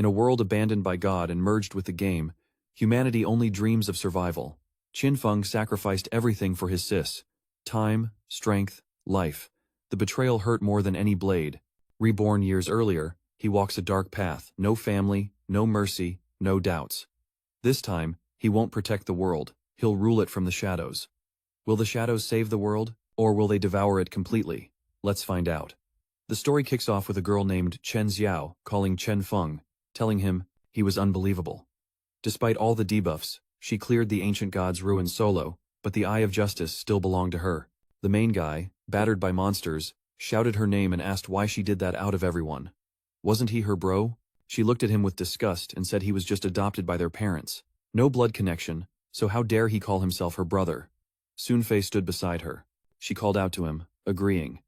In a world abandoned by God and merged with the game, humanity only dreams of survival. Qinfeng sacrificed everything for his sis. Time, strength, life. The betrayal hurt more than any blade. Reborn years earlier, he walks a dark path, no family, no mercy, no doubts. This time, he won't protect the world, he'll rule it from the shadows. Will the shadows save the world, or will they devour it completely? Let's find out. The story kicks off with a girl named Chen Xiao calling Chen Feng, telling him he was unbelievable. Despite all the debuffs, she cleared the ancient god's ruins solo, but the Eye of Justice still belonged to her. The main guy, battered by monsters, shouted her name and asked why she did that out of everyone. Wasn't he her bro? She looked at him with disgust and said he was just adopted by their parents. No blood connection, so how dare he call himself her brother? Songfay stood beside her. She called out to him, agreeing.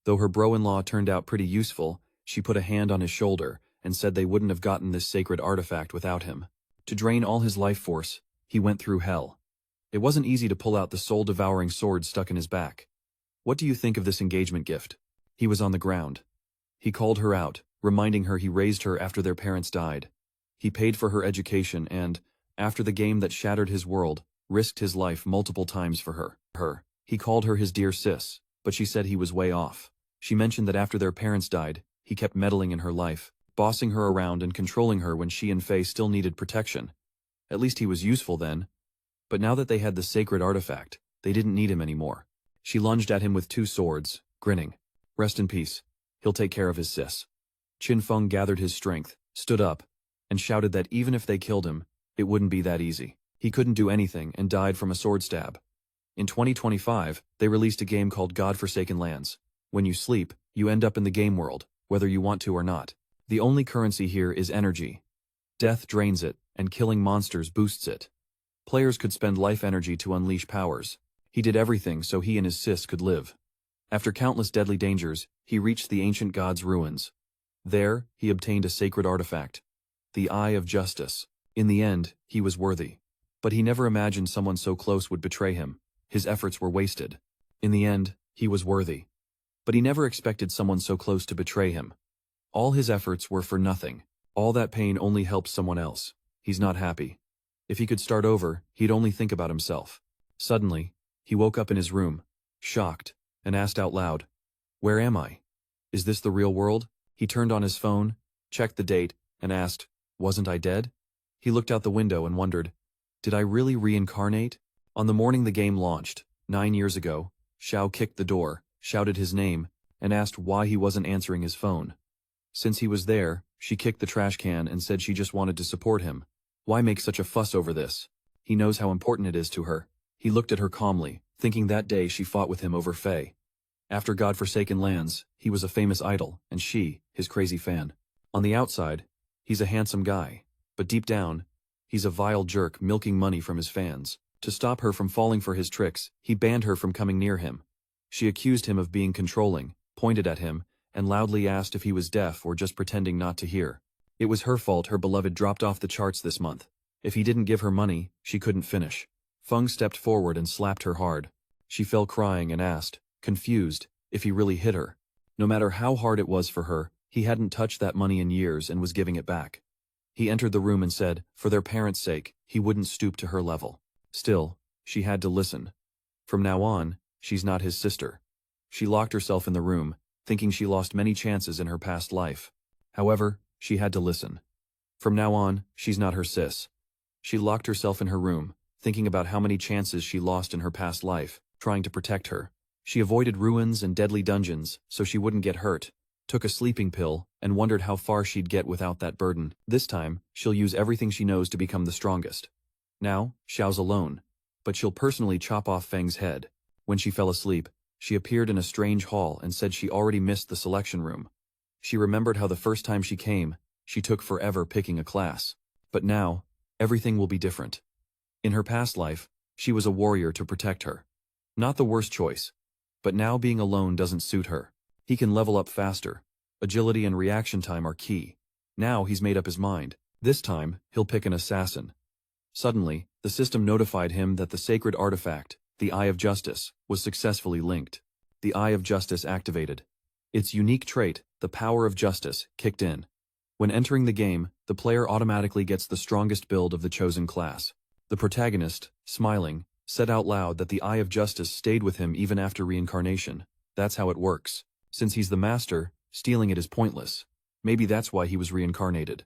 Though her bro-in-law turned out pretty useful, she put a hand on his shoulder and said they wouldn't have gotten this sacred artifact without him. To drain all his life force, he went through hell. It wasn't easy to pull out the soul-devouring sword stuck in his back. What do you think of this engagement gift? He was on the ground. He called her out, reminding her he raised her after their parents died. He paid for her education and, after the game that shattered his world, risked his life multiple times for her. He called her his dear sis, but she said he was way off. She mentioned that after their parents died, he kept meddling in her life, bossing her around and controlling her when she and Faye still needed protection. At least he was useful then. But now that they had the sacred artifact, they didn't need him anymore. She lunged at him with 2 swords, grinning. Rest in peace. He'll take care of his sis. Qinfeng gathered his strength, stood up, and shouted that even if they killed him, it wouldn't be that easy. He couldn't do anything and died from a sword stab. In 2025, they released a game called God-Forsaken Lands. When you sleep, you end up in the game world, whether you want to or not. The only currency here is energy. Death drains it, and killing monsters boosts it. Players could spend life energy to unleash powers. He did everything so he and his sis could live. After countless deadly dangers, he reached the ancient god's ruins. There, he obtained a sacred artifact, the Eye of Justice. In the end, he was worthy. But he never imagined someone so close would betray him. His efforts were wasted. In the end, he was worthy. But he never expected someone so close to betray him. All his efforts were for nothing. All that pain only helps someone else. He's not happy. If he could start over, he'd only think about himself. Suddenly, he woke up in his room, shocked, and asked out loud, "Where am I? Is this the real world?" He turned on his phone, checked the date, and asked, "Wasn't I dead?" He looked out the window and wondered, did I really reincarnate? On the morning the game launched, 9 years ago, Xiao kicked the door, shouted his name, and asked why he wasn't answering his phone. Since he was there, she kicked the trash can and said she just wanted to support him. Why make such a fuss over this? He knows how important it is to her. He looked at her calmly, thinking that day she fought with him over Faye. After God-Forsaken Lands, he was a famous idol, and she, his crazy fan. On the outside, he's a handsome guy, but deep down, he's a vile jerk milking money from his fans. To stop her from falling for his tricks, he banned her from coming near him. She accused him of being controlling, pointed at him, and loudly asked if he was deaf or just pretending not to hear. It was her fault her beloved dropped off the charts this month. If he didn't give her money, she couldn't finish. Feng stepped forward and slapped her hard. She fell crying and asked, confused, if he really hit her. No matter how hard it was for her, he hadn't touched that money in years and was giving it back. He entered the room and said, for their parents' sake, he wouldn't stoop to her level. Still, she had to listen. From now on, she's not his sister. She locked herself in the room, thinking she lost many chances in her past life. However, she had to listen. From now on, she's not her sis. She locked herself in her room, thinking about how many chances she lost in her past life, trying to protect her. She avoided ruins and deadly dungeons so she wouldn't get hurt, took a sleeping pill, and wondered how far she'd get without that burden. This time, she'll use everything she knows to become the strongest. Now, Xiao's alone, but she'll personally chop off Feng's head. When she fell asleep, she appeared in a strange hall and said she already missed the selection room. She remembered how the first time she came, she took forever picking a class. But now, everything will be different. In her past life, she was a warrior to protect her. Not the worst choice. But now being alone doesn't suit her. He can level up faster. Agility and reaction time are key. Now he's made up his mind. This time, he'll pick an assassin. Suddenly, the system notified him that the sacred artifact, the Eye of Justice, was successfully linked. The Eye of Justice activated. Its unique trait, the power of justice, kicked in. When entering the game, the player automatically gets the strongest build of the chosen class. The protagonist, smiling, said out loud that the Eye of Justice stayed with him even after reincarnation. That's how it works. Since he's the master, stealing it is pointless. Maybe that's why he was reincarnated.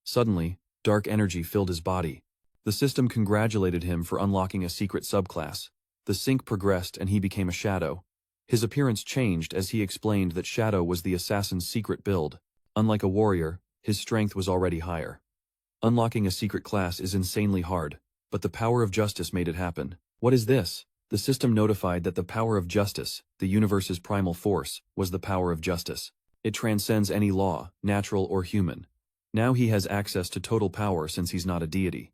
Suddenly, dark energy filled his body. The system congratulated him for unlocking a secret subclass. The sync progressed and he became a shadow. His appearance changed as he explained that shadow was the assassin's secret build. Unlike a warrior, his strength was already higher. Unlocking a secret class is insanely hard, but the power of justice made it happen. What is this? The system notified that the power of justice, the universe's primal force, was the power of justice. It transcends any law, natural or human. Now he has access to total power since he's not a deity.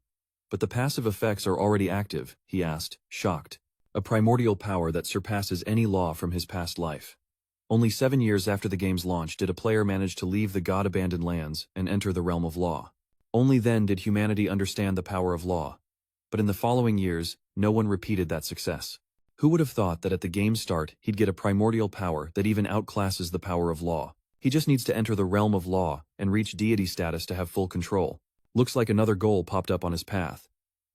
But the passive effects are already active, he asked, shocked. A primordial power that surpasses any law from his past life. Only 7 years after the game's launch did a player manage to leave the god-abandoned lands and enter the realm of law. Only then did humanity understand the power of law. But in the following years, no one repeated that success. Who would have thought that at the game's start he'd get a primordial power that even outclasses the power of law? He just needs to enter the realm of law and reach deity status to have full control. Looks like another goal popped up on his path.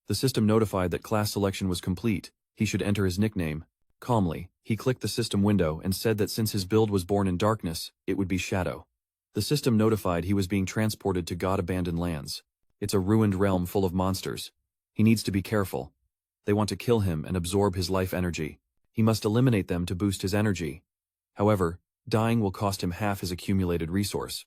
The system notified that class selection was complete. He should enter his nickname. Calmly, he clicked the system window and said that since his build was born in darkness, it would be Shadow. The system notified he was being transported to god-abandoned lands. It's a ruined realm full of monsters. He needs to be careful. They want to kill him and absorb his life energy. He must eliminate them to boost his energy. However, dying will cost him half his accumulated resource.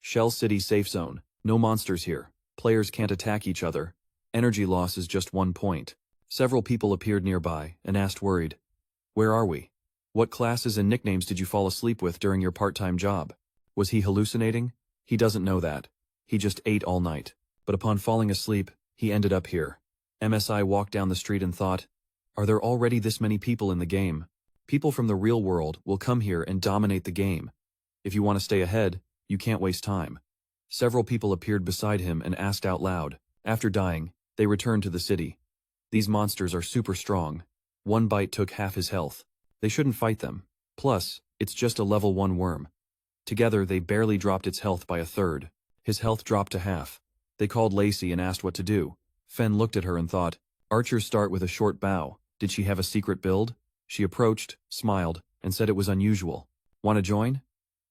Shell City Safe Zone. No monsters here. Players can't attack each other. Energy loss is just 1 point. Several people appeared nearby and asked worried, "Where are we? What classes and nicknames did you fall asleep with during your part-time job?" Was he hallucinating? He doesn't know that. He just ate all night. But upon falling asleep, he ended up here. MSI walked down the street and thought, are there already this many people in the game? People from the real world will come here and dominate the game. If you want to stay ahead, you can't waste time. Several people appeared beside him and asked out loud. After dying, they returned to the city. These monsters are super strong. One bite took half his health. They shouldn't fight them. Plus, it's just a level 1 worm. Together they barely dropped its health by a third. His health dropped to half. They called Lacey and asked what to do. Fen looked at her and thought, archers start with a short bow. Did she have a secret build? She approached, smiled, and said it was unusual. Want to join?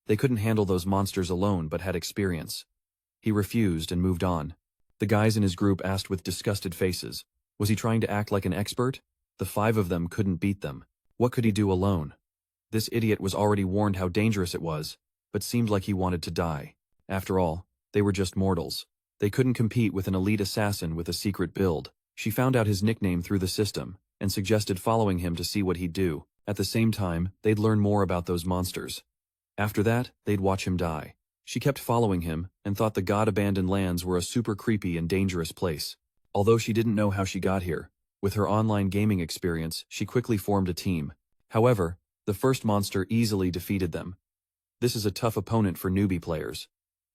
They couldn't handle those monsters alone but had experience. He refused and moved on. The guys in his group asked with disgusted faces. Was he trying to act like an expert? The 5 of them couldn't beat them. What could he do alone? This idiot was already warned how dangerous it was, but seemed like he wanted to die. After all, they were just mortals. They couldn't compete with an elite assassin with a secret build. She found out his nickname through the system, and suggested following him to see what he'd do. At the same time, they'd learn more about those monsters. After that, they'd watch him die. She kept following him, and thought the god-abandoned lands were a super creepy and dangerous place. Although she didn't know how she got here, with her online gaming experience, she quickly formed a team. However, the first monster easily defeated them. This is a tough opponent for newbie players.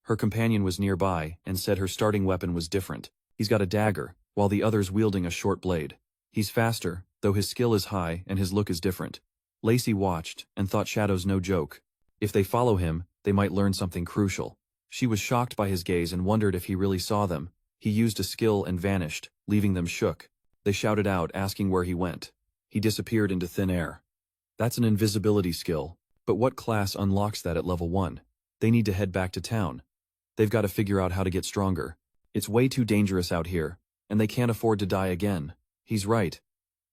Her companion was nearby and said her starting weapon was different. He's got a dagger, while the other's wielding a short blade. He's faster, though his skill is high and his look is different. Lacey watched and thought Shadow's no joke. If they follow him, they might learn something crucial. She was shocked by his gaze and wondered if he really saw them. He used a skill and vanished, leaving them shook. They shouted out, asking where he went. He disappeared into thin air. That's an invisibility skill, but what class unlocks that at level 1? They need to head back to town. They've got to figure out how to get stronger. It's way too dangerous out here, and they can't afford to die again. He's right.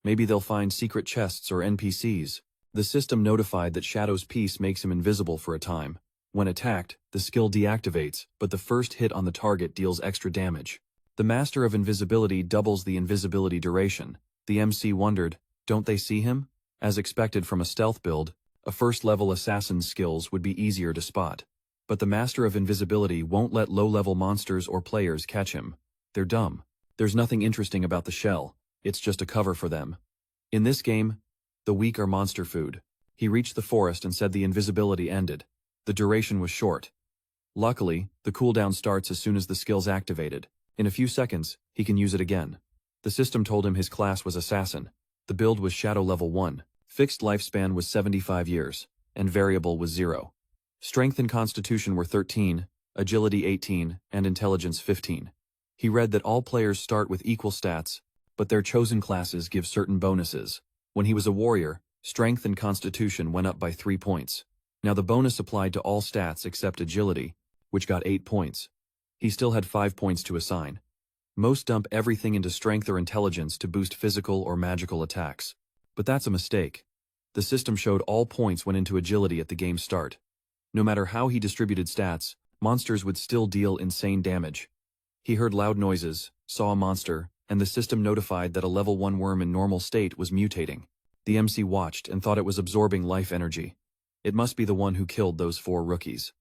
Maybe they'll find secret chests or NPCs. The system notified that Shadow's piece makes him invisible for a time. When attacked, the skill deactivates, but the first hit on the target deals extra damage. The Master of Invisibility doubles the invisibility duration. The MC wondered, don't they see him? As expected from a stealth build, a first-level assassin's skills would be easier to spot. But the Master of Invisibility won't let low-level monsters or players catch him. They're dumb. There's nothing interesting about the shell. It's just a cover for them. In this game, the weak are monster food. He reached the forest and said the invisibility ended. The duration was short. Luckily, the cooldown starts as soon as the skill's activated. In a few seconds, he can use it again. The system told him his class was Assassin. The build was Shadow level 1. Fixed lifespan was 75 years, and variable was 0. Strength and Constitution were 13, agility 18, and intelligence 15. He read that all players start with equal stats, but their chosen classes give certain bonuses. When he was a warrior, strength and constitution went up by 3 points. Now the bonus applied to all stats except agility, which got 8 points. He still had 5 points to assign. Most dump everything into strength or intelligence to boost physical or magical attacks. But that's a mistake. The system showed all points went into agility at the game's start. No matter how he distributed stats, monsters would still deal insane damage. He heard loud noises, saw a monster, and the system notified that a level 1 worm in normal state was mutating. The MC watched and thought it was absorbing life energy. It must be the one who killed those 4 rookies.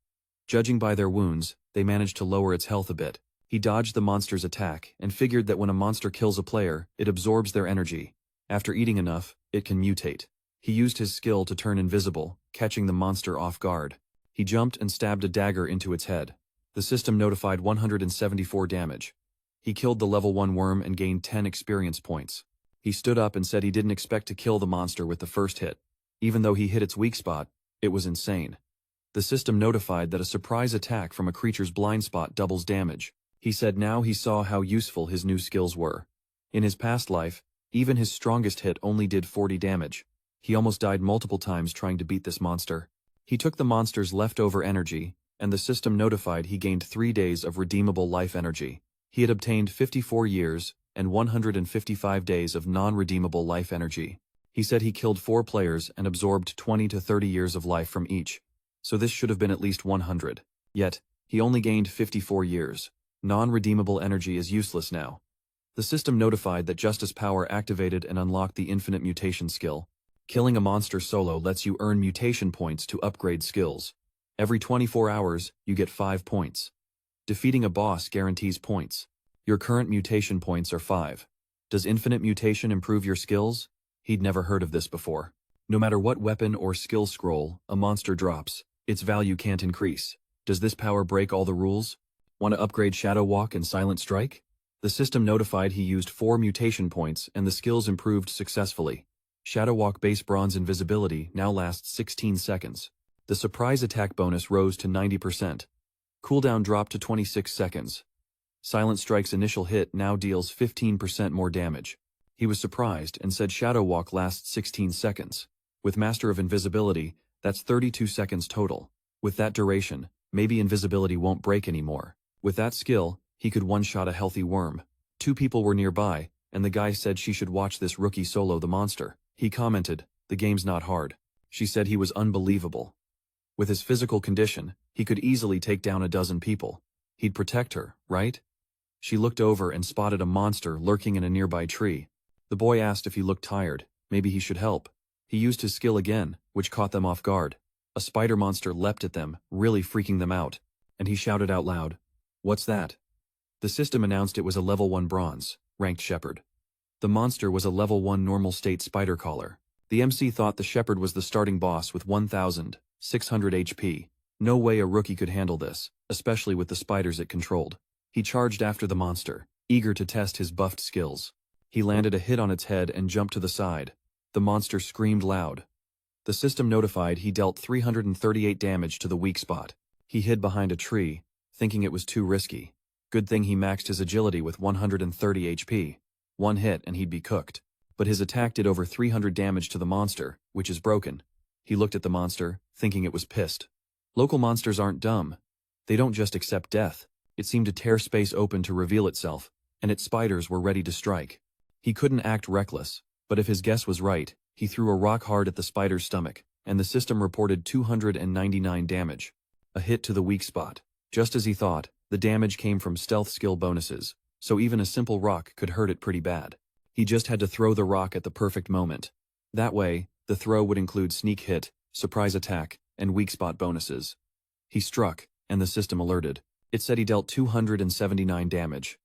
Judging by their wounds, they managed to lower its health a bit. He dodged the monster's attack and figured that when a monster kills a player, it absorbs their energy. After eating enough, it can mutate. He used his skill to turn invisible, catching the monster off guard. He jumped and stabbed a dagger into its head. The system notified 174 damage. He killed the level 1 worm and gained 10 experience points. He stood up and said he didn't expect to kill the monster with the first hit. Even though he hit its weak spot, it was insane. The system notified that a surprise attack from a creature's blind spot doubles damage. He said now he saw how useful his new skills were. In his past life, even his strongest hit only did 40 damage. He almost died multiple times trying to beat this monster. He took the monster's leftover energy, and the system notified he gained 3 days of redeemable life energy. He had obtained 54 years and 155 days of non-redeemable life energy. He said he killed 4 players and absorbed 20 to 30 years of life from each. So this should have been at least 100. Yet, he only gained 54 years. Non-redeemable energy is useless now. The system notified that Justice Power activated and unlocked the infinite mutation skill. Killing a monster solo lets you earn mutation points to upgrade skills. Every 24 hours, you get 5 points. Defeating a boss guarantees points. Your current mutation points are 5. Does infinite mutation improve your skills? He'd never heard of this before. No matter what weapon or skill scroll a monster drops, its value can't increase. Does this power break all the rules? Want to upgrade Shadow Walk and Silent Strike? The system notified he used 4 mutation points and the skills improved successfully. Shadow Walk base bronze invisibility now lasts 16 seconds. The surprise attack bonus rose to 90%. Cooldown dropped to 26 seconds. Silent Strike's initial hit now deals 15% more damage. He was surprised and said Shadow Walk lasts 16 seconds. With Master of Invisibility, that's 32 seconds total. With that duration, maybe invisibility won't break anymore. With that skill, he could one-shot a healthy worm. 2 people were nearby, and the guy said she should watch this rookie solo the monster. He commented, "The game's not hard." She said he was unbelievable. With his physical condition, he could easily take down a dozen people. He'd protect her, right? She looked over and spotted a monster lurking in a nearby tree. The boy asked if he looked tired, maybe he should help. He used his skill again, which caught them off guard. A spider monster leapt at them, really freaking them out. And he shouted out loud, "What's that?" The system announced it was a level 1 bronze, ranked shepherd. The monster was a level 1 normal state spider caller. The MC thought the shepherd was the starting boss with 1,600 HP. No way a rookie could handle this, especially with the spiders it controlled. He charged after the monster, eager to test his buffed skills. He landed a hit on its head and jumped to the side. The monster screamed loud. The system notified he dealt 338 damage to the weak spot. He hid behind a tree, thinking it was too risky. Good thing he maxed his agility with 130 HP. 1 hit and he'd be cooked. But his attack did over 300 damage to the monster, which is broken. He looked at the monster, thinking it was pissed. Local monsters aren't dumb. They don't just accept death. It seemed to tear space open to reveal itself, and its spiders were ready to strike. He couldn't act reckless, but if his guess was right, he threw a rock hard at the spider's stomach, and the system reported 299 damage. A hit to the weak spot. Just as he thought, the damage came from stealth skill bonuses, so even a simple rock could hurt it pretty bad. He just had to throw the rock at the perfect moment. That way, the throw would include sneak hit, surprise attack, and weak spot bonuses. He struck, and the system alerted. It said he dealt 279 damage.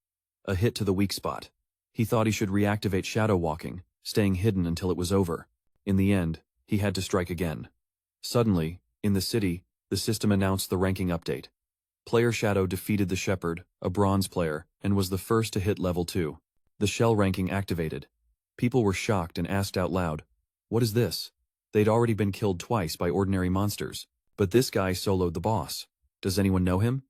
A hit to the weak spot. He thought he should reactivate shadow walking, staying hidden until it was over. In the end, he had to strike again. Suddenly, in the city, the system announced the ranking update. Player Shadow defeated the Shepherd, a bronze player, and was the first to hit level 2. The shell ranking activated. People were shocked and asked out loud, "What is this?" They'd already been killed twice by ordinary monsters, but this guy soloed the boss. Does anyone know him?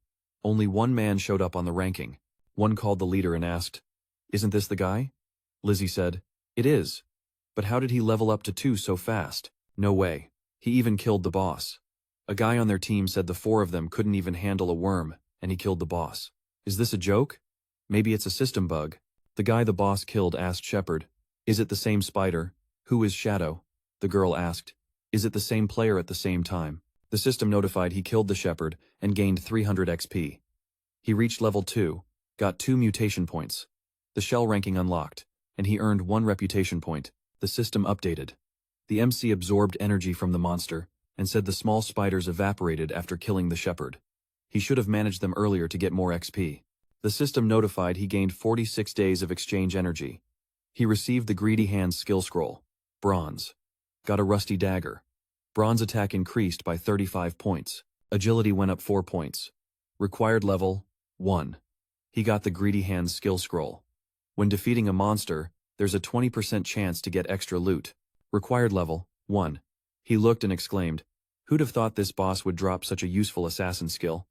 Only one man showed up on the ranking. One called the leader and asked, "Isn't this the guy?" Lizzie said, "It is. But how did he level up to 2 so fast? No way. He even killed the boss." A guy on their team said the 4 of them couldn't even handle a worm, and he killed the boss. Is this a joke? Maybe it's a system bug. The guy the boss killed asked Shepard, "Is it the same spider? Who is Shadow?" The girl asked, "Is it the same player at the same time?" The system notified he killed the Shepard and gained 300 XP. He reached level 2, got 2 mutation points. The shell ranking unlocked, and he earned 1 reputation point. The system updated. The MC absorbed energy from the monster, and said the small spiders evaporated after killing the Shepard. He should have managed them earlier to get more XP. The system notified he gained 46 days of exchange energy. He received the Greedy Hands skill scroll. Bronze. Got a rusty dagger. Bronze attack increased by 35 points. Agility went up 4 points. Required level, 1. He got the Greedy Hands skill scroll. When defeating a monster, there's a 20% chance to get extra loot. Required level, 1. He looked and exclaimed, "Who'd have thought this boss would drop such a useful assassin skill?"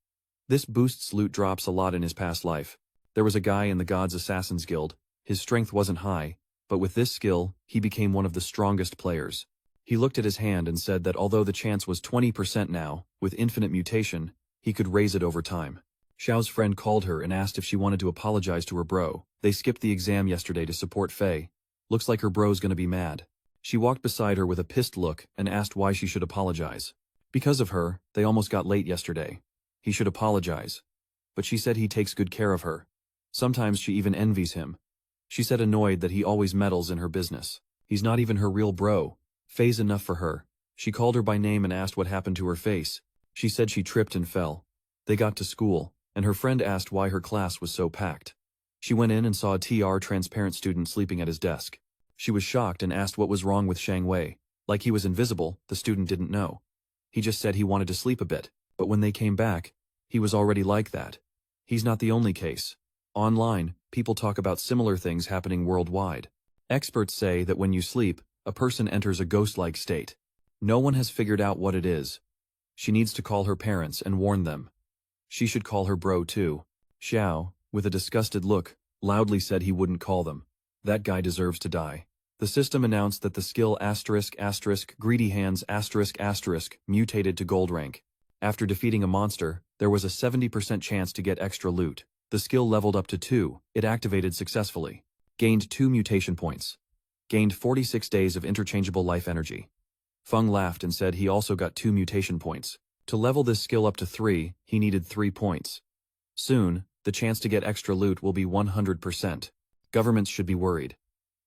This boosts loot drops a lot in his past life. There was a guy in the God's Assassins Guild. His strength wasn't high, but with this skill, he became one of the strongest players. He looked at his hand and said that although the chance was 20% now, with infinite mutation, he could raise it over time. Xiao's friend called her and asked if she wanted to apologize to her bro. They skipped the exam yesterday to support Faye. Looks like her bro's gonna be mad. She walked beside her with a pissed look and asked why she should apologize. Because of her, they almost got late yesterday. He should apologize. But she said he takes good care of her. Sometimes she even envies him. She said annoyed that he always meddles in her business. He's not even her real bro. Faye's enough for her. She called her by name and asked what happened to her face. She said she tripped and fell. They got to school, and her friend asked why her class was so packed. She went in and saw a TR transparent student sleeping at his desk. She was shocked and asked what was wrong with Shang Wei. Like he was invisible, the student didn't know. He just said he wanted to sleep a bit, but when they came back, he was already like that. He's not the only case. Online, people talk about similar things happening worldwide. Experts say that when you sleep, a person enters a ghost-like state. No one has figured out what it is. She needs to call her parents and warn them. She should call her bro too. Xiao, with a disgusted look, loudly said he wouldn't call them. That guy deserves to die. The system announced that the skill *** Greedy Hands *** mutated to gold rank. After defeating a monster, there was a 70% chance to get extra loot. The skill leveled up to 2, it activated successfully. Gained 2 mutation points. Gained 46 days of interchangeable life energy. Feng laughed and said he also got 2 mutation points. To level this skill up to 3, he needed 3 points. Soon, the chance to get extra loot will be 100%. Governments should be worried.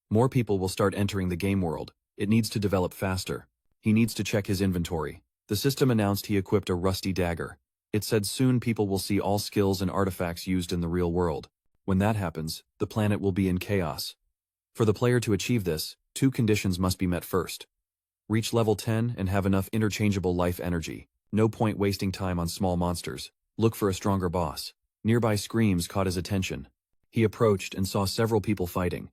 More people will start entering the game world. It needs to develop faster. He needs to check his inventory. The system announced he equipped a rusty dagger. It said soon people will see all skills and artifacts used in the real world. When that happens, the planet will be in chaos. For the player to achieve this, 2 conditions must be met first. Reach level 10 and have enough interchangeable life energy. No point wasting time on small monsters. Look for a stronger boss. Nearby screams caught his attention. He approached and saw several people fighting.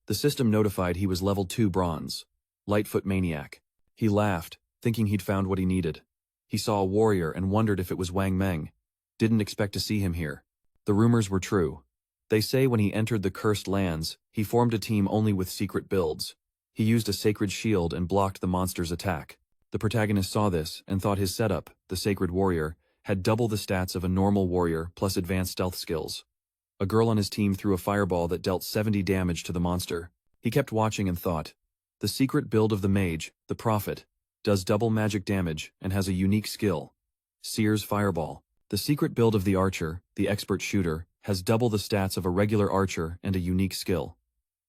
The system notified he was level 2 bronze. Lightfoot Maniac. He laughed, thinking he'd found what he needed. He saw a warrior and wondered if it was Wang Meng. Didn't expect to see him here. The rumors were true. They say when he entered the Cursed Lands, he formed a team only with secret builds. He used a sacred shield and blocked the monster's attack. The protagonist saw this and thought his setup, the Sacred Warrior, had double the stats of a normal warrior plus advanced stealth skills. A girl on his team threw a fireball that dealt 70 damage to the monster. He kept watching and thought, the secret build of the mage, the prophet, does double magic damage and has a unique skill. Seer's Fireball. The secret build of the archer, the expert shooter, has double the stats of a regular archer and a unique skill.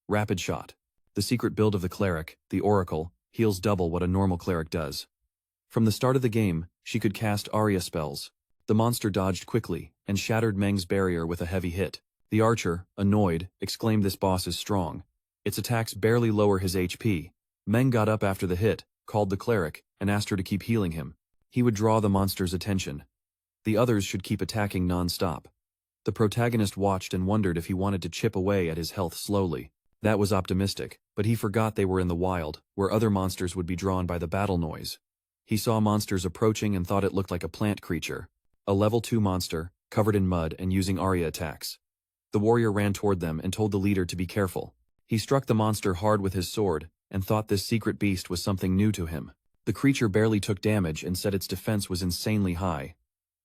Rapid Shot. The secret build of the cleric, the oracle, heals double what a normal cleric does. From the start of the game, she could cast Aria spells. The monster dodged quickly and shattered Meng's barrier with a heavy hit. The archer, annoyed, exclaimed this boss is strong. Its attacks barely lower his HP. Meng got up after the hit, called the cleric, and asked her to keep healing him. He would draw the monster's attention. The others should keep attacking non-stop. The protagonist watched and wondered if he wanted to chip away at his health slowly. That was optimistic, but he forgot they were in the wild, where other monsters would be drawn by the battle noise. He saw monsters approaching and thought it looked like a plant creature. A level 2 monster, covered in mud and using aria attacks. The warrior ran toward them and told the leader to be careful. He struck the monster hard with his sword, and thought this secret beast was something new to him. The creature barely took damage and said its defense was insanely high.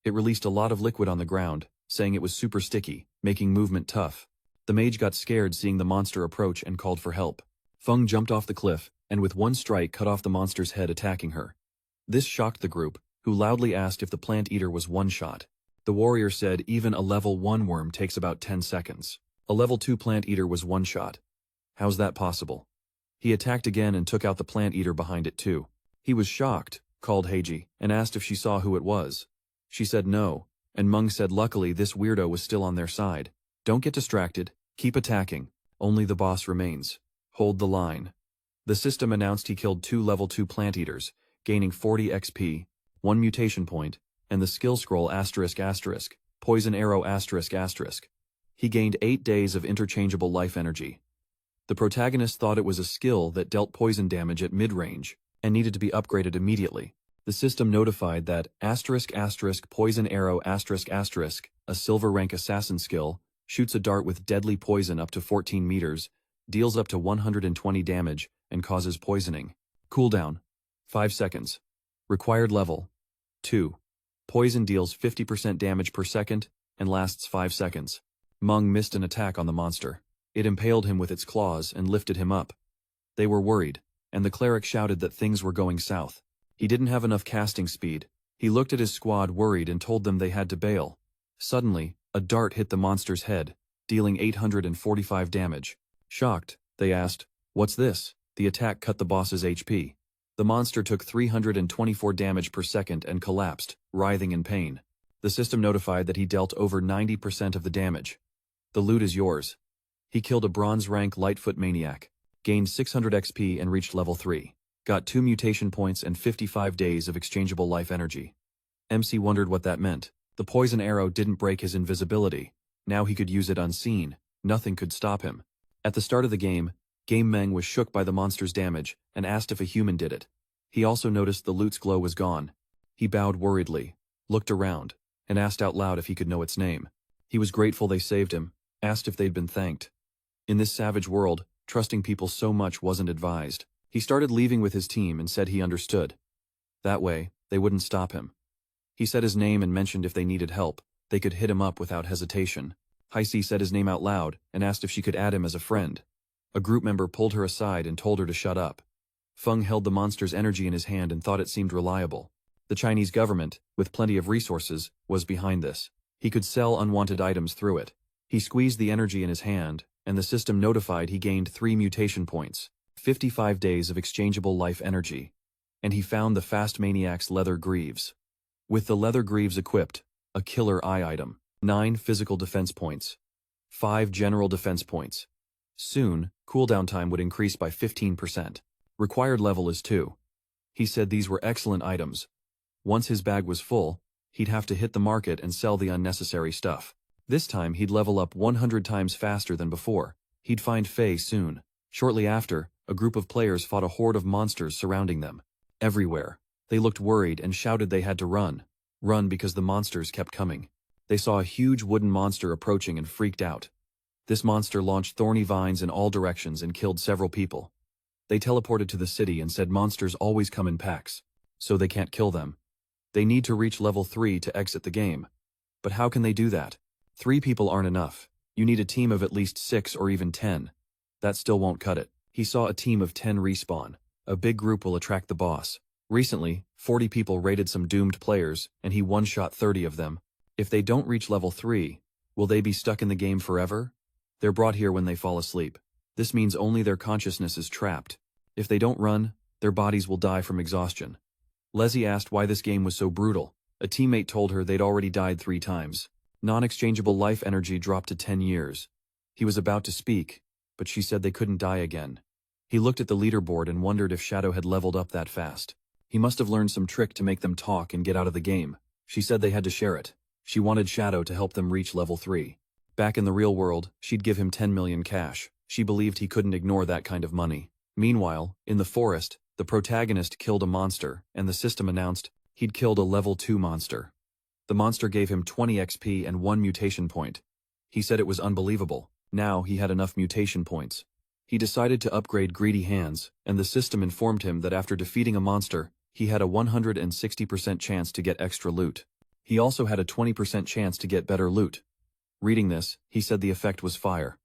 It released a lot of liquid on the ground, saying it was super sticky, making movement tough. The mage got scared seeing the monster approach and called for help. Feng jumped off the cliff, and with one strike cut off the monster's head, attacking her. This shocked the group, who loudly asked if the plant eater was one-shot. The warrior said even a level 1 worm takes about 10 seconds. A level 2 plant eater was one-shot. How's that possible? He attacked again and took out the plant eater behind it too. He was shocked, called Heiji, and asked if she saw who it was. She said no, and Meng said luckily this weirdo was still on their side. Don't get distracted, keep attacking, only the boss remains. Hold the line. The system announced he killed 2 level 2 plant eaters, gaining 40 XP, 1 mutation point, and the skill scroll ***, poison arrow ***. He gained 8 days of interchangeable life energy. The protagonist thought it was a skill that dealt poison damage at mid-range, and needed to be upgraded immediately. The system notified that ***, poison arrow ***, a silver rank assassin skill, shoots a dart with deadly poison up to 14 meters, deals up to 120 damage, and causes poisoning. Cooldown: 5 seconds. Required level: 2. Poison deals 50% damage per second, and lasts 5 seconds. Meng missed an attack on the monster. It impaled him with its claws and lifted him up. They were worried, and the cleric shouted that things were going south. He didn't have enough casting speed. He looked at his squad worried and told them they had to bail. Suddenly, a dart hit the monster's head, dealing 845 damage. Shocked, they asked, "What's this?" The attack cut the boss's HP. The monster took 324 damage per second and collapsed, writhing in pain. The system notified that he dealt over 90% of the damage. The loot is yours. He killed a bronze rank Lightfoot maniac, gained 600 XP and reached level 3. Got 2 mutation points and 55 days of exchangeable life energy. MC wondered what that meant. The poison arrow didn't break his invisibility. Now he could use it unseen. Nothing could stop him. At the start of the game, Game Meng was shook by the monster's damage and asked if a human did it. He also noticed the loot's glow was gone. He bowed worriedly, looked around, and asked out loud if he could know its name. He was grateful they saved him, asked if they'd been thanked. In this savage world, trusting people so much wasn't advised. He started leaving with his team and said he understood. That way, they wouldn't stop him. He said his name and mentioned if they needed help, they could hit him up without hesitation. Heisi said his name out loud and asked if she could add him as a friend. A group member pulled her aside and told her to shut up. Feng held the monster's energy in his hand and thought it seemed reliable. The Chinese government, with plenty of resources, was behind this. He could sell unwanted items through it. He squeezed the energy in his hand, and the system notified he gained 3 mutation points, 55 days of exchangeable life energy, and he found the fast maniac's leather greaves. With the leather greaves equipped, a killer eye item, 9 physical defense points, 5 general defense points. Soon, cooldown time would increase by 15%. Required level is 2. He said these were excellent items. Once his bag was full, he'd have to hit the market and sell the unnecessary stuff. This time he'd level up 100 times faster than before. He'd find Faye soon. Shortly after, a group of players fought a horde of monsters surrounding them. Everywhere. They looked worried and shouted they had to run. Run because the monsters kept coming. They saw a huge wooden monster approaching and freaked out. This monster launched thorny vines in all directions and killed several people. They teleported to the city and said monsters always come in packs, so they can't kill them. They need to reach level 3 to exit the game. But how can they do that? 3 people aren't enough. You need a team of at least 6 or even 10. That still won't cut it. He saw a team of 10 respawn. A big group will attract the boss. Recently, 40 people raided some doomed players, and he one-shot 30 of them. If they don't reach level 3, will they be stuck in the game forever? They're brought here when they fall asleep. This means only their consciousness is trapped. If they don't run, their bodies will die from exhaustion. Leslie asked why this game was so brutal. A teammate told her they'd already died 3 times. Non-exchangeable life energy dropped to 10 years. He was about to speak, but she said they couldn't die again. He looked at the leaderboard and wondered if Shadow had leveled up that fast. He must have learned some trick to make them talk and get out of the game. She said they had to share it. She wanted Shadow to help them reach level 3. Back in the real world, she'd give him 10 million cash. She believed he couldn't ignore that kind of money. Meanwhile, in the forest, the protagonist killed a monster, and the system announced he'd killed a level 2 monster. The monster gave him 20 XP and 1 mutation point. He said it was unbelievable. Now he had enough mutation points. He decided to upgrade Greedy Hands, and the system informed him that after defeating a monster, he had a 160% chance to get extra loot. He also had a 20% chance to get better loot. Reading this, he said the effect was fire.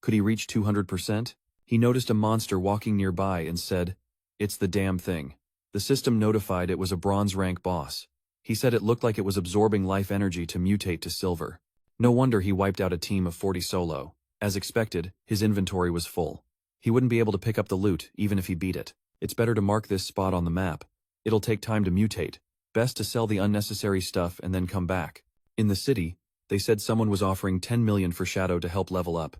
Could he reach 200%? He noticed a monster walking nearby and said, "It's the damn thing." The system notified it was a bronze rank boss. He said it looked like it was absorbing life energy to mutate to silver. No wonder he wiped out a team of 40 solo. As expected, his inventory was full. He wouldn't be able to pick up the loot, even if he beat it. It's better to mark this spot on the map. It'll take time to mutate. Best to sell the unnecessary stuff and then come back. In the city, they said someone was offering 10 million for Shadow to help level up.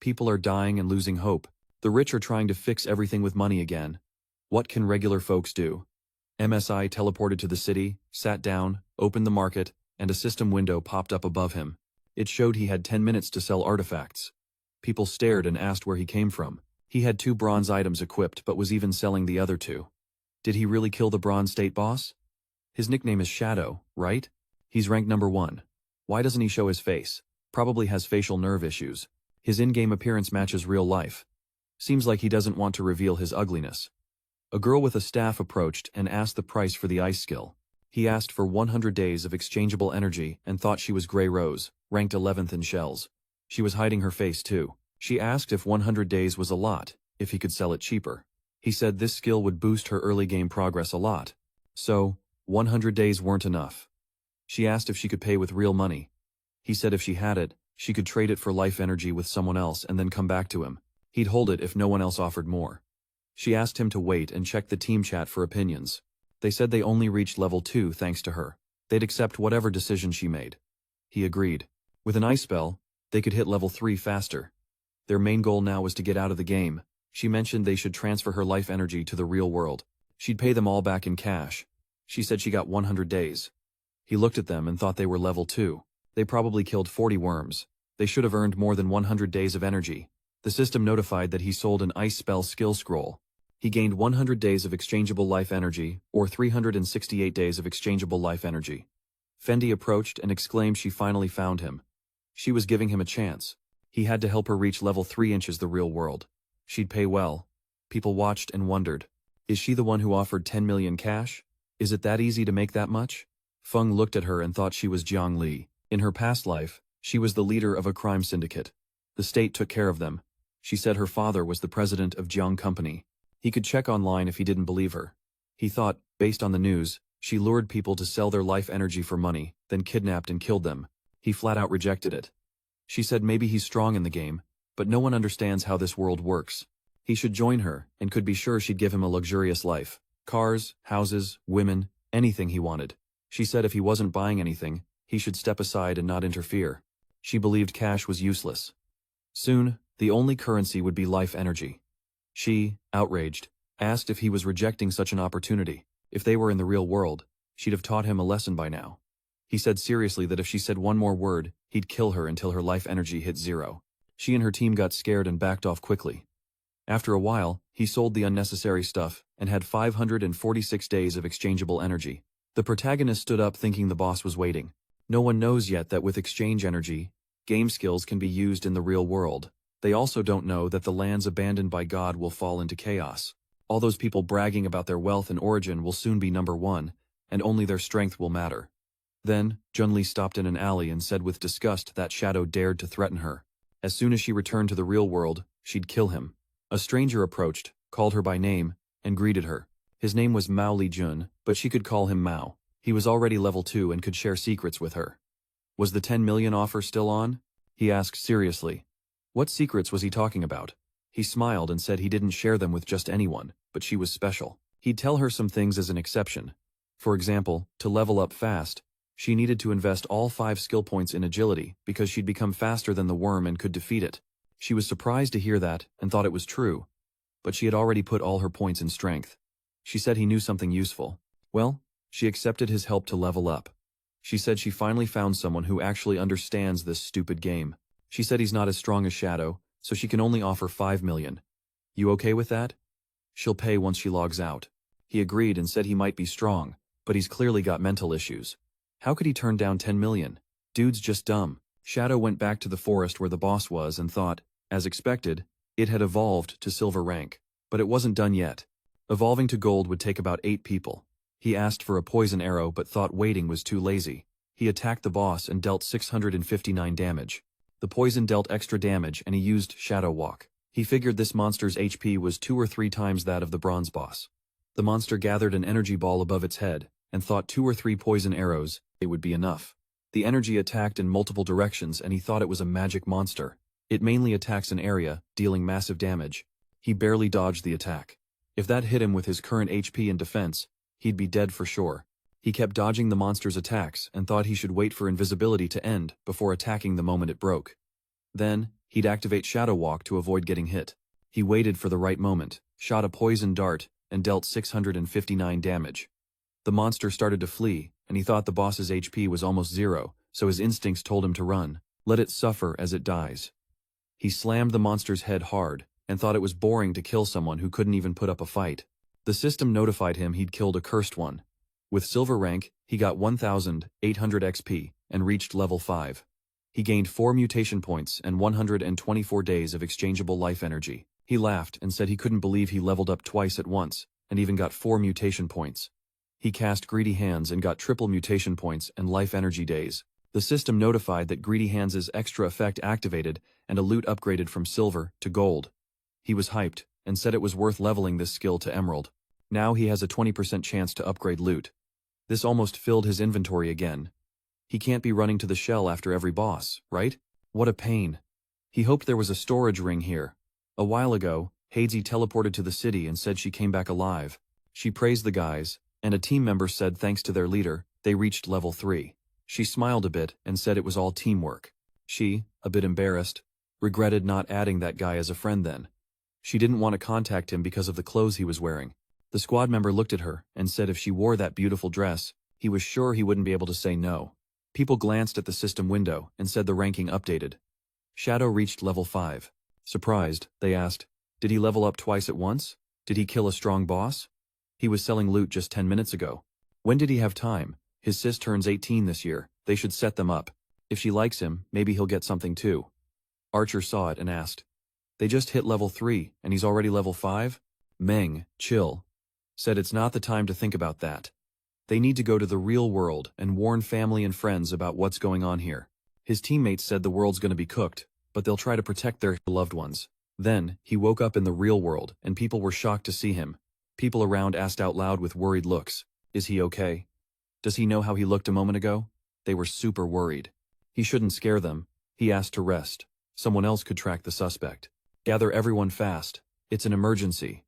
People are dying and losing hope. The rich are trying to fix everything with money again. What can regular folks do? MSI teleported to the city, sat down, opened the market, and a system window popped up above him. It showed he had 10 minutes to sell artifacts. People stared and asked where he came from. He had 2 bronze items equipped but was even selling the other 2. Did he really kill the bronze state boss? His nickname is Shadow, right? He's ranked number 1. Why doesn't he show his face? Probably has facial nerve issues. His in-game appearance matches real life. Seems like he doesn't want to reveal his ugliness. A girl with a staff approached and asked the price for the ice skill. He asked for 100 days of exchangeable energy and thought she was Grey Rose, ranked 11th in shells. She was hiding her face too. She asked if 100 days was a lot, if he could sell it cheaper. He said this skill would boost her early game progress a lot. So, 100 days weren't enough. She asked if she could pay with real money. He said if she had it, she could trade it for life energy with someone else and then come back to him. He'd hold it if no one else offered more. She asked him to wait and check the team chat for opinions. They said they only reached level 2 thanks to her. They'd accept whatever decision she made. He agreed. With an ice spell, they could hit level 3 faster. Their main goal now was to get out of the game. She mentioned they should transfer her life energy to the real world. She'd pay them all back in cash. She said she got 100 days. He looked at them and thought they were level 2. They probably killed 40 worms. They should have earned more than 100 days of energy. The system notified that he sold an ice spell skill scroll. He gained 100 days of exchangeable life energy, or 368 days of exchangeable life energy. Fendi approached and exclaimed she finally found him. She was giving him a chance. He had to help her reach level 3 inches the real world. She'd pay well. People watched and wondered. Is she the one who offered 10 million cash? Is it that easy to make that much? Feng looked at her and thought she was Jiang Li. In her past life, she was the leader of a crime syndicate. The state took care of them. She said her father was the president of Jiang Company. He could check online if he didn't believe her. He thought, based on the news, she lured people to sell their life energy for money, then kidnapped and killed them. He flat out rejected it. She said maybe he's strong in the game, but no one understands how this world works. He should join her, and could be sure she'd give him a luxurious life. Cars, houses, women, anything he wanted. She said if he wasn't buying anything, he should step aside and not interfere. She believed cash was useless. Soon, the only currency would be life energy. She, outraged, asked if he was rejecting such an opportunity. If they were in the real world, she'd have taught him a lesson by now. He said seriously that if she said one more word, he'd kill her until her life energy hit 0. She and her team got scared and backed off quickly. After a while, he sold the unnecessary stuff and had 546 days of exchangeable energy. The protagonist stood up thinking the boss was waiting. No one knows yet that with exchange energy, game skills can be used in the real world. They also don't know that the lands abandoned by God will fall into chaos. All those people bragging about their wealth and origin will soon be number 1, and only their strength will matter. Then, Junli stopped in an alley and said with disgust that Shadow dared to threaten her. As soon as she returned to the real world, she'd kill him. A stranger approached, called her by name, and greeted her. His name was Mao Li Jun, but she could call him Mao. He was already level 2 and could share secrets with her. Was the 10 million offer still on? He asked seriously. What secrets was he talking about? He smiled and said he didn't share them with just anyone, but she was special. He'd tell her some things as an exception. For example, to level up fast, she needed to invest all 5 skill points in agility because she'd become faster than the worm and could defeat it. She was surprised to hear that and thought it was true, but she had already put all her points in strength. She said he knew something useful. Well, she accepted his help to level up. She said she finally found someone who actually understands this stupid game. She said he's not as strong as Shadow, so she can only offer 5 million. You okay with that? She'll pay once she logs out. He agreed and said he might be strong, but he's clearly got mental issues. How could he turn down 10 million? Dude's just dumb. Shadow went back to the forest where the boss was and thought, as expected, it had evolved to silver rank. But it wasn't done yet. Evolving to gold would take about 8 people. He asked for a poison arrow but thought waiting was too lazy. He attacked the boss and dealt 659 damage. The poison dealt extra damage and he used Shadow Walk. He figured this monster's HP was 2 or 3 times that of the bronze boss. The monster gathered an energy ball above its head and thought 2 or 3 poison arrows, it would be enough. The energy attacked in multiple directions and he thought it was a magic monster. It mainly attacks an area, dealing massive damage. He barely dodged the attack. If that hit him with his current HP and defense, he'd be dead for sure. He kept dodging the monster's attacks and thought he should wait for invisibility to end before attacking the moment it broke. Then, he'd activate Shadow Walk to avoid getting hit. He waited for the right moment, shot a poison dart, and dealt 659 damage. The monster started to flee, and he thought the boss's HP was almost 0, so his instincts told him to run. Let it suffer as it dies. He slammed the monster's head hard, and thought it was boring to kill someone who couldn't even put up a fight. The system notified him he'd killed a cursed one. With silver rank, he got 1,800 XP, and reached level 5. He gained 4 mutation points and 124 days of exchangeable life energy. He laughed and said he couldn't believe he leveled up twice at once, and even got 4 mutation points. He cast Greedy Hands and got triple mutation points and life energy days. The system notified that Greedy Hands' extra effect activated and a loot upgraded from silver to gold. He was hyped, and said it was worth leveling this skill to emerald. Now he has a 20% chance to upgrade loot. This almost filled his inventory again. He can't be running to the shell after every boss, right? What a pain. He hoped there was a storage ring here. A while ago, Hadesy teleported to the city and said she came back alive. She praised the guys, and a team member said thanks to their leader, they reached level 3. She smiled a bit and said it was all teamwork. She, a bit embarrassed, regretted not adding that guy as a friend then. She didn't want to contact him because of the clothes he was wearing. The squad member looked at her and said if she wore that beautiful dress, he was sure he wouldn't be able to say no. People glanced at the system window and said the ranking updated. Shadow reached level 5. Surprised, they asked, did he level up twice at once? Did he kill a strong boss? He was selling loot just 10 minutes ago. When did he have time? His sis turns 18 this year. They should set them up. If she likes him, maybe he'll get something too. Archer saw it and asked. They just hit level 3, and he's already level 5? Meng, chill. Said it's not the time to think about that. They need to go to the real world and warn family and friends about what's going on here. His teammates said the world's gonna be cooked, but they'll try to protect their loved ones. Then, he woke up in the real world, and people were shocked to see him. People around asked out loud with worried looks, is he okay? Does he know how he looked a moment ago? They were super worried. He shouldn't scare them. He asked to rest. Someone else could track the suspect. Gather everyone fast. It's an emergency.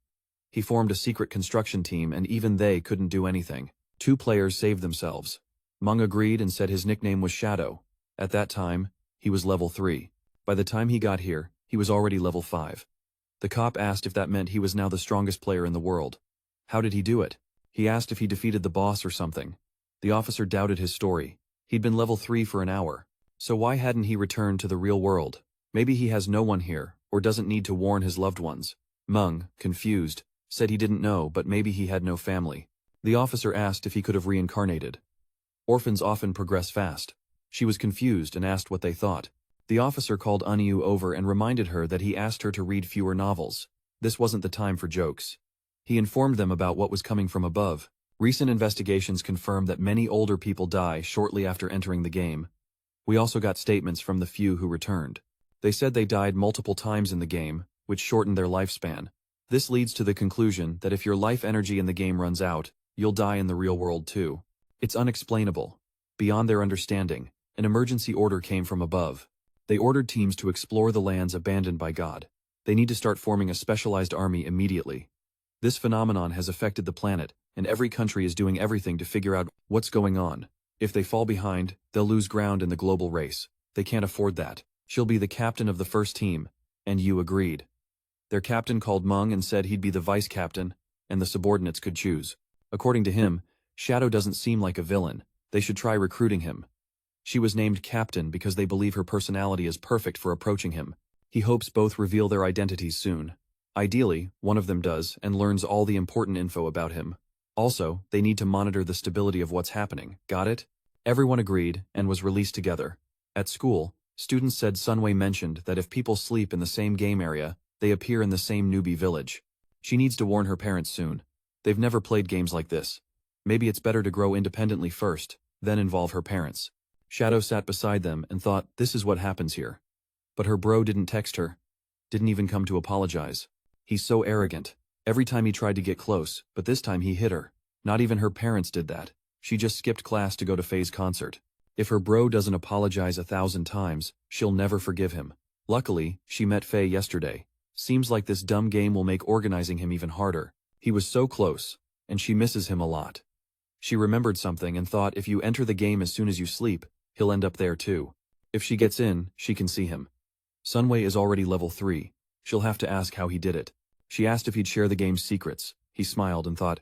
He formed a secret construction team and even they couldn't do anything. 2 players saved themselves. Meng agreed and said his nickname was Shadow. At that time, he was level 3. By the time he got here, he was already level 5. The cop asked if that meant he was now the strongest player in the world. How did he do it? He asked if he defeated the boss or something. The officer doubted his story. He'd been level 3 for an hour. So why hadn't he returned to the real world? Maybe he has no one here, or doesn't need to warn his loved ones. Meng, confused, said he didn't know but maybe he had no family. The officer asked if he could have reincarnated. Orphans often progress fast. She was confused and asked what they thought. The officer called Aniu over and reminded her that he asked her to read fewer novels. This wasn't the time for jokes. He informed them about what was coming from above. Recent investigations confirmed that many older people die shortly after entering the game. We also got statements from the few who returned. They said they died multiple times in the game, which shortened their lifespan. This leads to the conclusion that if your life energy in the game runs out, you'll die in the real world too. It's unexplainable. Beyond their understanding, an emergency order came from above. They ordered teams to explore the lands abandoned by God. They need to start forming a specialized army immediately. This phenomenon has affected the planet, and every country is doing everything to figure out what's going on. If they fall behind, they'll lose ground in the global race. They can't afford that. She'll be the captain of the first team, and you agreed. Their captain called Meng and said he'd be the vice captain, and the subordinates could choose. According to him, Shadow doesn't seem like a villain. They should try recruiting him. She was named captain because they believe her personality is perfect for approaching him. He hopes both reveal their identities soon. Ideally, one of them does and learns all the important info about him. Also, they need to monitor the stability of what's happening. Got it? Everyone agreed and was released together. At school, students said Sunway mentioned that if people sleep in the same game area, they appear in the same newbie village. She needs to warn her parents soon. They've never played games like this. Maybe it's better to grow independently first, then involve her parents. Shadow sat beside them and thought, this is what happens here. But her bro didn't text her. Didn't even come to apologize. He's so arrogant. Every time he tried to get close, but this time he hit her. Not even her parents did that. She just skipped class to go to Faye's concert. If her bro doesn't apologize 1,000 times, she'll never forgive him. Luckily, she met Faye yesterday. Seems like this dumb game will make organizing him even harder. He was so close, and she misses him a lot. She remembered something and thought if you enter the game as soon as you sleep, he'll end up there too. If she gets in, she can see him. Sunway is already level 3. She'll have to ask how he did it. She asked if he'd share the game's secrets. He smiled and thought,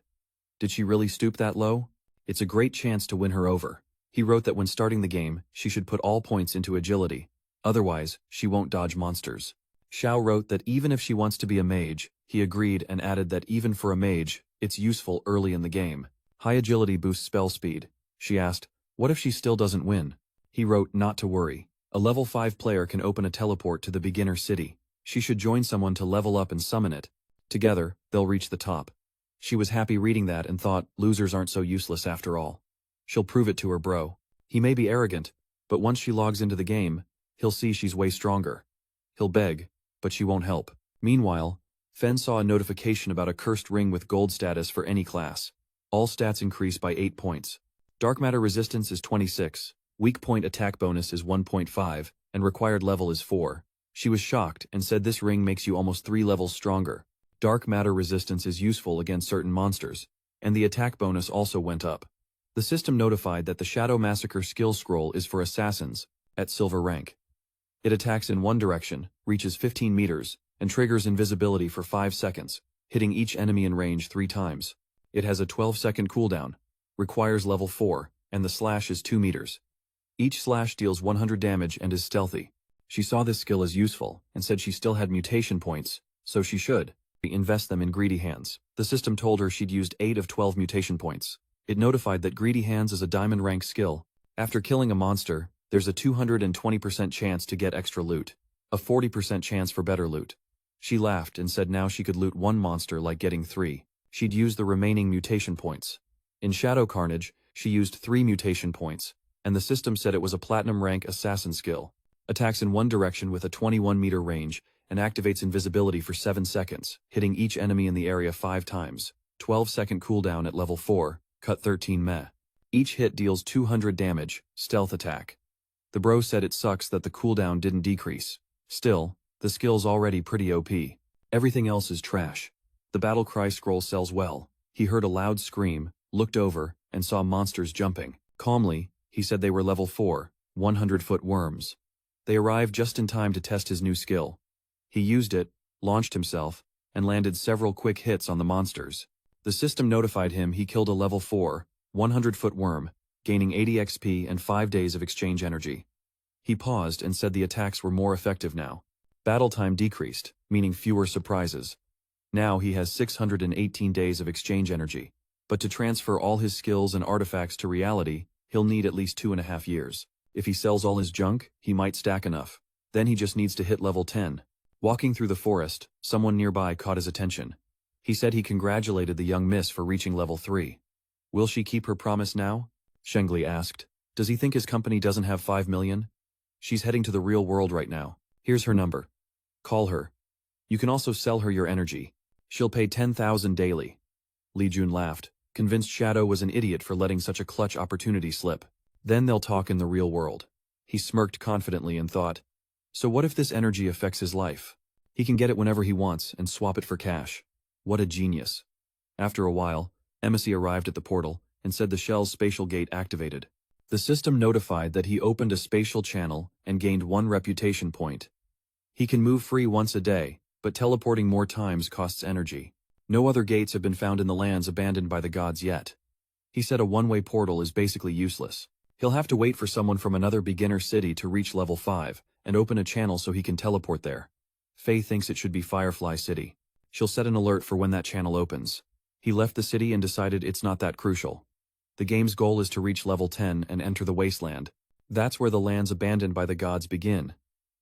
did she really stoop that low? It's a great chance to win her over. He wrote that when starting the game, she should put all points into agility. Otherwise, she won't dodge monsters. Xiao wrote that even if she wants to be a mage, he agreed and added that even for a mage, it's useful early in the game. High agility boosts spell speed. She asked, what if she still doesn't win? He wrote not to worry. A level 5 player can open a teleport to the beginner city. She should join someone to level up and summon it. Together, they'll reach the top. She was happy reading that and thought, losers aren't so useless after all. She'll prove it to her bro. He may be arrogant, but once she logs into the game, he'll see she's way stronger. He'll beg, but she won't help. Meanwhile, Fen saw a notification about a cursed ring with gold status for any class. All stats increase by 8 points. Dark matter resistance is 26, weak point attack bonus is 1.5, and required level is 4. She was shocked and said this ring makes you almost 3 levels stronger. Dark matter resistance is useful against certain monsters, and the attack bonus also went up. The system notified that the Shadow Massacre skill scroll is for assassins, at silver rank. It attacks in one direction, reaches 15 meters, and triggers invisibility for 5 seconds, hitting each enemy in range 3 times. It has a 12-second cooldown, requires level 4, and the slash is 2 meters. Each slash deals 100 damage and is stealthy. She saw this skill as useful, and said she still had mutation points, so she should invest them in Greedy Hands. The system told her she'd used 8 of 12 mutation points. It notified that Greedy Hands is a diamond rank skill. After killing a monster, there's a 220% chance to get extra loot, a 40% chance for better loot. She laughed and said now she could loot 1 monster like getting 3. She'd use the remaining mutation points. In Shadow Carnage, she used 3 mutation points, and the system said it was a platinum rank assassin skill. Attacks in one direction with a 21-meter range, and activates invisibility for 7 seconds, hitting each enemy in the area 5 times. 12-second cooldown at level 4, cut 13 meh. Each hit deals 200 damage, stealth attack. The bro said it sucks that the cooldown didn't decrease. Still, the skill's already pretty OP. Everything else is trash. The battle cry scroll sells well. He heard a loud scream, looked over, and saw monsters jumping. Calmly, he said they were level 4, 100-foot worms. They arrived just in time to test his new skill. He used it, launched himself, and landed several quick hits on the monsters. The system notified him he killed a level 4, 100-foot worm, gaining 80 XP and 5 days of exchange energy. He paused and said the attacks were more effective now. Battle time decreased, meaning fewer surprises. Now he has 618 days of exchange energy. But to transfer all his skills and artifacts to reality, he'll need at least 2.5 years. If he sells all his junk, he might stack enough. Then he just needs to hit level 10. Walking through the forest, someone nearby caught his attention. He said he congratulated the young miss for reaching level 3. Will she keep her promise now? Shengli asked. Does he think his company doesn't have 5 million? She's heading to the real world right now. Here's her number. Call her. You can also sell her your energy. She'll pay 10,000 daily. Li Jun laughed, convinced Shadow was an idiot for letting such a clutch opportunity slip. Then they'll talk in the real world. He smirked confidently and thought, so what if this energy affects his life? He can get it whenever he wants and swap it for cash. What a genius. After a while, Embassy arrived at the portal and said the shell's spatial gate activated. The system notified that he opened a spatial channel and gained 1 reputation point. He can move free once a day, but teleporting more times costs energy. No other gates have been found in the lands abandoned by the gods yet. He said a one-way portal is basically useless. He'll have to wait for someone from another beginner city to reach level 5 and open a channel so he can teleport there. Faye thinks it should be Firefly City. She'll set an alert for when that channel opens. He left the city and decided it's not that crucial. The game's goal is to reach level 10 and enter the wasteland. That's where the lands abandoned by the gods begin.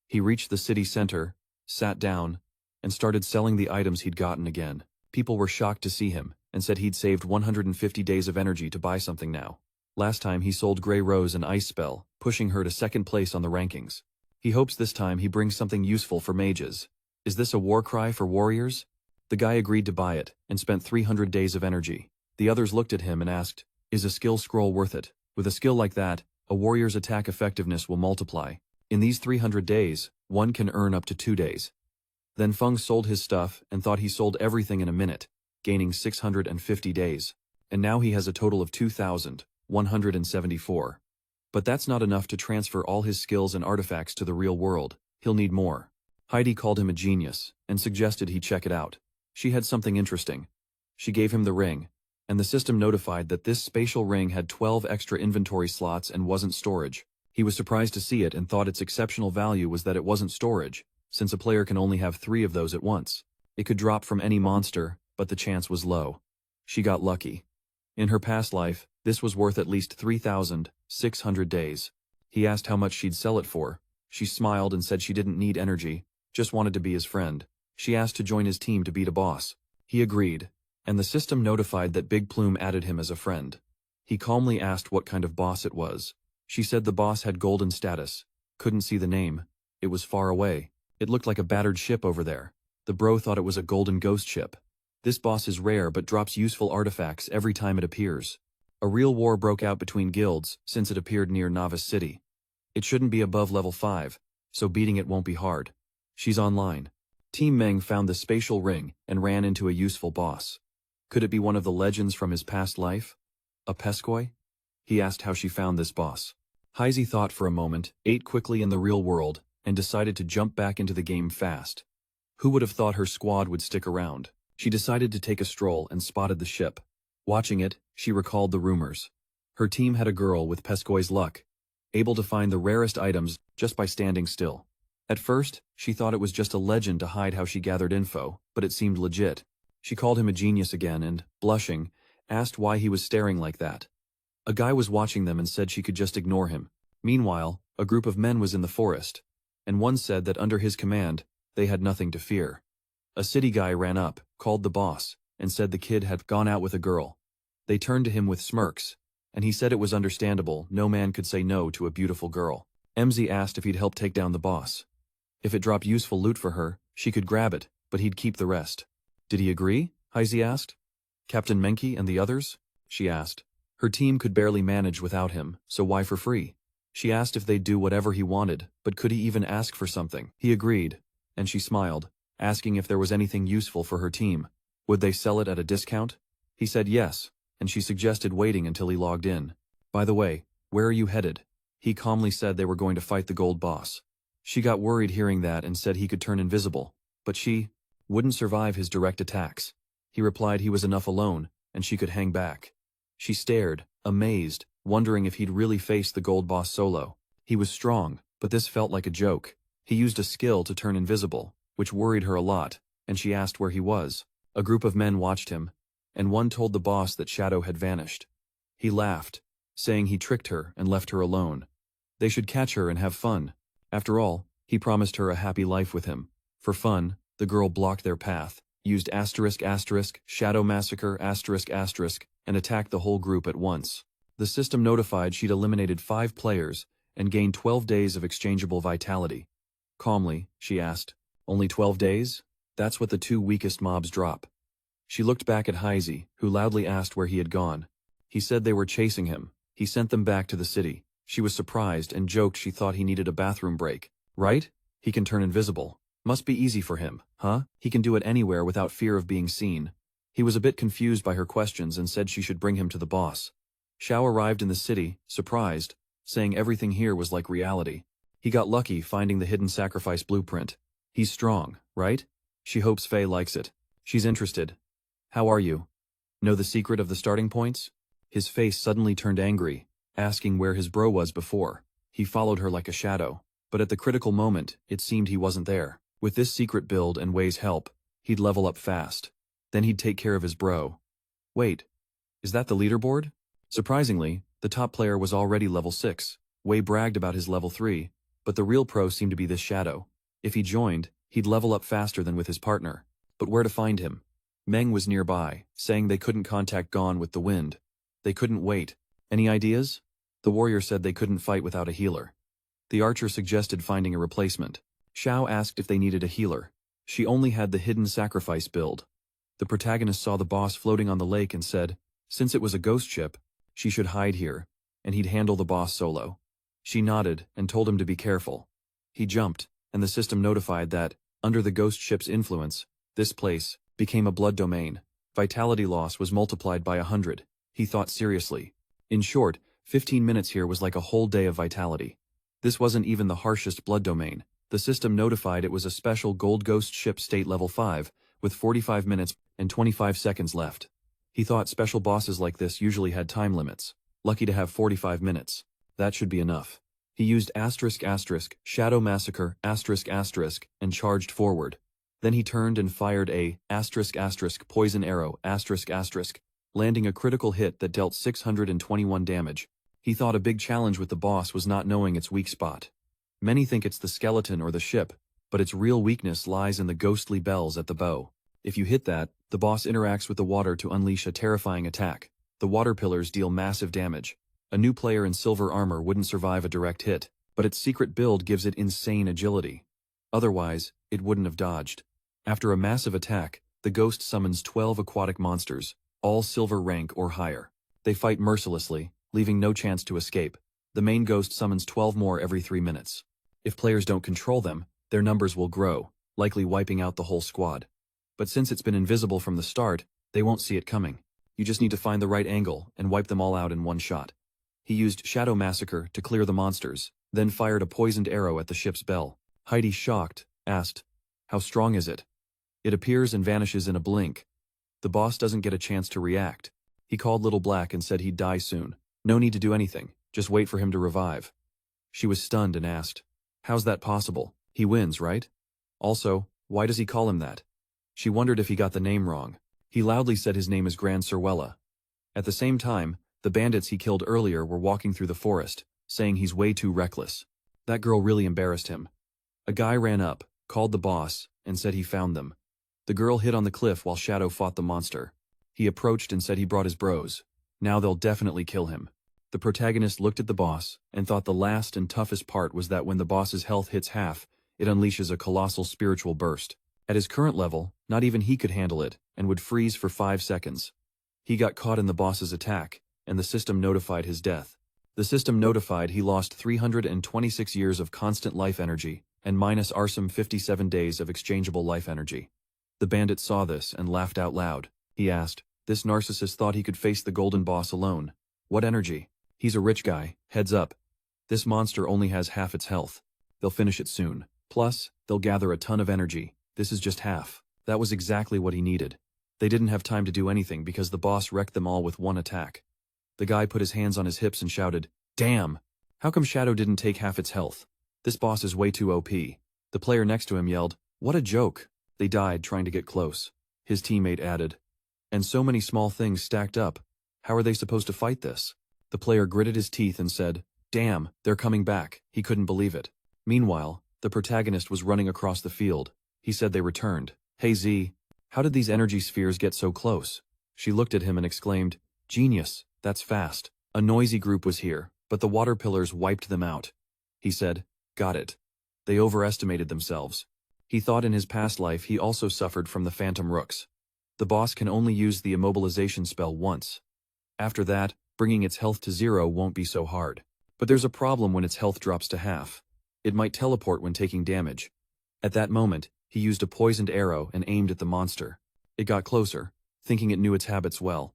He reached the city center, sat down, and started selling the items he'd gotten again. People were shocked to see him, and said he'd saved 150 days of energy to buy something now. Last time he sold Grey Rose an ice spell, pushing her to second place on the rankings. He hopes this time he brings something useful for mages. Is this a war cry for warriors? The guy agreed to buy it, and spent 300 days of energy. The others looked at him and asked, is a skill scroll worth it? With a skill like that, a warrior's attack effectiveness will multiply. In these 300 days, one can earn up to 2 days. Then Feng sold his stuff and thought he sold everything in a minute, gaining 650 days. And now he has a total of 2,174. But that's not enough to transfer all his skills and artifacts to the real world. He'll need more. Heidi called him a genius, and suggested he check it out. She had something interesting. She gave him the ring, and the system notified that this spatial ring had 12 extra inventory slots and wasn't storage. He was surprised to see it and thought its exceptional value was that it wasn't storage, since a player can only have 3 of those at once. It could drop from any monster, but the chance was low. She got lucky. In her past life, this was worth at least 3,600 days. He asked how much she'd sell it for. She smiled and said she didn't need energy, just wanted to be his friend. She asked to join his team to beat a boss. He agreed, and the system notified that Big Plume added him as a friend. He calmly asked what kind of boss it was. She said the boss had golden status. Couldn't see the name. It was far away. It looked like a battered ship over there. The bro thought it was a golden ghost ship. This boss is rare but drops useful artifacts every time it appears. A real war broke out between guilds since it appeared near Novice City. It shouldn't be above level 5, so beating it won't be hard. She's online. Team Meng found the spatial ring and ran into a useful boss. Could it be one of the legends from his past life? A Peskoi? He asked how she found this boss. Heisi thought for a moment, ate quickly in the real world, and decided to jump back into the game fast. Who would have thought her squad would stick around? She decided to take a stroll and spotted the ship. Watching it, she recalled the rumors. Her team had a girl with Peskoi's luck, able to find the rarest items just by standing still. At first, she thought it was just a legend to hide how she gathered info, but it seemed legit. She called him a genius again and, blushing, asked why he was staring like that. A guy was watching them and said she could just ignore him. Meanwhile, a group of men was in the forest, and one said that under his command, they had nothing to fear. A city guy ran up, called the boss, and said the kid had gone out with a girl. They turned to him with smirks, and he said it was understandable, no man could say no to a beautiful girl. MZ asked if he'd help take down the boss. If it dropped useful loot for her, she could grab it, but he'd keep the rest. Did he agree? Heisi asked. Captain Menki and the others? She asked. Her team could barely manage without him, so why for free? She asked if they'd do whatever he wanted, but could he even ask for something? He agreed, and she smiled, asking if there was anything useful for her team. Would they sell it at a discount? He said yes, and she suggested waiting until he logged in. By the way, where are you headed? He calmly said they were going to fight the gold boss. She got worried hearing that and said he could turn invisible, but she wouldn't survive his direct attacks. He replied he was enough alone, and she could hang back. She stared, amazed, wondering if he'd really face the gold boss solo. He was strong, but this felt like a joke. He used a skill to turn invisible, which worried her a lot, and she asked where he was. A group of men watched him, and one told the boss that Shadow had vanished. He laughed, saying he tricked her and left her alone. They should catch her and have fun. After all, he promised her a happy life with him. For fun, the girl blocked their path, used ***, Shadow Massacre ***, and attacked the whole group at once. The system notified she'd eliminated 5 players and gained 12 days of exchangeable vitality. Calmly, she asked, "Only 12 days? That's what the 2 weakest mobs drop." She looked back at Heisi, who loudly asked where he had gone. He said they were chasing him. He sent them back to the city. She was surprised and joked she thought he needed a bathroom break. Right? He can turn invisible. Must be easy for him, huh? He can do it anywhere without fear of being seen. He was a bit confused by her questions and said she should bring him to the boss. Xiao arrived in the city, surprised, saying everything here was like reality. He got lucky finding the hidden sacrifice blueprint. He's strong, right? She hopes Faye likes it. She's interested. How are you? Know the secret of the starting points? His face suddenly turned angry, asking where his bro was before. He followed her like a shadow, but at the critical moment, it seemed he wasn't there. With this secret build and Wei's help, he'd level up fast. Then he'd take care of his bro. Wait, is that the leaderboard? Surprisingly, the top player was already level 6. Wei bragged about his level 3, but the real pro seemed to be this Shadow. If he joined, he'd level up faster than with his partner. But where to find him? Meng was nearby, saying they couldn't contact Gon with the wind. They couldn't wait. Any ideas? The warrior said they couldn't fight without a healer. The archer suggested finding a replacement. Xiao asked if they needed a healer. She only had the hidden sacrifice build. The protagonist saw the boss floating on the lake and said, since it was a ghost ship, she should hide here, and he'd handle the boss solo. She nodded and told him to be careful. He jumped, and the system notified that, under the ghost ship's influence, this place became a blood domain. Vitality loss was multiplied by 100. He thought seriously. In short, 15 minutes here was like a whole day of vitality. This wasn't even the harshest blood domain. The system notified it was a special gold ghost ship state level 5, with 45 minutes and 25 seconds left. He thought special bosses like this usually had time limits. Lucky to have 45 minutes. That should be enough. He used ***, Shadow Massacre, ***, and charged forward. Then he turned and fired a ***, poison arrow, ***, landing a critical hit that dealt 621 damage. He thought a big challenge with the boss was not knowing its weak spot. Many think it's the skeleton or the ship, but its real weakness lies in the ghostly bells at the bow. If you hit that, the boss interacts with the water to unleash a terrifying attack. The water pillars deal massive damage. A new player in silver armor wouldn't survive a direct hit, but its secret build gives it insane agility. Otherwise, it wouldn't have dodged. After a massive attack, the ghost summons 12 aquatic monsters, all silver rank or higher. They fight mercilessly, leaving no chance to escape. The main ghost summons 12 more every 3 minutes. If players don't control them, their numbers will grow, likely wiping out the whole squad. But since it's been invisible from the start, they won't see it coming. You just need to find the right angle and wipe them all out in one shot. He used Shadow Massacre to clear the monsters, then fired a poisoned arrow at the ship's bell. Heidi, shocked, asked, "How strong is it?" It appears and vanishes in a blink. The boss doesn't get a chance to react. He called Little Black and said he'd die soon. No need to do anything, just wait for him to revive. She was stunned and asked, "How's that possible? He wins, right? Also, why does he call him that?" She wondered if he got the name wrong. He loudly said his name is Grand Serwella. At the same time, the bandits he killed earlier were walking through the forest, saying he's way too reckless. That girl really embarrassed him. A guy ran up, called the boss, and said he found them. The girl hid on the cliff while Shadow fought the monster. He approached and said he brought his bros. Now they'll definitely kill him. The protagonist looked at the boss and thought the last and toughest part was that when the boss's health hits half, it unleashes a colossal spiritual burst. At his current level, not even he could handle it, and would freeze for 5 seconds. He got caught in the boss's attack, and the system notified his death. The system notified he lost 326 years of constant life energy, and minus Arsum 57 days of exchangeable life energy. The bandit saw this and laughed out loud. He asked, "This narcissist thought he could face the golden boss alone. What energy? He's a rich guy, heads up. This monster only has half its health. They'll finish it soon. Plus, they'll gather a ton of energy. This is just half." That was exactly what he needed. They didn't have time to do anything because the boss wrecked them all with one attack. The guy put his hands on his hips and shouted, "Damn! How come Shadow didn't take half its health? This boss is way too OP." The player next to him yelled, "What a joke!" They died trying to get close. His teammate added, "And so many small things stacked up. How are they supposed to fight this?" The player gritted his teeth and said, "Damn, they're coming back." He couldn't believe it. Meanwhile, the protagonist was running across the field. He said they returned. "Hey Z, how did these energy spheres get so close?" She looked at him and exclaimed, "Genius, that's fast." A noisy group was here, but the water pillars wiped them out. He said, "Got it." They overestimated themselves. He thought in his past life he also suffered from the phantom rooks. The boss can only use the immobilization spell once. After that, bringing its health to 0 won't be so hard. But there's a problem when its health drops to half. It might teleport when taking damage. At that moment, he used a poisoned arrow and aimed at the monster. It got closer, thinking it knew its habits well.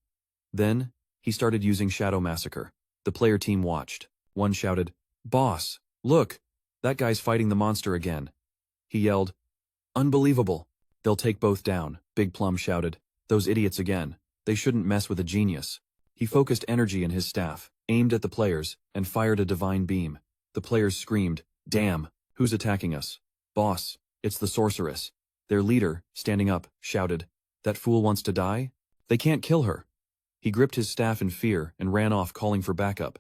Then, he started using Shadow Massacre. The player team watched. One shouted, "Boss, look! That guy's fighting the monster again." He yelled, "Unbelievable! They'll take both down," Big Plum shouted. "Those idiots again. They shouldn't mess with a genius." He focused energy in his staff, aimed at the players, and fired a divine beam. The players screamed, "Damn! Who's attacking us?" "Boss, it's the sorceress." Their leader, standing up, shouted, "That fool wants to die? They can't kill her." He gripped his staff in fear and ran off calling for backup.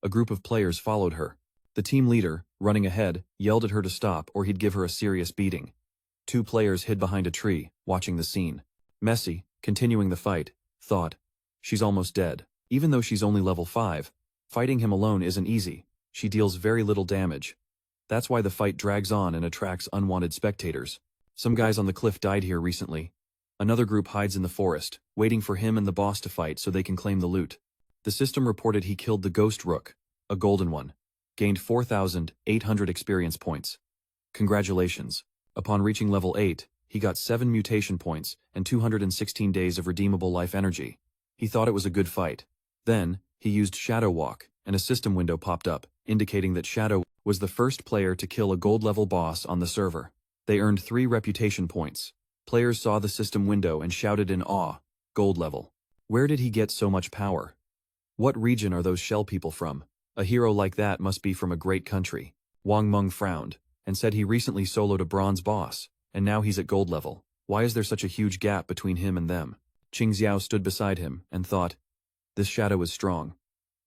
A group of players followed her. The team leader, running ahead, yelled at her to stop or he'd give her a serious beating. 2 players hid behind a tree, watching the scene. Messi, continuing the fight, thought, she's almost dead. Even though she's only level 5, fighting him alone isn't easy. She deals very little damage. That's why the fight drags on and attracts unwanted spectators. Some guys on the cliff died here recently. Another group hides in the forest, waiting for him and the boss to fight so they can claim the loot. The system reported he killed the ghost rook, a golden one. Gained 4,800 experience points. Congratulations. Upon reaching level 8, he got 7 mutation points and 216 days of redeemable life energy. He thought it was a good fight. Then, he used Shadow Walk, and a system window popped up, indicating that Shadow was the first player to kill a gold-level boss on the server. They earned 3 reputation points. Players saw the system window and shouted in awe, gold level. Where did he get so much power? What region are those shell people from? A hero like that must be from a great country. Wang Meng frowned, and said he recently soloed a bronze boss, and now he's at gold level. Why is there such a huge gap between him and them? Qing Xiao stood beside him, and thought, this Shadow is strong.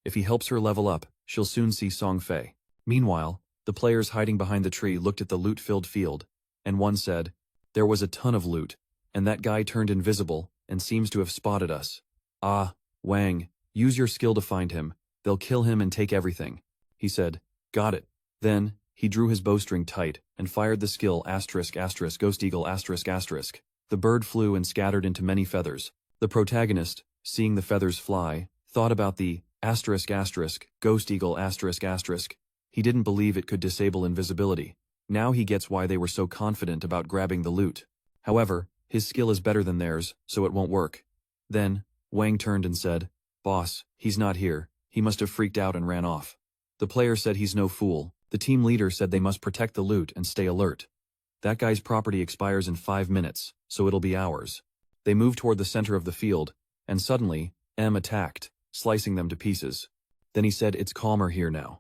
If he helps her level up, she'll soon see Songfay. Meanwhile, the players hiding behind the tree looked at the loot-filled field, and one said, there was a ton of loot, and that guy turned invisible, and seems to have spotted us. Ah, Wang, use your skill to find him, they'll kill him and take everything. He said, got it. Then, he drew his bowstring tight, and fired the skill *** Ghost Eagle ***. The bird flew and scattered into many feathers. The protagonist, seeing the feathers fly, thought about the *** Ghost Eagle ***. He didn't believe it could disable invisibility. Now he gets why they were so confident about grabbing the loot. However, his skill is better than theirs, so it won't work. Then, Wang turned and said, boss, he's not here, he must have freaked out and ran off. The player said he's no fool. The team leader said they must protect the loot and stay alert. That guy's property expires in 5 minutes, so it'll be hours. They moved toward the center of the field, and suddenly, M attacked, slicing them to pieces. Then he said it's calmer here now.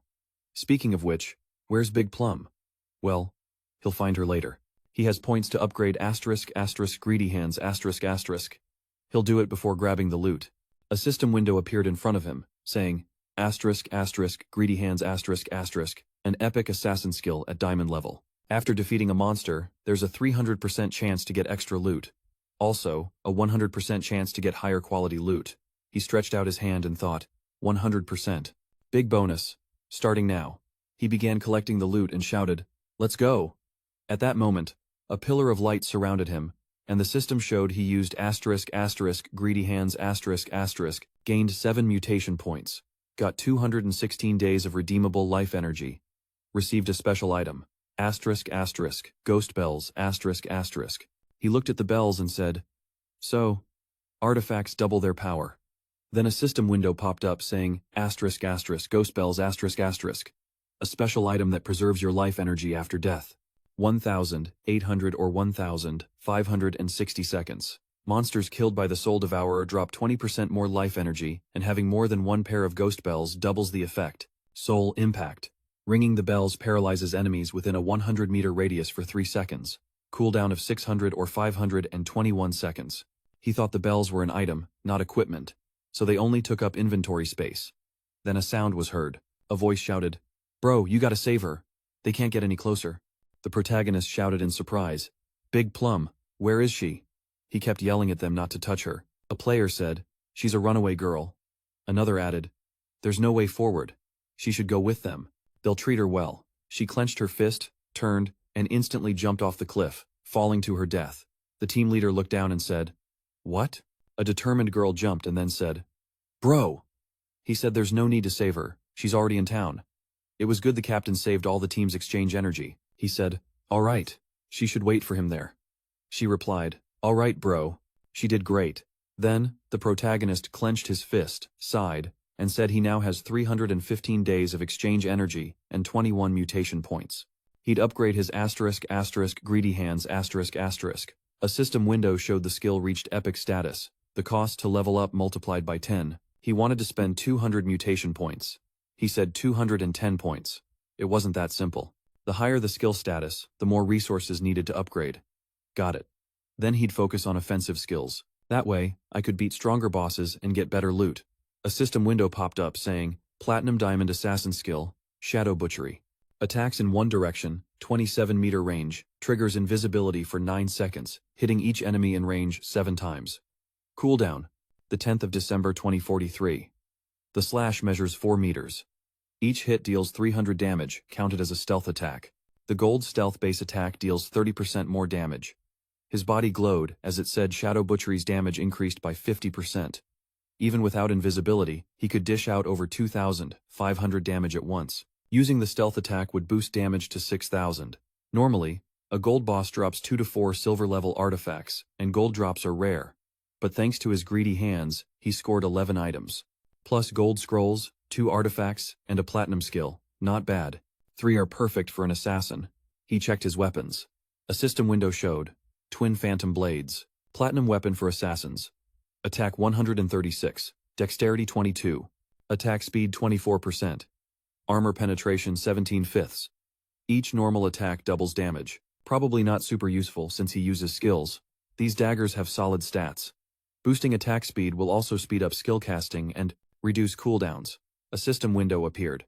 Speaking of which, where's Big Plum? Well, he'll find her later. He has points to upgrade *** greedy hands ***. He'll do it before grabbing the loot. A system window appeared in front of him, saying, *** greedy hands ***, an epic assassin skill at diamond level. After defeating a monster, there's a 300% chance to get extra loot. Also, a 100% chance to get higher quality loot. He stretched out his hand and thought, 100%. Big bonus. Starting now. He began collecting the loot and shouted, let's go. At that moment, a pillar of light surrounded him, and the system showed he used *** greedy hands ***, gained 7 mutation points, got 216 days of redeemable life energy, received a special item, ***, ghost bells ***. He looked at the bells and said, so, artifacts double their power. Then a system window popped up saying, ***, ghost bells ***, a special item that preserves your life energy after death. 1,800 or 1,560 seconds. Monsters killed by the Soul Devourer drop 20% more life energy, and having more than one pair of ghost bells doubles the effect. Soul Impact. Ringing the bells paralyzes enemies within a 100-meter radius for 3 seconds. Cooldown of 600 or 521 seconds. He thought the bells were an item, not equipment, so they only took up inventory space. Then a sound was heard. A voice shouted, bro, you gotta save her. They can't get any closer. The protagonist shouted in surprise, Big Plum, where is she? He kept yelling at them not to touch her. A player said, she's a runaway girl. Another added, there's no way forward. She should go with them. They'll treat her well. She clenched her fist, turned, and instantly jumped off the cliff, falling to her death. The team leader looked down and said, what? A determined girl jumped and then said, bro. He said there's no need to save her, she's already in town. It was good the captain saved all the team's exchange energy. He said, all right, she should wait for him there. She replied, all right bro. She did great. Then, the protagonist clenched his fist, sighed, and said he now has 315 days of exchange energy and 21 mutation points. He'd upgrade his *** greedy hands ***. A system window showed the skill reached epic status. The cost to level up multiplied by 10. He wanted to spend 200 mutation points. He said 210 points. It wasn't that simple. The higher the skill status, the more resources needed to upgrade. Got it. Then he'd focus on offensive skills. That way, I could beat stronger bosses and get better loot. A system window popped up saying, Platinum Diamond Assassin Skill, Shadow Butchery. Attacks in one direction, 27-meter range, triggers invisibility for 9 seconds, hitting each enemy in range 7 times. Cooldown, the 10th of December 2043. The slash measures 4 meters. Each hit deals 300 damage, counted as a stealth attack. The gold stealth base attack deals 30% more damage. His body glowed as it said Shadow Butchery's damage increased by 50%. Even without invisibility, he could dish out over 2,500 damage at once. Using the stealth attack would boost damage to 6,000. Normally, a gold boss drops 2 to 4 silver-level artifacts, and gold drops are rare. But thanks to his greedy hands, he scored 11 items. Plus gold scrolls, 2 artifacts, and a platinum skill. Not bad. 3 are perfect for an assassin. He checked his weapons. A system window showed. Twin Phantom Blades. Platinum weapon for assassins. Attack 136. Dexterity 22. Attack speed 24%. Armor penetration 17/5. Each normal attack doubles damage. Probably not super useful since he uses skills. These daggers have solid stats. Boosting attack speed will also speed up skill casting and reduce cooldowns. A system window appeared.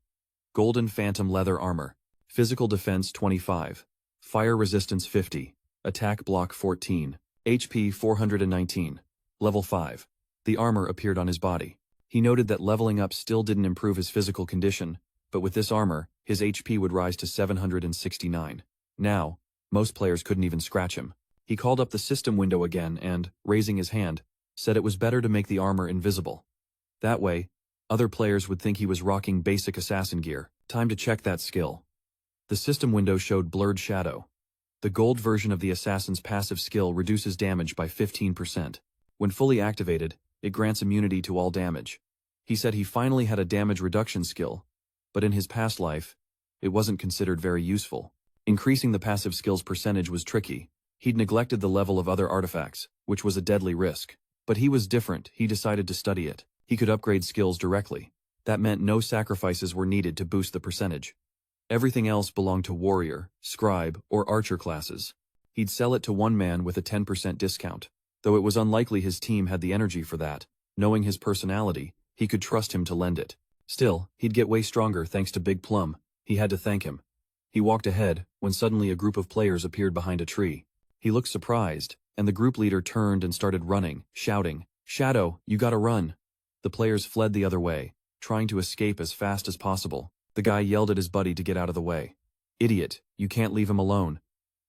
Golden Phantom Leather Armor. Physical Defense 25. Fire Resistance 50. Attack Block 14. HP 419. Level 5. The armor appeared on his body. He noted that leveling up still didn't improve his physical condition, but with this armor, his HP would rise to 769. Now, most players couldn't even scratch him. He called up the system window again and, raising his hand, said it was better to make the armor invisible. That way, other players would think he was rocking basic assassin gear. Time to check that skill. The system window showed Blurred Shadow. The gold version of the assassin's passive skill reduces damage by 15%. When fully activated, it grants immunity to all damage. He said he finally had a damage reduction skill, but in his past life, it wasn't considered very useful. Increasing the passive skill's percentage was tricky. He'd neglected the level of other artifacts, which was a deadly risk. But he was different. He decided to study it. He could upgrade skills directly. That meant no sacrifices were needed to boost the percentage. Everything else belonged to warrior, scribe, or archer classes. He'd sell it to one man with a 10% discount. Though it was unlikely his team had the energy for that, knowing his personality, he could trust him to lend it. Still, he'd get way stronger thanks to Big Plum. He had to thank him. He walked ahead, when suddenly a group of players appeared behind a tree. He looked surprised, and the group leader turned and started running, shouting, "Shadow, you gotta run." The players fled the other way, trying to escape as fast as possible. The guy yelled at his buddy to get out of the way. "Idiot, you can't leave him alone."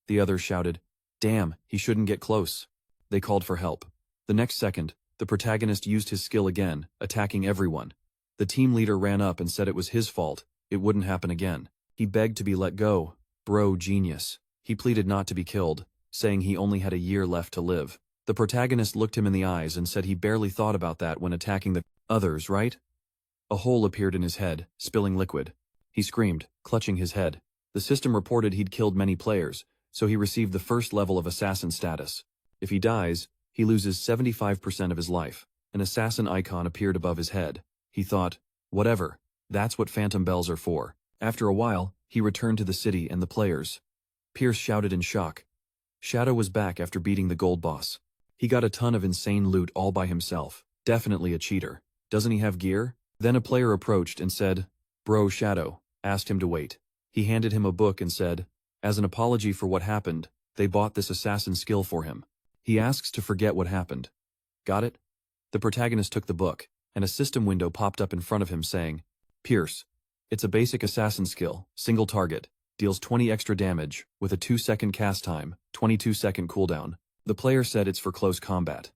The others shouted, "Damn, he shouldn't get close." They called for help. The next second, the protagonist used his skill again, attacking everyone. The team leader ran up and said it was his fault, it wouldn't happen again. He begged to be let go. Bro, genius. He pleaded not to be killed, saying he only had a year left to live. The protagonist looked him in the eyes and said he barely thought about that when attacking the others, right? A hole appeared in his head, spilling liquid. He screamed, clutching his head. The system reported he'd killed many players, so he received the first level of assassin status. If he dies, he loses 75% of his life. An assassin icon appeared above his head. He thought, whatever, that's what phantom bells are for. After a while, he returned to the city and the players. Pierce shouted in shock. Shadow was back after beating the gold boss. He got a ton of insane loot all by himself. Definitely a cheater. Doesn't he have gear? Then a player approached and said, "Bro, Shadow," asked him to wait. He handed him a book and said, as an apology for what happened, they bought this assassin skill for him. He asks to forget what happened. Got it? The protagonist took the book, and a system window popped up in front of him saying, "Pierce. It's a basic assassin skill, single target, deals 20 extra damage, with a 2-second cast time, 22-second cooldown." The player said it's for close combat.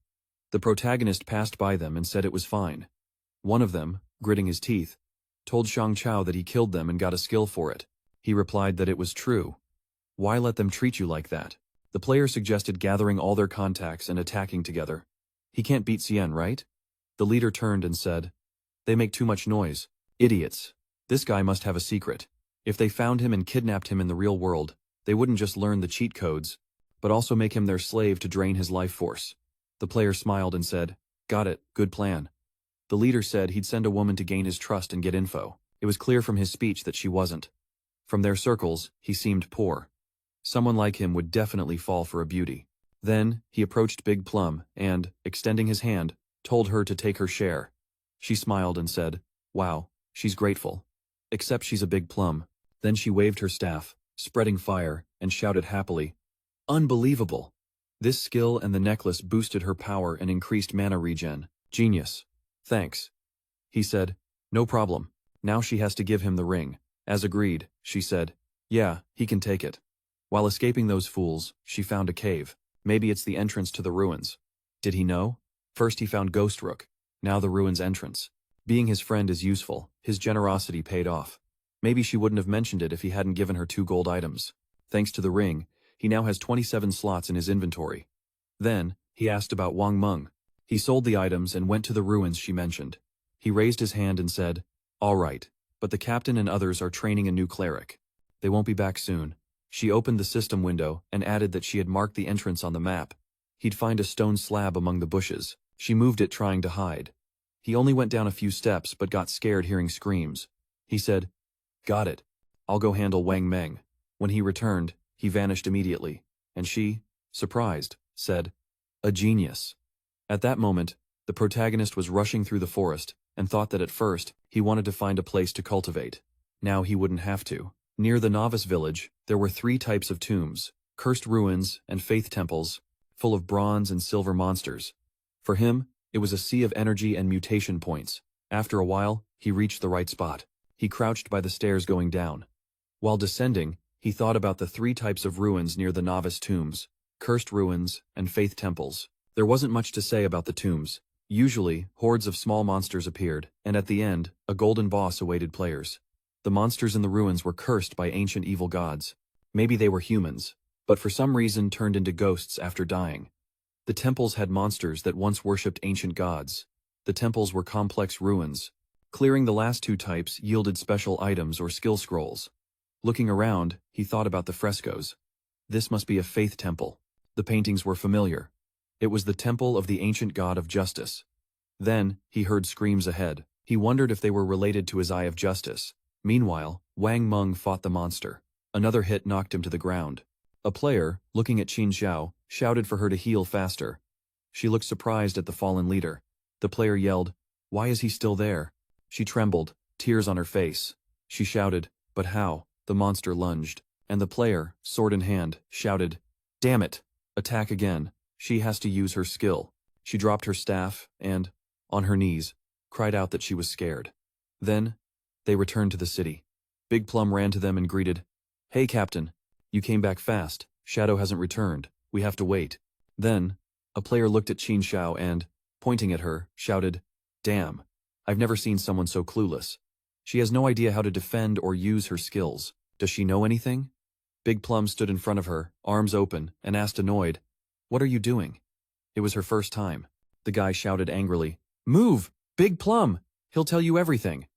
The protagonist passed by them and said it was fine. One of them, gritting his teeth, told Shang Chao that he killed them and got a skill for it. He replied that it was true. Why let them treat you like that? The player suggested gathering all their contacts and attacking together. He can't beat Cien, right? The leader turned and said, "They make too much noise. Idiots. This guy must have a secret. If they found him and kidnapped him in the real world, they wouldn't just learn the cheat codes, but also make him their slave to drain his life force." The player smiled and said, "Got it, good plan." The leader said he'd send a woman to gain his trust and get info. It was clear from his speech that she wasn't. From their circles, he seemed poor. Someone like him would definitely fall for a beauty. Then, he approached Big Plum and, extending his hand, told her to take her share. She smiled and said, "Wow, she's grateful. Except she's a big plum." Then she waved her staff, spreading fire, and shouted happily, "Unbelievable!" This skill and the necklace boosted her power and increased mana regen. Genius. Thanks. He said, "No problem." Now she has to give him the ring. As agreed, she said, "Yeah, he can take it." While escaping those fools, she found a cave. Maybe it's the entrance to the ruins. Did he know? First he found Ghost Rook, now the ruins entrance. Being his friend is useful, his generosity paid off. Maybe she wouldn't have mentioned it if he hadn't given her 2 gold items. Thanks to the ring, he now has 27 slots in his inventory. Then, he asked about Wang Meng. He sold the items and went to the ruins she mentioned. He raised his hand and said, "All right, but the captain and others are training a new cleric. They won't be back soon." She opened the system window and added that she had marked the entrance on the map. He'd find a stone slab among the bushes. She moved it trying to hide. He only went down a few steps but got scared hearing screams. He said, "Got it. I'll go handle Wang Meng." When he returned, he vanished immediately, and she, surprised, said, "A genius." At that moment, the protagonist was rushing through the forest and thought that at first he wanted to find a place to cultivate. Now he wouldn't have to. Near the novice village, there were 3 types of tombs, cursed ruins and faith temples, full of bronze and silver monsters. For him, it was a sea of energy and mutation points. After a while, he reached the right spot. He crouched by the stairs going down. While descending, he thought about the 3 types of ruins near the novice tombs, cursed ruins and faith temples. There wasn't much to say about the tombs. Usually, hordes of small monsters appeared, and at the end, a golden boss awaited players. The monsters in the ruins were cursed by ancient evil gods. Maybe they were humans, but for some reason turned into ghosts after dying. The temples had monsters that once worshipped ancient gods. The temples were complex ruins. Clearing the last 2 types yielded special items or skill scrolls. Looking around, he thought about the frescoes. This must be a faith temple. The paintings were familiar. It was the temple of the ancient god of justice. Then, he heard screams ahead. He wondered if they were related to his Eye of Justice. Meanwhile, Wang Meng fought the monster. Another hit knocked him to the ground. A player, looking at Qin Xiao, shouted for her to heal faster. She looked surprised at the fallen leader. The player yelled, "Why is he still there?" She trembled, tears on her face. She shouted, "But how?" The monster lunged, and the player, sword in hand, shouted, "Damn it! Attack again." She has to use her skill. She dropped her staff and, on her knees, cried out that she was scared. Then, they returned to the city. Big Plum ran to them and greeted, "Hey Captain, you came back fast. Shadow hasn't returned. We have to wait." Then, a player looked at Qin Xiao and, pointing at her, shouted, "Damn, I've never seen someone so clueless. She has no idea how to defend or use her skills. Does she know anything?" Big Plum stood in front of her, arms open, and asked annoyed, "What are you doing?" It was her first time. The guy shouted angrily, "Move! Big Plum! He'll tell you everything."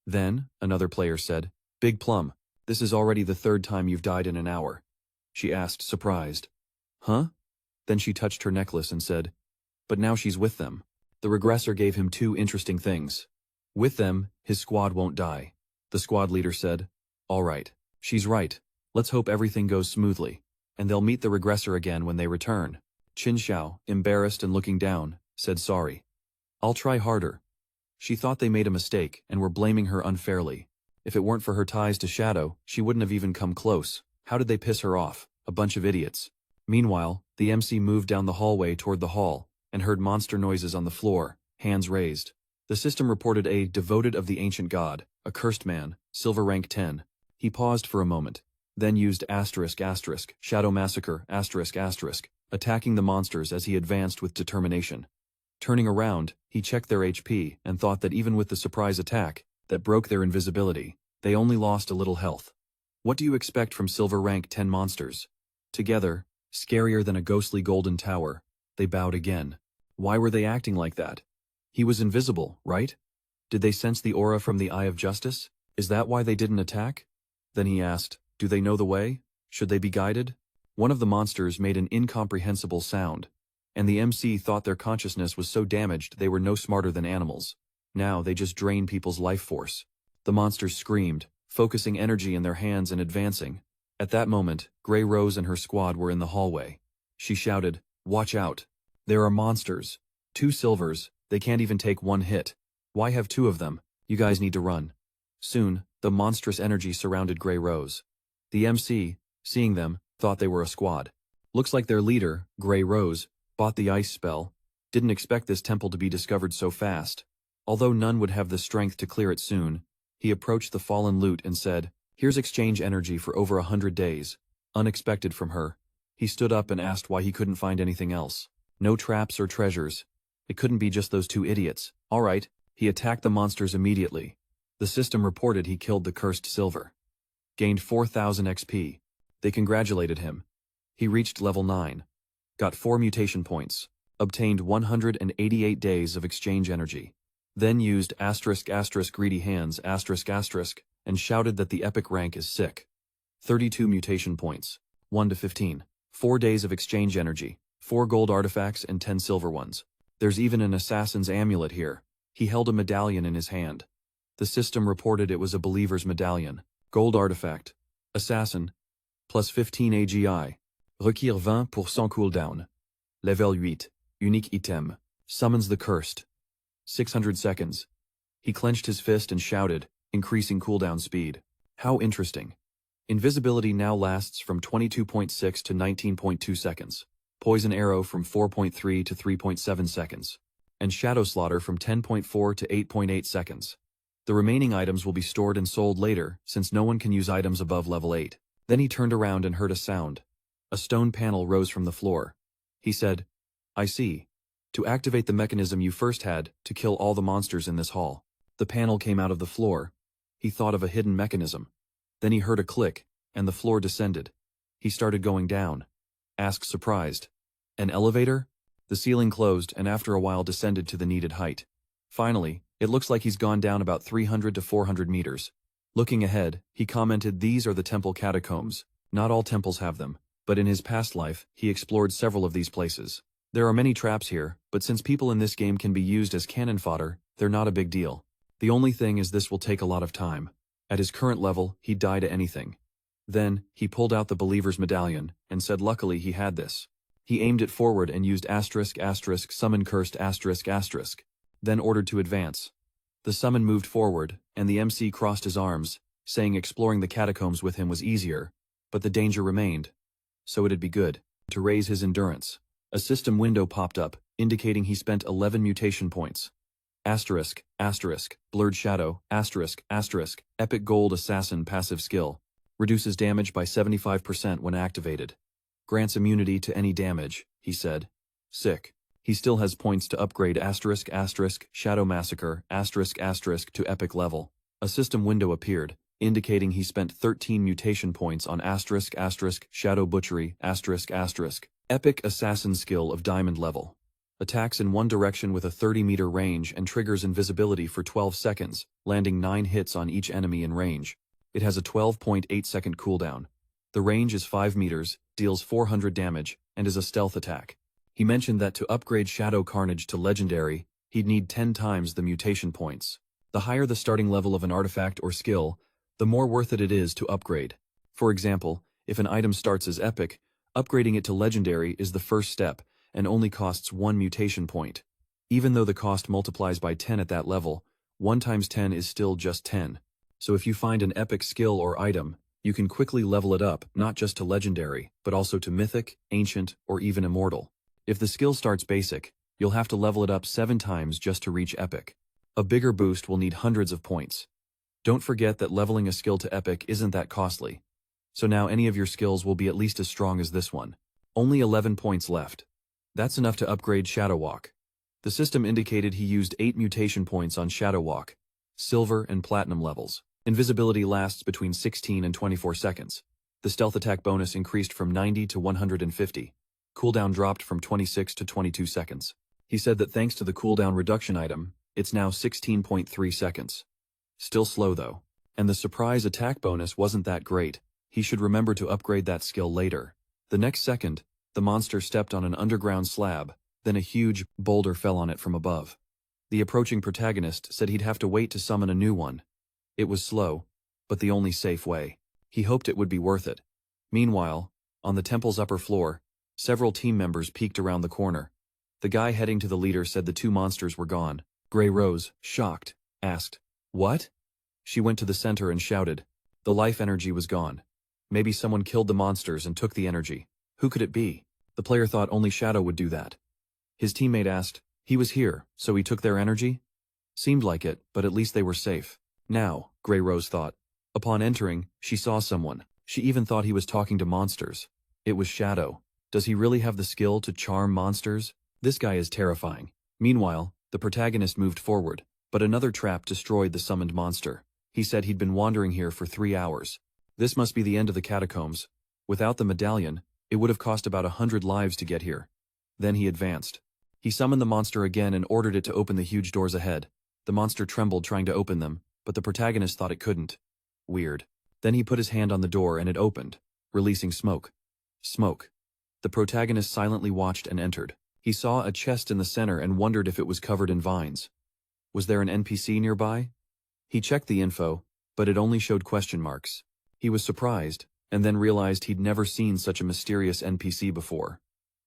Then, another player said, "Big Plum, this is already the 3rd time you've died in an hour." She asked, surprised, "Huh?" Then she touched her necklace and said, "But now she's with them." The regressor gave him 2 interesting things. With them, his squad won't die. The squad leader said, "All right, she's right. Let's hope everything goes smoothly. And they'll meet the regressor again when they return." Qin Xiao, embarrassed and looking down, said sorry. "I'll try harder." She thought they made a mistake and were blaming her unfairly. If it weren't for her ties to Shadow, she wouldn't have even come close. How did they piss her off? A bunch of idiots. Meanwhile, the MC moved down the hallway toward the hall and heard monster noises on the floor, hands raised. The system reported a devoted of the ancient god, a cursed man, silver rank 10. He paused for a moment, then used ***, shadow massacre, ***, attacking the monsters as he advanced with determination. Turning around, he checked their HP and thought that even with the surprise attack that broke their invisibility, they only lost a little health. What do you expect from silver rank 10 monsters? Together, scarier than a ghostly golden tower, they bowed again. Why were they acting like that? He was invisible, right? Did they sense the aura from the Eye of Justice? Is that why they didn't attack? Then he asked, "Do they know the way? Should they be guided?" One of the monsters made an incomprehensible sound, and the MC thought their consciousness was so damaged they were no smarter than animals. Now they just drain people's life force. The monsters screamed, focusing energy in their hands and advancing. At that moment, Grey Rose and her squad were in the hallway. She shouted, Watch out. There are monsters. 2 silvers, they can't even take 1 hit. Why have 2 of them? You guys need to run. Soon, the monstrous energy surrounded Grey Rose. The MC, seeing them, thought they were a squad. Looks like their leader, Grey Rose, bought the ice spell. Didn't expect this temple to be discovered so fast. Although none would have the strength to clear it soon, he approached the fallen loot and said, "Here's exchange energy for over 100 days. Unexpected from her. He stood up and asked why he couldn't find anything else. No traps or treasures. It couldn't be just those 2 idiots. All right, he attacked the monsters immediately. The system reported he killed the cursed silver. Gained 4,000 XP. They congratulated him. He reached level 9. Got 4 mutation points. Obtained 188 days of exchange energy. Then used *** greedy hands ***, and shouted that the epic rank is sick. 32 mutation points. 1 to 15. 4 days of exchange energy. 4 gold artifacts and 10 silver ones. There's even an assassin's amulet here. He held a medallion in his hand. The system reported it was a believer's medallion. Gold artifact. Assassin. Plus 15 AGI. Requiert 20% cooldown. Level 8. Unique item. Summons the cursed. 600 seconds. He clenched his fist and shouted, increasing cooldown speed. How interesting. Invisibility now lasts from 22.6 to 19.2 seconds. Poison arrow from 4.3 to 3.7 seconds. And shadow slaughter from 10.4 to 8.8 seconds. The remaining items will be stored and sold later, since no one can use items above level 8. Then he turned around and heard a sound. A stone panel rose from the floor. He said, "I see. To activate the mechanism you first had to kill all the monsters in this hall." The panel came out of the floor. He thought of a hidden mechanism. Then he heard a click, and the floor descended. He started going down. Asked surprised, "An elevator?" The ceiling closed and after a while descended to the needed height. Finally, it looks like he's gone down about 300 to 400 meters. Looking ahead, he commented, "These are the temple catacombs. Not all temples have them, but in his past life, he explored several of these places. There are many traps here, but since people in this game can be used as cannon fodder, they're not a big deal. The only thing is this will take a lot of time. At his current level, he'd die to anything." Then, he pulled out the believer's medallion, and said luckily he had this. He aimed it forward and used ***, summon cursed ***, then ordered to advance. The summon moved forward, and the MC crossed his arms, saying exploring the catacombs with him was easier, but the danger remained. So it'd be good to raise his endurance. A system window popped up, indicating he spent 11 mutation points. ***, blurred shadow, ***, epic gold assassin passive skill. Reduces damage by 75% when activated. Grants immunity to any damage, he said. Sick. He still has points to upgrade ***, shadow massacre, ***, to epic level. A system window appeared, indicating he spent 13 mutation points on ***, shadow butchery, ***, epic assassin skill of diamond level. Attacks in one direction with a 30-meter range and triggers invisibility for 12 seconds, landing 9 hits on each enemy in range. It has a 12.8-second cooldown. The range is 5 meters, deals 400 damage, and is a stealth attack. He mentioned that to upgrade Shadow Carnage to Legendary, he'd need 10 times the mutation points. The higher the starting level of an artifact or skill, the more worth it is to upgrade. For example, if an item starts as Epic, upgrading it to Legendary is the first step, and only costs 1 mutation point. Even though the cost multiplies by 10 at that level, 1 times 10 is still just 10. So if you find an epic skill or item, you can quickly level it up not just to Legendary, but also to Mythic, Ancient, or even Immortal. If the skill starts basic, you'll have to level it up 7 times just to reach Epic. A bigger boost will need hundreds of points. Don't forget that leveling a skill to Epic isn't that costly. So now any of your skills will be at least as strong as this one. Only 11 points left. That's enough to upgrade Shadow Walk. The system indicated he used 8 mutation points on Shadow Walk, Silver and Platinum levels. Invisibility lasts between 16 and 24 seconds. The stealth attack bonus increased from 90 to 150. Cooldown dropped from 26 to 22 seconds. He said that thanks to the cooldown reduction item, it's now 16.3 seconds. Still slow though. And the surprise attack bonus wasn't that great. He should remember to upgrade that skill later. The next second, the monster stepped on an underground slab, then a huge boulder fell on it from above. The approaching protagonist said he'd have to wait to summon a new one. It was slow, but the only safe way. He hoped it would be worth it. Meanwhile, on the temple's upper floor, Several team members peeked around the corner. The guy heading to the leader said the two monsters were gone. Grey Rose, shocked, asked, "What?" She went to the center and shouted. The life energy was gone. Maybe someone killed the monsters and took the energy. Who could it be? The player thought only Shadow would do that. His teammate asked, "He was here, so he took their energy?" Seemed like it, but at least they were safe. Now, Grey Rose thought. Upon entering, she saw someone. She even thought he was talking to monsters. It was Shadow. Does he really have the skill to charm monsters? This guy is terrifying. Meanwhile, the protagonist moved forward, but another trap destroyed the summoned monster. He said he'd been wandering here for 3 hours. This must be the end of the catacombs. Without the medallion, it would have cost about 100 lives to get here. Then he advanced. He summoned the monster again and ordered it to open the huge doors ahead. The monster trembled trying to open them, but the protagonist thought it couldn't. Weird. Then he put his hand on the door and it opened, releasing smoke. Smoke. The protagonist silently watched and entered. He saw a chest in the center and wondered if it was covered in vines. Was there an NPC nearby? He checked the info, but it only showed question marks. He was surprised, and then realized he'd never seen such a mysterious NPC before.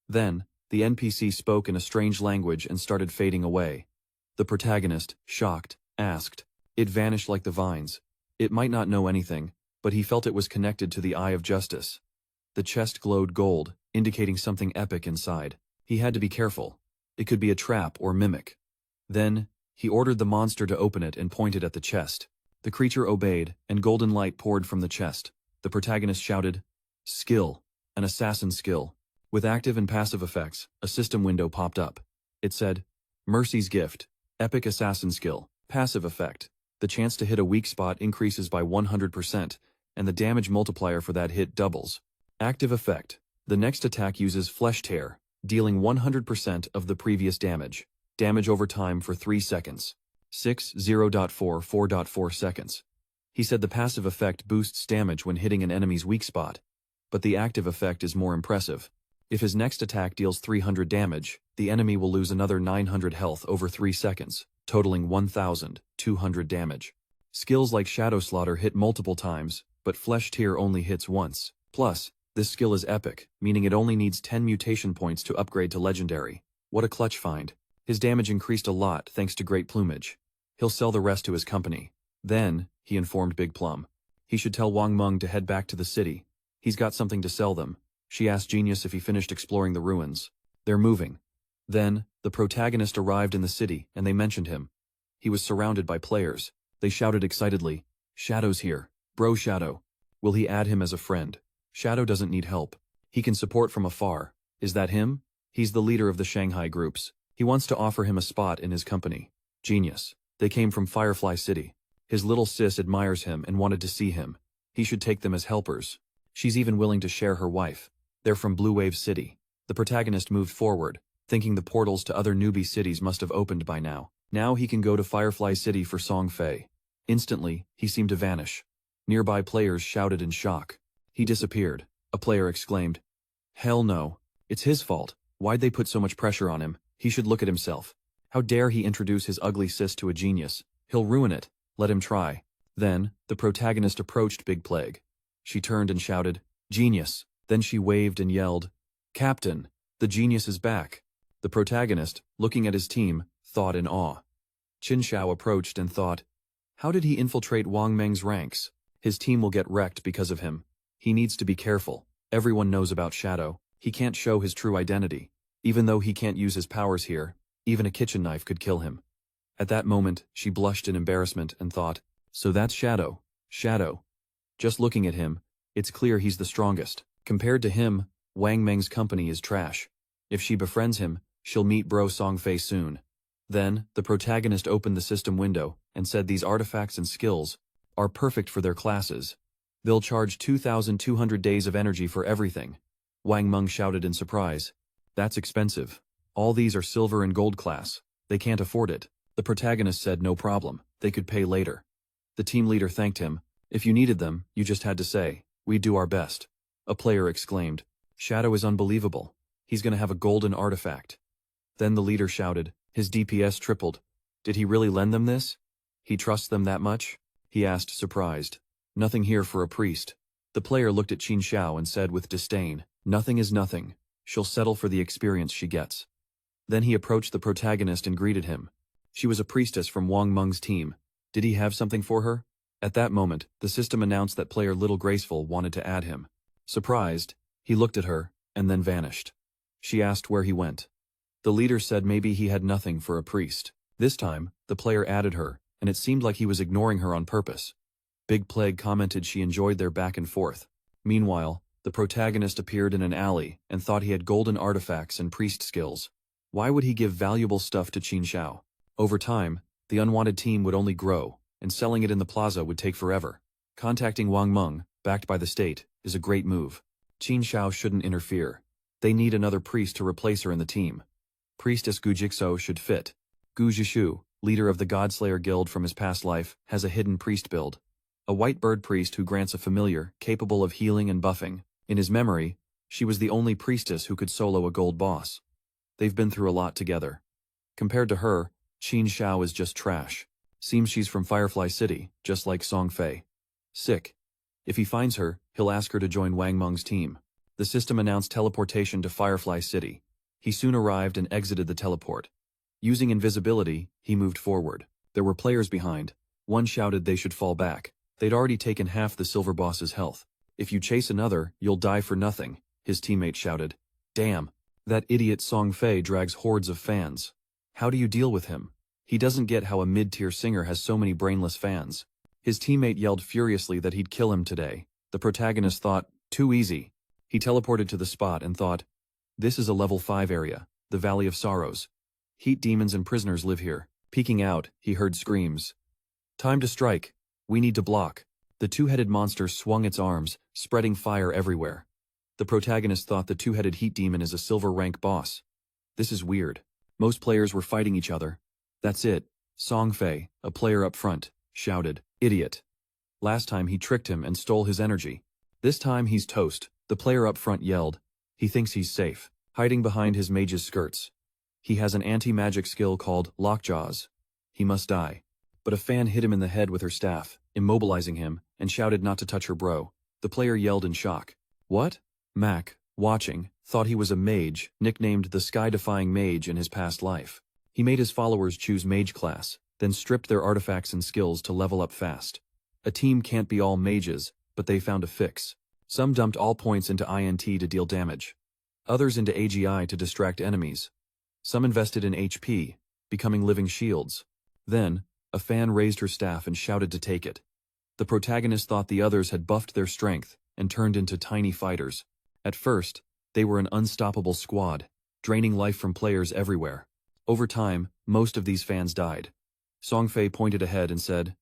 Then, the NPC spoke in a strange language and started fading away. The protagonist, shocked, asked. It vanished like the vines. It might not know anything, but he felt it was connected to the Eye of Justice. The chest glowed gold, indicating something epic inside. He had to be careful. It could be a trap or mimic. Then, he ordered the monster to open it and pointed at the chest. The creature obeyed, and golden light poured from the chest. The protagonist shouted, "Skill, an assassin skill." With active and passive effects, a system window popped up. It said, "Mercy's Gift, Epic Assassin Skill, Passive Effect. The chance to hit a weak spot increases by 100%, and the damage multiplier for that hit doubles. Active Effect. The next attack uses Flesh Tear, dealing 100% of the previous damage. Damage over time for 3 seconds. 4.4 seconds. He said the passive effect boosts damage when hitting an enemy's weak spot. But the active effect is more impressive. If his next attack deals 300 damage, the enemy will lose another 900 health over 3 seconds, totaling 1,200 damage. Skills like Shadow Slaughter hit multiple times, but Flesh Tear only hits once. Plus, this skill is epic, meaning it only needs 10 mutation points to upgrade to Legendary. What a clutch find. His damage increased a lot thanks to Great Plumage. He'll sell the rest to his company. Then, he informed Big Plum. He should tell Wang Meng to head back to the city. He's got something to sell them. She asked Genius if he finished exploring the ruins. They're moving. Then, the protagonist arrived in the city and they mentioned him. He was surrounded by players. They shouted excitedly, "Shadow's here. Bro Shadow. Will he add him as a friend? Shadow doesn't need help. He can support from afar. Is that him? He's the leader of the Shanghai groups. He wants to offer him a spot in his company." Genius. They came from Firefly City. His little sis admires him and wanted to see him. He should take them as helpers. She's even willing to share her wife. They're from Blue Wave City. The protagonist moved forward, thinking the portals to other newbie cities must have opened by now. Now he can go to Firefly City for Songfay. Instantly, he seemed to vanish. Nearby players shouted in shock. He disappeared. A player exclaimed, "Hell no. It's his fault. Why'd they put so much pressure on him? He should look at himself. How dare he introduce his ugly sis to a genius? He'll ruin it. Let him try." Then, the protagonist approached Big Plague. She turned and shouted, "Genius." Then she waved and yelled, "Captain, the genius is back." The protagonist, looking at his team, thought in awe. Qin Shao approached and thought, how did he infiltrate Wang Meng's ranks? His team will get wrecked because of him. He needs to be careful. Everyone knows about Shadow. He can't show his true identity. Even though he can't use his powers here, even a kitchen knife could kill him. At that moment, she blushed in embarrassment and thought, so that's Shadow. Shadow. Just looking at him, it's clear he's the strongest. Compared to him, Wang Meng's company is trash. If she befriends him, she'll meet Bro Songfay soon. Then, the protagonist opened the system window and said these artifacts and skills are perfect for their classes. They'll charge 2,200 days of energy for everything. Wang Meng shouted in surprise. That's expensive. All these are silver and gold class. They can't afford it. The protagonist said no problem. They could pay later. The team leader thanked him. If you needed them, you just had to say, "We'd do our best." A player exclaimed, "Shadow is unbelievable. He's gonna have a golden artifact." Then the leader shouted, his DPS tripled. Did he really lend them this? He trusts them that much? He asked, surprised. Nothing here for a priest. The player looked at Qin Shao and said with disdain, "Nothing is nothing. she'll settle for the experience she gets. Then he approached the protagonist and greeted him. She was a priestess from Wang Meng's team. Did he have something for her? At that moment, the system announced that player Little Graceful wanted to add him. Surprised, he looked at her, and then vanished. She asked where he went. The leader said maybe he had nothing for a priest. This time, the player added her, and it seemed like he was ignoring her on purpose. Big Plague commented she enjoyed their back and forth. Meanwhile, the protagonist appeared in an alley and thought he had golden artifacts and priest skills. Why would he give valuable stuff to Qin Xiao? Over time, the unwanted team would only grow, and selling it in the plaza would take forever. Contacting Wang Meng, backed by the state, is a great move. Qin Xiao shouldn't interfere. They need another priest to replace her in the team. Priestess Gu Jixo should fit. Gu Zhishu, leader of the Godslayer Guild from his past life, has a hidden priest build. A white bird priest who grants a familiar, capable of healing and buffing. In his memory, she was the only priestess who could solo a gold boss. They've been through a lot together. Compared to her, Qin Xiao is just trash. Seems she's from Firefly City, just like Songfay. Sick. If he finds her, he'll ask her to join Wang Meng's team. The system announced teleportation to Firefly City. He soon arrived and exited the teleport. Using invisibility, he moved forward. There were players behind. One shouted they should fall back. They'd already taken half the silver boss's health. If you chase another, you'll die for nothing, his teammate shouted. Damn, that idiot Songfay drags hordes of fans. How do you deal with him? He doesn't get how a mid-tier singer has so many brainless fans. His teammate yelled furiously that he'd kill him today. The protagonist thought, too easy. He teleported to the spot and thought, this is a level 5 area, the Valley of Sorrows. Heat demons and prisoners live here. Peeking out, he heard screams. Time to strike. We need to block. The two-headed monster swung its arms, spreading fire everywhere. The protagonist thought the two-headed heat demon is a silver rank boss. This is weird. Most players were fighting each other. That's it. Songfay, a player up front, shouted, idiot. Last time he tricked him and stole his energy. This time he's toast, the player up front yelled. He thinks he's safe, hiding behind his mage's skirts. He has an anti-magic skill called Lockjaws. He must die. But a fan hit him in the head with her staff, immobilizing him, and shouted not to touch her bro. The player yelled in shock. What? Mac, watching, thought he was a mage, nicknamed the Sky-Defying Mage in his past life. He made his followers choose mage class, then stripped their artifacts and skills to level up fast. A team can't be all mages, but they found a fix. Some dumped all points into INT to deal damage. Others into AGI to distract enemies. Some invested in HP, becoming living shields. Then, a fan raised her staff and shouted to take it. The protagonist thought the others had buffed their strength and turned into tiny fighters. At first, they were an unstoppable squad, draining life from players everywhere. Over time, most of these fans died. Songfay pointed ahead and said,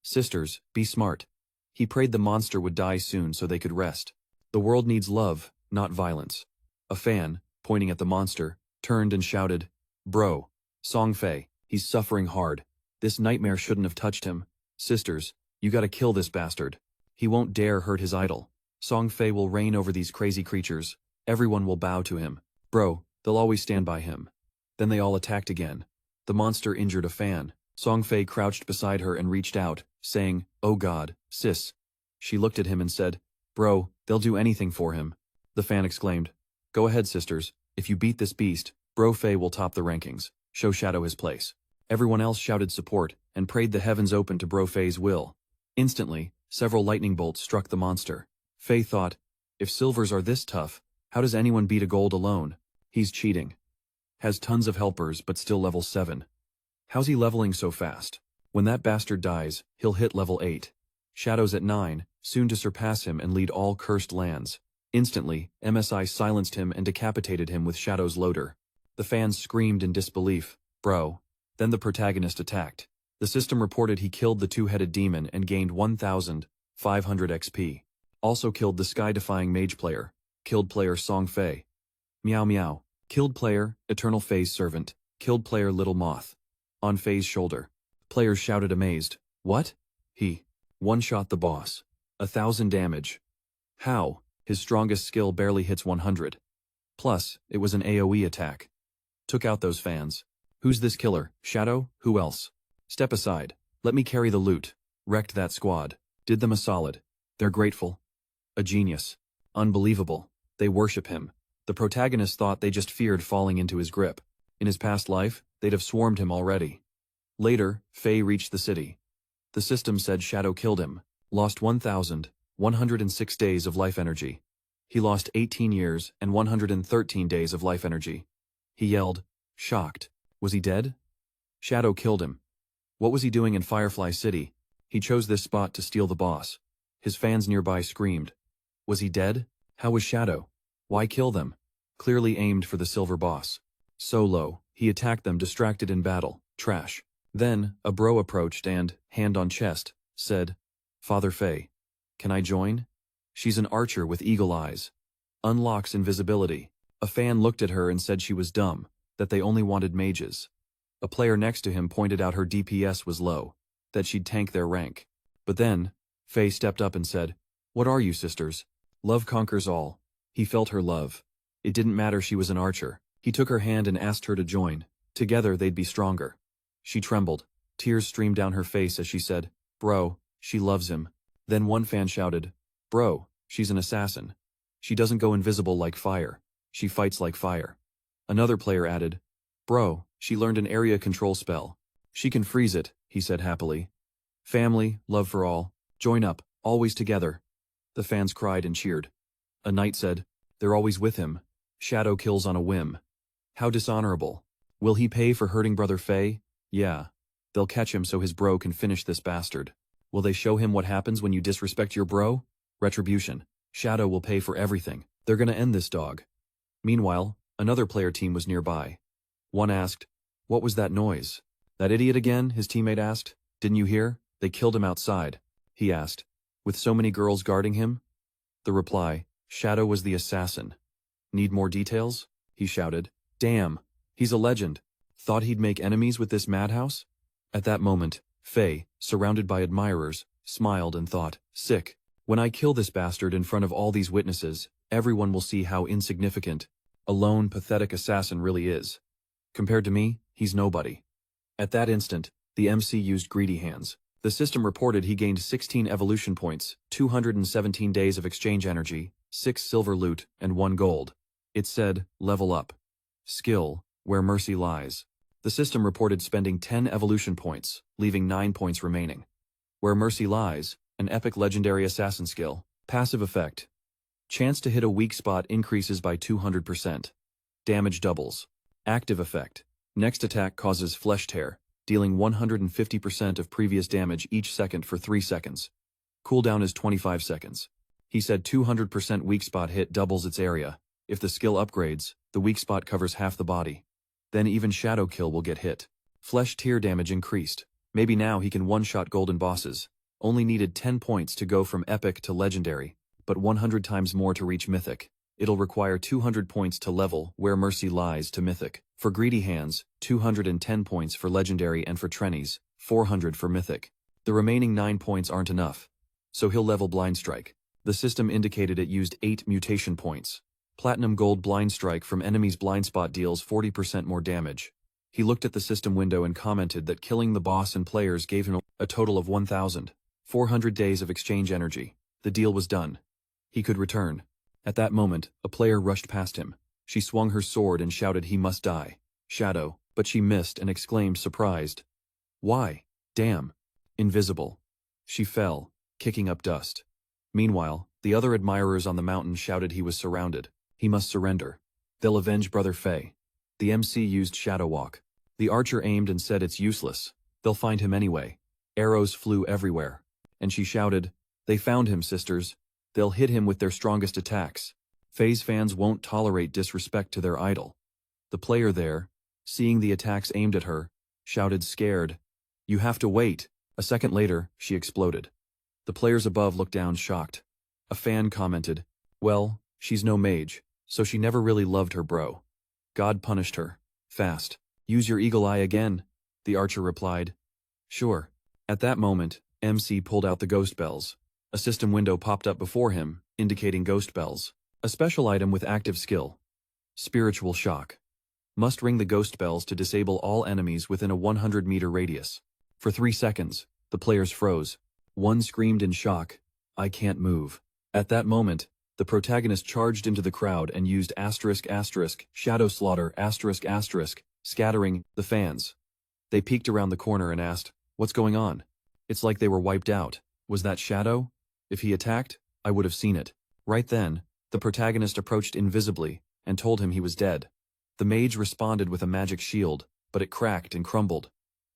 sisters, be smart. He prayed the monster would die soon so they could rest. The world needs love, not violence. A fan, pointing at the monster, turned and shouted, bro, Songfay, he's suffering hard. This nightmare shouldn't have touched him. Sisters, you gotta kill this bastard. He won't dare hurt his idol. Songfay will reign over these crazy creatures. Everyone will bow to him. Bro, they'll always stand by him. Then they all attacked again. The monster injured a fan. Songfay crouched beside her and reached out, saying, oh god, sis. She looked at him and said, bro, they'll do anything for him. The fan exclaimed, go ahead sisters, if you beat this beast, Bro Fei will top the rankings, show Shadow his place. Everyone else shouted support, and prayed the heavens open to Bro Fei's will. Instantly, several lightning bolts struck the monster. Fei thought, if silvers are this tough, how does anyone beat a gold alone? He's cheating. Has tons of helpers but still level 7. How's he leveling so fast? When that bastard dies, he'll hit level 8. Shadow's at 9, soon to surpass him and lead all cursed lands. Instantly, MSI silenced him and decapitated him with Shadow's loader. The fans screamed in disbelief, bro. Then the protagonist attacked. The system reported he killed the two-headed demon and gained 1,500 XP. Also killed the Sky-Defying Mage player. Killed player Songfay. Meow meow. Killed player, Eternal Fei's servant. Killed player Little Moth. On Fei's shoulder. Players shouted amazed. What? He one-shot the boss. 1,000 damage. How? His strongest skill barely hits 100. Plus, it was an AoE attack. Took out those fans. Who's this killer? Shadow? Who else? Step aside. Let me carry the loot. Wrecked that squad. Did them a solid. They're grateful. A genius. Unbelievable. They worship him. The protagonist thought they just feared falling into his grip. In his past life, they'd have swarmed him already. Later, Fei reached the city. The system said Shadow killed him, lost 1,106 days of life energy. He lost 18 years and 113 days of life energy. He yelled, shocked. Was he dead? Shadow killed him. What was he doing in Firefly City? He chose this spot to steal the boss. His fans nearby screamed. Was he dead? How was Shadow? Why kill them? Clearly aimed for the silver boss. So low, he attacked them distracted in battle. Trash. Then, a bro approached and, hand on chest, said, Father Fei. Can I join? She's an archer with eagle eyes. Unlocks invisibility. A fan looked at her and said she was dumb, that they only wanted mages. A player next to him pointed out her DPS was low, that she'd tank their rank. But then, Fei stepped up and said, What are you, sisters? Love conquers all. He felt her love. It didn't matter she was an archer. He took her hand and asked her to join. Together they'd be stronger. She trembled. Tears streamed down her face as she said, Bro, she loves him. Then one fan shouted, Bro, she's an assassin. She doesn't go invisible like fire. She fights like fire. Another player added, Bro, she learned an area control spell. She can freeze it, he said happily. Family, love for all. Join up, always together. The fans cried and cheered. A knight said, They're always with him. Shadow kills on a whim. How dishonorable. Will he pay for hurting Brother Fei? Yeah. They'll catch him so his bro can finish this bastard. Will they show him what happens when you disrespect your bro? Retribution. Shadow will pay for everything. They're gonna end this dog. Meanwhile, another player team was nearby. One asked, What was that noise? That idiot again? His teammate asked. Didn't you hear? They killed him outside. He asked. With so many girls guarding him? The reply, Shadow was the assassin. Need more details? He shouted. Damn. He's a legend. Thought he'd make enemies with this madhouse? At that moment, Fei, surrounded by admirers, smiled and thought, Sick. When I kill this bastard in front of all these witnesses, everyone will see how insignificant a lone, pathetic assassin really is. Compared to me, he's nobody. At that instant, the MC used greedy hands. The system reported he gained 16 evolution points, 217 days of exchange energy, 6 silver loot, and 1 gold. It said, level up. Skill, where mercy lies. The system reported spending 10 evolution points, leaving 9 points remaining. Where mercy lies, an epic legendary assassin skill. Passive effect. Chance to hit a weak spot increases by 200%. Damage doubles. Active effect. Next attack causes flesh tear, dealing 150% of previous damage each second for 3 seconds. Cooldown is 25 seconds. He said 200% weak spot hit doubles its area. If the skill upgrades, the weak spot covers half the body. Then even shadow kill will get hit. Flesh tear damage increased. Maybe now he can one-shot golden bosses. Only needed 10 points to go from epic to legendary, but 100 times more to reach mythic. It'll require 200 points to level Where Mercy Lies to mythic. For greedy hands, 210 points for legendary, and for trennies, 400 for mythic. The remaining 9 points aren't enough, so he'll level Blind Strike. The system indicated it used 8 mutation points. Platinum Gold Blind Strike from enemies' blind spot deals 40% more damage. He looked at the system window and commented that killing the boss and players gave him a total of 1,400 days of exchange energy. The deal was done. He could return. At that moment, a player rushed past him. She swung her sword and shouted he must die. Shadow, but she missed and exclaimed surprised. Why? Damn. Invisible. She fell, kicking up dust. Meanwhile, the other admirers on the mountain shouted he was surrounded. He must surrender. They'll avenge Brother Fei. The MC used Shadow Walk. The archer aimed and said it's useless. They'll find him anyway. Arrows flew everywhere. And she shouted, They found him, sisters. They'll hit him with their strongest attacks. Fei's fans won't tolerate disrespect to their idol. The player there, seeing the attacks aimed at her, shouted scared, You have to wait. A second later, she exploded. The players above looked down shocked. A fan commented, Well, she's no mage, so she never really loved her bro. God punished her. Fast. Use your eagle eye again, the archer replied. Sure. At that moment, MC pulled out the ghost bells. A system window popped up before him, indicating ghost bells. A special item with active skill. Spiritual shock. Must ring the ghost bells to disable all enemies within a 100-meter radius. For 3 seconds, the players froze. One screamed in shock, I can't move. At that moment, The protagonist charged into the crowd and used ***, shadow slaughter ***, scattering the fans. They peeked around the corner and asked, "What's going on?" It's like they were wiped out. Was that Shadow? If he attacked, I would have seen it. Right then, the protagonist approached invisibly and told him he was dead. The mage responded with a magic shield, but it cracked and crumbled.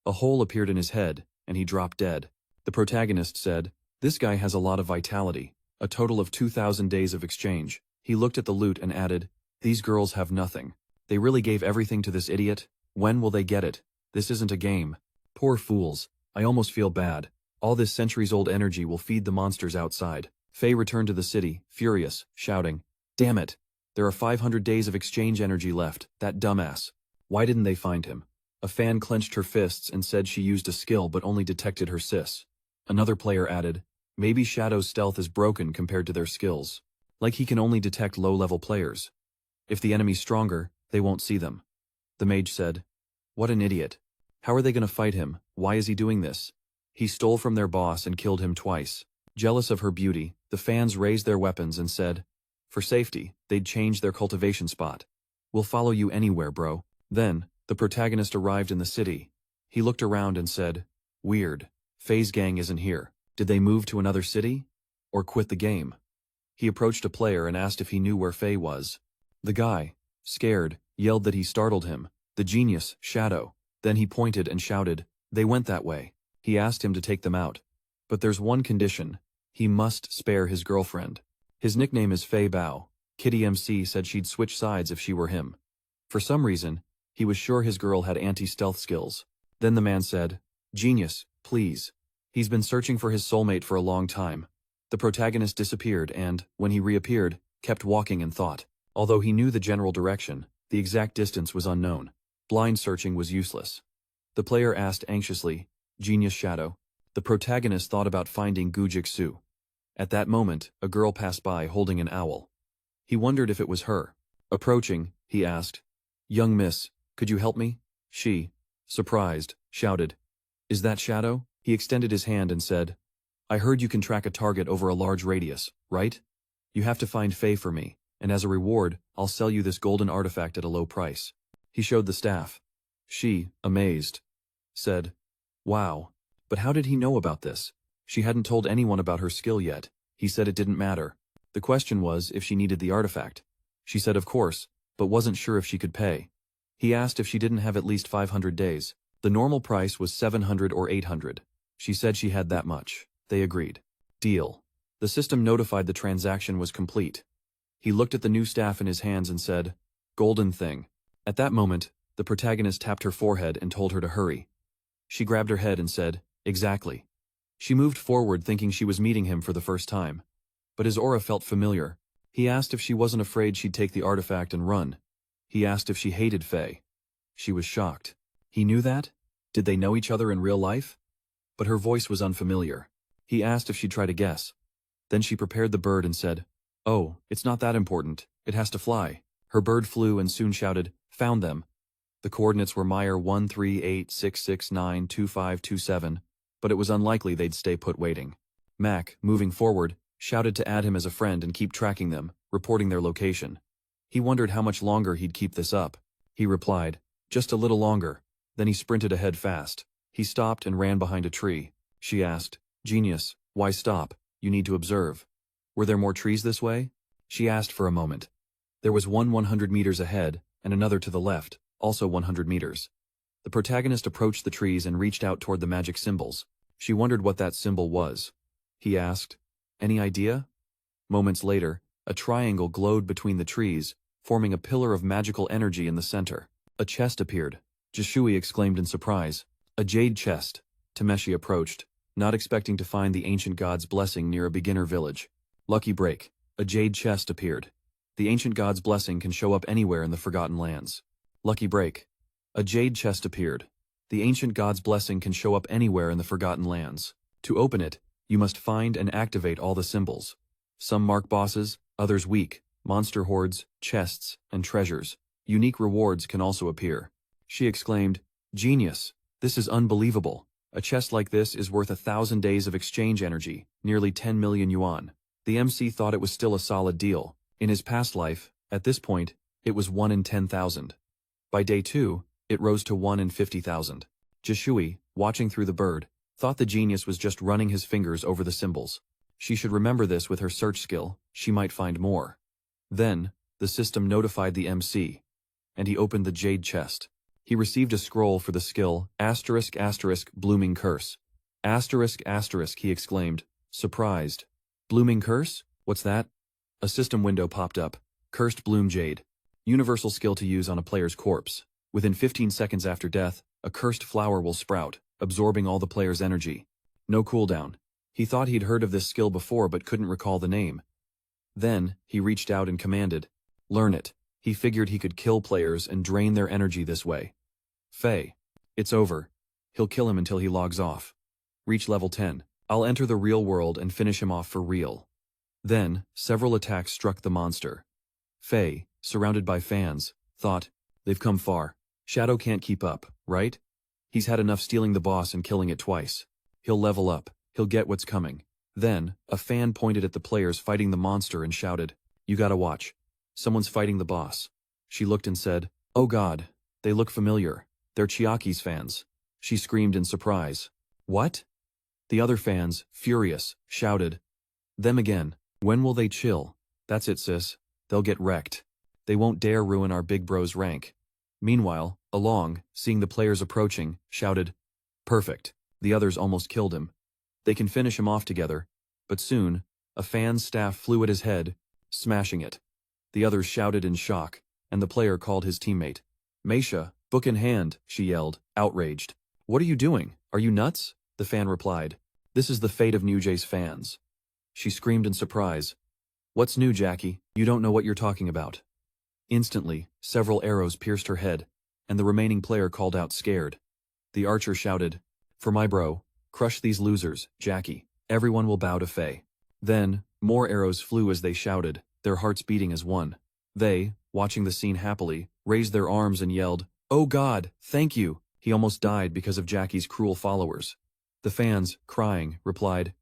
A hole appeared in his head, and he dropped dead. The protagonist said, "This guy has a lot of vitality, a total of 2,000 days of exchange." He looked at the loot and added, "These girls have nothing. They really gave everything to this idiot? When will they get it? This isn't a game. Poor fools. I almost feel bad. All this centuries-old energy will feed the monsters outside." Faye returned to the city, furious, shouting, "Damn it! There are 500 days of exchange energy left, that dumbass. Why didn't they find him?" A fan clenched her fists and said she used a skill but only detected her sis. Another player added, "Maybe Shadow's stealth is broken compared to their skills. Like he can only detect low-level players. If the enemy's stronger, they won't see them." The mage said, "What an idiot. How are they going to fight him? Why is he doing this? He stole from their boss and killed him twice." Jealous of her beauty, the fans raised their weapons and said, for safety, they'd change their cultivation spot. "We'll follow you anywhere, bro." Then, the protagonist arrived in the city. He looked around and said, "Weird. Faye's gang isn't here. Did they move to another city? Or quit the game?" He approached a player and asked if he knew where Faye was. The guy, scared, yelled that he startled him. The genius, Shadow. Then he pointed and shouted, "They went that way." He asked him to take them out. But there's one condition. He must spare his girlfriend. His nickname is Faye Bao. Kitty MC said she'd switch sides if she were him. For some reason, he was sure his girl had anti-stealth skills. Then the man said, "Genius, please." He's been searching for his soulmate for a long time. The protagonist disappeared and, when he reappeared, kept walking in thought. Although he knew the general direction, the exact distance was unknown. Blind searching was useless. The player asked anxiously, "Genius Shadow?" The protagonist thought about finding Gujiksu. At that moment, a girl passed by holding an owl. He wondered if it was her. Approaching, he asked, "Young miss, could you help me?" She, surprised, shouted, "Is that Shadow?" He extended his hand and said, "I heard you can track a target over a large radius, right? You have to find Faye for me, and as a reward, I'll sell you this golden artifact at a low price." He showed the staff. She, amazed, said, "Wow. But how did he know about this?" She hadn't told anyone about her skill yet. He said it didn't matter. The question was if she needed the artifact. She said of course, but wasn't sure if she could pay. He asked if she didn't have at least 500 days. The normal price was 700 or 800. She said she had that much. They agreed. Deal. The system notified the transaction was complete. He looked at the new staff in his hands and said, "Golden thing." At that moment, the protagonist tapped her forehead and told her to hurry. She grabbed her head and said, "Exactly." She moved forward thinking she was meeting him for the first time. But his aura felt familiar. He asked if she wasn't afraid she'd take the artifact and run. He asked if she hated Faye. She was shocked. He knew that? Did they know each other in real life? But her voice was unfamiliar. He asked if she'd try to guess. Then she prepared the bird and said, "Oh, it's not that important. It has to fly." Her bird flew and soon shouted, "Found them." The coordinates were Meyer 13866922527, but it was unlikely they'd stay put waiting. Mac, moving forward, shouted to add him as a friend and keep tracking them, reporting their location. He wondered how much longer he'd keep this up. He replied, "Just a little longer." Then he sprinted ahead fast. He stopped and ran behind a tree. She asked, "Genius, why stop? You need to observe." "Were there more trees this way?" She asked for a moment. There was one 100 meters ahead, and another to the left, also 100 meters. The protagonist approached the trees and reached out toward the magic symbols. She wondered what that symbol was. He asked, "Any idea?" Moments later, a triangle glowed between the trees, forming a pillar of magical energy in the center. A chest appeared. Jishui exclaimed in surprise, "A jade chest." Tameshi approached, not expecting to find the ancient god's blessing near a beginner village. Lucky break. A jade chest appeared. The ancient god's blessing can show up anywhere in the Forgotten Lands. Lucky break. A jade chest appeared. The ancient god's blessing can show up anywhere in the Forgotten Lands. To open it, you must find and activate all the symbols. Some mark bosses, others weak, monster hordes, chests, and treasures. Unique rewards can also appear. She exclaimed, "Genius! This is unbelievable. A chest like this is worth 1,000 days of exchange energy, nearly 10 million yuan. The MC thought it was still a solid deal. In his past life, at this point, it was 1 in 10,000. By day 2, it rose to 1 in 50,000. Jishui, watching through the bird, thought the genius was just running his fingers over the symbols. She should remember this with her search skill, she might find more. Then, the system notified the MC, and he opened the jade chest. He received a scroll for the skill, ***, blooming curse. ***, he exclaimed, surprised. Blooming curse? What's that? A system window popped up. Cursed bloom jade. Universal skill to use on a player's corpse. Within 15 seconds after death, a cursed flower will sprout, absorbing all the player's energy. No cooldown. He thought he'd heard of this skill before but couldn't recall the name. Then, he reached out and commanded, learn it. He figured he could kill players and drain their energy this way. Faye. It's over. He'll kill him until he logs off. Reach level 10. I'll enter the real world and finish him off for real. Then, several attacks struck the monster. Faye, surrounded by fans, thought, they've come far. Shadow can't keep up, right? He's had enough stealing the boss and killing it twice. He'll level up. He'll get what's coming. Then, a fan pointed at the players fighting the monster and shouted, you gotta watch. Someone's fighting the boss. She looked and said, oh god, they look familiar. They're Chiaki's fans. She screamed in surprise. What? The other fans, furious, shouted. Them again. When will they chill? That's it, sis. They'll get wrecked. They won't dare ruin our big bro's rank. Meanwhile, Along, seeing the players approaching, shouted, perfect. The others almost killed him. They can finish him off together. But soon, a fan's staff flew at his head, smashing it. The others shouted in shock, and the player called his teammate. Meisha, book in hand, she yelled, outraged. What are you doing? Are you nuts? The fan replied. This is the fate of New Jay's fans. She screamed in surprise. What's new, Jackie? You don't know what you're talking about. Instantly, several arrows pierced her head, and the remaining player called out scared. The archer shouted, for my bro, crush these losers, Jackie. Everyone will bow to Faye. Then, more arrows flew as they shouted, their hearts beating as one. They, watching the scene happily, raised their arms and yelled, oh God, thank you. He almost died because of Jackie's cruel followers. The fans, crying, replied,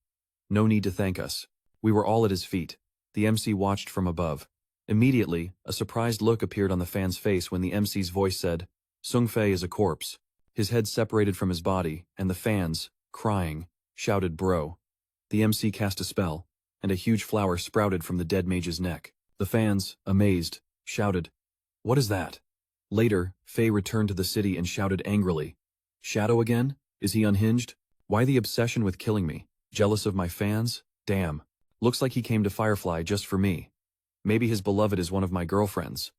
no need to thank us. We were all at his feet. The MC watched from above. Immediately, a surprised look appeared on the fan's face when the MC's voice said, Songfay is a corpse. His head separated from his body, and the fans, crying, shouted bro. The MC cast a spell, and a huge flower sprouted from the dead mage's neck. The fans, amazed, shouted, what is that? Later, Faye returned to the city and shouted angrily, Shadow again? Is he unhinged? Why the obsession with killing me? Jealous of my fans? Damn. Looks like he came to Firefly just for me. Maybe his beloved is one of my girlfriends.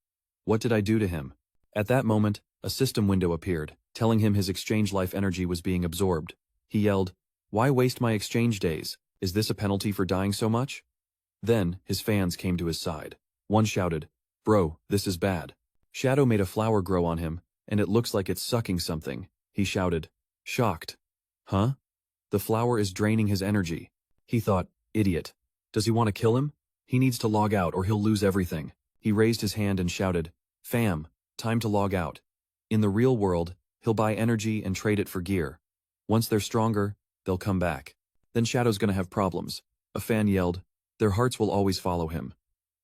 What did I do to him? At that moment, a system window appeared, telling him his exchange life energy was being absorbed. He yelled, why waste my exchange days? Is this a penalty for dying so much? Then, his fans came to his side. One shouted, bro, this is bad. Shadow made a flower grow on him, and it looks like it's sucking something. He shouted, shocked. Huh? The flower is draining his energy. He thought, idiot. Does he want to kill him? He needs to log out or he'll lose everything. He raised his hand and shouted, fam, time to log out. In the real world, he'll buy energy and trade it for gear. Once they're stronger, they'll come back. Then Shadow's gonna have problems. A fan yelled, their hearts will always follow him.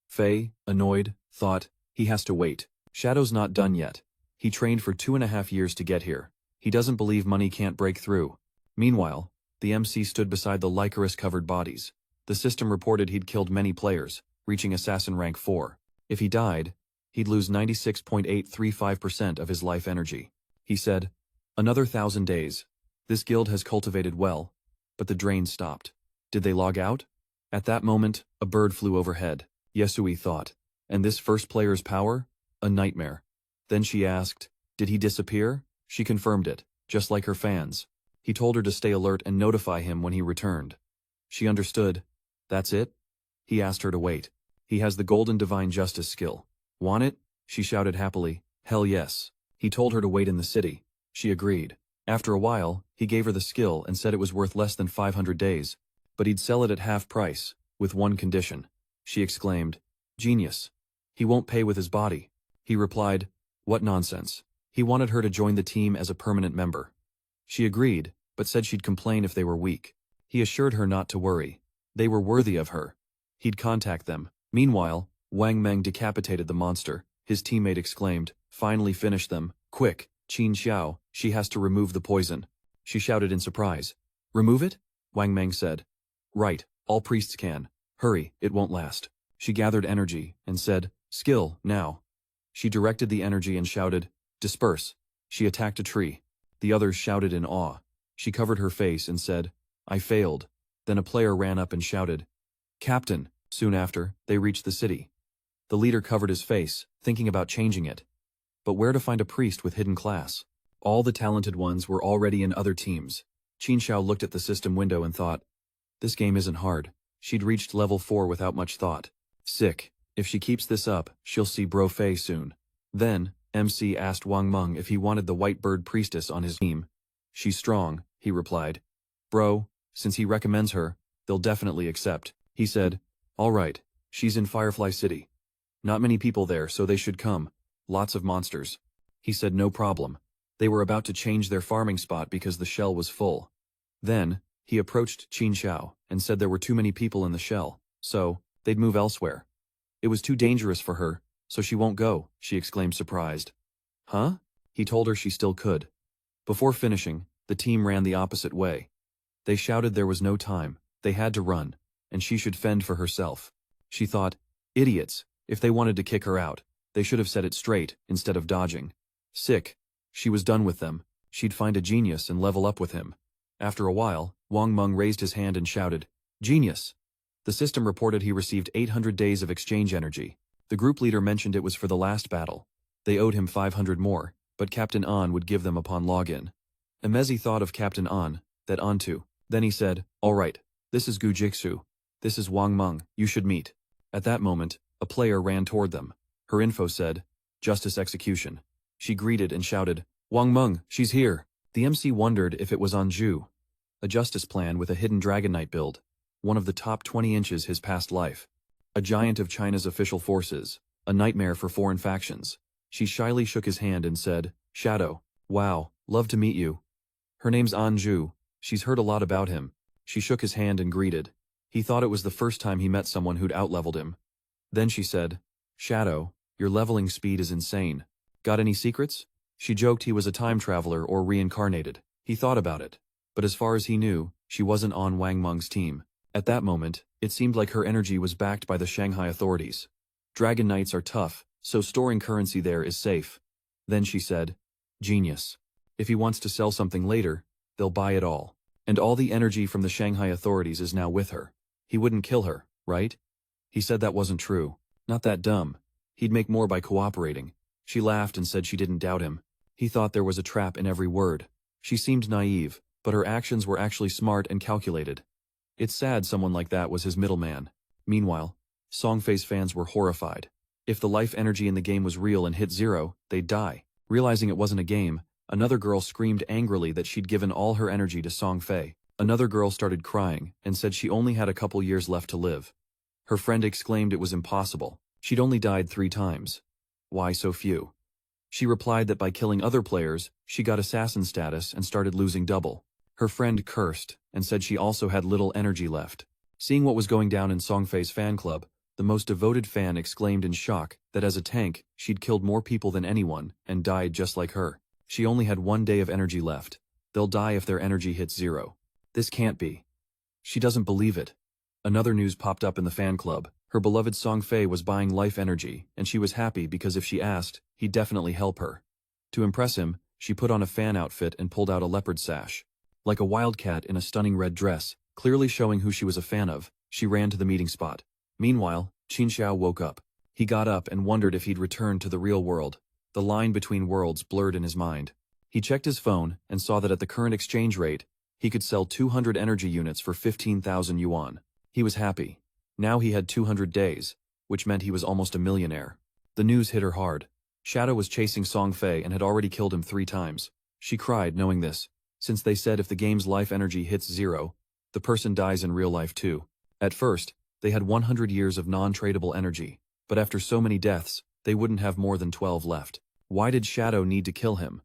Faye, annoyed, thought, he has to wait. Shadow's not done yet. He trained for 2.5 years to get here. He doesn't believe money can't break through. Meanwhile, the MC stood beside the Lycaris-covered bodies. The system reported he'd killed many players, reaching Assassin rank 4. If he died, he'd lose 96.835% of his life energy. He said, another 1,000 days. This guild has cultivated well, but the drain stopped. Did they log out? At that moment, a bird flew overhead. Yesui thought, and this first player's power? A nightmare. Then she asked, did he disappear? She confirmed it, just like her fans. He told her to stay alert and notify him when he returned. She understood. That's it? He asked her to wait. He has the Golden Divine Justice skill. Want it? She shouted happily. Hell yes. He told her to wait in the city. She agreed. After a while, he gave her the skill and said it was worth less than 500 days. But he'd sell it at half price, with one condition. She exclaimed, genius. He won't pay with his body. He replied, what nonsense. He wanted her to join the team as a permanent member. She agreed, but said she'd complain if they were weak. He assured her not to worry. They were worthy of her. He'd contact them. Meanwhile, Wang Meng decapitated the monster. His teammate exclaimed, "Finally finished them. Quick, Qin Xiao, she has to remove the poison." She shouted in surprise. "Remove it?" Wang Meng said. "Right, all priests can. Hurry, it won't last." She gathered energy and said, "Skill, now." She directed the energy and shouted, "Disperse." She attacked a tree. The others shouted in awe. She covered her face and said, "I failed." Then a player ran up and shouted, "Captain." Soon after, they reached the city. The leader covered his face, thinking about changing it. But where to find a priest with hidden class? All the talented ones were already in other teams. Qin Xiao looked at the system window and thought, this game isn't hard. She'd reached level 4 without much thought. Sick. If she keeps this up, she'll see Bro Fei soon. Then, MC asked Wang Meng if he wanted the White Bird Priestess on his team. "She's strong," he replied. "Bro, since he recommends her, they'll definitely accept." He said, "All right, she's in Firefly City. Not many people there, so they should come. Lots of monsters." He said no problem. They were about to change their farming spot because the shell was full. Then, he approached Qin Xiao and said there were too many people in the shell, so they'd move elsewhere. It was too dangerous for her, so she won't go, she exclaimed surprised. Huh? He told her she still could. Before finishing, the team ran the opposite way. They shouted there was no time, they had to run, and she should fend for herself. She thought, idiots, if they wanted to kick her out, they should have said it straight, instead of dodging. Sick. She was done with them. She'd find a genius and level up with him. After a while, Wang Meng raised his hand and shouted, "Genius!" The system reported he received 800 days of exchange energy. The group leader mentioned it was for the last battle. They owed him 500 more, but Captain An would give them upon login. Emezi thought of Captain An, that Antu. Then he said, "All right, this is Gu Jixu. This is Wang Meng, you should meet." At that moment, a player ran toward them. Her info said, "Justice Execution." She greeted and shouted, "Wang Meng, she's here." The MC wondered if it was Anju. A justice plan with a hidden Dragon Knight build. One of the top 20 inches his past life. A giant of China's official forces. A nightmare for foreign factions. She shyly shook his hand and said, "Shadow, wow, love to meet you." Her name's Anju. She's heard a lot about him. She shook his hand and greeted. He thought it was the first time he met someone who'd outleveled him. Then she said, "Shadow, your leveling speed is insane. Got any secrets?" She joked he was a time traveler or reincarnated. He thought about it. But as far as he knew, she wasn't on Wang Meng's team. At that moment, it seemed like her energy was backed by the Shanghai authorities. Dragon Knights are tough, so storing currency there is safe. Then she said, "Genius. If he wants to sell something later, they'll buy it all. And all the energy from the Shanghai authorities is now with her. He wouldn't kill her, right?" He said that wasn't true. Not that dumb. He'd make more by cooperating. She laughed and said she didn't doubt him. He thought there was a trap in every word. She seemed naive, but her actions were actually smart and calculated. It's sad someone like that was his middleman. Meanwhile, Songfay's fans were horrified. If the life energy in the game was real and hit 0, they'd die. Realizing it wasn't a game, another girl screamed angrily that she'd given all her energy to Songfay. Another girl started crying and said she only had a couple years left to live. Her friend exclaimed it was impossible. She'd only died 3 times. Why so few? She replied that by killing other players, she got assassin status and started losing double. Her friend cursed and said she also had little energy left. Seeing what was going down in Songfei's fan club, the most devoted fan exclaimed in shock that as a tank, she'd killed more people than anyone and died just like her. She only had 1 day of energy left. They'll die if their energy hits 0. This can't be. She doesn't believe it. Another news popped up in the fan club. Her beloved Songfay was buying life energy, and she was happy because if she asked, he'd definitely help her. To impress him, she put on a fan outfit and pulled out a leopard sash. Like a wildcat in a stunning red dress, clearly showing who she was a fan of, she ran to the meeting spot. Meanwhile, Qin Xiao woke up. He got up and wondered if he'd returned to the real world. The line between worlds blurred in his mind. He checked his phone and saw that at the current exchange rate, he could sell 200 energy units for 15,000 yuan. He was happy. Now he had 200 days, which meant he was almost a millionaire. The news hit her hard. Shadow was chasing Songfay and had already killed him 3 times. She cried knowing this, since they said if the game's life energy hits 0, the person dies in real life too. At first, they had 100 years of non-tradable energy, but after so many deaths, they wouldn't have more than 12 left. Why did Shadow need to kill him?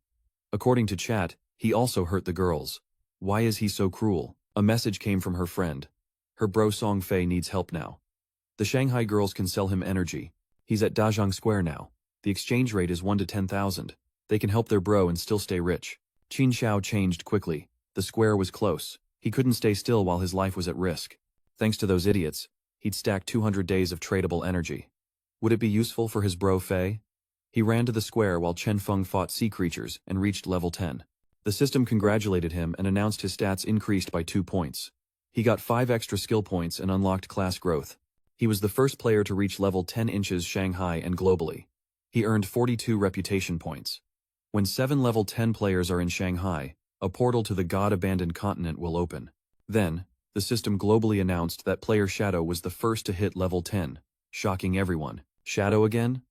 According to chat, he also hurt the girls. Why is he so cruel? A message came from her friend. Her bro Songfay needs help now. The Shanghai girls can sell him energy. He's at Dajang Square now. The exchange rate is 1 to 10,000. They can help their bro and still stay rich. Qin Xiao changed quickly. The square was close. He couldn't stay still while his life was at risk. Thanks to those idiots, he'd stacked 200 days of tradable energy. Would it be useful for his bro Fei? He ran to the square while Chen Feng fought sea creatures and reached level 10. The system congratulated him and announced his stats increased by 2 points. He got 5 extra skill points and unlocked class growth. He was the first player to reach level 10 inches Shanghai and globally. He earned 42 reputation points. When 7 level 10 players are in Shanghai, a portal to the god-abandoned continent will open. Then, the system globally announced that player Shadow was the first to hit level 10, shocking everyone. Shadow again?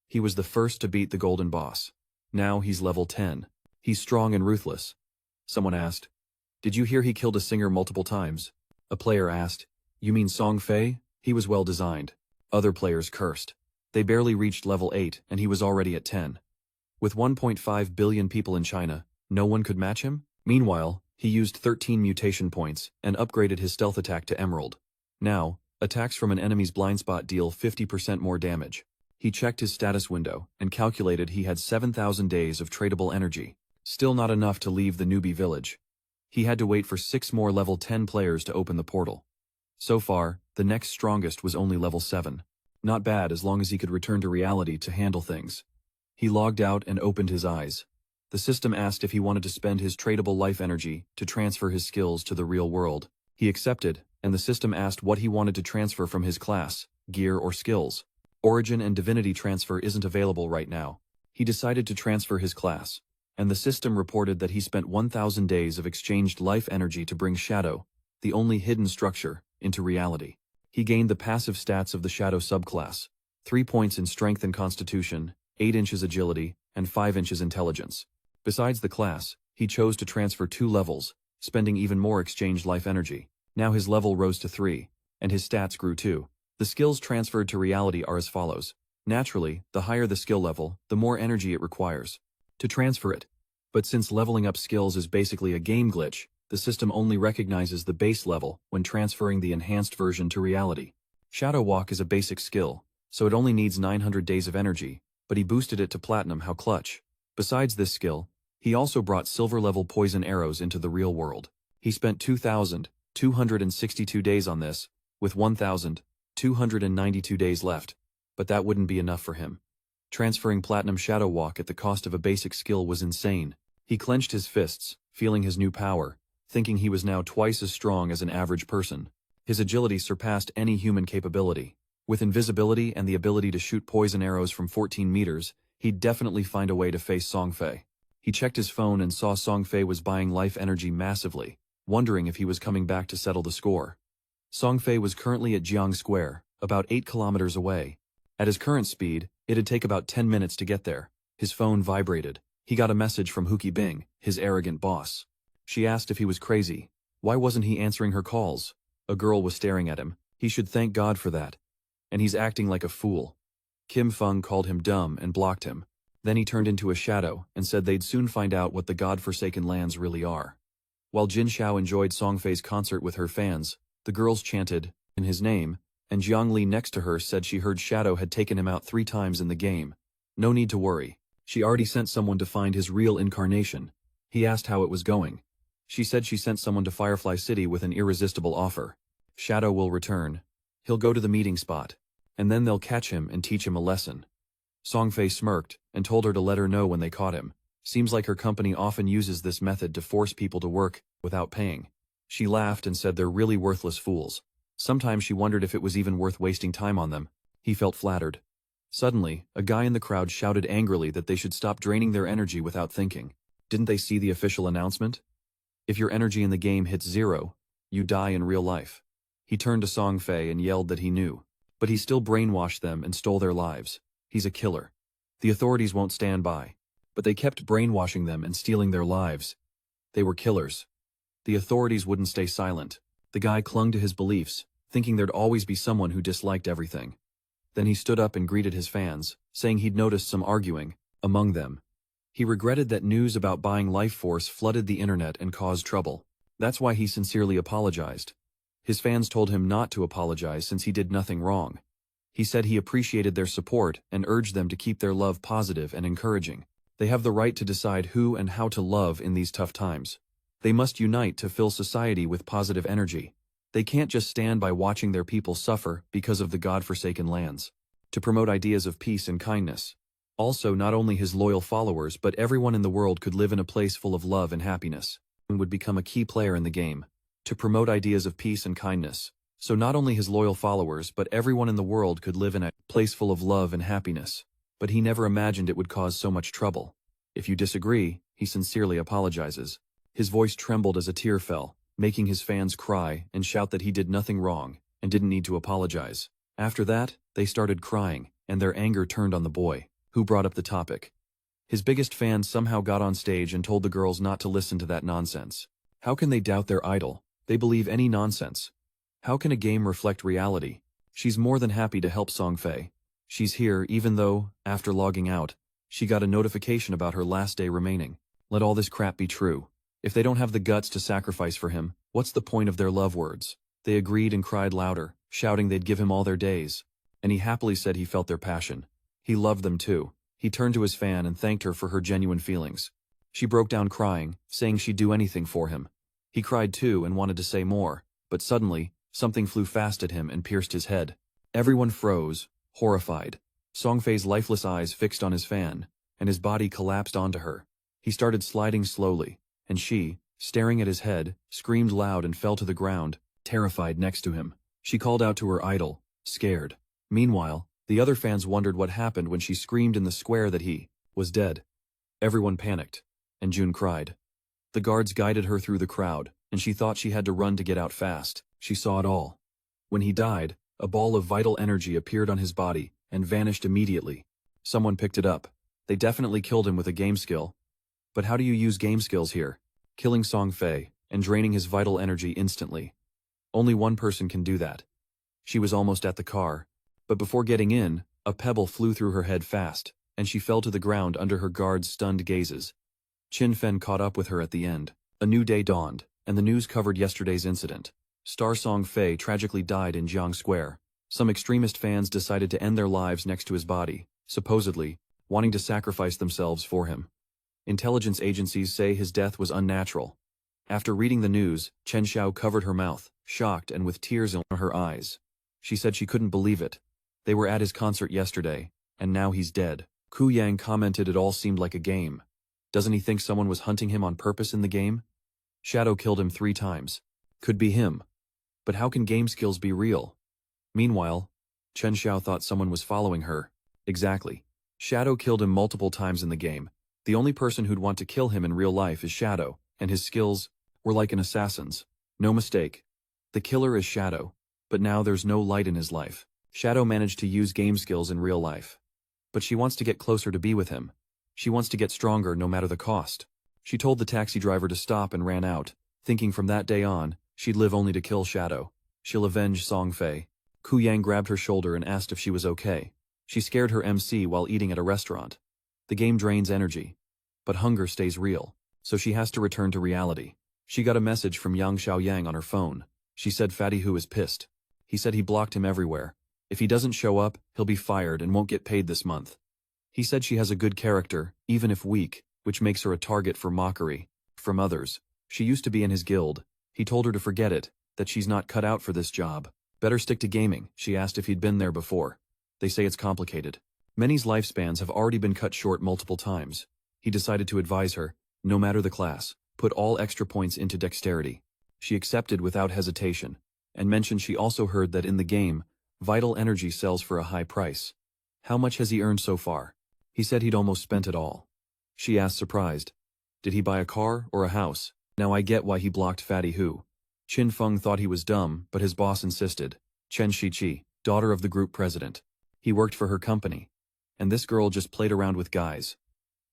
He was the first to beat the golden boss. Now he's level 10. He's strong and ruthless. Someone asked, "Did you hear he killed a singer multiple times?" A player asked, "You mean Songfay? He was well designed." Other players cursed. They barely reached level 8 and he was already at 10. With 1.5 billion people in China, no one could match him? Meanwhile, he used 13 mutation points and upgraded his stealth attack to Emerald. Now, attacks from an enemy's blind spot deal 50% more damage. He checked his status window and calculated he had 7,000 days of tradable energy. Still not enough to leave the newbie village. He had to wait for 6 more level 10 players to open the portal. So far, the next strongest was only level 7. Not bad as long as he could return to reality to handle things. He logged out and opened his eyes. The system asked if he wanted to spend his tradable life energy to transfer his skills to the real world. He accepted, and the system asked what he wanted to transfer from his class, gear or skills. Origin and Divinity transfer isn't available right now. He decided to transfer his class, and the system reported that he spent 1,000 days of exchanged life energy to bring Shadow, the only hidden structure, into reality. He gained the passive stats of the Shadow subclass, 3 points in Strength and Constitution, 8 inches Agility, and 5 inches Intelligence. Besides the class, he chose to transfer 2 levels, spending even more exchanged life energy. Now his level rose to 3, and his stats grew too. The skills transferred to reality are as follows. Naturally, the higher the skill level, the more energy it requires to transfer it. But since leveling up skills is basically a game glitch, the system only recognizes the base level when transferring the enhanced version to reality. Shadow Walk is a basic skill, so it only needs 900 days of energy, but he boosted it to Platinum. How clutch. Besides this skill, he also brought silver-level poison arrows into the real world. He spent 2,262 days on this, with 1,292 days left, but that wouldn't be enough for him. Transferring Platinum Shadow Walk at the cost of a basic skill was insane. He clenched his fists, feeling his new power, thinking he was now twice as strong as an average person. His agility surpassed any human capability. With invisibility and the ability to shoot poison arrows from 14 meters, he'd definitely find a way to face Songfay. He checked his phone and saw Songfay was buying life energy massively, wondering if he was coming back to settle the score. Songfay was currently at Jiang Square, about 8 kilometers away. At his current speed, it'd take about 10 minutes to get there. His phone vibrated. He got a message from Huki Bing, his arrogant boss. She asked if he was crazy. Why wasn't he answering her calls? A girl was staring at him. He should thank God for that. And he's acting like a fool. Kim Feng called him dumb and blocked him. Then he turned into a shadow and said they'd soon find out what the god-forsaken lands really are. While Jin Xiao enjoyed Songfei's concert with her fans, the girls chanted, in his name, and Jiang Li next to her said she heard Shadow had taken him out 3 times in the game. No need to worry. She already sent someone to find his real incarnation. He asked how it was going. She said she sent someone to Firefly City with an irresistible offer. Shadow will return. He'll go to the meeting spot, and then they'll catch him and teach him a lesson. Songfei smirked and told her to let her know when they caught him. Seems like her company often uses this method to force people to work without paying. She laughed and said they're really worthless fools. Sometimes she wondered if it was even worth wasting time on them. He felt flattered. Suddenly, a guy in the crowd shouted angrily that they should stop draining their energy without thinking. Didn't they see the official announcement? If your energy in the game hits 0, you die in real life. He turned to Songfei and yelled that he knew. But he still brainwashed them and stole their lives. He's a killer. The authorities won't stand by. But they kept brainwashing them and stealing their lives. They were killers. The authorities wouldn't stay silent. The guy clung to his beliefs, thinking there'd always be someone who disliked everything. Then he stood up and greeted his fans, saying he'd noticed some arguing among them. He regretted that news about buying life force flooded the internet and caused trouble. That's why he sincerely apologized. His fans told him not to apologize since he did nothing wrong. He said he appreciated their support and urged them to keep their love positive and encouraging. They have the right to decide who and how to love in these tough times. They must unite to fill society with positive energy. They can't just stand by watching their people suffer because of the God-forsaken lands. To promote ideas of peace and kindness. Also, not only his loyal followers but everyone in the world could live in a place full of love and happiness, and would become a key player in the game. To promote ideas of peace and kindness. So not only his loyal followers but everyone in the world could live in a place full of love and happiness. But he never imagined it would cause so much trouble. If you disagree, he sincerely apologizes. His voice trembled as a tear fell, making his fans cry and shout that he did nothing wrong and didn't need to apologize. After that, they started crying, and their anger turned on the boy, who brought up the topic. His biggest fan somehow got on stage and told the girls not to listen to that nonsense. How can they doubt their idol? They believe any nonsense. How can a game reflect reality? She's more than happy to help Songfay. She's here even though, after logging out, she got a notification about her last day remaining. Let all this crap be true. If they don't have the guts to sacrifice for him, what's the point of their love words? They agreed and cried louder, shouting they'd give him all their days. And he happily said he felt their passion. He loved them too. He turned to his fan and thanked her for her genuine feelings. She broke down crying, saying she'd do anything for him. He cried too and wanted to say more, but suddenly, something flew fast at him and pierced his head. Everyone froze, horrified. Songfei's lifeless eyes fixed on his fan, and his body collapsed onto her. He started sliding slowly, and she, staring at his head, screamed loud and fell to the ground, terrified next to him. She called out to her idol, scared. Meanwhile, the other fans wondered what happened when she screamed in the square that he was dead. Everyone panicked, and June cried. The guards guided her through the crowd, and she thought she had to run to get out fast. She saw it all. When he died, a ball of vital energy appeared on his body and vanished immediately. Someone picked it up. They definitely killed him with a game skill. But how do you use game skills here? Killing Songfay and draining his vital energy instantly. Only one person can do that. She was almost at the car. But before getting in, a pebble flew through her head fast, and she fell to the ground under her guards' stunned gazes. Qin Fen caught up with her at the end. A new day dawned, and the news covered yesterday's incident. Star Songfay tragically died in Jiang Square. Some extremist fans decided to end their lives next to his body, supposedly, wanting to sacrifice themselves for him. Intelligence agencies say his death was unnatural. After reading the news, Chen Xiao covered her mouth, shocked and with tears in her eyes. She said she couldn't believe it. They were at his concert yesterday, and now he's dead. Ku Yang commented it all seemed like a game. Doesn't he think someone was hunting him on purpose in the game? Shadow killed him 3 times. Could be him. But how can game skills be real? Meanwhile, Chen Xiao thought someone was following her. Exactly. Shadow killed him multiple times in the game. The only person who'd want to kill him in real life is Shadow, and his skills were like an assassin's. No mistake. The killer is Shadow. But now there's no light in his life. Shadow managed to use game skills in real life. But she wants to get closer to be with him. She wants to get stronger no matter the cost. She told the taxi driver to stop and ran out, thinking from that day on, she'd live only to kill Shadow. She'll avenge Songfay. Ku Yang grabbed her shoulder and asked if she was okay. She scared her MC while eating at a restaurant. The game drains energy. But hunger stays real, so she has to return to reality. She got a message from Yang Xiaoyang on her phone. She said Fatty Hu is pissed. He said he blocked him everywhere. If he doesn't show up, he'll be fired and won't get paid this month. He said she has a good character, even if weak, which makes her a target for mockery from others. She used to be in his guild. He told her to forget it, that she's not cut out for this job. Better stick to gaming. She asked if he'd been there before. They say it's complicated. Many's lifespans have already been cut short multiple times. He decided to advise her, no matter the class, put all extra points into dexterity. She accepted without hesitation, and mentioned she also heard that in the game, vital energy sells for a high price. How much has he earned so far? He said he'd almost spent it all. She asked surprised. Did he buy a car or a house? Now I get why he blocked Fatty Hu. Qin Feng thought he was dumb, but his boss insisted. Chen Shiqi, daughter of the group president. He worked for her company. And this girl just played around with guys.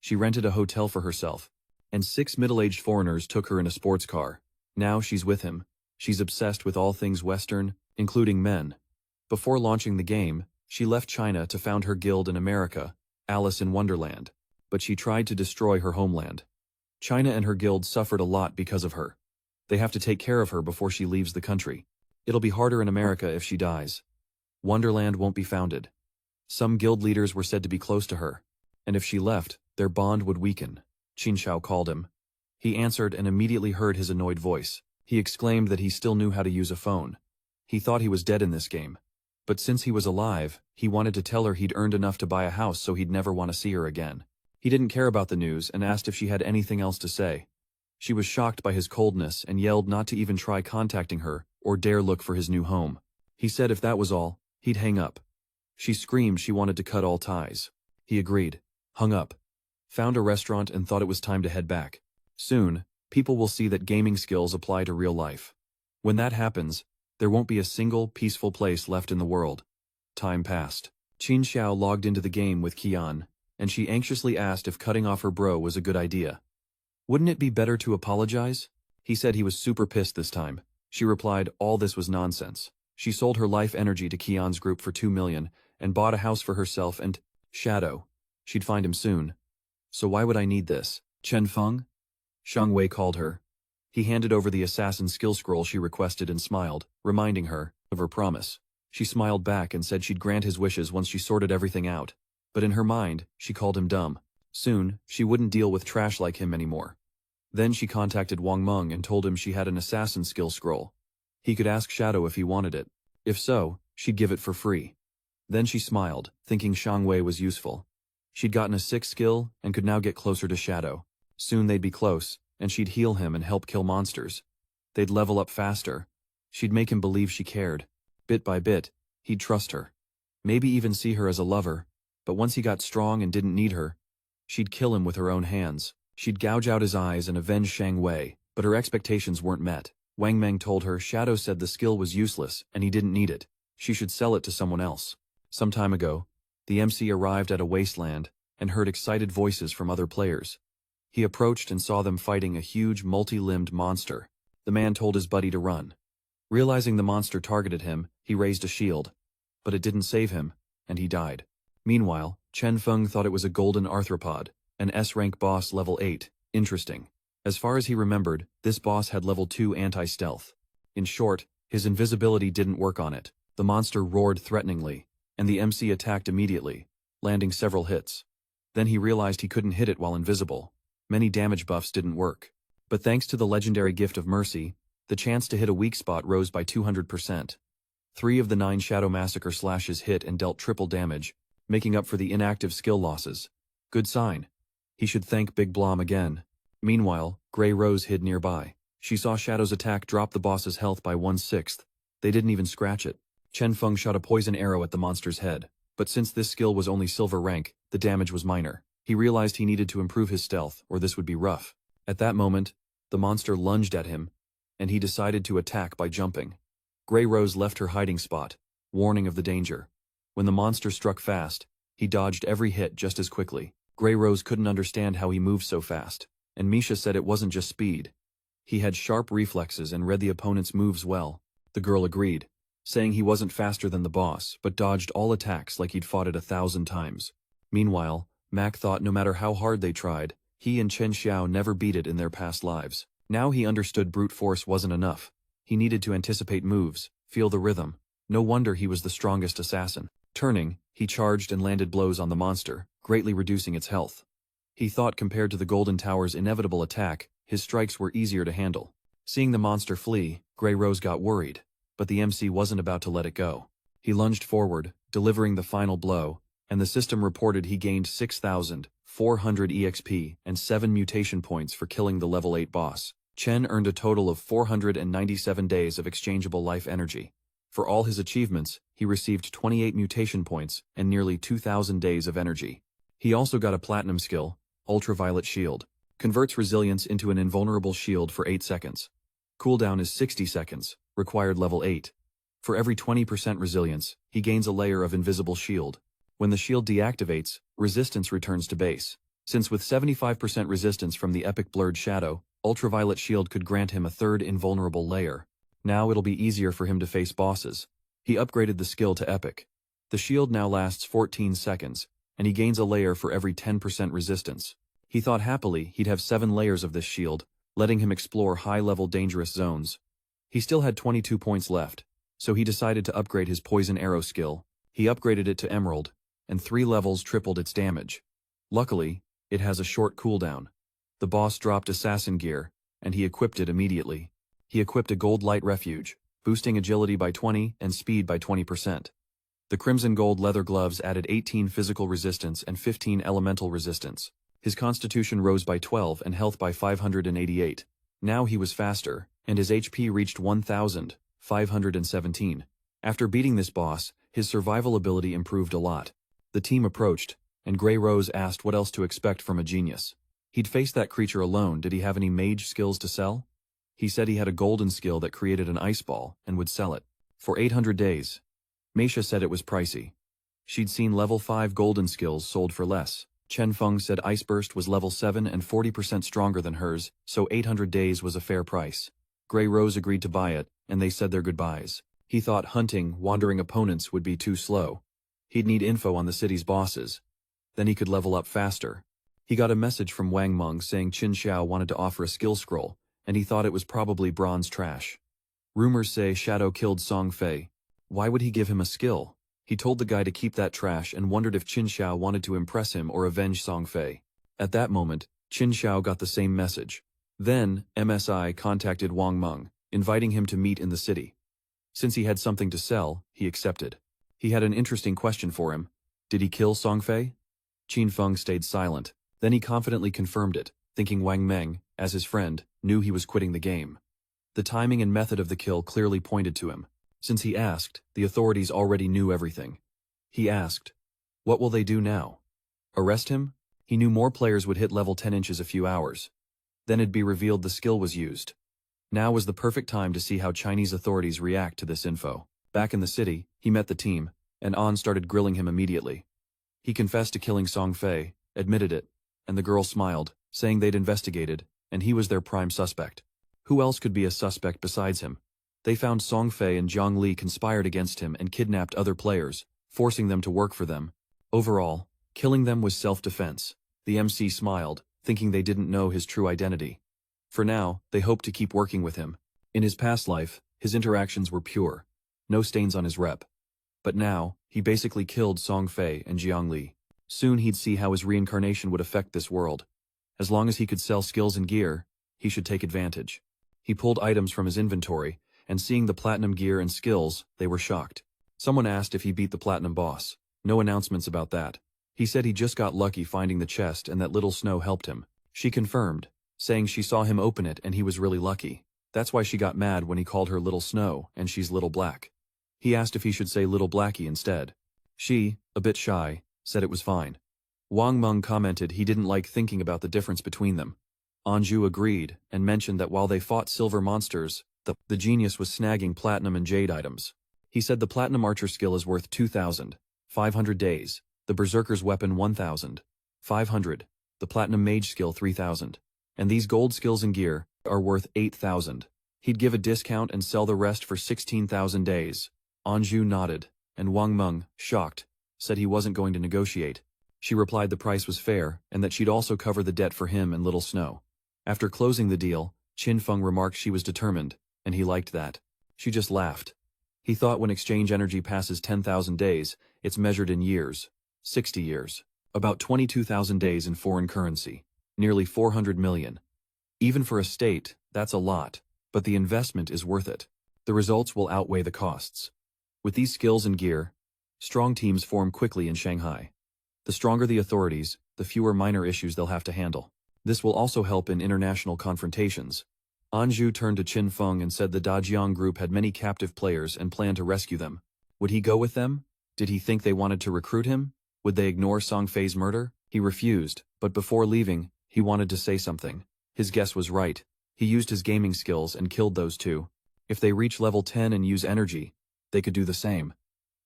She rented a hotel for herself. And 6 middle-aged foreigners took her in a sports car. Now she's with him. She's obsessed with all things Western, including men. Before launching the game, she left China to found her guild in America, Alice in Wonderland. But she tried to destroy her homeland. China and her guild suffered a lot because of her. They have to take care of her before she leaves the country. It'll be harder in America if she dies. Wonderland won't be founded. Some guild leaders were said to be close to her, and if she left, their bond would weaken. Qin Shao called him. He answered and immediately heard his annoyed voice. He exclaimed that he still knew how to use a phone. He thought he was dead in this game. But since he was alive, he wanted to tell her he'd earned enough to buy a house so he'd never want to see her again. He didn't care about the news and asked if she had anything else to say. She was shocked by his coldness and yelled not to even try contacting her or dare look for his new home. He said if that was all, he'd hang up. She screamed she wanted to cut all ties. He agreed, hung up, found a restaurant and thought it was time to head back. Soon, people will see that gaming skills apply to real life. When that happens, there won't be a single peaceful place left in the world. Time passed. Qin Xiao logged into the game with Qian, and she anxiously asked if cutting off her bro was a good idea. Wouldn't it be better to apologize? He said he was super pissed this time. She replied all this was nonsense. She sold her life energy to Qian's group for 2 million and bought a house for herself and Shadow. She'd find him soon. So why would I need this? Chen Feng? Shang Wei called her. He handed over the assassin skill scroll she requested and smiled, reminding her of her promise. She smiled back and said she'd grant his wishes once she sorted everything out. But in her mind, she called him dumb. Soon, she wouldn't deal with trash like him anymore. Then she contacted Wang Meng and told him she had an assassin skill scroll. He could ask Shadow if he wanted it. If so, she'd give it for free. Then she smiled, thinking Shang Wei was useful. She'd gotten a 6th skill and could now get closer to Shadow. Soon they'd be close, and she'd heal him and help kill monsters. They'd level up faster. She'd make him believe she cared. Bit by bit, he'd trust her. Maybe even see her as a lover, but once he got strong and didn't need her, she'd kill him with her own hands. She'd gouge out his eyes and avenge Shang Wei, but her expectations weren't met. Wang Meng told her Shadow said the skill was useless and he didn't need it. She should sell it to someone else. Some time ago, the MC arrived at a wasteland and heard excited voices from other players. He approached and saw them fighting a huge multi-limbed monster. The man told his buddy to run. Realizing the monster targeted him, he raised a shield. But it didn't save him, and he died. Meanwhile, Chen Feng thought it was a golden arthropod, an S-rank boss level 8. Interesting. As far as he remembered, this boss had level 2 anti-stealth. In short, his invisibility didn't work on it. The monster roared threateningly, and the MC attacked immediately, landing several hits. Then he realized he couldn't hit it while invisible. Many damage buffs didn't work. But thanks to the legendary gift of mercy, the chance to hit a weak spot rose by 200%. 3 of the 9 Shadow Massacre slashes hit and dealt triple damage, making up for the inactive skill losses. Good sign. He should thank Big Blom again. Meanwhile, Grey Rose hid nearby. She saw Shadow's attack drop the boss's health by 1/6. They didn't even scratch it. Chen Feng shot a poison arrow at the monster's head. But since this skill was only silver rank, the damage was minor. He realized he needed to improve his stealth, or this would be rough. At that moment, the monster lunged at him, and he decided to attack by jumping. Grey Rose left her hiding spot, warning of the danger. When the monster struck fast, he dodged every hit just as quickly. Grey Rose couldn't understand how he moved so fast, and Misha said it wasn't just speed. He had sharp reflexes and read the opponent's moves well. The girl agreed, saying he wasn't faster than the boss, but dodged all attacks like he'd fought it 1,000 times. Meanwhile, Mac thought no matter how hard they tried, he and Chen Xiao never beat it in their past lives. Now he understood brute force wasn't enough. He needed to anticipate moves, feel the rhythm. No wonder he was the strongest assassin. Turning, he charged and landed blows on the monster, greatly reducing its health. He thought compared to the Golden Tower's inevitable attack, his strikes were easier to handle. Seeing the monster flee, Grey Rose got worried, but the MC wasn't about to let it go. He lunged forward, delivering the final blow, and the system reported he gained 6,400 EXP and 7 mutation points for killing the level 8 boss. Chen earned a total of 497 days of exchangeable life energy. For all his achievements, he received 28 mutation points and nearly 2,000 days of energy. He also got a platinum skill, Ultraviolet Shield. Converts resilience into an invulnerable shield for 8 seconds. Cooldown is 60 seconds, required level 8. For every 20% resilience, he gains a layer of invisible shield. When the shield deactivates, resistance returns to base. Since with 75% resistance from the epic Blurred Shadow, Ultraviolet Shield could grant him a 3rd invulnerable layer. Now it'll be easier for him to face bosses. He upgraded the skill to epic. The shield now lasts 14 seconds, and he gains a layer for every 10% resistance. He thought happily he'd have 7 layers of this shield, letting him explore high-level dangerous zones. He still had 22 points left, so he decided to upgrade his poison arrow skill. He upgraded it to Emerald, and 3 levels tripled its damage. Luckily, it has a short cooldown. The boss dropped assassin gear, and he equipped it immediately. He equipped a gold light refuge, boosting agility by 20 and speed by 20%. The crimson gold leather gloves added 18 physical resistance and 15 elemental resistance. His constitution rose by 12 and health by 588. Now he was faster, and his HP reached 1,517. After beating this boss, his survival ability improved a lot. The team approached, and Grey Rose asked what else to expect from a genius. He'd faced that creature alone. Did he have any mage skills to sell? He said he had a golden skill that created an ice ball and would sell it. For 800 days. Meisha said it was pricey. She'd seen level 5 golden skills sold for less. Chen Feng said Ice Burst was level 7 and 40% stronger than hers, so 800 days was a fair price. Grey Rose agreed to buy it, and they said their goodbyes. He thought hunting wandering opponents would be too slow. He'd need info on the city's bosses. Then he could level up faster. He got a message from Wang Meng saying Qin Xiao wanted to offer a skill scroll, and he thought it was probably bronze trash. Rumors say Shadow killed Songfay. Why would he give him a skill? He told the guy to keep that trash and wondered if Qin Xiao wanted to impress him or avenge Songfay. At that moment, Qin Xiao got the same message. Then, MSI contacted Wang Meng, inviting him to meet in the city. Since he had something to sell, he accepted. He had an interesting question for him. Did he kill Songfay? Qin Feng stayed silent. Then he confidently confirmed it, thinking Wang Meng, as his friend, knew he was quitting the game. The timing and method of the kill clearly pointed to him. Since he asked, the authorities already knew everything. He asked, what will they do now? Arrest him? He knew more players would hit level 10 inches a few hours. Then it'd be revealed the skill was used. Now was the perfect time to see how Chinese authorities react to this info. Back in the city, he met the team, and An started grilling him immediately. He confessed to killing Songfay, admitted it, and the girl smiled, saying they'd investigated, and he was their prime suspect. Who else could be a suspect besides him? They found Songfay and Zhang Li conspired against him and kidnapped other players, forcing them to work for them. Overall, killing them was self-defense. The MC smiled, thinking they didn't know his true identity. For now, they hoped to keep working with him. In his past life, his interactions were pure. No stains on his rep. But now, he basically killed Songfay and Zhang Li. Soon he'd see how his reincarnation would affect this world. As long as he could sell skills and gear, he should take advantage. He pulled items from his inventory, and seeing the platinum gear and skills, they were shocked. Someone asked if he beat the platinum boss. No announcements about that. He said he just got lucky finding the chest and that Little Snow helped him. She confirmed, saying she saw him open it and he was really lucky. That's why she got mad when he called her Little Snow and she's Little Black. He asked if he should say Little Blackie instead. She, a bit shy, said it was fine. Wang Meng commented he didn't like thinking about the difference between them. Anju agreed and mentioned that while they fought silver monsters, the genius was snagging platinum and jade items. He said the platinum archer skill is worth 2,500 days, the berserker's weapon 1,500, the platinum mage skill 3,000, and these gold skills and gear are worth 8,000. He'd give a discount and sell the rest for 16,000 days. Anju nodded, and Wang Meng, shocked, said he wasn't going to negotiate. She replied the price was fair and that she'd also cover the debt for him and Little Snow. After closing the deal, Qin Feng remarked she was determined, and he liked that. She just laughed. He thought when exchange energy passes 10,000 days, it's measured in years. 60 years. About 22,000 days in foreign currency. Nearly 400 million. Even for a state, that's a lot, but the investment is worth it. The results will outweigh the costs. With these skills and gear, strong teams form quickly in Shanghai. The stronger the authorities, the fewer minor issues they'll have to handle. This will also help in international confrontations. Anju turned to Qin Feng and said the Dajiang group had many captive players and planned to rescue them. Would he go with them? Did he think they wanted to recruit him? Would they ignore Songfei's murder? He refused, but before leaving, he wanted to say something. His guess was right. He used his gaming skills and killed those two. If they reach level 10 and use energy, they could do the same.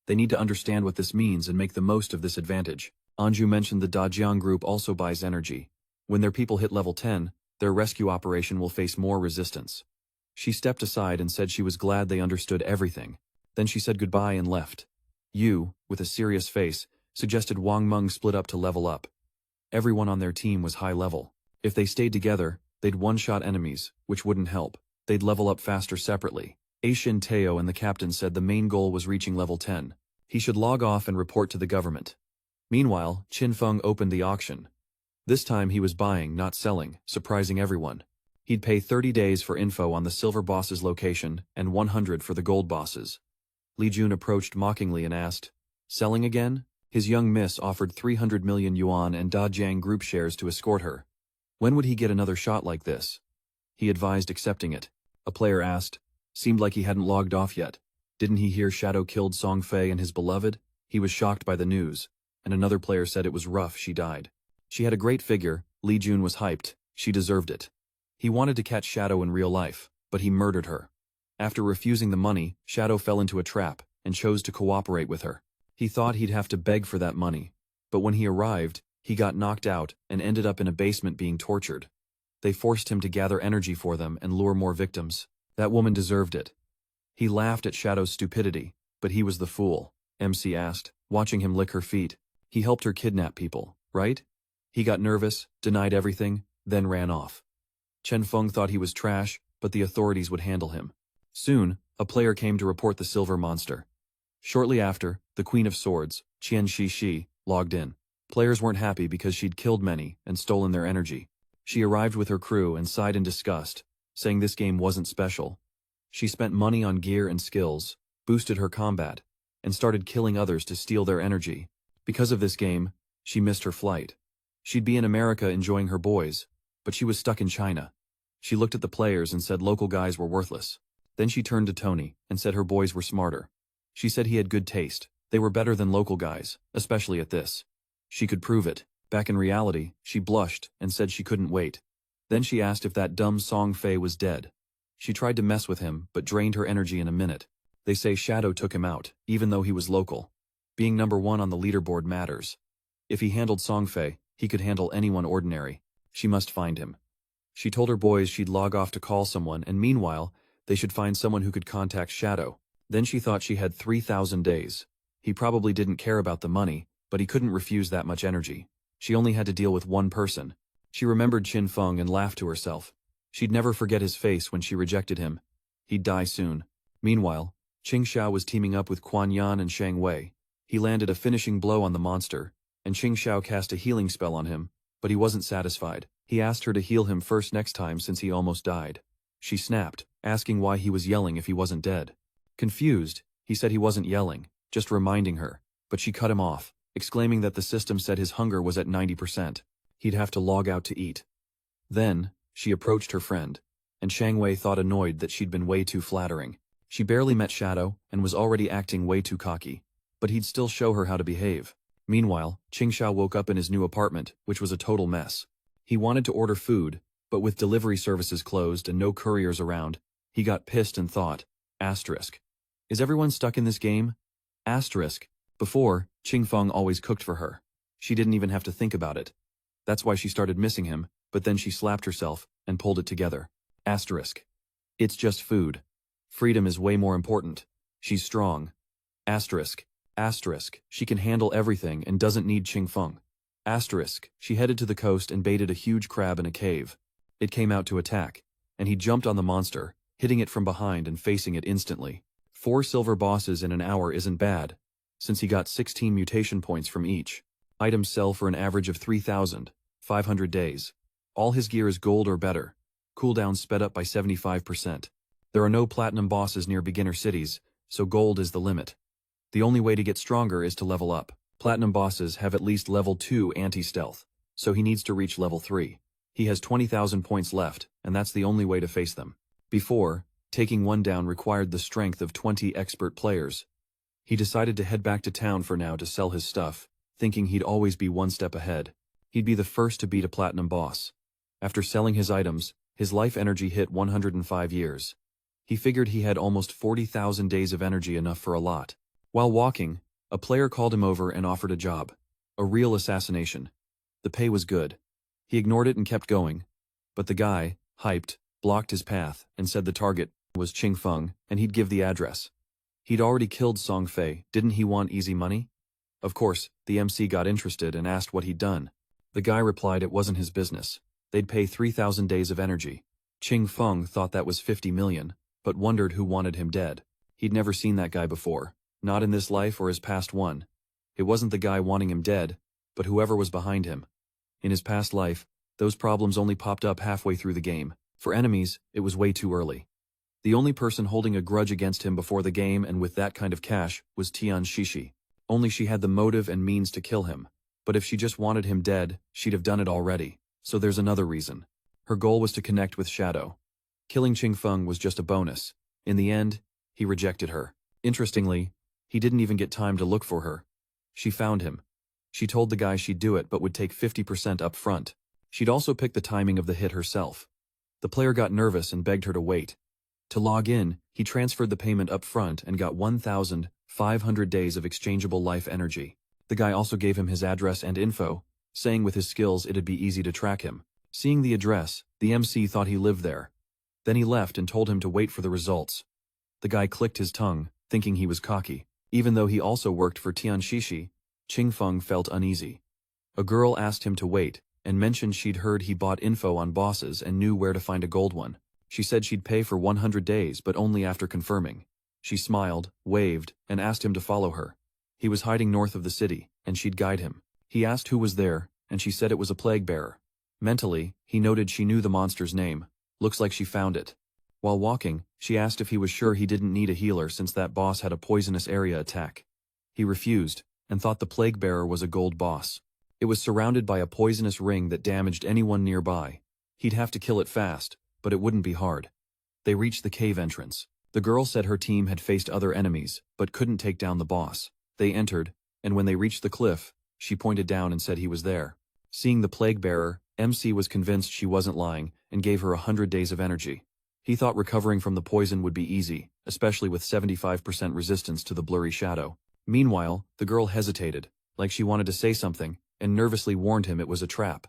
They need to understand what this means and make the most of this advantage. Anju mentioned the Dajiang group also buys energy. When their people hit level 10, their rescue operation will face more resistance. She stepped aside and said she was glad they understood everything. Then she said goodbye and left. Yu, with a serious face, suggested Wang Meng split up to level up. Everyone on their team was high level. If they stayed together, they'd one-shot enemies, which wouldn't help. They'd level up faster separately. Aishin Teo and the captain said the main goal was reaching level 10. He should log off and report to the government. Meanwhile, Qin Feng opened the auction. This time he was buying, not selling, surprising everyone. He'd pay 30 days for info on the silver boss's location and 100 for the gold boss's. Li Jun approached mockingly and asked, "Selling again?" His young miss offered 300 million yuan and Dajiang group shares to escort her. When would he get another shot like this? He advised accepting it. A player asked. Seemed like he hadn't logged off yet. Didn't he hear Shadow killed Songfay and his beloved? He was shocked by the news. And another player said it was rough she died. She had a great figure, Li Jun was hyped, she deserved it. He wanted to catch Shadow in real life, but he murdered her. After refusing the money, Shadow fell into a trap and chose to cooperate with her. He thought he'd have to beg for that money. But when he arrived, he got knocked out and ended up in a basement being tortured. They forced him to gather energy for them and lure more victims. That woman deserved it. He laughed at Shadow's stupidity, but he was the fool, MC asked, watching him lick her feet. He helped her kidnap people, right? He got nervous, denied everything, then ran off. Chen Feng thought he was trash, but the authorities would handle him. Soon, a player came to report the silver monster. Shortly after, the Queen of Swords, Qian Shi, logged in. Players weren't happy because she'd killed many and stolen their energy. She arrived with her crew and sighed in disgust, saying this game wasn't special. She spent money on gear and skills, boosted her combat, and started killing others to steal their energy. Because of this game, she missed her flight. She'd be in America enjoying her boys, but she was stuck in China. She looked at the players and said local guys were worthless. Then she turned to Tony and said her boys were smarter. She said he had good taste. They were better than local guys, especially at this. She could prove it. Back in reality, she blushed and said she couldn't wait. Then she asked if that dumb Songfay was dead. She tried to mess with him, but drained her energy in a minute. They say Shadow took him out, even though he was local. Being number one on the leaderboard matters. If he handled Songfay, he could handle anyone ordinary. She must find him. She told her boys she'd log off to call someone, and meanwhile, they should find someone who could contact Shadow. Then she thought she had 3,000 days. He probably didn't care about the money, but he couldn't refuse that much energy. She only had to deal with one person. She remembered Qin Feng and laughed to herself. She'd never forget his face when she rejected him. He'd die soon. Meanwhile, Qing Xiao was teaming up with Quan Yan and Shang Wei. He landed a finishing blow on the monster, and Qing Xiao cast a healing spell on him, but he wasn't satisfied. He asked her to heal him first next time since he almost died. She snapped, asking why he was yelling if he wasn't dead. Confused, he said he wasn't yelling, just reminding her, but she cut him off, exclaiming that the system said his hunger was at 90%. He'd have to log out to eat. Then, she approached her friend, and Shang Wei thought annoyed that she'd been way too flattering. She barely met Shadow and was already acting way too cocky, but he'd still show her how to behave. Meanwhile, Qing Xiao woke up in his new apartment, which was a total mess. He wanted to order food, but with delivery services closed and no couriers around, he got pissed and thought, asterisk. Is everyone stuck in this game? Asterisk. Before, Qing Feng always cooked for her. She didn't even have to think about it. That's why she started missing him, but then she slapped herself and pulled it together. Asterisk. It's just food. Freedom is way more important. She's strong. Asterisk. Asterisk. She can handle everything and doesn't need Qing Feng. Asterisk. She headed to the coast and baited a huge crab in a cave. It came out to attack, and he jumped on the monster, hitting it from behind and facing it instantly. 4 silver bosses in an hour isn't bad, since he got 16 mutation points from each. Items sell for an average of 3,500 days. All his gear is gold or better. Cooldown sped up by 75%. There are no platinum bosses near beginner cities, so gold is the limit. The only way to get stronger is to level up. Platinum bosses have at least level 2 anti-stealth, so he needs to reach level 3. He has 20,000 points left, and that's the only way to face them. Before, taking one down required the strength of 20 expert players. He decided to head back to town for now to sell his stuff, thinking he'd always be one step ahead. He'd be the first to beat a platinum boss. After selling his items, his life energy hit 105 years. He figured he had almost 40,000 days of energy, enough for a lot. While walking, a player called him over and offered a job. A real assassination. The pay was good. He ignored it and kept going. But the guy, hyped, blocked his path and said the target was Qing Feng and he'd give the address. He'd already killed Songfay, didn't he want easy money? Of course, the MC got interested and asked what he'd done. The guy replied it wasn't his business. They'd pay 3,000 days of energy. Qing Feng thought that was 50 million, but wondered who wanted him dead. He'd never seen that guy before, not in this life or his past one. It wasn't the guy wanting him dead, but whoever was behind him. In his past life, those problems only popped up halfway through the game. For enemies, it was way too early. The only person holding a grudge against him before the game and with that kind of cash was Tian Shishi. Only she had the motive and means to kill him. But if she just wanted him dead, she'd have done it already. So there's another reason. Her goal was to connect with Shadow. Killing Qingfeng was just a bonus. In the end, he rejected her. Interestingly, he didn't even get time to look for her. She found him. She told the guy she'd do it but would take 50% up front. She'd also pick the timing of the hit herself. The player got nervous and begged her to wait. To log in, he transferred the payment up front and got 1,500 days of exchangeable life energy. The guy also gave him his address and info, saying with his skills it'd be easy to track him. Seeing the address, the MC thought he lived there. Then he left and told him to wait for the results. The guy clicked his tongue, thinking he was cocky. Even though he also worked for Tian Shishi, Qingfeng felt uneasy. A girl asked him to wait, and mentioned she'd heard he bought info on bosses and knew where to find a gold one. She said she'd pay for 100 days but only after confirming. She smiled, waved, and asked him to follow her. He was hiding north of the city, and she'd guide him. He asked who was there, and she said it was a plague bearer. Mentally, he noted she knew the monster's name. Looks like she found it. While walking, she asked if he was sure he didn't need a healer since that boss had a poisonous area attack. He refused, and thought the plague bearer was a gold boss. It was surrounded by a poisonous ring that damaged anyone nearby. He'd have to kill it fast, but it wouldn't be hard. They reached the cave entrance. The girl said her team had faced other enemies, but couldn't take down the boss. They entered, and when they reached the cliff, she pointed down and said he was there. Seeing the plague bearer, MC was convinced she wasn't lying, and gave her 100 days of energy. He thought recovering from the poison would be easy, especially with 75% resistance to the blurry shadow. Meanwhile, the girl hesitated, like she wanted to say something, and nervously warned him it was a trap.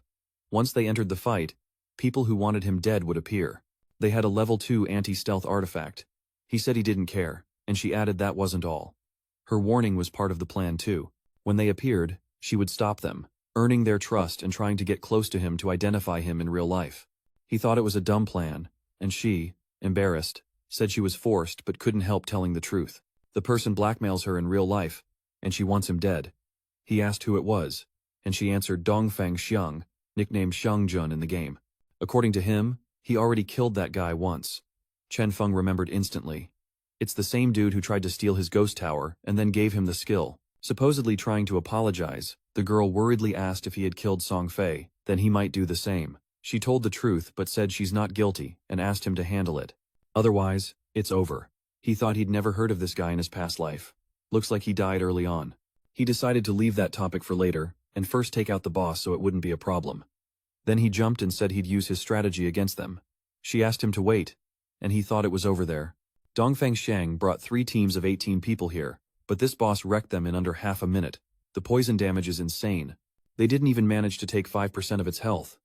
Once they entered the fight, people who wanted him dead would appear. They had a level 2 anti-stealth artifact. He said he didn't care, and she added that wasn't all. Her warning was part of the plan too. When they appeared, she would stop them, earning their trust and trying to get close to him to identify him in real life. He thought it was a dumb plan, and she, embarrassed, said she was forced but couldn't help telling the truth. The person blackmails her in real life, and she wants him dead. He asked who it was, and she answered Dongfang Xiang, nicknamed Xiangjun in the game. According to him, he already killed that guy once. Chen Feng remembered instantly. It's the same dude who tried to steal his ghost tower and then gave him the skill. Supposedly trying to apologize, the girl worriedly asked if he had killed Songfay, then he might do the same. She told the truth but said she's not guilty and asked him to handle it. Otherwise, it's over. He thought he'd never heard of this guy in his past life. Looks like he died early on. He decided to leave that topic for later and first take out the boss so it wouldn't be a problem. Then he jumped and said he'd use his strategy against them. She asked him to wait, and he thought it was over there. Dongfang Shang brought 3 teams of 18 people here, but this boss wrecked them in under half a minute. The poison damage is insane. They didn't even manage to take 5% of its health.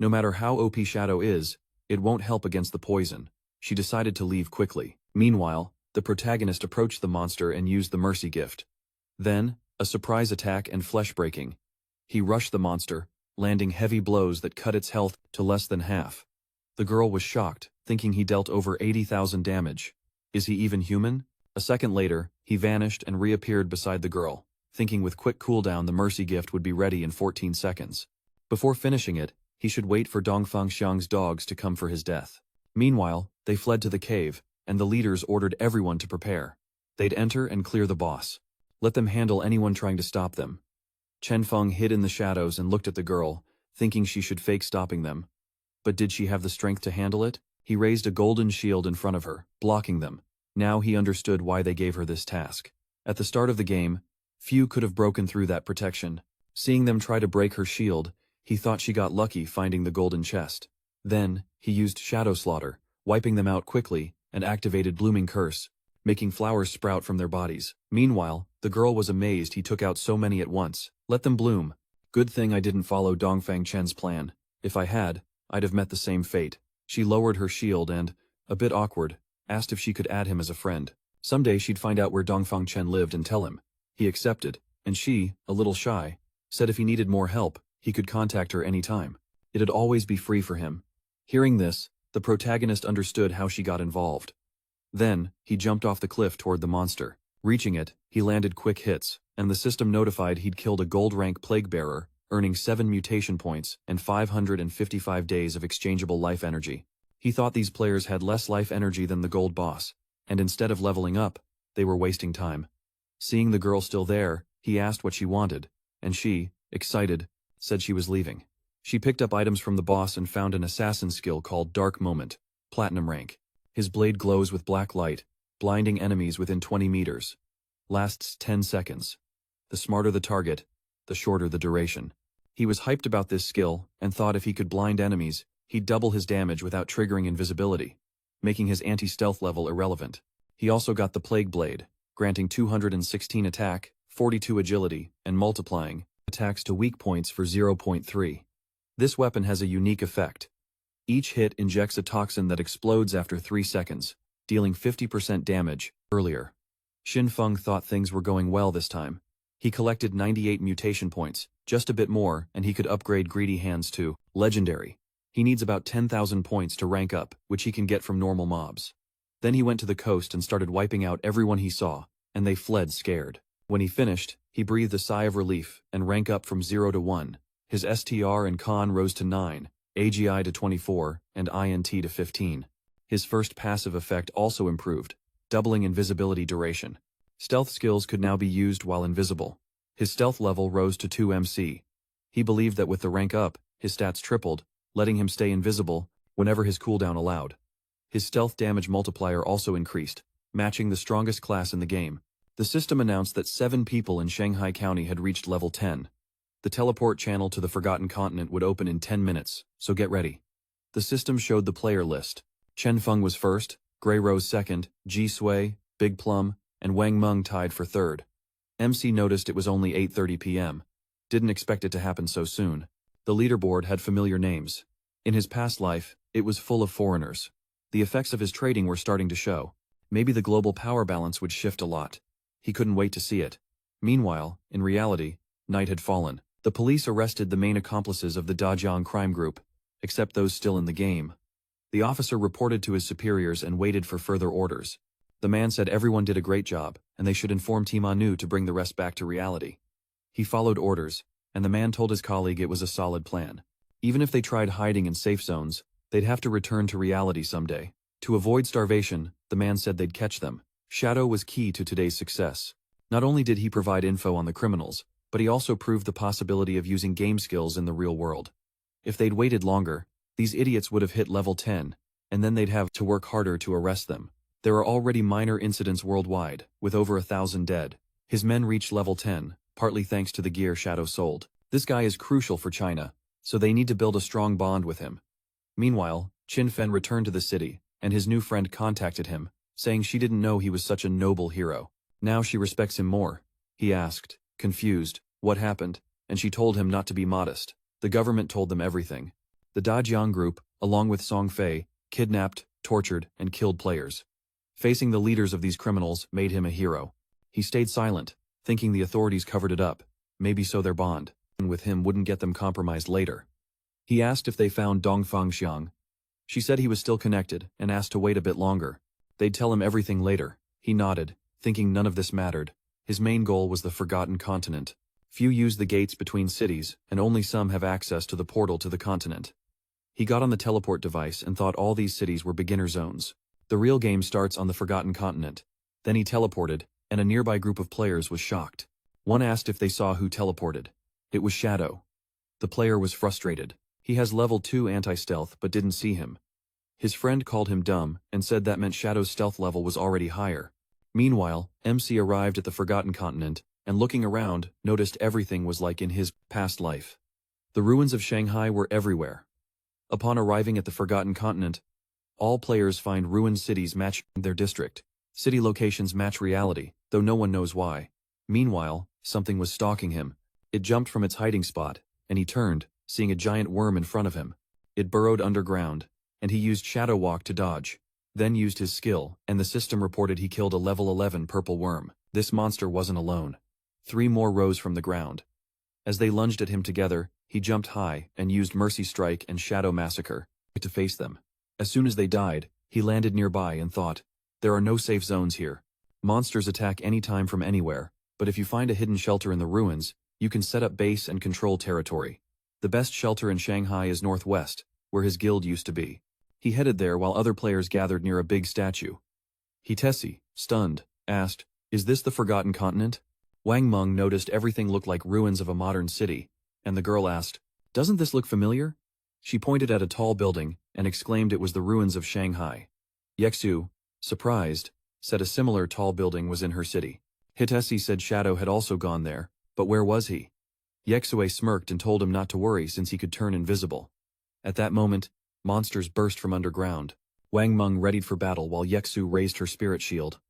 No matter how OP Shadow is, it won't help against the poison. She decided to leave quickly. Meanwhile, the protagonist approached the monster and used the mercy gift. Then, a surprise attack and flesh breaking. He rushed the monster, landing heavy blows that cut its health to less than half. The girl was shocked, thinking he dealt over 80,000 damage. Is he even human? A second later, he vanished and reappeared beside the girl, thinking with quick cooldown the mercy gift would be ready in 14 seconds. Before finishing it, he should wait for Dongfang Xiang's dogs to come for his death. Meanwhile, they fled to the cave, and the leaders ordered everyone to prepare. They'd enter and clear the boss. Let them handle anyone trying to stop them. Chen Feng hid in the shadows and looked at the girl, thinking she should fake stopping them. But did she have the strength to handle it? He raised a golden shield in front of her, blocking them. Now he understood why they gave her this task. At the start of the game, few could have broken through that protection. Seeing them try to break her shield, he thought she got lucky finding the golden chest. Then, he used Shadow Slaughter, wiping them out quickly, and activated Blooming Curse, making flowers sprout from their bodies. Meanwhile, the girl was amazed he took out so many at once. Let them bloom. Good thing I didn't follow Dongfang Chen's plan. If I had, I'd have met the same fate. She lowered her shield and, a bit awkward, asked if she could add him as a friend. Someday she'd find out where Dongfang Chen lived and tell him. He accepted, and she, a little shy, said if he needed more help, he could contact her anytime. It'd always be free for him. Hearing this, the protagonist understood how she got involved. Then, he jumped off the cliff toward the monster. Reaching it, he landed quick hits, and the system notified he'd killed a gold-rank plague bearer, earning 7 mutation points and 555 days of exchangeable life energy. He thought these players had less life energy than the gold boss, and instead of leveling up, they were wasting time. Seeing the girl still there, he asked what she wanted, and she, excited, said she was leaving. She picked up items from the boss and found an assassin skill called Dark Moment, Platinum rank. His blade glows with black light, blinding enemies within 20 meters. Lasts 10 seconds. The smarter the target, the shorter the duration. He was hyped about this skill and thought if he could blind enemies, he'd double his damage without triggering invisibility, making his anti-stealth level irrelevant. He also got the Plague Blade, granting 216 attack, 42 agility, and multiplying attacks to weak points for 0.3. This weapon has a unique effect. Each hit injects a toxin that explodes after 3 seconds, dealing 50% damage earlier. Shin-Feng thought things were going well this time. He collected 98 mutation points, just a bit more, and he could upgrade Greedy Hands to Legendary. He needs about 10,000 points to rank up, which he can get from normal mobs. Then he went to the coast and started wiping out everyone he saw, and they fled scared. When he finished, he breathed a sigh of relief and rank up from 0 to 1. His STR and Con rose to 9, AGI to 24, and INT to 15. His first passive effect also improved, doubling invisibility duration. Stealth skills could now be used while invisible. His stealth level rose to 2 MC. He believed that with the rank up, his stats tripled, letting him stay invisible whenever his cooldown allowed. His stealth damage multiplier also increased, matching the strongest class in the game. The system announced that 7 people in Shanghai County had reached level 10. The teleport channel to the Forgotten Continent would open in 10 minutes, so get ready. The system showed the player list. Chen Feng was first, Grey Rose second, Ji Sui, Big Plum, and Wang Meng tied for third. MC noticed it was only 8:30 p.m. Didn't expect it to happen so soon. The leaderboard had familiar names. In his past life, it was full of foreigners. The effects of his trading were starting to show. Maybe the global power balance would shift a lot. He couldn't wait to see it. Meanwhile, in reality, night had fallen. The police arrested the main accomplices of the Dajiang crime group, except those still in the game. The officer reported to his superiors and waited for further orders. The man said everyone did a great job, and they should inform Team Anu to bring the rest back to reality. He followed orders, and the man told his colleague it was a solid plan. Even if they tried hiding in safe zones, they'd have to return to reality someday. To avoid starvation, the man said they'd catch them. Shadow was key to today's success. Not only did he provide info on the criminals, but he also proved the possibility of using game skills in the real world. If they'd waited longer, these idiots would have hit level 10, and then they'd have to work harder to arrest them. There are already minor incidents worldwide, with over 1,000 dead. His men reached level 10, partly thanks to the gear Shadow sold. This guy is crucial for China, so they need to build a strong bond with him. Meanwhile, Qin Fen returned to the city, and his new friend contacted him, saying she didn't know he was such a noble hero. Now she respects him more. He asked, confused, what happened, and she told him not to be modest. The government told them everything. The Dajiang group, along with Songfay, kidnapped, tortured, and killed players. Facing the leaders of these criminals made him a hero. He stayed silent, thinking the authorities covered it up, maybe so their bond with him wouldn't get them compromised later. He asked if they found Dongfang Xiang. She said he was still connected and asked to wait a bit longer. They'd tell him everything later. He nodded, thinking none of this mattered. His main goal was the Forgotten Continent. Few use the gates between cities, and only some have access to the portal to the continent. He got on the teleport device and thought all these cities were beginner zones. The real game starts on the Forgotten Continent. Then he teleported, and a nearby group of players was shocked. One asked if they saw who teleported. It was Shadow. The player was frustrated. He has level 2 anti-stealth but didn't see him. His friend called him dumb and said that meant Shadow's stealth level was already higher. Meanwhile, MC arrived at the Forgotten Continent, and looking around, noticed everything was like in his past life. The ruins of Shanghai were everywhere. Upon arriving at the Forgotten Continent, all players find ruined cities match their district. City locations match reality, though no one knows why. Meanwhile, something was stalking him. It jumped from its hiding spot, and he turned, seeing a giant worm in front of him. It burrowed underground, and he used Shadow Walk to dodge. Then used his skill, and the system reported he killed a level 11 purple worm. This monster wasn't alone. 3 more rose from the ground. As they lunged at him together, he jumped high and used Mercy Strike and Shadow Massacre to face them. As soon as they died, he landed nearby and thought, There are no safe zones here. Monsters attack anytime from anywhere, but if you find a hidden shelter in the ruins, you can set up base and control territory. The best shelter in Shanghai is northwest, where his guild used to be. He headed there while other players gathered near a big statue. Hitesi, stunned, asked, "Is this the Forgotten Continent?" Wang Meng noticed everything looked like ruins of a modern city, and the girl asked, "Doesn't this look familiar?" She pointed at a tall building and exclaimed it was the ruins of Shanghai. Yexu, surprised, said a similar tall building was in her city. Hitesi said Shadow had also gone there, but where was he? Yexue smirked and told him not to worry since he could turn invisible. At that moment, monsters burst from underground. Wang Meng readied for battle while Yexu raised her spirit shield.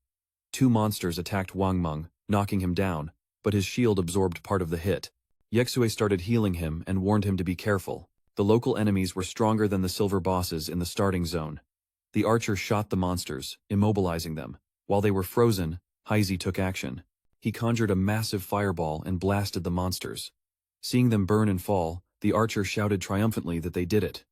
Two monsters attacked Wang Meng, knocking him down, but his shield absorbed part of the hit. Yexue started healing him and warned him to be careful. The local enemies were stronger than the silver bosses in the starting zone. The archer shot the monsters, immobilizing them. While they were frozen, Heisey took action. He conjured a massive fireball and blasted the monsters. Seeing them burn and fall, the archer shouted triumphantly that they did it.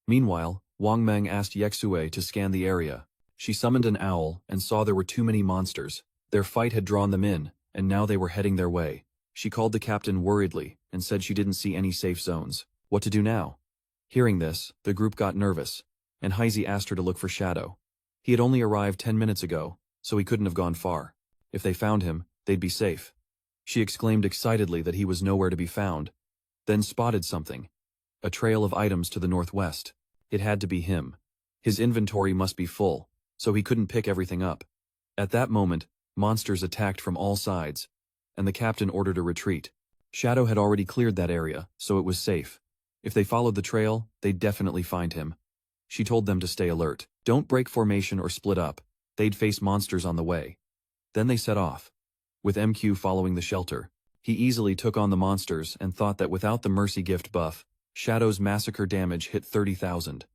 Meanwhile, Wang Meng asked Yexue to scan the area. She summoned an owl and saw there were too many monsters. Their fight had drawn them in, and now they were heading their way. She called the captain worriedly and said she didn't see any safe zones. What to do now? Hearing this, the group got nervous, and Heisey asked her to look for Shadow. He had only arrived 10 minutes ago, so he couldn't have gone far. If they found him, they'd be safe. She exclaimed excitedly that he was nowhere to be found, then spotted something. A trail of items to the northwest. It had to be him. His inventory must be full, so he couldn't pick everything up. At that moment, monsters attacked from all sides, and the captain ordered a retreat. Shadow had already cleared that area, so it was safe. If they followed the trail, they'd definitely find him. She told them to stay alert. Don't break formation or split up. They'd face monsters on the way. Then they set off. With MQ following the shelter, he easily took on the monsters and thought that without the Mercy Gift buff, Shadow's massacre damage hit 30,000.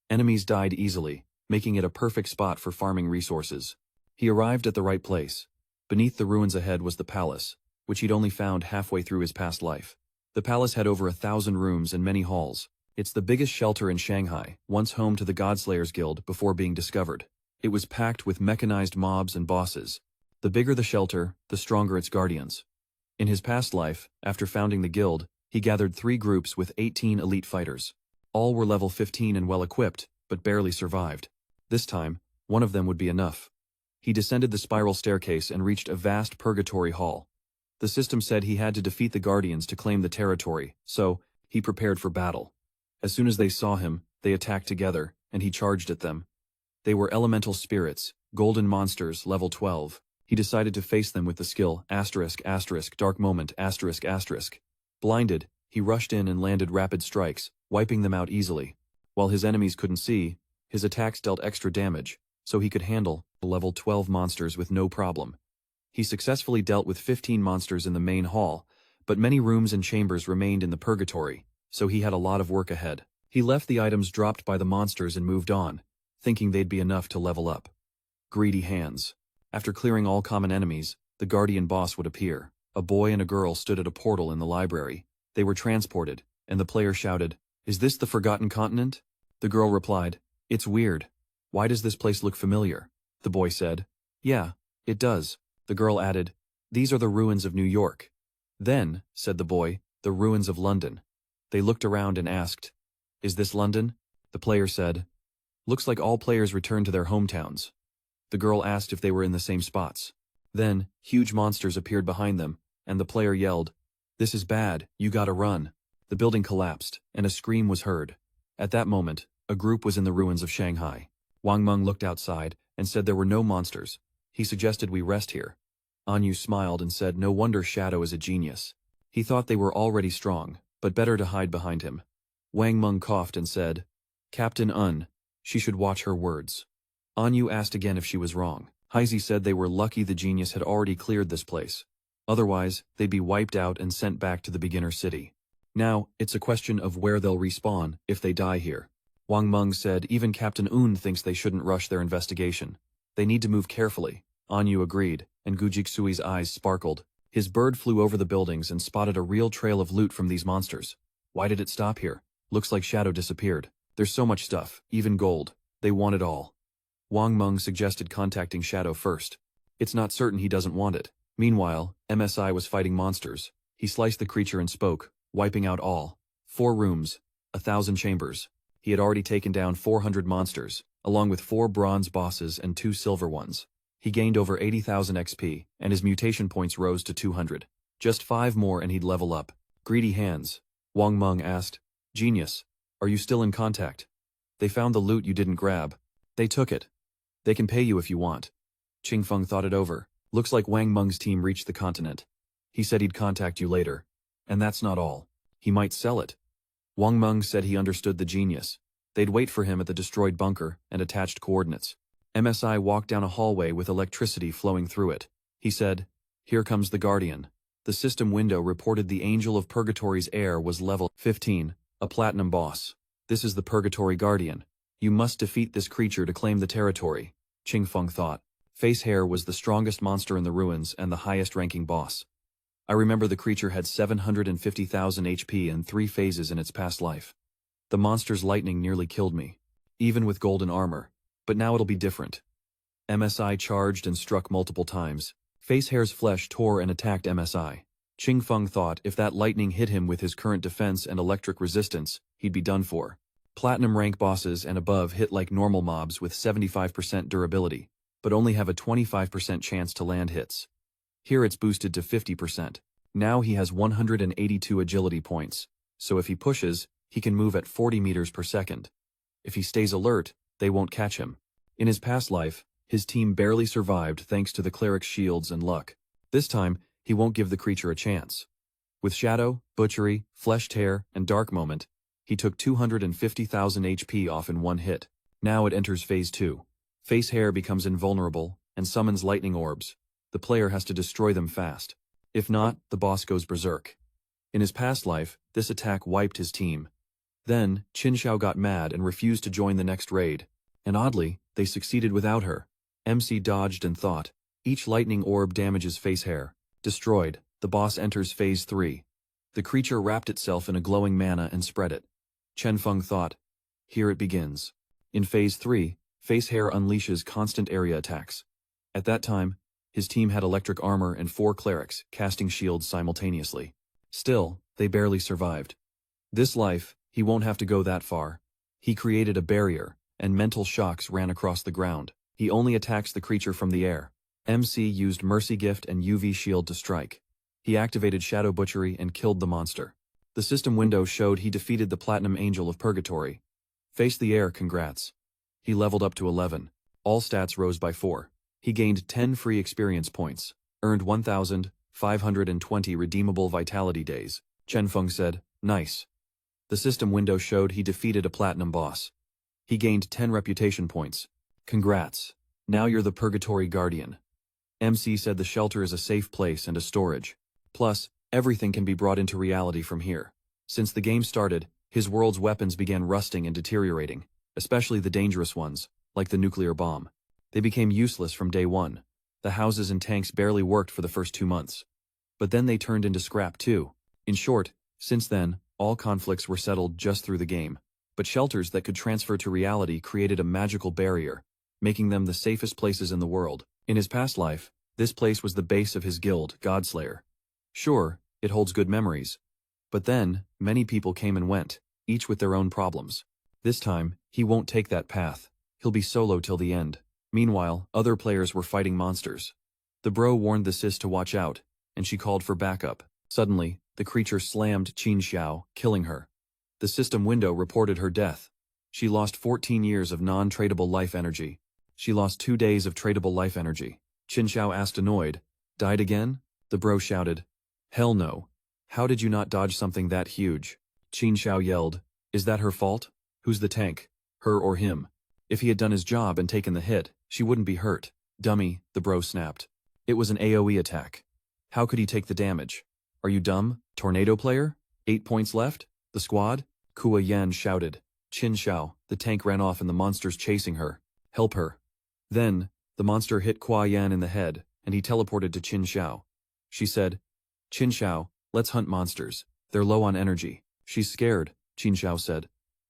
Enemies died easily, making it a perfect spot for farming resources. He arrived at the right place. Beneath the ruins ahead was the palace, which he'd only found halfway through his past life. The palace had over 1,000 rooms and many halls. It's the biggest shelter in Shanghai, once home to the Godslayers Guild before being discovered. It was packed with mechanized mobs and bosses. The bigger the shelter, the stronger its guardians. In his past life, after founding the guild, he gathered 3 groups with 18 elite fighters. All were level 15 and well-equipped, but barely survived. This time, one of them would be enough. He descended the spiral staircase and reached a vast purgatory hall. The system said he had to defeat the guardians to claim the territory, so he prepared for battle. As soon as they saw him, they attacked together, and he charged at them. They were elemental spirits, golden monsters, level 12. He decided to face them with the skill ***, dark moment ***. Blinded, he rushed in and landed rapid strikes, wiping them out easily. While his enemies couldn't see, his attacks dealt extra damage, so he could handle the level 12 monsters with no problem. He successfully dealt with 15 monsters in the main hall, but many rooms and chambers remained in the purgatory, so he had a lot of work ahead. He left the items dropped by the monsters and moved on, thinking they'd be enough to level up. Greedy hands. After clearing all common enemies, the guardian boss would appear. A boy and a girl stood at a portal in the library. They were transported, and the player shouted, "Is this the Forgotten Continent?" The girl replied, "It's weird. Why does this place look familiar?" The boy said, "Yeah, it does." The girl added, "These are the ruins of New York." "Then," said the boy, "the ruins of London." They looked around and asked, "Is this London?" The player said, "Looks like all players returned to their hometowns." The girl asked if they were in the same spots. Then, huge monsters appeared behind them, and the player yelled, "This is bad, you gotta run." The building collapsed, and a scream was heard. At that moment, a group was in the ruins of Shanghai. Wang Meng looked outside and said there were no monsters. He suggested we rest here. Anyu smiled and said no wonder Shadow is a genius. He thought they were already strong, but better to hide behind him. Wang Meng coughed and said, "Captain Un, she should watch her words." Anyu asked again if she was wrong. Heisey said they were lucky the genius had already cleared this place. Otherwise, they'd be wiped out and sent back to the beginner city. Now, it's a question of where they'll respawn if they die here. Wang Meng said even Captain Un thinks they shouldn't rush their investigation. They need to move carefully. Anyu agreed, and Gujiksui's eyes sparkled. His bird flew over the buildings and spotted a real trail of loot from these monsters. Why did it stop here? Looks like Shadow disappeared. There's so much stuff, even gold. They want it all. Wang Meng suggested contacting Shadow first. It's not certain he doesn't want it. Meanwhile, MSI was fighting monsters. He sliced the creature and spoke, wiping out all. 4 rooms, 1,000 chambers. He had already taken down 400 monsters, along with 4 bronze bosses and 2 silver ones. He gained over 80,000 XP, and his mutation points rose to 200. Just 5 more and he'd level up. Greedy hands. Wang Meng asked, Genius, are you still in contact? They found the loot you didn't grab. They took it. They can pay you if you want. Qingfeng thought it over. Looks like Wang Meng's team reached the continent. He said he'd contact you later. And that's not all. He might sell it. Wang Meng said he understood the genius. They'd wait for him at the destroyed bunker and attached coordinates. MSI walked down a hallway with electricity flowing through it. He said, Here comes the Guardian. The system window reported the Angel of Purgatory's heir was level 15, a platinum boss. This is the Purgatory Guardian. You must defeat this creature to claim the territory, Qingfeng thought. Face Hair was the strongest monster in the ruins and the highest-ranking boss. I remember the creature had 750,000 HP and 3 phases in its past life. The monster's lightning nearly killed me, even with golden armor. But now it'll be different. MSI charged and struck multiple times. Face Hair's flesh tore and attacked MSI. Qingfeng thought if that lightning hit him with his current defense and electric resistance, he'd be done for. Platinum rank bosses and above hit like normal mobs with 75% durability, but only have a 25% chance to land hits. Here it's boosted to 50%. Now he has 182 agility points, so if he pushes, he can move at 40 meters per second. If he stays alert, they won't catch him. In his past life, his team barely survived thanks to the cleric's shields and luck. This time, he won't give the creature a chance. With Shadow, Butchery, Flesh Tear, and Dark Moment, he took 250,000 HP off in one hit. Now it enters Phase 2. Face Hair becomes invulnerable and summons lightning orbs. The player has to destroy them fast. If not, the boss goes berserk. In his past life, this attack wiped his team. Then, Qin Xiao got mad and refused to join the next raid. And oddly, they succeeded without her. MC dodged and thought. Each lightning orb damages Face Hair. Destroyed, the boss enters Phase 3. The creature wrapped itself in a glowing mana and spread it. Chen Feng thought. Here it begins. In Phase 3, Face Hair unleashes constant area attacks. At that time, his team had electric armor and 4 clerics casting shields simultaneously. Still, they barely survived. This life, he won't have to go that far. He created a barrier, and mental shocks ran across the ground. He only attacks the creature from the air. MC used Mercy Gift and UV Shield to strike. He activated Shadow Butchery and killed the monster. The system window showed he defeated the Platinum Angel of Purgatory. Face the air, congrats. He leveled up to 11. All stats rose by 4. He gained 10 free experience points, earned 1,520 redeemable vitality days. Chen Feng said, Nice. The system window showed he defeated a platinum boss. He gained 10 reputation points. Congrats. Now you're the Purgatory Guardian. MC said the shelter is a safe place and a storage. Plus, everything can be brought into reality from here. Since the game started, his world's weapons began rusting and deteriorating, especially the dangerous ones, like the nuclear bomb. They became useless from day 1. The houses and tanks barely worked for the first 2 months. But then they turned into scrap too. In short, since then, all conflicts were settled just through the game. But shelters that could transfer to reality created a magical barrier, making them the safest places in the world. In his past life, this place was the base of his guild, Godslayer. Sure, it holds good memories. But then, many people came and went, each with their own problems. This time, he won't take that path. He'll be solo till the end. Meanwhile, other players were fighting monsters. The bro warned the sis to watch out, and she called for backup. Suddenly, the creature slammed Qin Xiao, killing her. The system window reported her death. She lost 14 years of non-tradable life energy. She lost 2 days of tradable life energy. Qin Xiao asked annoyed, Died again? The bro shouted, Hell no. How did you not dodge something that huge? Qin Xiao yelled, Is that her fault? Who's the tank? Her or him? If he had done his job and taken the hit, she wouldn't be hurt. Dummy, the bro snapped. It was an AoE attack. How could he take the damage? Are you dumb, tornado player? 8 points left? The squad? Kua Yan shouted. Qin Xiao, the tank ran off and the monster's chasing her. Help her. Then, the monster hit Kua Yan in the head, and he teleported to Qin Xiao. She said, Qin Xiao, let's hunt monsters. They're low on energy. She's scared, Qin Xiao said.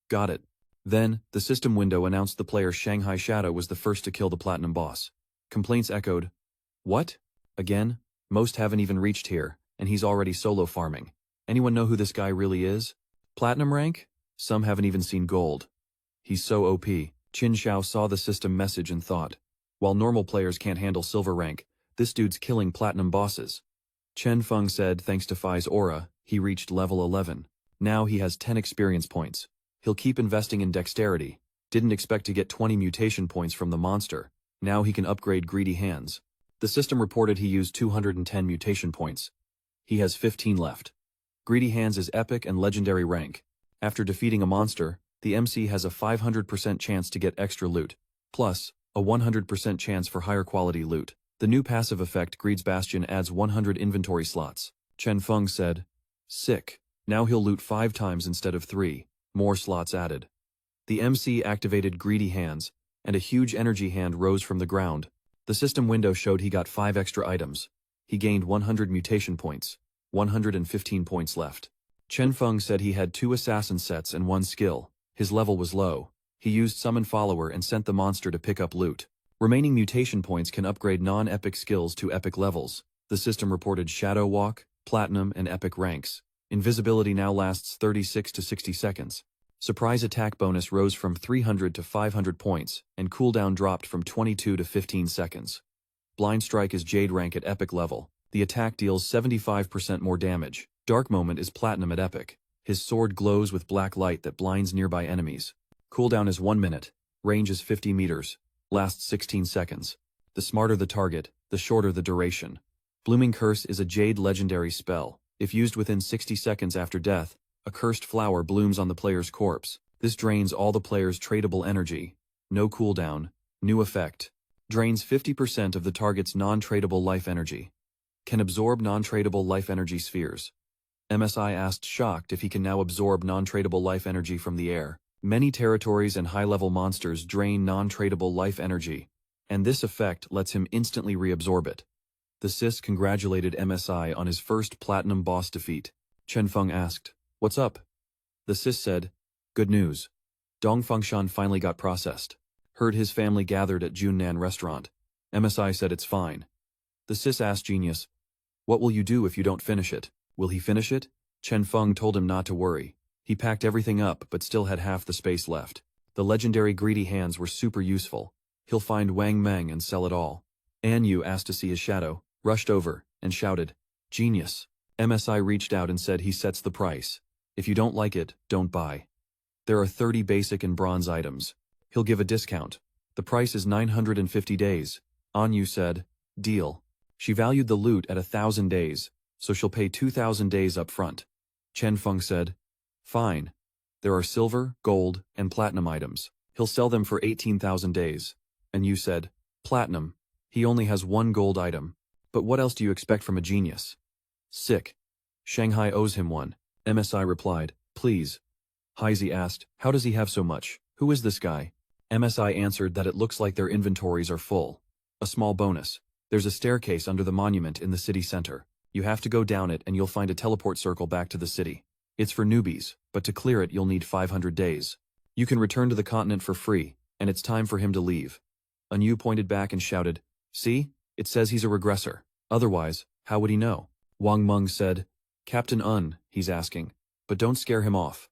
Got it. Then, the system window announced the player Shanghai Shadow was the first to kill the Platinum boss. Complaints echoed. What? Again? Most haven't even reached here, and he's already solo farming. Anyone know who this guy really is? Platinum rank? Some haven't even seen gold. He's so OP. Qin Xiao saw the system message and thought, while normal players can't handle silver rank, this dude's killing platinum bosses. Chen Feng said thanks to Fai's aura, he reached level 11. Now he has 10 experience points. He'll keep investing in dexterity. Didn't expect to get 20 mutation points from the monster. Now he can upgrade greedy hands. The system reported he used 210 mutation points. He has 15 left. Greedy hands is epic and legendary rank. After defeating a monster, the MC has a 500% chance to get extra loot, plus a 100% chance for higher quality loot. The new passive effect Greed's Bastion adds 100 inventory slots. Chen Feng said, sick. Now he'll loot 5 times instead of 3, more slots added. The MC activated Greedy Hands, and a huge energy hand rose from the ground. The system window showed he got 5 extra items. He gained 100 mutation points, 115 points left. Chen Feng said he had 2 assassin sets and 1 skill. His level was low. He used Summon Follower and sent the monster to pick up loot. Remaining mutation points can upgrade non-epic skills to epic levels. The system reported Shadow Walk, Platinum, and Epic ranks. Invisibility now lasts 36 to 60 seconds. Surprise attack bonus rose from 300 to 500 points, and cooldown dropped from 22 to 15 seconds. Blind Strike is Jade rank at Epic level. The attack deals 75% more damage. Dark Moment is Platinum at Epic. His sword glows with black light that blinds nearby enemies. Cooldown is 1 minute. Range is 50 meters. Lasts 16 seconds. The smarter the target, the shorter the duration. Blooming Curse is a Jade legendary spell. If used within 60 seconds after death, a cursed flower blooms on the player's corpse. This drains all the player's tradable energy. No cooldown. New effect. Drains 50% of the target's non-tradable life energy. Can absorb non-tradable life energy spheres. MSI asked shocked if he can now absorb non-tradable life energy from the air. Many territories and high-level monsters drain non-tradable life energy, and this effect lets him instantly reabsorb it. The Sis congratulated MSI on his first platinum boss defeat. Chen Feng asked, "What's up?" The Sis said, "Good news. Dongfang finally got processed. Heard his family gathered at Junnan restaurant." MSI said it's fine. The Sis asked Genius, "What will you do if you don't finish it? Will he finish it?" Chen Feng told him not to worry. He packed everything up but still had half the space left. The legendary Greedy Hands were super useful. He'll find Wang Meng and sell it all. An Yu asked to see his shadow, rushed over, and shouted, "Genius." MSI reached out and said he sets the price. If you don't like it, don't buy. There are 30 basic and bronze items. He'll give a discount. The price is 950 days. An Yu said, "Deal." She valued the loot at 1,000 days, so she'll pay 2,000 days up front. Chen Feng said, "Fine. There are silver, gold, and platinum items. He'll sell them for 18,000 days." And you said, "Platinum. He only has 1 gold item. But what else do you expect from a genius?" Sick. Shanghai owes him 1. MSI replied, "Please." Heisey asked, "How does he have so much? Who is this guy?" MSI answered that it looks like their inventories are full. A small bonus. There's a staircase under the monument in the city center. You have to go down it and you'll find a teleport circle back to the city. It's for newbies, but to clear it you'll need 500 days. You can return to the continent for free, and it's time for him to leave. Anu pointed back and shouted, "See? It says he's a regressor. Otherwise, how would he know?" Wang Meng said, "Captain Un, he's asking. But don't scare him off."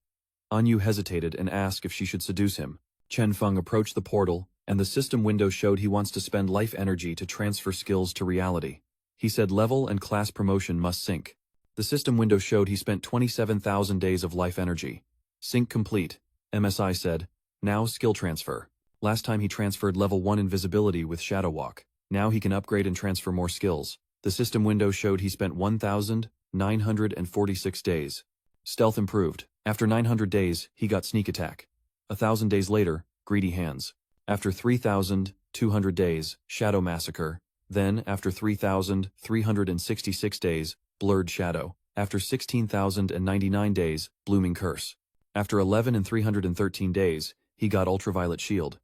Anu hesitated and asked if she should seduce him. Chen Feng approached the portal, and the system window showed he wants to spend life energy to transfer skills to reality. He said level and class promotion must sync. The system window showed he spent 27,000 days of life energy. Sync complete, MSI said. Now skill transfer. Last time he transferred level 1 invisibility with Shadow Walk. Now he can upgrade and transfer more skills. The system window showed he spent 1,946 days. Stealth improved. After 900 days, he got sneak attack. 1,000 days later, greedy hands. After 3,200 days, shadow massacre. Then, after 3,366 days, blurred shadow. After 16,099 days, blooming curse. After 11,313 days, he got ultraviolet shield.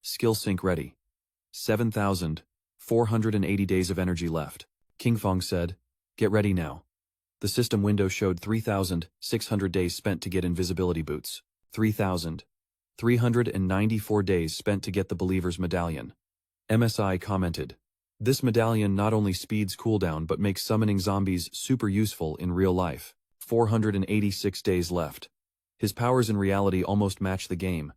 Skill sync ready. 7,480 days of energy left. King Fong said, "Get ready now." The system window showed 3,600 days spent to get invisibility boots. 3,000. 394 days spent to get the Believer's Medallion. MSI commented, "This medallion not only speeds cooldown but makes summoning zombies super useful in real life. 486 days left. His powers in reality almost match the game.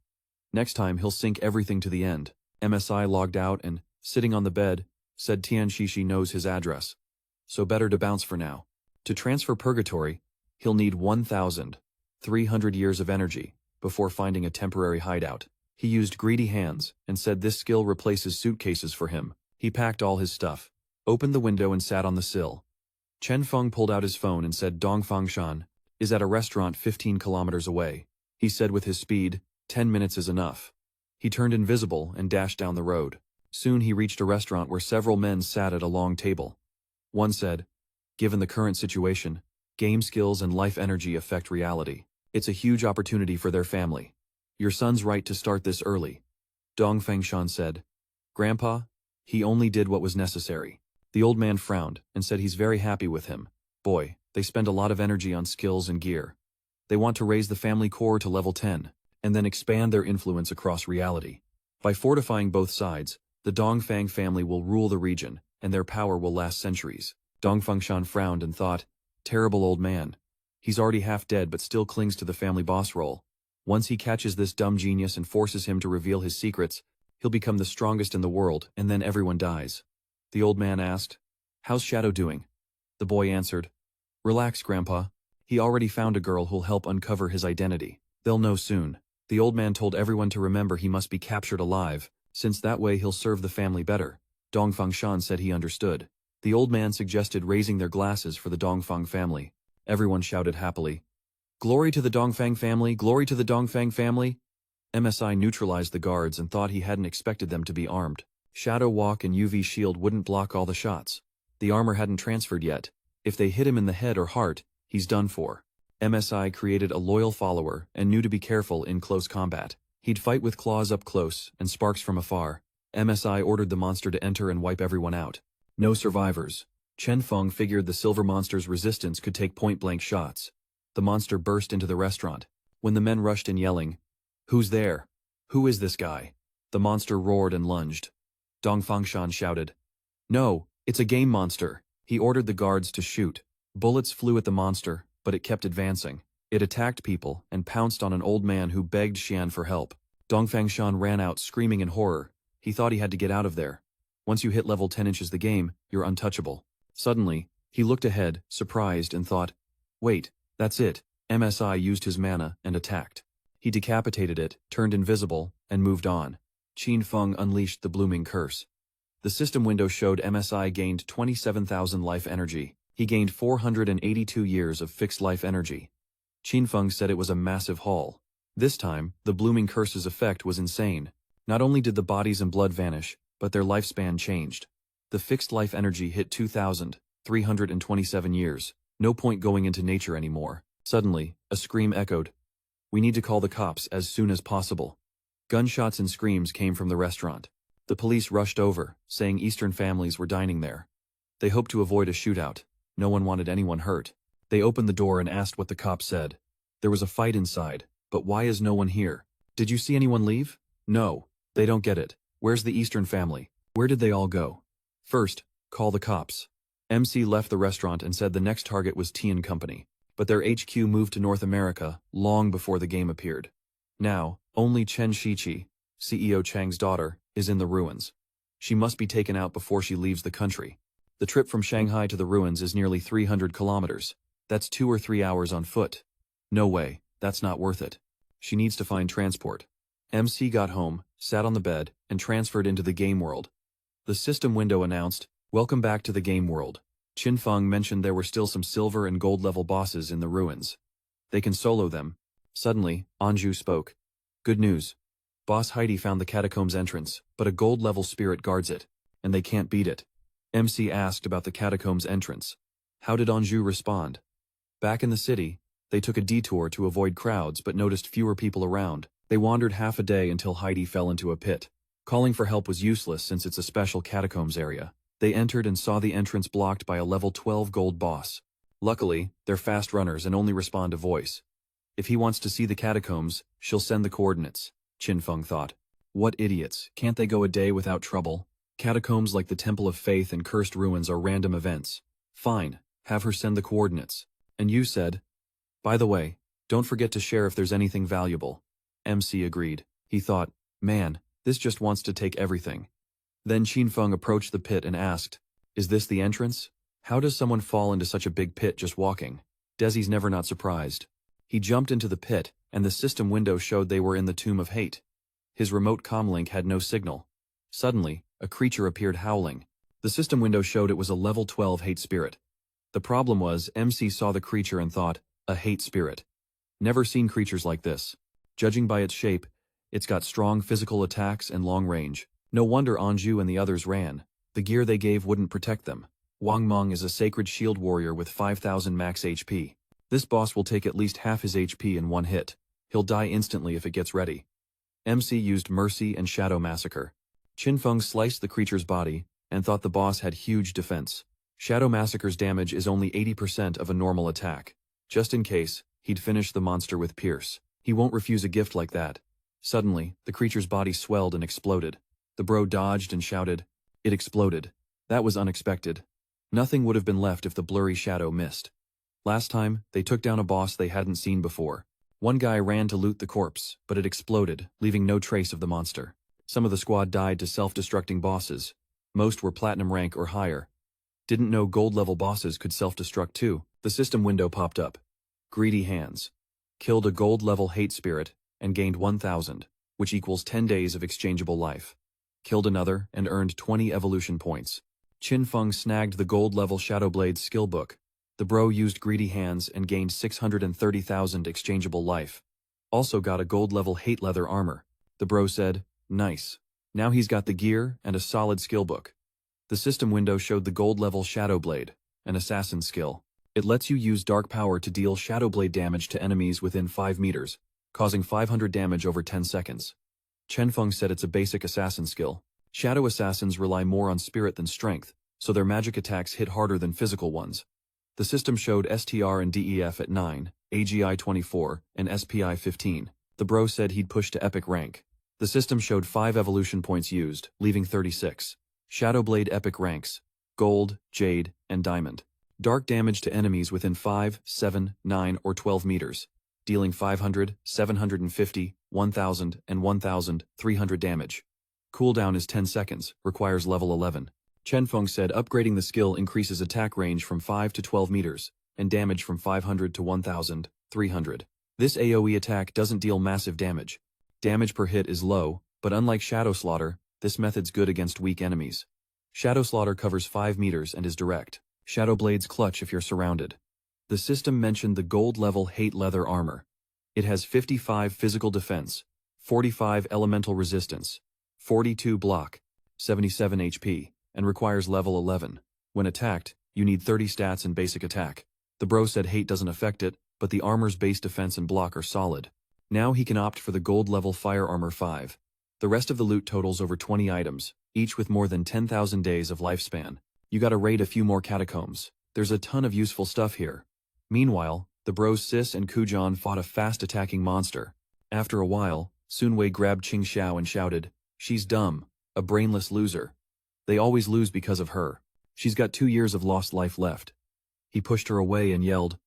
Next time he'll sink everything to the end." MSI logged out and, sitting on the bed, said Tian Shishi knows his address. So better to bounce for now. To transfer Purgatory, he'll need 1,300 years of energy before finding a temporary hideout. He used greedy hands and said this skill replaces suitcases for him. He packed all his stuff, opened the window and sat on the sill. Chen Feng pulled out his phone and said Dongfang Shan is at a restaurant 15 kilometers away. He said with his speed, 10 minutes is enough. He turned invisible and dashed down the road. Soon he reached a restaurant where several men sat at a long table. One said, "Given the current situation, game skills and life energy affect reality. It's a huge opportunity for their family. Your son's right to start this early." Dongfang Shan said, "Grandpa, he only did what was necessary." The old man frowned and said he's very happy with him. Boy, they spend a lot of energy on skills and gear. They want to raise the family core to level 10, and then expand their influence across reality. By fortifying both sides, the Dongfang family will rule the region, and their power will last centuries. Dongfang Shan frowned and thought, terrible old man. He's already half dead but still clings to the family boss role. Once he catches this dumb genius and forces him to reveal his secrets, he'll become the strongest in the world, and then everyone dies. The old man asked, "How's Shadow doing?" The boy answered, "Relax, Grandpa. He already found a girl who'll help uncover his identity. They'll know soon." The old man told everyone to remember he must be captured alive, since that way he'll serve the family better. Dongfang Shan said he understood. The old man suggested raising their glasses for the Dongfang family. Everyone shouted happily, "Glory to the Dongfang family! Glory to the Dongfang family!" MSI neutralized the guards and thought he hadn't expected them to be armed. Shadow Walk and UV Shield wouldn't block all the shots. The armor hadn't transferred yet. If they hit him in the head or heart, he's done for. MSI created a loyal follower and knew to be careful in close combat. He'd fight with claws up close and sparks from afar. MSI ordered the monster to enter and wipe everyone out. No survivors. Chen Feng figured the silver monster's resistance could take point-blank shots. The monster burst into the restaurant. When the men rushed in yelling, "Who's there? Who is this guy?" the monster roared and lunged. Dongfang Shan shouted, "No, it's a game monster." He ordered the guards to shoot. Bullets flew at the monster, but it kept advancing. It attacked people and pounced on an old man who begged Xian for help. Dongfang Shan ran out screaming in horror. He thought he had to get out of there. Once you hit level 10 inches the game, you're untouchable. Suddenly, he looked ahead, surprised, and thought, wait, that's it. MSI used his mana and attacked. He decapitated it, turned invisible, and moved on. Qin Feng unleashed the blooming curse. The system window showed MSI gained 27,000 life energy. He gained 482 years of fixed life energy. Qin Feng said it was a massive haul. This time, the blooming curse's effect was insane. Not only did the bodies and blood vanish, but their lifespan changed. The fixed life energy hit 2,327 years. No point going into nature anymore. Suddenly, a scream echoed. "We need to call the cops as soon as possible." Gunshots and screams came from the restaurant. The police rushed over, saying Eastern families were dining there. They hoped to avoid a shootout. No one wanted anyone hurt. They opened the door and asked what the cops said. There was a fight inside, but why is no one here? Did you see anyone leave? No, they don't get it. Where's the Eastern family? Where did they all go? First, call the cops. MC left the restaurant and said the next target was Tian Company, but their HQ moved to North America long before the game appeared. Now, only Chen Shiqi, CEO Chang's daughter, is in the ruins. She must be taken out before she leaves the country. The trip from Shanghai to the ruins is nearly 300 kilometers. That's 2 or 3 hours on foot. No way, that's not worth it. She needs to find transport. MC got home, sat on the bed, and transferred into the game world. The system window announced, "Welcome back to the game world." Qin Feng mentioned there were still some silver and gold level bosses in the ruins. They can solo them. Suddenly, Anju spoke. "Good news. Boss Heidi found the catacombs entrance, but a gold level spirit guards it, and they can't beat it." MC asked about the catacombs entrance. How did Anju respond? Back in the city, they took a detour to avoid crowds but noticed fewer people around. They wandered half a day until Heidi fell into a pit. Calling for help was useless since it's a special catacombs area. They entered and saw the entrance blocked by a level 12 gold boss. Luckily, they're fast runners and only respond to voice. If he wants to see the catacombs, she'll send the coordinates. Qinfeng thought. What idiots, can't they go a day without trouble? Catacombs like the Temple of Faith and Cursed Ruins are random events. Fine, have her send the coordinates. And you said, by the way, don't forget to share if there's anything valuable. MC agreed. He thought, man, this just wants to take everything. Then Qinfeng approached the pit and asked, is this the entrance? How does someone fall into such a big pit just walking? Desi's never not surprised. He jumped into the pit, and the system window showed they were in the Tomb of Hate. His remote comlink had no signal. Suddenly, a creature appeared howling. The system window showed it was a level 12 hate spirit. The problem was, MC saw the creature and thought, a hate spirit. Never seen creatures like this. Judging by its shape, it's got strong physical attacks and long range. No wonder Anju and the others ran. The gear they gave wouldn't protect them. Wang Meng is a sacred shield warrior with 5,000 max HP. This boss will take at least half his HP in one hit. He'll die instantly if it gets ready. MC used Mercy and Shadow Massacre. Qinfeng sliced the creature's body and thought the boss had huge defense. Shadow Massacre's damage is only 80% of a normal attack. Just in case, he'd finish the monster with Pierce. He won't refuse a gift like that. Suddenly, the creature's body swelled and exploded. The bro dodged and shouted. It exploded. That was unexpected. Nothing would have been left if the blurry shadow missed. Last time, they took down a boss they hadn't seen before. One guy ran to loot the corpse, but it exploded, leaving no trace of the monster. Some of the squad died to self-destructing bosses. Most were platinum rank or higher. Didn't know gold-level bosses could self-destruct too. The system window popped up. Greedy Hands. Killed a gold-level hate spirit and gained 1,000, which equals 10 days of exchangeable life. Killed another and earned 20 evolution points. Qinfeng snagged the gold-level Shadowblade skill book. The bro used Greedy Hands and gained 630,000 exchangeable life. Also got a gold-level hate leather armor. The bro said, nice. Now he's got the gear and a solid skill book. The system window showed the gold-level Shadowblade, an assassin skill. It lets you use dark power to deal Shadowblade damage to enemies within 5 meters, causing 500 damage over 10 seconds. Qinfeng said it's a basic assassin skill. Shadow assassins rely more on spirit than strength, so their magic attacks hit harder than physical ones. The system showed STR and DEF at 9, AGI 24, and SPI 15. The bro said he'd push to epic rank. The system showed 5 evolution points used, leaving 36. Shadowblade epic ranks: Gold, Jade, and Diamond. Dark damage to enemies within 5, 7, 9, or 12 meters, dealing 500, 750, 1000, and 1300 damage. Cooldown is 10 seconds, requires level 11. Qinfeng said upgrading the skill increases attack range from 5 to 12 meters, and damage from 500 to 1300. This AoE attack doesn't deal massive damage. Damage per hit is low, but unlike Shadow Slaughter, this method's good against weak enemies. Shadow Slaughter covers 5 meters and is direct. Shadowblade's clutch if you're surrounded. The system mentioned the gold-level hate leather armor. It has 55 physical defense, 45 elemental resistance, 42 block, 77 HP, and requires level 11. When attacked, you need 30 stats and basic attack. The bro said hate doesn't affect it, but the armor's base defense and block are solid. Now he can opt for the gold-level fire armor 5. The rest of the loot totals over 20 items, each with more than 10,000 days of lifespan. You gotta raid a few more catacombs. There's a ton of useful stuff here. Meanwhile, the bros Sis and Kujan fought a fast-attacking monster. After a while, Sunwei grabbed Qing Xiao and shouted, she's dumb, a brainless loser. They always lose because of her. She's got 2 years of lost life left. He pushed her away and yelled,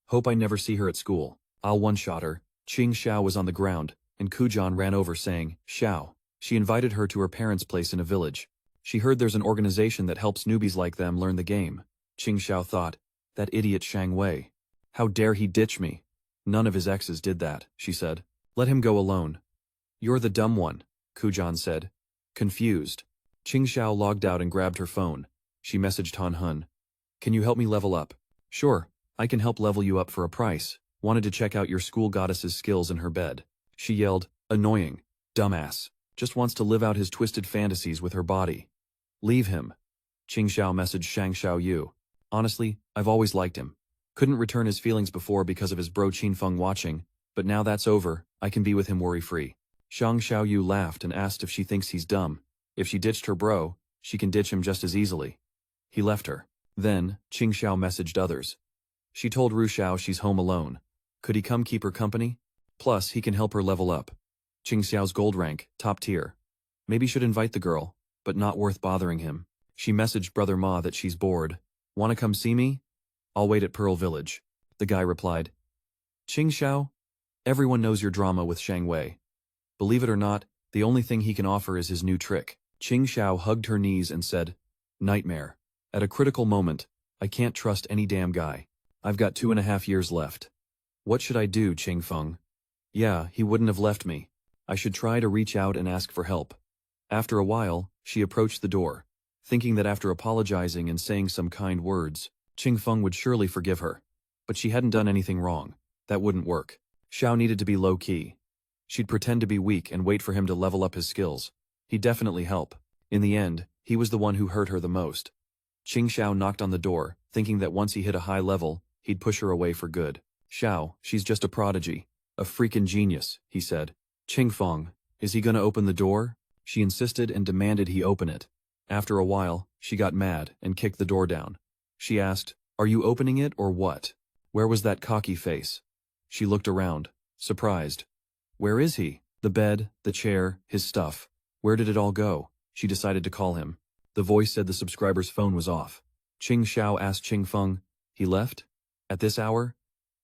hope I never see her at school. I'll one-shot her. Qing Xiao was on the ground, and Kujan ran over saying, Xiao. She invited her to her parents' place in a village. She heard there's an organization that helps newbies like them learn the game. Qing Xiao thought, that idiot Shang Wei. How dare he ditch me? None of his exes did that, she said. Let him go alone. You're the dumb one, Kujan said. Confused. Qing Xiao logged out and grabbed her phone. She messaged Han Hun. Can you help me level up? Sure, I can help level you up for a price. Wanted to check out your school goddess's skills in her bed. She yelled, annoying, dumbass. Just wants to live out his twisted fantasies with her body. Leave him. Qing Xiao messaged Shang Xiao Yu. Honestly, I've always liked him. Couldn't return his feelings before because of his bro Qinfeng watching, but now that's over, I can be with him worry-free. Shang Xiao Yu laughed and asked if she thinks he's dumb. If she ditched her bro, she can ditch him just as easily. He left her. Then, Qing Xiao messaged others. She told Ru Xiao she's home alone. Could he come keep her company? Plus, he can help her level up. Qing Xiao's gold rank, top tier. Maybe should invite the girl, but not worth bothering him. She messaged Brother Ma that she's bored. Wanna come see me? I'll wait at Pearl Village. The guy replied. Qing Xiao? Everyone knows your drama with Shang Wei. Believe it or not, the only thing he can offer is his new trick. Qing Xiao hugged her knees and said, Nightmare. At a critical moment, I can't trust any damn guy. I've got 2.5 years left. What should I do, Qing Feng? Yeah, he wouldn't have left me. I should try to reach out and ask for help. After a while, she approached the door, thinking that after apologizing and saying some kind words, Qing Feng would surely forgive her. But she hadn't done anything wrong. That wouldn't work. Xiao needed to be low-key. She'd pretend to be weak and wait for him to level up his skills. He'd definitely help. In the end, he was the one who hurt her the most. Qing Xiao knocked on the door, thinking that once he hit a high level, he'd push her away for good. Xiao, she's just a prodigy. A freaking genius, he said. Qing Feng, is he gonna open the door? She insisted and demanded he open it. After a while, she got mad and kicked the door down. She asked, Are you opening it or what? Where was that cocky face? She looked around, surprised. Where is he? The bed, the chair, his stuff. Where did it all go? She decided to call him. The voice said the subscriber's phone was off. Qing Xiao asked Qing Feng, He left? At this hour?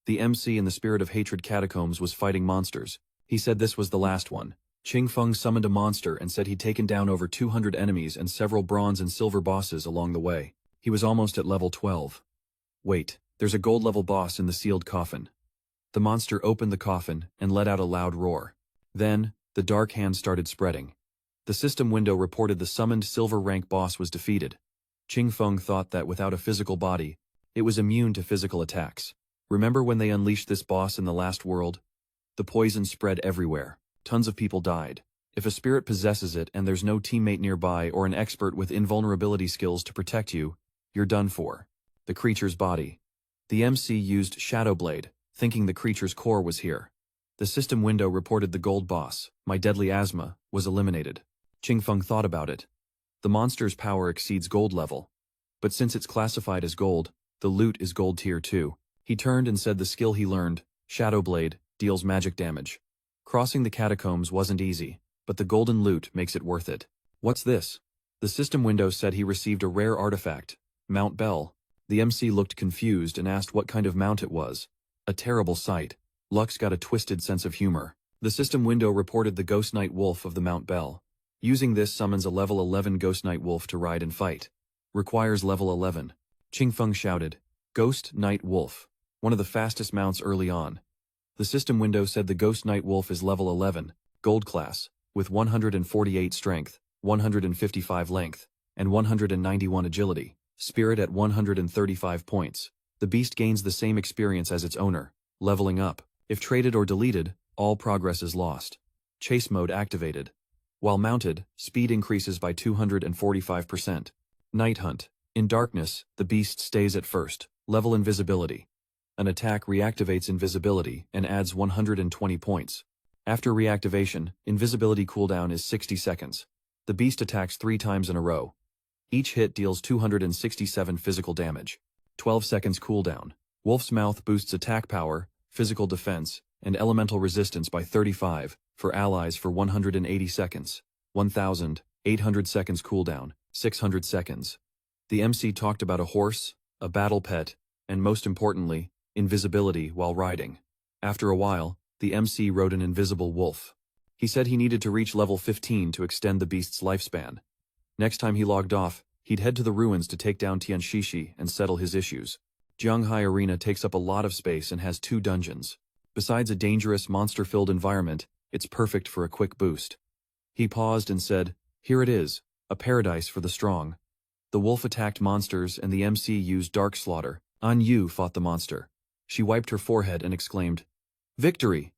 The MC in the Spirit of Hatred catacombs was fighting monsters. He said this was the last one. Qing Feng summoned a monster and said he'd taken down over 200 enemies and several bronze and silver bosses along the way. He was almost at level 12. Wait, there's a gold level boss in the sealed coffin. The monster opened the coffin and let out a loud roar. Then, the dark hand started spreading. The system window reported the summoned silver rank boss was defeated. Qing Feng thought that without a physical body, it was immune to physical attacks. Remember when they unleashed this boss in the last world? The poison spread everywhere. Tons of people died. If a spirit possesses it and there's no teammate nearby or an expert with invulnerability skills to protect you, you're done for. The creature's body. The MC used Shadow Blade, thinking the creature's core was here. The system window reported the gold boss, my deadly asthma, was eliminated. Qing Feng thought about it. The monster's power exceeds gold level. But since it's classified as gold, the loot is gold tier 2. He turned and said the skill he learned, Shadow Blade, deals magic damage. Crossing the catacombs wasn't easy, but the golden loot makes it worth it. What's this? The system window said he received a rare artifact, Mount Bell. The MC looked confused and asked what kind of mount it was. A terrible sight. Lux got a twisted sense of humor. The system window reported the Ghost Knight Wolf of the Mount Bell. Using this summons a level 11 Ghost Knight Wolf to ride and fight. Requires level 11. Qing Feng shouted, Ghost Knight Wolf. One of the fastest mounts early on. The system window said the Ghost Knight Wolf is level 11, gold class, with 148 strength, 155 length, and 191 agility. Spirit at 135 points. The beast gains the same experience as its owner, leveling up. If traded or deleted, all progress is lost. Chase mode activated. While mounted, speed increases by 245%. Night hunt. In darkness, the beast stays at first. Level invisibility. An attack reactivates invisibility and adds 120 points. After reactivation, invisibility cooldown is 60 seconds. The beast attacks 3 times in a row. Each hit deals 267 physical damage. 12 seconds cooldown. Wolf's Mouth boosts attack power, physical defense, and elemental resistance by 35, for allies for 180 seconds. 1,800 seconds cooldown, 600 seconds. The MC talked about a horse, a battle pet, and most importantly, invisibility while riding. After a while, the MC rode an invisible wolf. He said he needed to reach level 15 to extend the beast's lifespan. Next time he logged off, he'd head to the ruins to take down Tianshishi and settle his issues. Jianghai Arena takes up a lot of space and has 2 dungeons. Besides a dangerous, monster-filled environment, it's perfect for a quick boost. He paused and said, Here it is, a paradise for the strong. The wolf attacked monsters and the MC used dark slaughter. An Yu fought the monster. She wiped her forehead and exclaimed, Victory!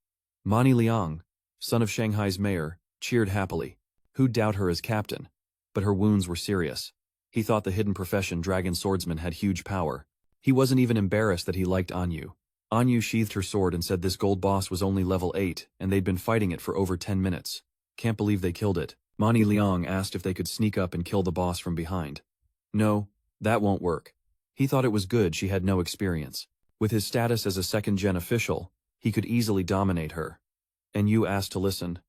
Mani Liang, son of Shanghai's mayor, cheered happily. Who'd doubt her as captain? But her wounds were serious. He thought the hidden profession dragon swordsman had huge power. He wasn't even embarrassed that he liked An Yu. An Yu sheathed her sword and said this gold boss was only level 8 and they'd been fighting it for over 10 minutes. Can't believe they killed it. Mani Liang asked if they could sneak up and kill the boss from behind. No, that won't work. He thought it was good she had no experience. With his status as a second-gen official, he could easily dominate her. And Yu asked to listen.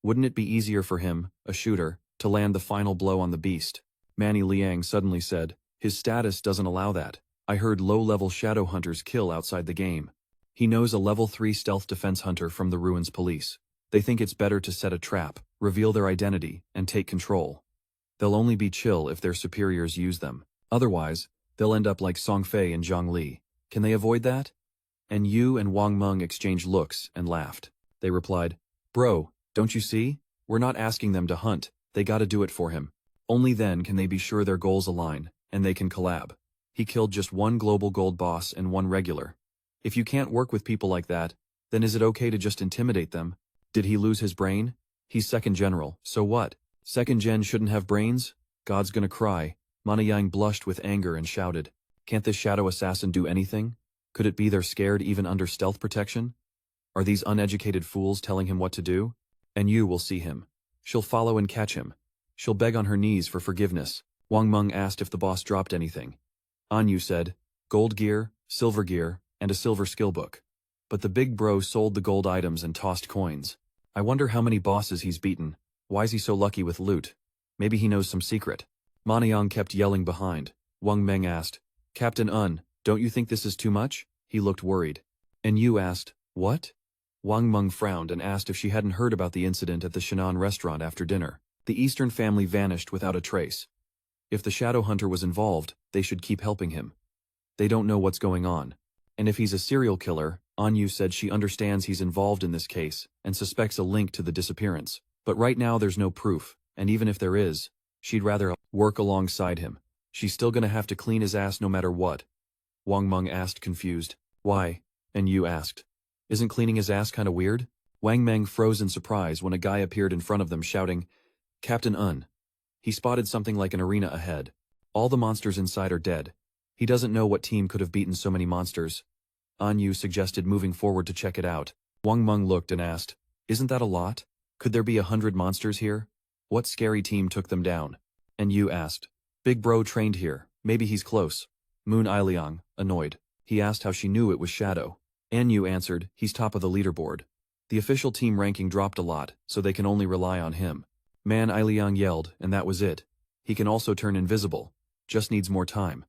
Wouldn't it be easier for him, a shooter, to land the final blow on the beast? Manny Liang suddenly said, his status doesn't allow that. I heard low-level shadow hunters kill outside the game. He knows a level 3 stealth defense hunter from the Ruins police. They think it's better to set a trap, reveal their identity, and take control. They'll only be chill if their superiors use them. Otherwise, they'll end up like Songfay and Zhang Li. Can they avoid that? And Yu and Wang Meng exchanged looks and laughed. They replied, Bro, don't you see? We're not asking them to hunt, they gotta do it for him. Only then can they be sure their goals align, and they can collab. He killed just one global gold boss and one regular. If you can't work with people like that, then is it okay to just intimidate them? Did he lose his brain? He's second general, so what? Second gen shouldn't have brains? God's gonna cry. Manayang blushed with anger and shouted, Can't this shadow assassin do anything? Could it be they're scared even under stealth protection? Are these uneducated fools telling him what to do? And you will see him. She'll follow and catch him. She'll beg on her knees for forgiveness. Wang Meng asked if the boss dropped anything. Anyu said, gold gear, silver gear, and a silver skill book. But the big bro sold the gold items and tossed coins. I wonder how many bosses he's beaten. Why is he so lucky with loot? Maybe he knows some secret. Manayang kept yelling behind. Wang Meng asked, Captain Un, don't you think this is too much? He looked worried. And Yu asked, what? Wang Meng frowned and asked if she hadn't heard about the incident at the Shannon restaurant after dinner. The Eastern family vanished without a trace. If the Shadow Hunter was involved, they should keep helping him. They don't know what's going on. And if he's a serial killer, Anyu said she understands he's involved in this case and suspects a link to the disappearance. But right now there's no proof, and even if there is, she'd rather work alongside him. She's still gonna have to clean his ass no matter what. Wang Meng asked, confused. Why? And Yu asked. Isn't cleaning his ass kinda weird? Wang Meng froze in surprise when a guy appeared in front of them shouting, Captain Un. He spotted something like an arena ahead. All the monsters inside are dead. He doesn't know what team could have beaten so many monsters. Anyu suggested moving forward to check it out. Wang Meng looked and asked, Isn't that a lot? Could there be 100 monsters here? What scary team took them down? And Yu asked, Big bro trained here, maybe he's close. Moon Ailiang, annoyed. He asked how she knew it was Shadow. Anyu answered, he's top of the leaderboard. The official team ranking dropped a lot, so they can only rely on him. Man Ailiang yelled, and that was it. He can also turn invisible. Just needs more time.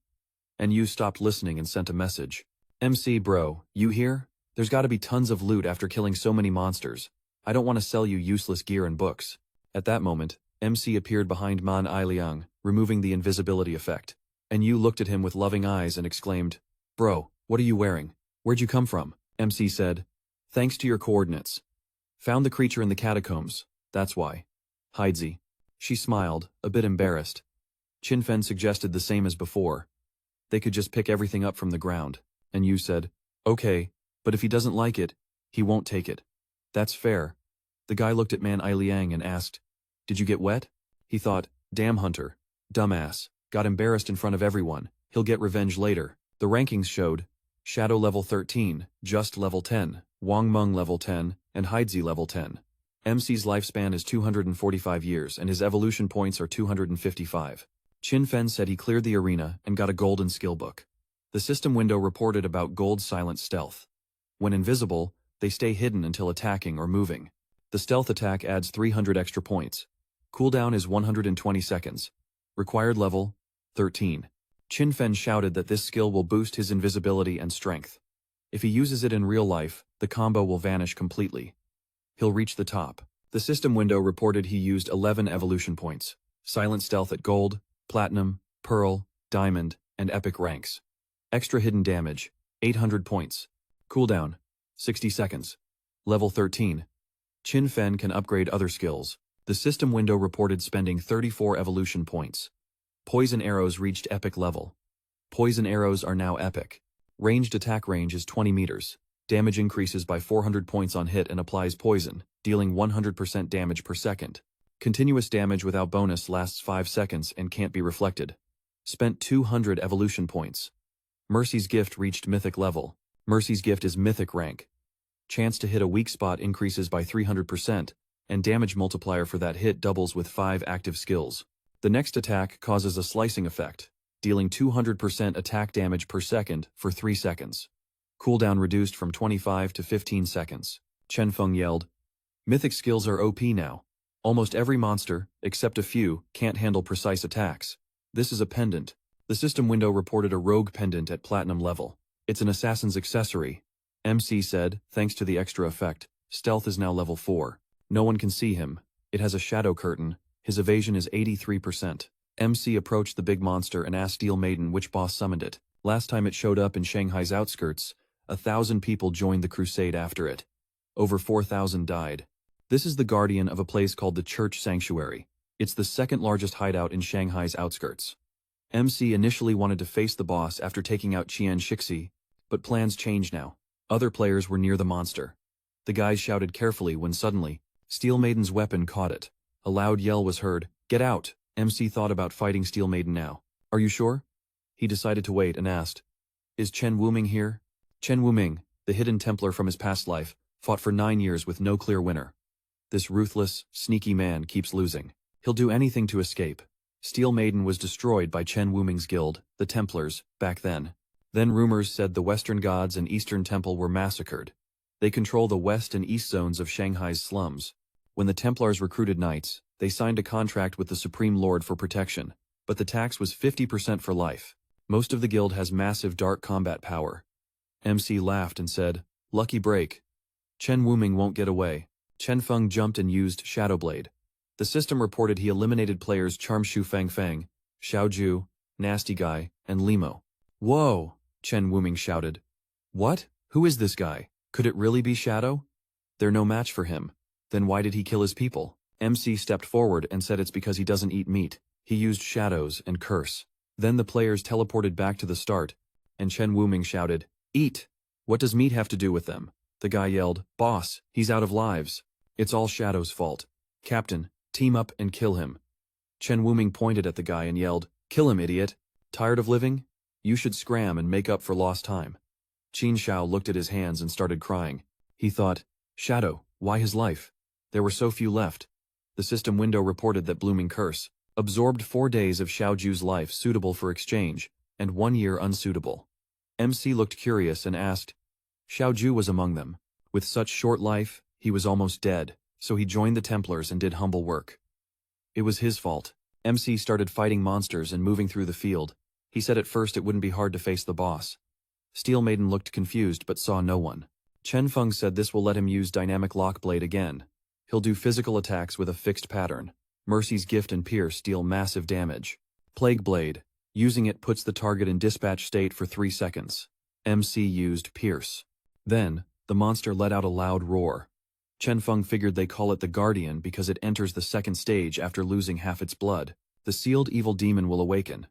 And Yu stopped listening and sent a message. MC bro, you here? There's gotta be tons of loot after killing so many monsters. I don't want to sell you useless gear and books. At that moment, MC appeared behind Man Ailiang, removing the invisibility effect. And Yu looked at him with loving eyes and exclaimed, Bro, what are you wearing? Where'd you come from? MC said, Thanks to your coordinates. Found the creature in the catacombs, that's why. Hidesy. She smiled, a bit embarrassed. Qinfen suggested the same as before. They could just pick everything up from the ground. And Yu said, Okay, but if he doesn't like it, he won't take it. That's fair. The guy looked at Man Ailiang and asked, Did you get wet? He thought, Damn Hunter. Dumbass. Got embarrassed in front of everyone. He'll get revenge later. The rankings showed, Shadow level 13, Just level 10, Wang Meng level 10, and Hidesy level 10. MC's lifespan is 245 years and his evolution points are 255. Qinfen said he cleared the arena and got a golden skill book. The system window reported about gold silent stealth. When invisible, they stay hidden until attacking or moving. The stealth attack adds 300 extra points. Cooldown is 120 seconds. Required level, 13. Qinfen shouted that this skill will boost his invisibility and strength. If he uses it in real life, the combo will vanish completely. He'll reach the top. The system window reported he used 11 evolution points. Silent stealth at gold, platinum, pearl, diamond, and epic ranks. Extra hidden damage, 800 points. Cooldown, 60 seconds. Level 13. Qinfen can upgrade other skills. The system window reported spending 34 evolution points. Poison arrows reached epic level. Poison arrows are now epic. Ranged attack range is 20 meters. Damage increases by 400 points on hit and applies poison, dealing 100% damage per second. Continuous damage without bonus lasts 5 seconds and can't be reflected. Spent 200 evolution points. Mercy's gift reached mythic level. Mercy's gift is mythic rank. Chance to hit a weak spot increases by 300%, and damage multiplier for that hit doubles with 5 active skills. The next attack causes a slicing effect, dealing 200% attack damage per second for 3 seconds. Cooldown reduced from 25 to 15 seconds. Chen Feng yelled, Mythic skills are OP now. Almost every monster, except a few, can't handle precise attacks. This is a pendant. The system window reported a rogue pendant at platinum level. It's an assassin's accessory. MC said, thanks to the extra effect, stealth is now level 4. No one can see him. It has a shadow curtain. His evasion is 83%. MC approached the big monster and asked Steel Maiden which boss summoned it. Last time it showed up in Shanghai's outskirts, 1,000 people joined the crusade after it. Over 4,000 died. This is the guardian of a place called the Church Sanctuary. It's the second largest hideout in Shanghai's outskirts. MC initially wanted to face the boss after taking out Qian Shixi, but plans changed now. Other players were near the monster. The guys shouted carefully when suddenly, Steel Maiden's weapon caught it. A loud yell was heard, "Get out!" MC thought about fighting Steel Maiden now. "Are you sure?" He decided to wait and asked, "Is Chen Wuming here?" Chen Wuming, the hidden Templar from his past life, fought for 9 years with no clear winner. This ruthless, sneaky man keeps losing. He'll do anything to escape. Steel Maiden was destroyed by Chen Wuming's guild, the Templars, back then. Then rumors said the Western Gods and Eastern Temple were massacred. They control the west and east zones of Shanghai's slums. When the Templars recruited knights, they signed a contract with the Supreme Lord for protection, but the tax was 50% for life. Most of the guild has massive dark combat power. MC laughed and said, "Lucky break. Chen Wuming won't get away." Chen Feng jumped and used Shadow Blade. The system reported he eliminated players Charmshu Fang Fang, Xiaoju, Nasty Guy, and Limo. "Whoa!" Chen Wuming shouted. "What? Who is this guy? Could it really be Shadow? They're no match for him. Then why did he kill his people?" MC stepped forward and said it's because he doesn't eat meat. He used shadows and curse. Then the players teleported back to the start, and Chen Wuming shouted, "Eat! What does meat have to do with them?" The guy yelled, "Boss, he's out of lives. It's all Shadow's fault. Captain, team up and kill him." Chen Wuming pointed at the guy and yelled, "Kill him, idiot. Tired of living? You should scram and make up for lost time." Qin Shao looked at his hands and started crying. He thought, "Shadow, why his life? There were so few left." The system window reported that Blooming Curse absorbed 4 days of Xiaoju's life suitable for exchange, and 1 year unsuitable. MC looked curious and asked, "Xiaoju was among them. With such short life, he was almost dead, so he joined the Templars and did humble work. It was his fault." MC started fighting monsters and moving through the field. He said at first it wouldn't be hard to face the boss. Steel Maiden looked confused but saw no one. Chen Feng said this will let him use Dynamic Lock Blade again. He'll do physical attacks with a fixed pattern. Mercy's Gift and Pierce deal massive damage. Plague Blade. Using it puts the target in dispatch state for 3 seconds. MC used Pierce. Then, the monster let out a loud roar. Chen Feng figured they call it the Guardian because it enters the second stage after losing half its blood. The sealed evil demon will awaken.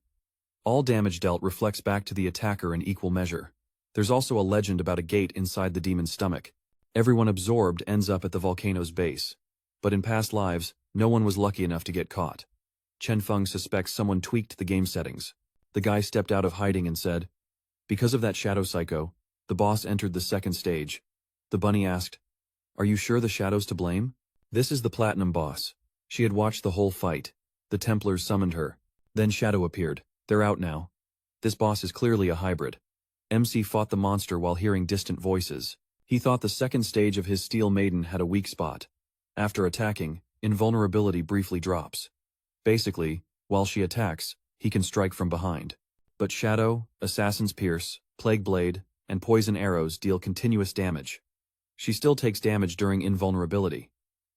All damage dealt reflects back to the attacker in equal measure. There's also a legend about a gate inside the demon's stomach. Everyone absorbed ends up at the volcano's base. But in past lives, no one was lucky enough to get caught. Chen Feng suspects someone tweaked the game settings. The guy stepped out of hiding and said, "Because of that shadow psycho, the boss entered the second stage." The bunny asked, "Are you sure the shadow's to blame?" "This is the platinum boss." She had watched the whole fight. The Templars summoned her. Then Shadow appeared. They're out now. This boss is clearly a hybrid. MC fought the monster while hearing distant voices. He thought the second stage of his Steel Maiden had a weak spot. After attacking, invulnerability briefly drops. Basically, while she attacks, he can strike from behind. But Shadow, Assassin's Pierce, Plague Blade, and Poison Arrows deal continuous damage. She still takes damage during invulnerability.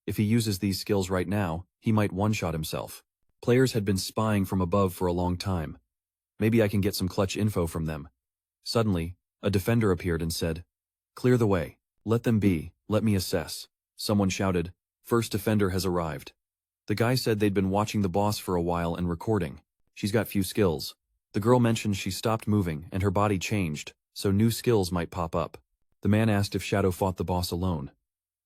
If he uses these skills right now, he might one-shot himself. Players had been spying from above for a long time. Maybe I can get some clutch info from them. Suddenly, a defender appeared and said, "Clear the way. Let them be, let me assess." Someone shouted, "First defender has arrived." The guy said they'd been watching the boss for a while and recording. She's got few skills. The girl mentioned she stopped moving and her body changed, so new skills might pop up. The man asked if Shadow fought the boss alone.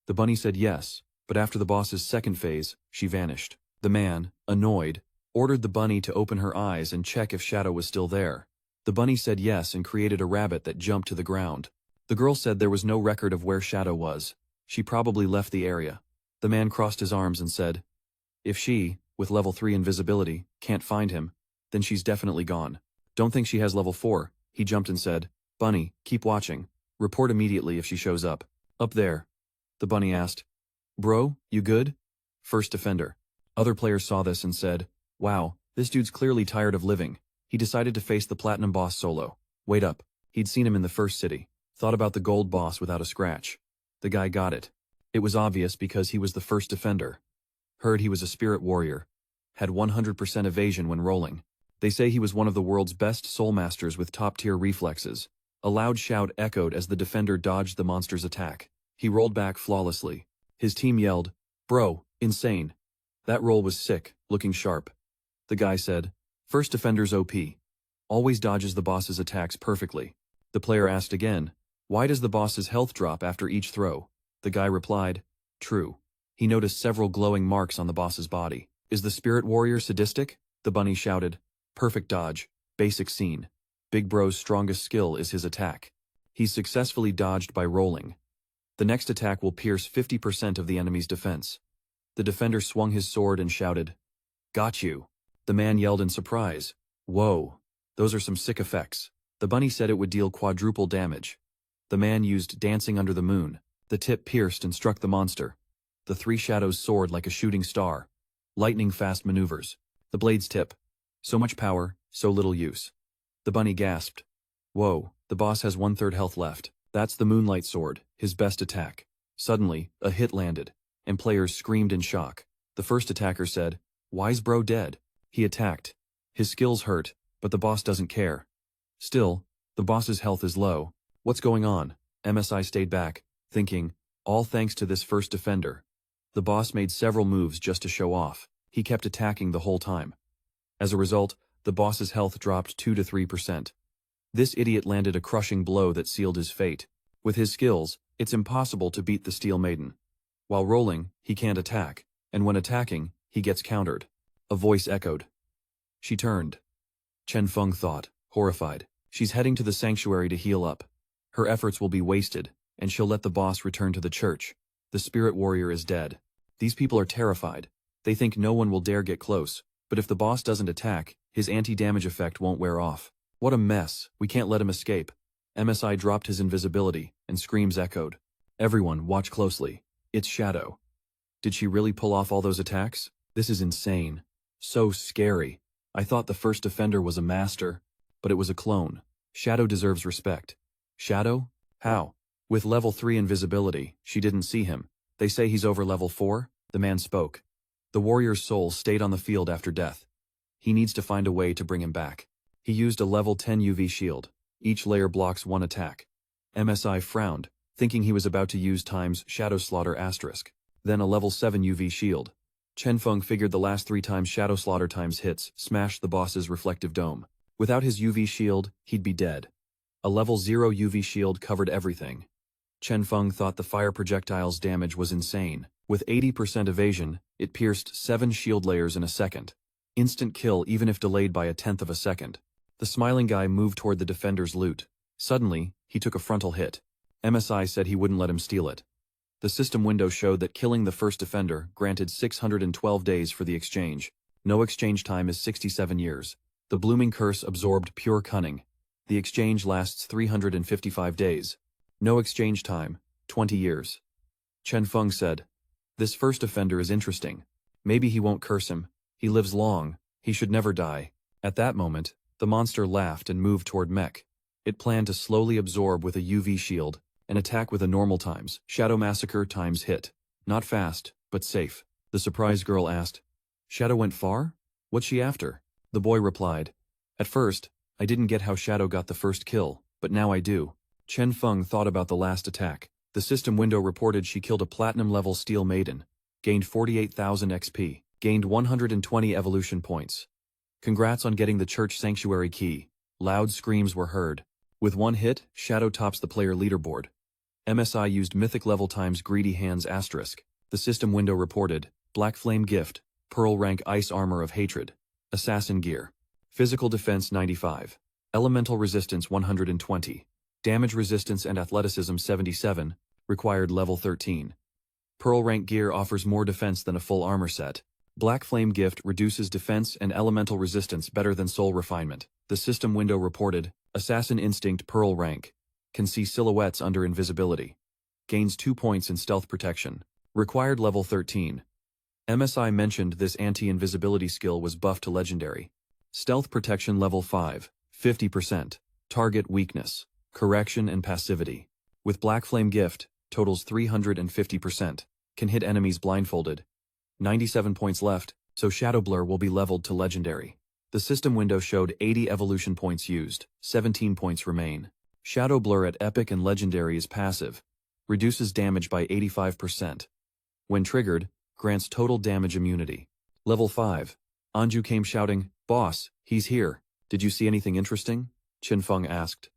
The bunny said yes, but after the boss's second phase, she vanished. The man, annoyed, ordered the bunny to open her eyes and check if Shadow was still there. The bunny said yes and created a rabbit that jumped to the ground. The girl said there was no record of where Shadow was. She probably left the area. The man crossed his arms and said, "If she, with level 3 invisibility, can't find him, then she's definitely gone. Don't think she has level 4, he jumped and said, "Bunny, keep watching. Report immediately if she shows up." "Up there." The bunny asked, Bro, you good? First defender. Other players saw this and said, wow, this dude's clearly tired of living. He decided to face the platinum boss solo. Wait up. He'd seen him in the first city. Thought about the gold boss without a scratch. The guy got it. It was obvious because he was the first defender. Heard he was a spirit warrior. Had 100% evasion when rolling. They say he was one of the world's best soul masters with top-tier reflexes. A loud shout echoed as the defender dodged the monster's attack. He rolled back flawlessly. His team yelled, "Bro, insane." That roll was sick, looking sharp. The guy said, "First defender's OP. Always dodges the boss's attacks perfectly." The player asked again, "Why does the boss's health drop after each throw?" The guy replied, "True." He noticed several glowing marks on the boss's body. "Is the spirit warrior sadistic?" The bunny shouted. "Perfect dodge. Basic scene. Big Bro's strongest skill is his attack. He's successfully dodged by rolling. The next attack will pierce 50% of the enemy's defense." The defender swung his sword and shouted, "Got you." The man yelled in surprise, "Whoa, those are some sick effects." The bunny said it would deal quadruple damage. The man used Dancing Under the Moon. The tip pierced and struck the monster. The three shadows soared like a shooting star. Lightning-fast maneuvers. The blade's tip. So much power, so little use. The bunny gasped. "Whoa, the boss has 1/3 health left. That's the Moonlight Sword, his best attack." Suddenly, a hit landed, and players screamed in shock. The first attacker said, "Why's bro dead?" He attacked. His skills hurt, but the boss doesn't care. Still, the boss's health is low. What's going on? MSI stayed back, thinking, all thanks to this first defender. The boss made several moves just to show off. He kept attacking the whole time. As a result, the boss's health dropped 2 to 3%. This idiot landed a crushing blow that sealed his fate. With his skills, it's impossible to beat the Steel Maiden. While rolling, he can't attack, and when attacking, he gets countered. A voice echoed. She turned. Chen Feng thought, horrified. She's heading to the sanctuary to heal up. Her efforts will be wasted, and she'll let the boss return to the church. The spirit warrior is dead. These people are terrified. They think no one will dare get close, but if the boss doesn't attack, his anti-damage effect won't wear off. What a mess, we can't let him escape. MSI dropped his invisibility, and screams echoed. Everyone, watch closely. It's Shadow. Did she really pull off all those attacks? This is insane. So scary. I thought the first defender was a master, but it was a clone. Shadow deserves respect. Shadow? How? With level 3 invisibility, she didn't see him. They say he's over level 4? The man spoke. The warrior's soul stayed on the field after death. He needs to find a way to bring him back. He used a level 10 UV shield. Each layer blocks one attack. MSI frowned, thinking he was about to use times Shadow Slaughter asterisk. Then a level 7 UV shield. Chen Feng figured the last 3 times Shadow Slaughter times hits smashed the boss's reflective dome. Without his UV shield, he'd be dead. A level 0 UV shield covered everything. Chen Feng thought the fire projectile's damage was insane. With 80% evasion, it pierced 7 shield layers in a second. Instant kill even if delayed by 1/10 of a second. The smiling guy moved toward the defender's loot. Suddenly, he took a frontal hit. MSI said he wouldn't let him steal it. The system window showed that killing the first defender granted 612 days for the exchange. No exchange time is 67 years. The blooming curse absorbed pure cunning. The exchange lasts 355 days. No exchange time, 20 years. Chen Feng said, "This first offender is interesting. Maybe he won't curse him. He lives long. He should never die." At that moment, the monster laughed and moved toward Mech. It planned to slowly absorb with a UV shield and attack with a normal times Shadow Massacre times hit. Not fast, but safe. The surprised girl asked, "Shadow went far? What's she after?" The boy replied, "At first, I didn't get how Shadow got the first kill, but now I do." Chen Feng thought about the last attack. The system window reported she killed a platinum-level Steel Maiden, gained 48,000 XP, gained 120 evolution points. Congrats on getting the church sanctuary key. Loud screams were heard. With one hit, Shadow tops the player leaderboard. MSI used mythic level times greedy hands asterisk. The system window reported, Black Flame Gift, Pearl rank Ice Armor of Hatred, Assassin Gear, Physical Defense 95, Elemental Resistance 120, Damage Resistance and Athleticism 77, required level 13. Pearl rank gear offers more defense than a full armor set. Black Flame Gift reduces defense and elemental resistance better than Soul Refinement. The system window reported, Assassin Instinct Pearl rank, can see silhouettes under invisibility. Gains 2 points in stealth protection. Required level 13. MSI mentioned this anti-invisibility skill was buffed to legendary. Stealth protection level 5, 50%. Target weakness, correction and passivity. With Black Flame gift, totals 350%. Can hit enemies blindfolded. 97 points left, so Shadow Blur will be leveled to legendary. The system window showed 80 evolution points used, 17 points remain. Shadow Blur at epic and legendary is passive. Reduces damage by 85%. When triggered, grants total damage immunity. Level 5. Anju came shouting, "Boss, he's here. Did you see anything interesting?" Qinfeng asked.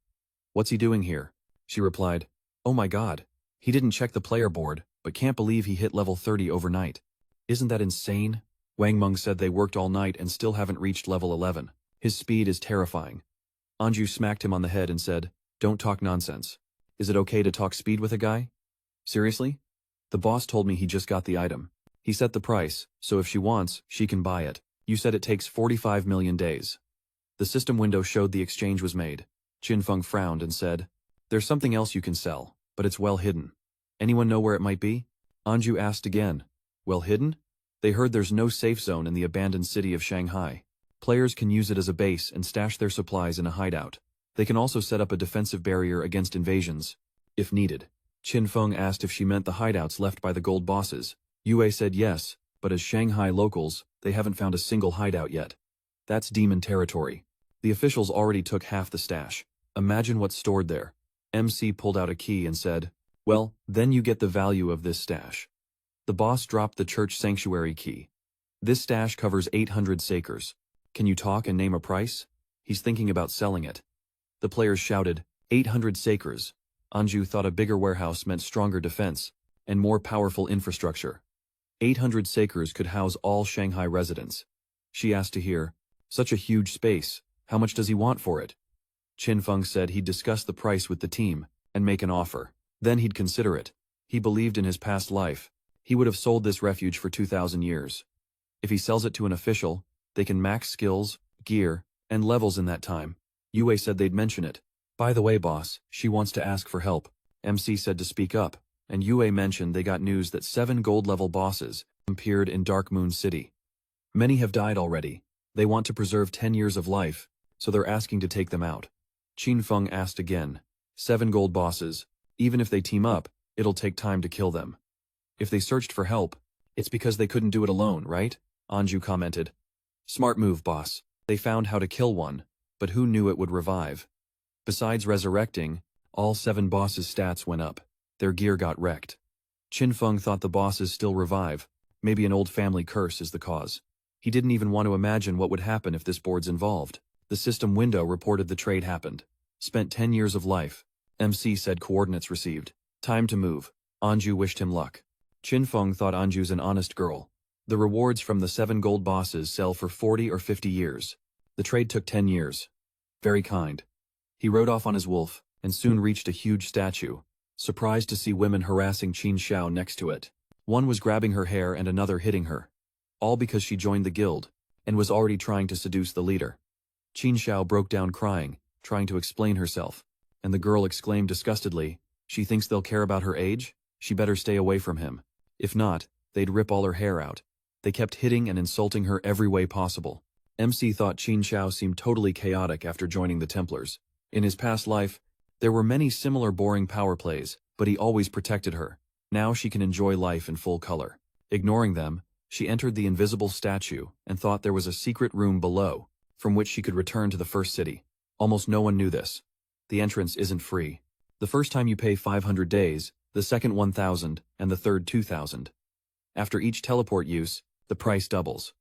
"What's he doing here?" She replied, "Oh my god. He didn't check the player board, but can't believe he hit level 30 overnight. Isn't that insane?" Wang Meng said they worked all night and still haven't reached level 11. His speed is terrifying. Anju smacked him on the head and said, "Don't talk nonsense. Is it okay to talk speed with a guy?" "Seriously? The boss told me he just got the item. He set the price, so if she wants, she can buy it. You said it takes 45 million days." The system window showed the exchange was made. Qinfeng frowned and said, "There's something else you can sell, but it's well hidden. Anyone know where it might be?" Anju asked again. "Well hidden?" They heard there's no safe zone in the abandoned city of Shanghai. Players can use it as a base and stash their supplies in a hideout. They can also set up a defensive barrier against invasions, if needed. Qinfeng asked if she meant the hideouts left by the gold bosses. Yue said yes, but as Shanghai locals, they haven't found a single hideout yet. That's demon territory. The officials already took half the stash. Imagine what's stored there. MC pulled out a key and said, "Well, then you get the value of this stash." The boss dropped the church sanctuary key. "This stash covers 800 sakers. Can you talk and name a price?" He's thinking about selling it. The players shouted, 800 sakers. Anju thought a bigger warehouse meant stronger defense and more powerful infrastructure. 800 sakers could house all Shanghai residents. She asked to hear, "Such a huge space, how much does he want for it?" Qinfeng said he'd discuss the price with the team and make an offer. Then he'd consider it. He believed in his past life. He would have sold this refuge for 2,000 years. If he sells it to an official, they can max skills, gear, and levels in that time. Yue said they'd mention it. "By the way, boss, she wants to ask for help." MC said to speak up, and Yue mentioned they got news that 7 gold-level bosses appeared in Dark Moon City. Many have died already. They want to preserve 10 years of life, so they're asking to take them out. Qinfeng asked again. 7 gold bosses. Even if they team up, it'll take time to kill them. If they searched for help, it's because they couldn't do it alone, right? Anju commented. "Smart move, boss. They found how to kill one, but who knew it would revive?" Besides resurrecting, all 7 bosses' stats went up. Their gear got wrecked. Qinfeng thought the bosses still revive. Maybe an old family curse is the cause. He didn't even want to imagine what would happen if this board's involved. The system window reported the trade happened. Spent 10 years of life. MC said coordinates received. Time to move. Anju wished him luck. Qinfeng thought Anju's an honest girl. The rewards from the 7 gold bosses sell for 40 or 50 years. The trade took 10 years. Very kind. He rode off on his wolf, and soon reached a huge statue. Surprised to see women harassing Qin Xiao next to it. One was grabbing her hair and another hitting her. All because she joined the guild, and was already trying to seduce the leader. Qin Xiao broke down crying, trying to explain herself, and the girl exclaimed disgustedly, "She thinks they'll care about her age? She better stay away from him. If not, they'd rip all her hair out." They kept hitting and insulting her every way possible. MC thought Qin Xiao seemed totally chaotic after joining the Templars. In his past life, there were many similar boring power plays, but he always protected her. Now she can enjoy life in full color. Ignoring them, she entered the invisible statue and thought there was a secret room below, from which she could return to the first city. Almost no one knew this. The entrance isn't free. The first time you pay 500 days, the second 1,000, and the third 2,000. After each teleport use, the price doubles.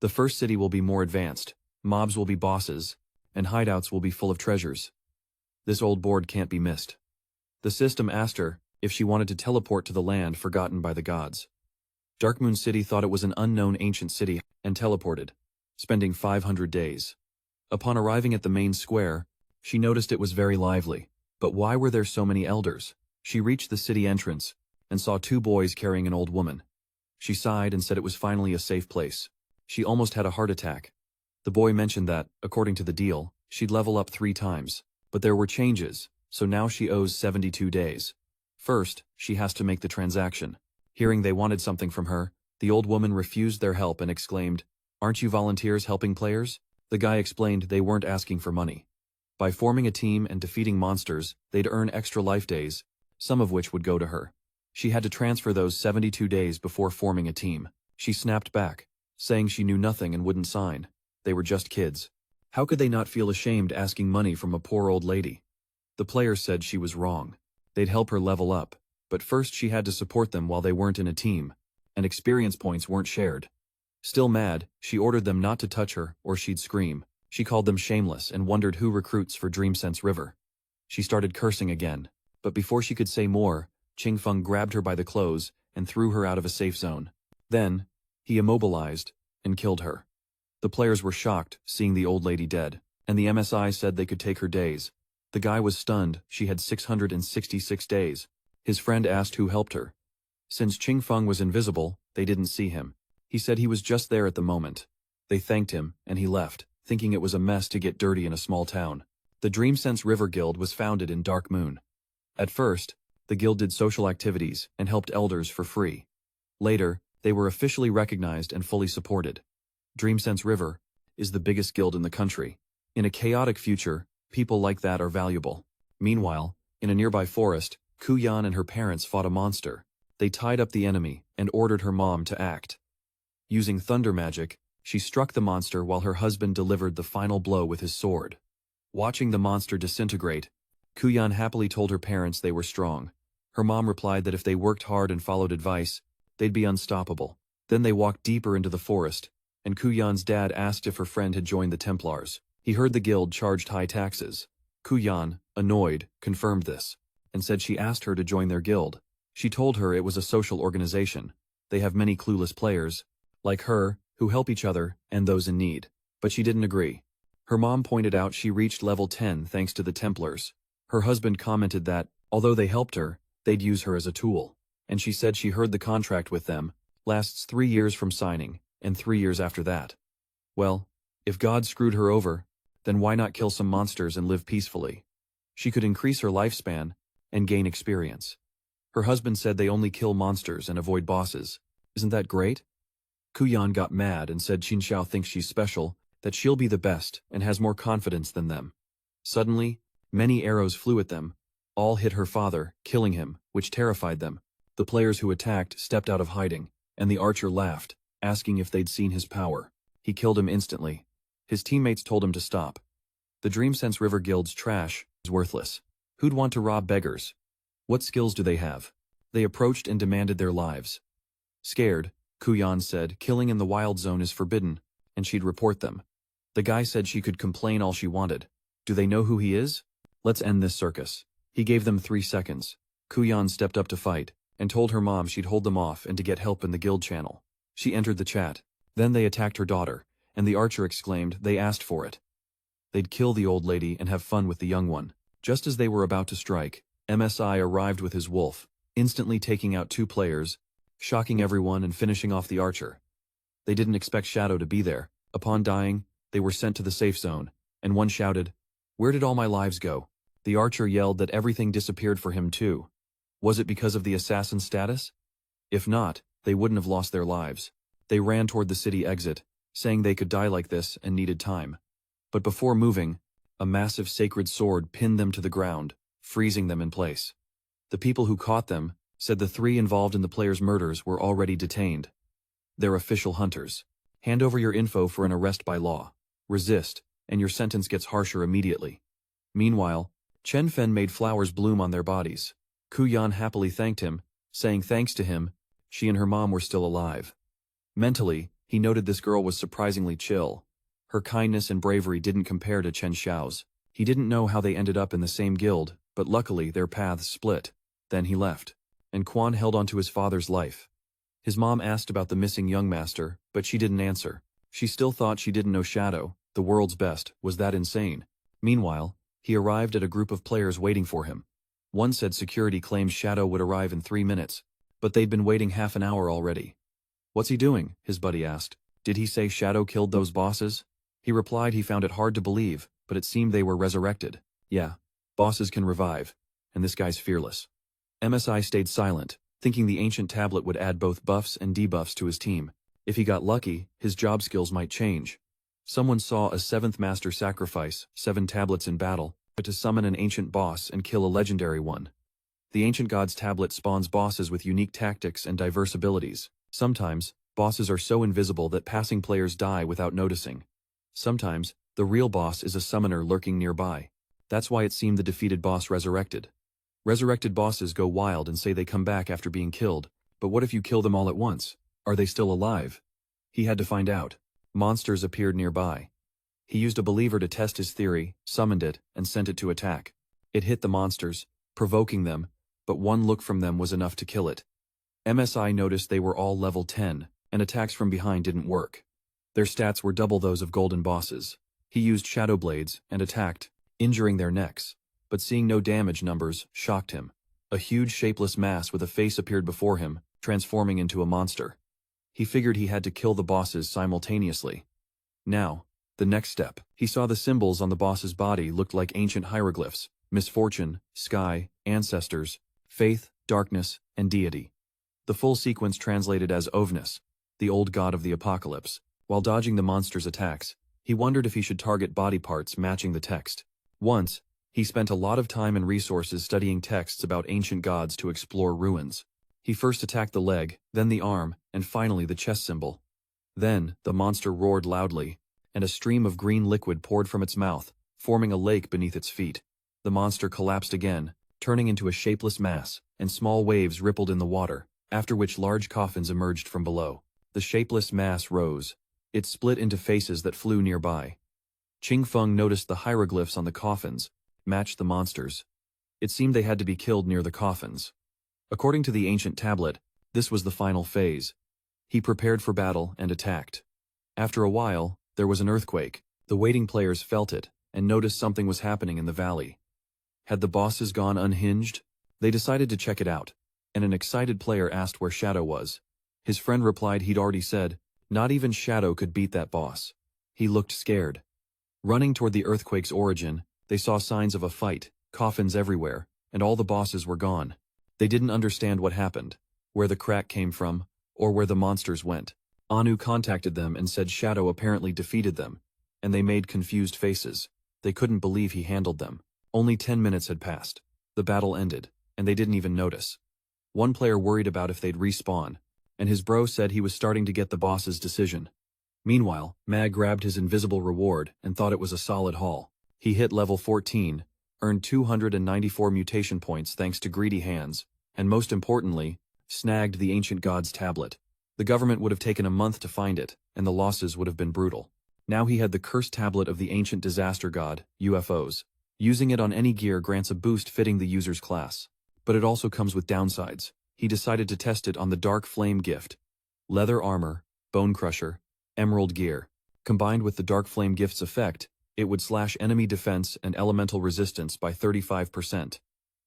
The first city will be more advanced, mobs will be bosses, and hideouts will be full of treasures. This old board can't be missed. The system asked her if she wanted to teleport to the land forgotten by the gods. Darkmoon City thought it was an unknown ancient city and teleported, spending 500 days. Upon arriving at the main square, she noticed it was very lively. But why were there so many elders? She reached the city entrance and saw 2 boys carrying an old woman. She sighed and said it was finally a safe place. She almost had a heart attack. The boy mentioned that, according to the deal, she'd level up 3 times. But there were changes, so now she owes 72 days. First, she has to make the transaction. Hearing they wanted something from her, the old woman refused their help and exclaimed, "Aren't you volunteers helping players?" The guy explained they weren't asking for money. By forming a team and defeating monsters, they'd earn extra life days, some of which would go to her. She had to transfer those 72 days before forming a team. She snapped back, saying she knew nothing and wouldn't sign. They were just kids. How could they not feel ashamed asking money from a poor old lady? The players said she was wrong. They'd help her level up, but first she had to support them while they weren't in a team, and experience points weren't shared. Still mad, she ordered them not to touch her or she'd scream. She called them shameless and wondered who recruits for Dreamsense River. She started cursing again, but before she could say more, Qingfeng grabbed her by the clothes and threw her out of a safe zone. Then, he immobilized and killed her. The players were shocked, seeing the old lady dead, and the MSI said they could take her days. The guy was stunned. She had 666 days. His friend asked who helped her. Since Qingfeng was invisible, they didn't see him. He said he was just there at the moment. They thanked him, and he left, thinking it was a mess to get dirty in a small town. The Dreamsense River Guild was founded in Dark Moon. At first, the guild did social activities and helped elders for free. Later, they were officially recognized and fully supported. Dreamsense River is the biggest guild in the country. In a chaotic future, people like that are valuable. Meanwhile, in a nearby forest, Kuyan and her parents fought a monster. They tied up the enemy and ordered her mom to act. Using thunder magic, she struck the monster while her husband delivered the final blow with his sword. Watching the monster disintegrate, Kuyan happily told her parents they were strong. Her mom replied that if they worked hard and followed advice, they'd be unstoppable. Then they walked deeper into the forest, and Kuyan's dad asked if her friend had joined the Templars. He heard the guild charged high taxes. Kuyan, annoyed, confirmed this, and said she asked her to join their guild. She told her it was a social organization. They have many clueless players, like her, who help each other and those in need. But she didn't agree. Her mom pointed out she reached level 10 thanks to the Templars. Her husband commented that, although they helped her, they'd use her as a tool. And she said she heard the contract with them lasts 3 years from signing, and 3 years after that. Well, if God screwed her over, then why not kill some monsters and live peacefully? She could increase her lifespan and gain experience. Her husband said they only kill monsters and avoid bosses. Isn't that great? Kuyan got mad and said Qinxiao thinks she's special, that she'll be the best and has more confidence than them. Suddenly, many arrows flew at them. All hit her father, killing him, which terrified them. The players who attacked stepped out of hiding, and the archer laughed, asking if they'd seen his power. He killed him instantly. His teammates told him to stop. The Dreamsense River Guild's trash is worthless. Who'd want to rob beggars? What skills do they have? They approached and demanded their lives. Scared, Kuyan said killing in the wild zone is forbidden, and she'd report them. The guy said she could complain all she wanted. Do they know who he is? Let's end this circus. He gave them 3 seconds. Kuyan stepped up to fight, and told her mom she'd hold them off and to get help in the guild channel. She entered the chat. Then they attacked her daughter, and the archer exclaimed they asked for it. They'd kill the old lady and have fun with the young one. Just as they were about to strike, MSI arrived with his wolf, instantly taking out 2 players, shocking everyone and finishing off the archer. They didn't expect Shadow to be there. Upon dying, they were sent to the safe zone, and one shouted, "Where did all my lives go?" The archer yelled that everything disappeared for him too. Was it because of the assassin status? If not, they wouldn't have lost their lives. They ran toward the city exit, saying they could die like this and needed time. But before moving, a massive sacred sword pinned them to the ground, freezing them in place. The people who caught them said the 3 involved in the players' murders were already detained. They're official hunters. Hand over your info for an arrest by law. Resist, and your sentence gets harsher immediately. Meanwhile, Chen Fen made flowers bloom on their bodies. Kuyan happily thanked him, saying thanks to him, she and her mom were still alive. Mentally, he noted this girl was surprisingly chill. Her kindness and bravery didn't compare to Chen Xiao's. He didn't know how they ended up in the same guild, but luckily their paths split. Then he left, and Quan held on to his father's life. His mom asked about the missing young master, but she didn't answer. She still thought she didn't know Shadow, the world's best, was that insane. Meanwhile, he arrived at a group of players waiting for him. One said security claimed Shadow would arrive in 3 minutes, but they'd been waiting half an hour already. "What's he doing?" his buddy asked. "Did he say Shadow killed those bosses?" He replied he found it hard to believe, but it seemed they were resurrected. Yeah, bosses can revive, and this guy's fearless. MSI stayed silent, thinking the ancient tablet would add both buffs and debuffs to his team. If he got lucky, his job skills might change. Someone saw a 7th master sacrifice 7 tablets in battle, but to summon an ancient boss and kill a legendary one. The ancient god's tablet spawns bosses with unique tactics and diverse abilities. Sometimes, bosses are so invisible that passing players die without noticing. Sometimes, the real boss is a summoner lurking nearby. That's why it seemed the defeated boss resurrected. Resurrected bosses go wild and say they come back after being killed, but what if you kill them all at once? Are they still alive? He had to find out. Monsters appeared nearby. He used a believer to test his theory, summoned it, and sent it to attack. It hit the monsters, provoking them, but one look from them was enough to kill it. MSI noticed they were all level 10, and attacks from behind didn't work. Their stats were double those of golden bosses. He used shadow blades and attacked, injuring their necks. But seeing no damage numbers shocked him. A huge shapeless mass with a face appeared before him, transforming into a monster. He figured he had to kill the bosses simultaneously. Now, the next step. He saw the symbols on the boss's body looked like ancient hieroglyphs: misfortune, sky, ancestors, faith, darkness, and deity. The full sequence translated as Ovnus, the old god of the apocalypse. While dodging the monster's attacks, he wondered if he should target body parts matching the text. Once, he spent a lot of time and resources studying texts about ancient gods to explore ruins. He first attacked the leg, then the arm, and finally the chest symbol. Then, the monster roared loudly, and a stream of green liquid poured from its mouth, forming a lake beneath its feet. The monster collapsed again, turning into a shapeless mass, and small waves rippled in the water, after which large coffins emerged from below. The shapeless mass rose. It split into faces that flew nearby. Qingfeng noticed the hieroglyphs on the coffins matched the monsters. It seemed they had to be killed near the coffins. According to the ancient tablet, this was the final phase. He prepared for battle and attacked. After a while, there was an earthquake. The waiting players felt it, and noticed something was happening in the valley. Had the bosses gone unhinged? They decided to check it out, and an excited player asked where Shadow was. His friend replied he'd already said, not even Shadow could beat that boss. He looked scared. Running toward the earthquake's origin, they saw signs of a fight, coffins everywhere, and all the bosses were gone. They didn't understand what happened, where the crack came from, or where the monsters went. Anu contacted them and said Shadow apparently defeated them, and they made confused faces. They couldn't believe he handled them. Only 10 minutes had passed. The battle ended, and they didn't even notice. One player worried about if they'd respawn, and his bro said he was starting to get the boss's decision. Meanwhile, Mag grabbed his invisible reward and thought it was a solid haul. He hit level 14, earned 294 mutation points thanks to greedy hands, and most importantly, snagged the ancient god's tablet. The government would have taken a month to find it, and the losses would have been brutal. Now he had the cursed tablet of the ancient disaster god, UFOs. Using it on any gear grants a boost fitting the user's class. But it also comes with downsides. He decided to test it on the Dark Flame gift. Leather armor, bone crusher, emerald gear. Combined with the Dark Flame gift's effect, it would slash enemy defense and elemental resistance by 35%.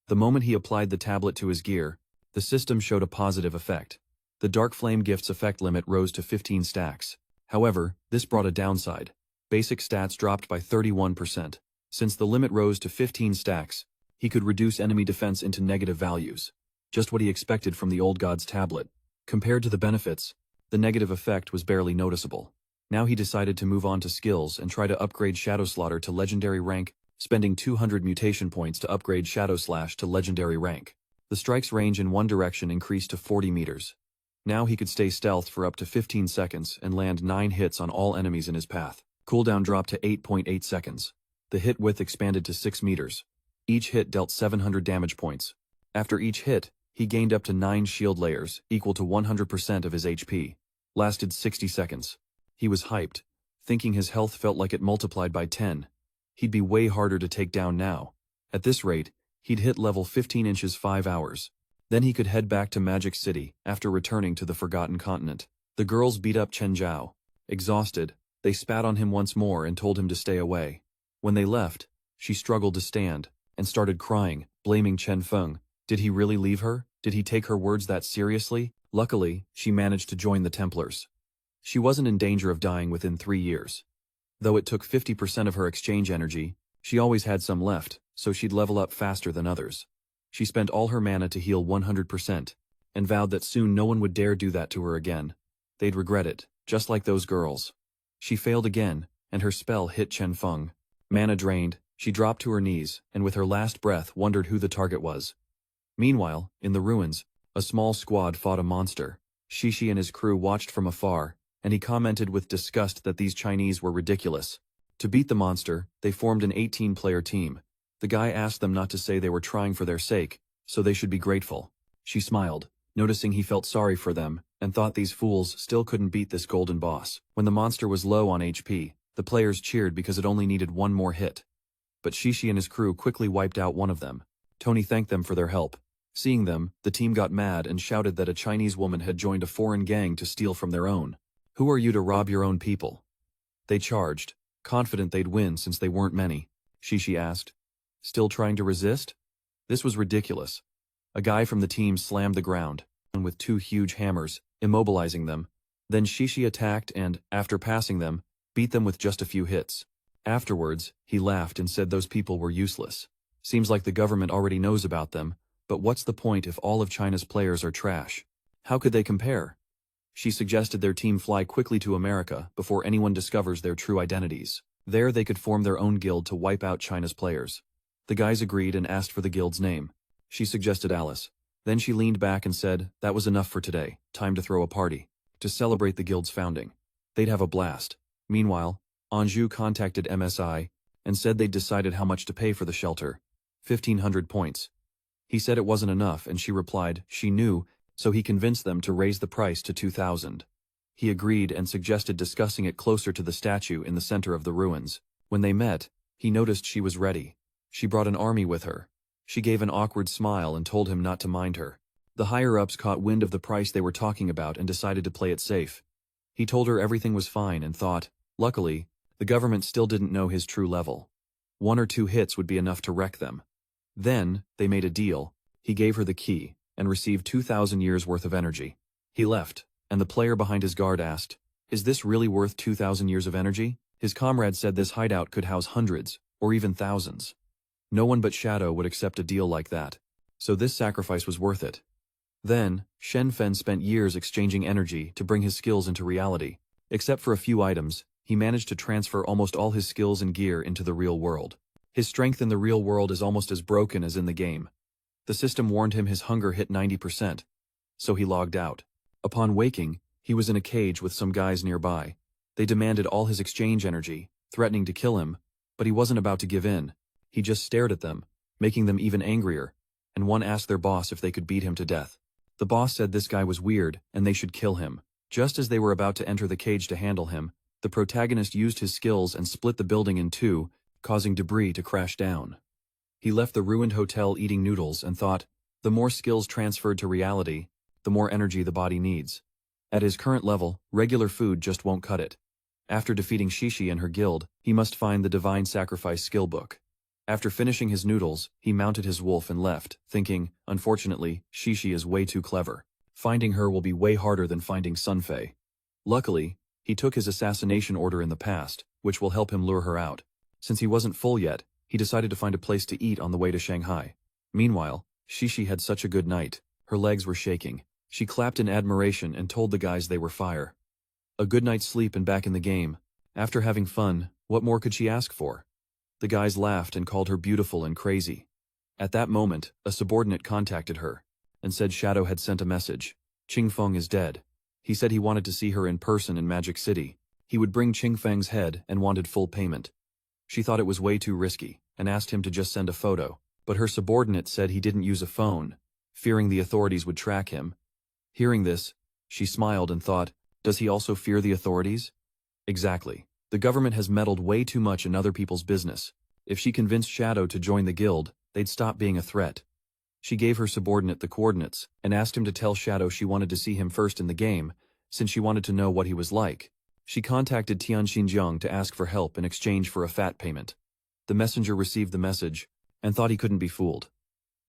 The moment he applied the tablet to his gear, the system showed a positive effect. The Dark Flame gift's effect limit rose to 15 stacks. However, this brought a downside. Basic stats dropped by 31%. Since the limit rose to 15 stacks, he could reduce enemy defense into negative values. Just what he expected from the old god's tablet. Compared to the benefits, the negative effect was barely noticeable. Now he decided to move on to skills and try to upgrade Shadow Slaughter to legendary rank, spending 200 mutation points to upgrade Shadow Slash to legendary rank. The strike's range in one direction increased to 40 meters. Now he could stay stealth for up to 15 seconds and land 9 hits on all enemies in his path. Cooldown dropped to 8.8 seconds. The hit width expanded to 6 meters. Each hit dealt 700 damage points. After each hit, he gained up to 9 shield layers, equal to 100% of his HP. Lasted 60 seconds. He was hyped, thinking his health felt like it multiplied by 10. He'd be way harder to take down now. At this rate, he'd hit level 15 inches 5 hours. Then he could head back to Magic City after returning to the Forgotten Continent. The girls beat up Chen Zhao. Exhausted, they spat on him once more and told him to stay away. When they left, she struggled to stand and started crying, blaming Chen Feng. Did he really leave her? Did he take her words that seriously? Luckily, she managed to join the Templars. She wasn't in danger of dying within 3 years. Though it took 50% of her exchange energy, she always had some left, so she'd level up faster than others. She spent all her mana to heal 100%. and vowed that soon no one would dare do that to her again. They'd regret it, just like those girls. She failed again, and her spell hit Chen Feng. Mana drained, she dropped to her knees, and with her last breath wondered who the target was. Meanwhile, in the ruins, a small squad fought a monster. Shishi and his crew watched from afar, and he commented with disgust that these Chinese were ridiculous. To beat the monster, they formed an 18-player team. The guy asked them not to say they were trying for their sake, so they should be grateful. She smiled, noticing he felt sorry for them, and thought these fools still couldn't beat this golden boss. When the monster was low on HP, the players cheered because it only needed one more hit. But Shishi and his crew quickly wiped out one of them. Tony thanked them for their help. Seeing them, the team got mad and shouted that a Chinese woman had joined a foreign gang to steal from their own. "Who are you to rob your own people?" They charged, confident they'd win since they weren't many. Shishi asked, "Still trying to resist?" This was ridiculous. A guy from the team slammed the ground, and with two huge hammers, immobilizing them. Then Shishi attacked and, after passing them, beat them with just a few hits. Afterwards, he laughed and said those people were useless. Seems like the government already knows about them, but what's the point if all of China's players are trash? How could they compare? She suggested their team fly quickly to America before anyone discovers their true identities. There they could form their own guild to wipe out China's players. The guys agreed and asked for the guild's name. She suggested Alice. Then she leaned back and said, that was enough for today, time to throw a party. To celebrate the guild's founding. They'd have a blast. Meanwhile, Anjou contacted MSI and said they'd decided how much to pay for the shelter. 1,500 points. He said it wasn't enough and she replied, she knew, so he convinced them to raise the price to 2,000. He agreed and suggested discussing it closer to the statue in the center of the ruins. When they met, he noticed she was ready. She brought an army with her. She gave an awkward smile and told him not to mind her. The higher-ups caught wind of the price they were talking about and decided to play it safe. He told her everything was fine and thought, luckily, the government still didn't know his true level. 1 or 2 hits would be enough to wreck them. Then, they made a deal. He gave her the key and received 2,000 years worth of energy. He left, and the player behind his guard asked, is this really worth 2,000 years of energy? His comrade said this hideout could house hundreds, or even thousands. No one but Shadow would accept a deal like that, so this sacrifice was worth it. Then, Shen Fen spent years exchanging energy to bring his skills into reality. Except for a few items, he managed to transfer almost all his skills and gear into the real world. His strength in the real world is almost as broken as in the game. The system warned him his hunger hit 90%, so he logged out. Upon waking, he was in a cage with some guys nearby. They demanded all his exchange energy, threatening to kill him, but he wasn't about to give in. He just stared at them, making them even angrier, and one asked their boss if they could beat him to death. The boss said this guy was weird and they should kill him. Just as they were about to enter the cage to handle him, the protagonist used his skills and split the building in two, causing debris to crash down. He left the ruined hotel eating noodles and thought, the more skills transferred to reality, the more energy the body needs. At his current level, regular food just won't cut it. After defeating Shishi and her guild, he must find the Divine Sacrifice skill book. After finishing his noodles, he mounted his wolf and left, thinking, unfortunately, Shishi is way too clever. Finding her will be way harder than finding Songfay. Luckily, he took his assassination order in the past, which will help him lure her out. Since he wasn't full yet, he decided to find a place to eat on the way to Shanghai. Meanwhile, Shishi had such a good night. Her legs were shaking. She clapped in admiration and told the guys they were fire. A good night's sleep and back in the game. After having fun, what more could she ask for? The guys laughed and called her beautiful and crazy. At that moment, a subordinate contacted her and said Shadow had sent a message. Qingfeng is dead. He said he wanted to see her in person in Magic City. He would bring Qingfeng's head and wanted full payment. She thought it was way too risky and asked him to just send a photo, but her subordinate said he didn't use a phone, fearing the authorities would track him. Hearing this, she smiled and thought, does he also fear the authorities? Exactly. The government has meddled way too much in other people's business. If she convinced Shadow to join the guild, they'd stop being a threat. She gave her subordinate the coordinates and asked him to tell Shadow she wanted to see him first in the game, since she wanted to know what he was like. She contacted Tianxinjiang to ask for help in exchange for a fat payment. The messenger received the message and thought he couldn't be fooled.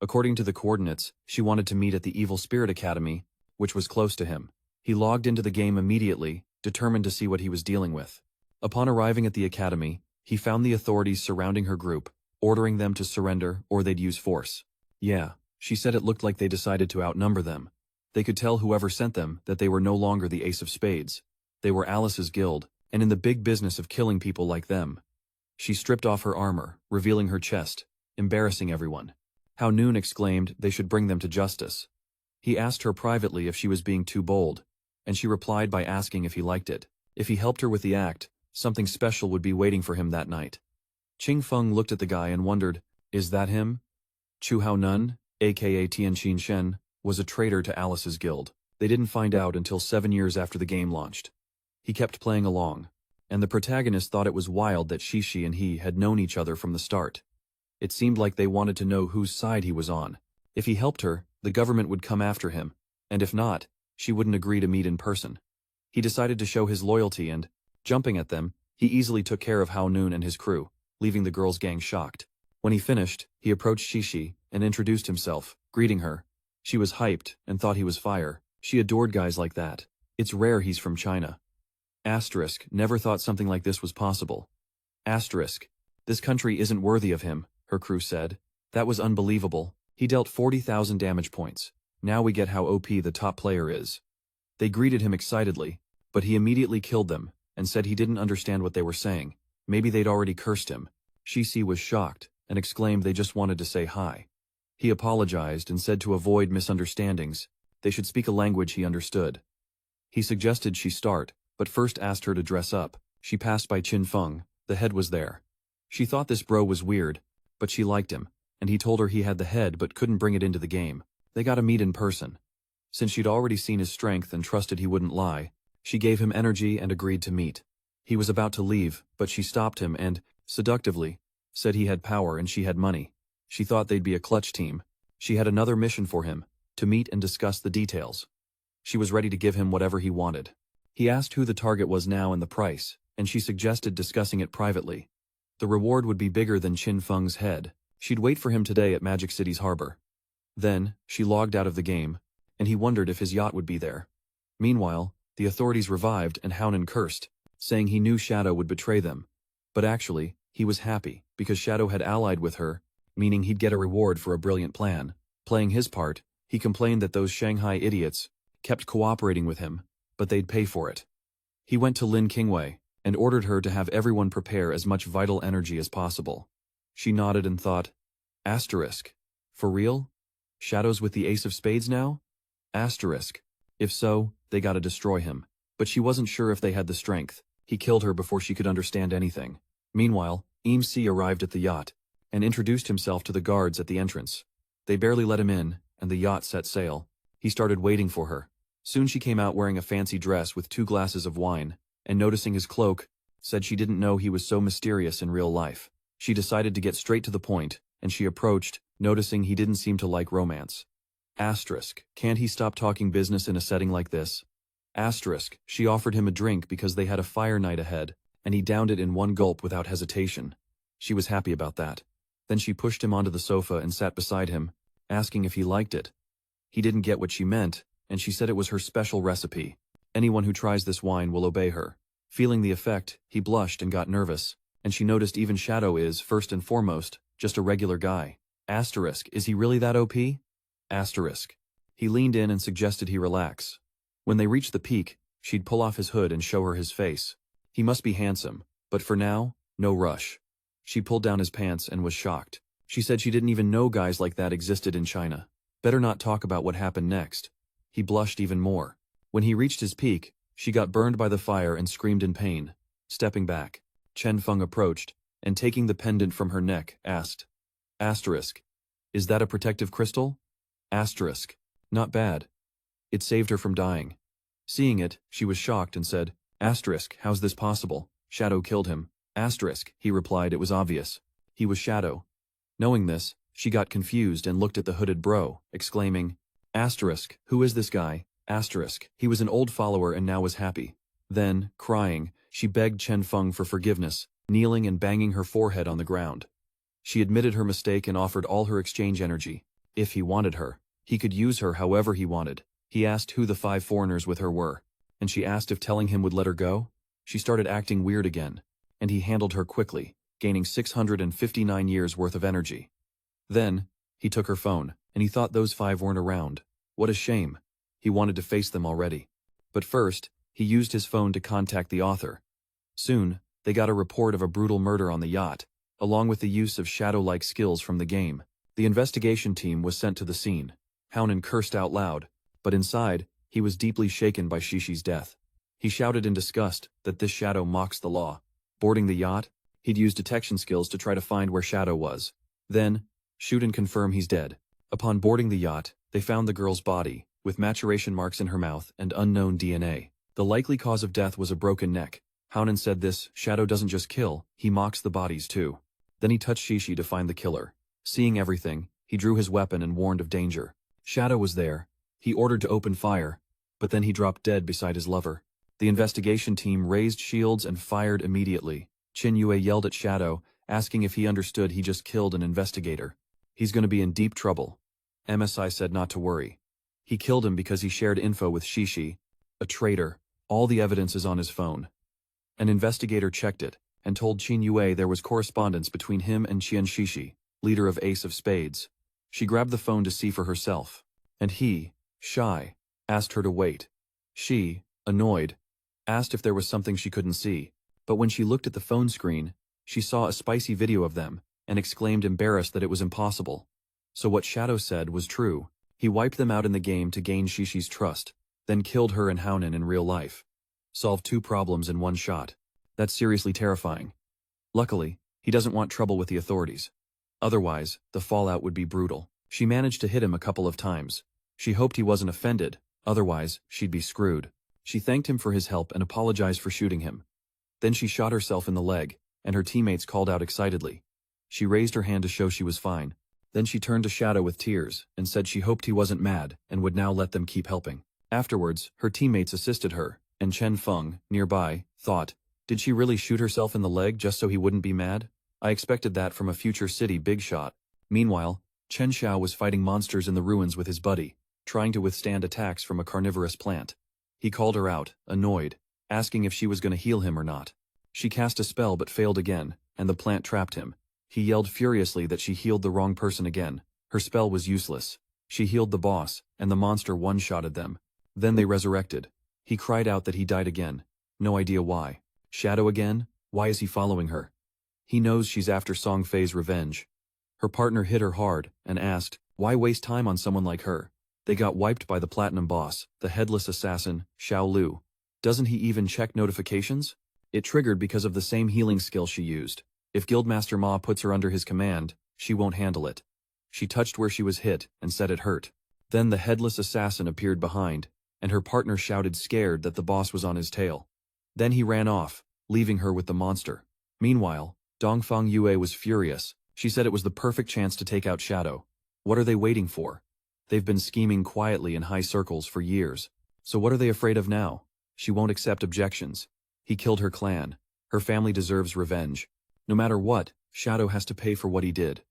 According to the coordinates, she wanted to meet at the Evil Spirit Academy, which was close to him. He logged into the game immediately, determined to see what he was dealing with. Upon arriving at the academy, he found the authorities surrounding her group, ordering them to surrender or they'd use force. Yeah, she said it looked like they decided to outnumber them. They could tell whoever sent them that they were no longer the Ace of Spades. They were Alice's guild, and in the big business of killing people like them. She stripped off her armor, revealing her chest, embarrassing everyone. How Noon exclaimed they should bring them to justice. He asked her privately if she was being too bold, and she replied by asking if he liked it. If he helped her with the act, something special would be waiting for him that night. Qing Feng looked at the guy and wondered, is that him? Chu Hao Nun, aka Tianqin Shen, was a traitor to Alice's guild. They didn't find out until 7 years after the game launched. He kept playing along, and the protagonist thought it was wild that Shishi and he had known each other from the start. It seemed like they wanted to know whose side he was on. If he helped her, the government would come after him, and if not, she wouldn't agree to meet in person. He decided to show his loyalty and, jumping at them, he easily took care of Hao Noon and his crew, leaving the girls' gang shocked. When he finished, he approached Shishi and introduced himself, greeting her. She was hyped and thought he was fire. She adored guys like that. It's rare he's from China. Asterisk, never thought something like this was possible. Asterisk, this country isn't worthy of him, her crew said. That was unbelievable. He dealt 40,000 damage points. Now we get how OP the top player is. They greeted him excitedly, but he immediately killed them and said he didn't understand what they were saying. Maybe they'd already cursed him. Shishi was shocked and exclaimed they just wanted to say hi. He apologized and said to avoid misunderstandings, they should speak a language he understood. He suggested she start, but first asked her to dress up. She passed by Qin Feng. The head was there. She thought this bro was weird, but she liked him, and he told her he had the head but couldn't bring it into the game. They got to meet in person. Since she'd already seen his strength and trusted he wouldn't lie, she gave him energy and agreed to meet. He was about to leave, but she stopped him and, seductively, said he had power and she had money. She thought they'd be a clutch team. She had another mission for him, to meet and discuss the details. She was ready to give him whatever he wanted. He asked who the target was now and the price, and she suggested discussing it privately. The reward would be bigger than Qin Feng's head. She'd wait for him today at Magic City's harbor. Then, she logged out of the game, and he wondered if his yacht would be there. Meanwhile, the authorities revived and Hounan cursed, saying he knew Shadow would betray them. But actually, he was happy, because Shadow had allied with her, meaning he'd get a reward for a brilliant plan. Playing his part, he complained that those Shanghai idiots kept cooperating with him, but they'd pay for it. He went to Lin Qingwei and ordered her to have everyone prepare as much vital energy as possible. She nodded and thought, asterisk, for real? Shadow's with the Ace of Spades now? Asterisk. If so, they gotta destroy him. But she wasn't sure if they had the strength. He killed her before she could understand anything. Meanwhile, Eam-Si arrived at the yacht and introduced himself to the guards at the entrance. They barely let him in, and the yacht set sail. He started waiting for her. Soon she came out wearing a fancy dress with 2 glasses of wine, and noticing his cloak, said she didn't know he was so mysterious in real life. She decided to get straight to the point, and she approached, noticing he didn't seem to like romance. Asterisk, can't he stop talking business in a setting like this? Asterisk, she offered him a drink because they had a fire night ahead, and he downed it in one gulp without hesitation. She was happy about that. Then she pushed him onto the sofa and sat beside him, asking if he liked it. He didn't get what she meant, and she said it was her special recipe. Anyone who tries this wine will obey her. Feeling the effect, he blushed and got nervous, and she noticed even Shadow is, first and foremost, just a regular guy. Asterisk, is he really that OP? Asterisk. He leaned in and suggested he relax. When they reached the peak, she'd pull off his hood and show her his face. He must be handsome, but for now, no rush. She pulled down his pants and was shocked. She said she didn't even know guys like that existed in China. Better not talk about what happened next. He blushed even more. When he reached his peak, she got burned by the fire and screamed in pain. Stepping back, Chen Feng approached, and taking the pendant from her neck, asked, asterisk, is that a protective crystal? Asterisk, not bad. It saved her from dying. Seeing it, she was shocked and said, asterisk, how's this possible? Shadow killed him. Asterisk, he replied, it was obvious. He was Shadow. Knowing this, she got confused and looked at the hooded bro, exclaiming, asterisk, who is this guy? Asterisk, he was an old follower and now was happy. Then, crying, she begged Chen Feng for forgiveness, kneeling and banging her forehead on the ground. She admitted her mistake and offered all her exchange energy. If he wanted her, he could use her however he wanted. He asked who the 5 foreigners with her were, and she asked if telling him would let her go. She started acting weird again, and he handled her quickly, gaining 659 years worth of energy. Then, he took her phone, and he thought those 5 weren't around. What a shame. He wanted to face them already. But first, he used his phone to contact the author. Soon, they got a report of a brutal murder on the yacht, along with the use of shadow-like skills from the game. The investigation team was sent to the scene. Hounan cursed out loud, but inside, he was deeply shaken by Shishi's death. He shouted in disgust that this shadow mocks the law. Boarding the yacht, he'd use detection skills to try to find where Shadow was. Then, shoot and confirm he's dead. Upon boarding the yacht, they found the girl's body, with maturation marks in her mouth and unknown DNA. The likely cause of death was a broken neck. Hounan said this Shadow doesn't just kill, he mocks the bodies too. Then he touched Shishi to find the killer. Seeing everything, he drew his weapon and warned of danger. Shadow was there. He ordered to open fire, but then he dropped dead beside his lover. The investigation team raised shields and fired immediately. Qin Yue yelled at Shadow, asking if he understood he just killed an investigator. He's going to be in deep trouble. MSI said not to worry. He killed him because he shared info with Shishi, a traitor. All the evidence is on his phone. An investigator checked it, and told Qin Yue there was correspondence between him and Qian Shishi, leader of Ace of Spades. She grabbed the phone to see for herself. And he, shy, asked her to wait. She, annoyed, asked if there was something she couldn't see. But when she looked at the phone screen, she saw a spicy video of them, and exclaimed embarrassed that it was impossible. So what Shadow said was true. He wiped them out in the game to gain Shishi's trust, then killed her and Hounan in real life. Solved 2 problems in 1 shot. That's seriously terrifying. Luckily, he doesn't want trouble with the authorities. Otherwise, the fallout would be brutal. She managed to hit him a couple of times. She hoped he wasn't offended, otherwise, she'd be screwed. She thanked him for his help and apologized for shooting him. Then she shot herself in the leg, and her teammates called out excitedly. She raised her hand to show she was fine. Then she turned to Shadow with tears and said she hoped he wasn't mad and would now let them keep helping. Afterwards, her teammates assisted her, and Chen Feng, nearby, thought, did she really shoot herself in the leg just so he wouldn't be mad? I expected that from a future city big shot. Meanwhile, Chen Xiao was fighting monsters in the ruins with his buddy, trying to withstand attacks from a carnivorous plant. He called her out, annoyed, asking if she was going to heal him or not. She cast a spell but failed again, and the plant trapped him. He yelled furiously that she healed the wrong person again. Her spell was useless. She healed the boss, and the monster one-shotted them. Then they resurrected. He cried out that he died again. No idea why. Shadow again? Why is he following her? He knows she's after Songfay's revenge. Her partner hit her hard, and asked, why waste time on someone like her? They got wiped by the platinum boss, the headless assassin, Xiao Lu. Doesn't he even check notifications? It triggered because of the same healing skill she used. If Guildmaster Ma puts her under his command, she won't handle it. She touched where she was hit, and said it hurt. Then the headless assassin appeared behind, and her partner shouted scared that the boss was on his tail. Then he ran off, leaving her with the monster. Meanwhile, Dongfang Yue was furious. She said it was the perfect chance to take out Shadow. What are they waiting for? They've been scheming quietly in high circles for years. So what are they afraid of now? She won't accept objections. He killed her clan. Her family deserves revenge. No matter what, Shadow has to pay for what he did.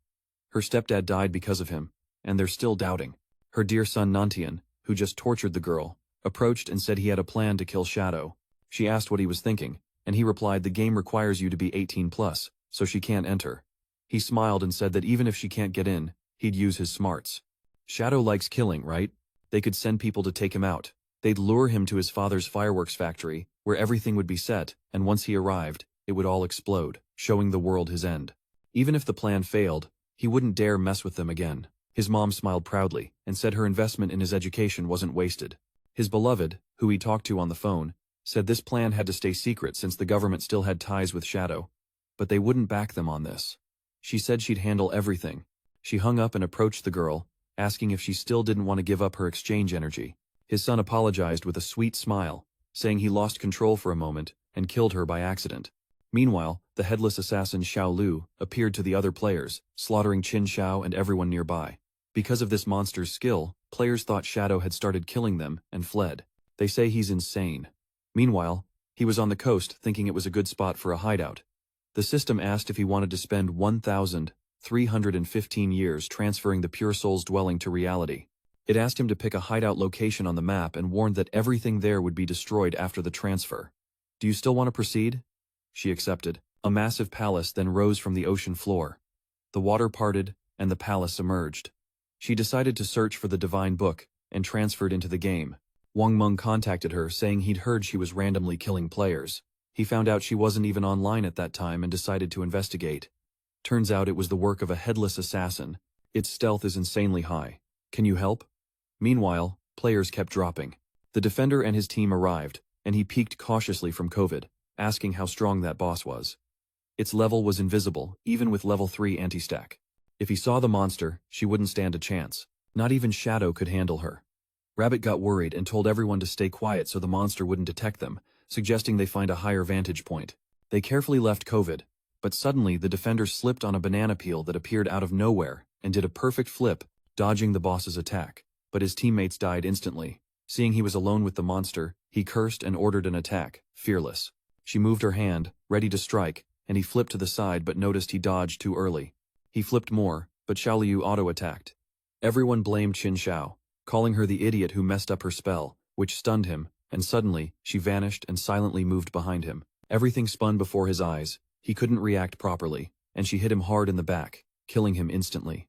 Her stepdad died because of him, and they're still doubting. Her dear son Nantian, who just tortured the girl, approached and said he had a plan to kill Shadow. She asked what he was thinking, and he replied the game requires you to be 18 plus, so she can't enter. He smiled and said that even if she can't get in, he'd use his smarts. Shadow likes killing, right? They could send people to take him out. They'd lure him to his father's fireworks factory, where everything would be set, and once he arrived, it would all explode, showing the world his end. Even if the plan failed, he wouldn't dare mess with them again. His mom smiled proudly, and said her investment in his education wasn't wasted. His beloved, who he talked to on the phone, said this plan had to stay secret since the government still had ties with Shadow. But they wouldn't back them on this. She said she'd handle everything. She hung up and approached the girl, asking if she still didn't want to give up her exchange energy. His son apologized with a sweet smile, saying he lost control for a moment and killed her by accident. Meanwhile, the headless assassin Xiao Lu appeared to the other players, slaughtering Qin Xiao and everyone nearby. Because of this monster's skill, players thought Shadow had started killing them and fled. They say he's insane. Meanwhile, he was on the coast thinking it was a good spot for a hideout. The system asked if he wanted to spend 1,315 years transferring the Pure Soul's dwelling to reality. It asked him to pick a hideout location on the map and warned that everything there would be destroyed after the transfer. Do you still want to proceed? She accepted. A massive palace then rose from the ocean floor. The water parted, and the palace emerged. She decided to search for the divine book, and transferred into the game. Wang Meng contacted her saying he'd heard she was randomly killing players. He found out she wasn't even online at that time and decided to investigate. Turns out it was the work of a headless assassin. Its stealth is insanely high. Can you help? Meanwhile, players kept dropping. The defender and his team arrived, and he peeked cautiously from COVID, asking how strong that boss was. Its level was invisible, even with level 3 anti-stack. If he saw the monster, she wouldn't stand a chance. Not even Shadow could handle her. Rabbit got worried and told everyone to stay quiet so the monster wouldn't detect them, suggesting they find a higher vantage point. They carefully left COVID, but suddenly the defender slipped on a banana peel that appeared out of nowhere and did a perfect flip, dodging the boss's attack. But his teammates died instantly. Seeing he was alone with the monster, he cursed and ordered an attack, fearless. She moved her hand, ready to strike, and he flipped to the side but noticed he dodged too early. He flipped more, but Xiaoliu auto-attacked. Everyone blamed Qin Xiao, calling her the idiot who messed up her spell, which stunned him, and suddenly, she vanished and silently moved behind him. Everything spun before his eyes, he couldn't react properly, and she hit him hard in the back, killing him instantly.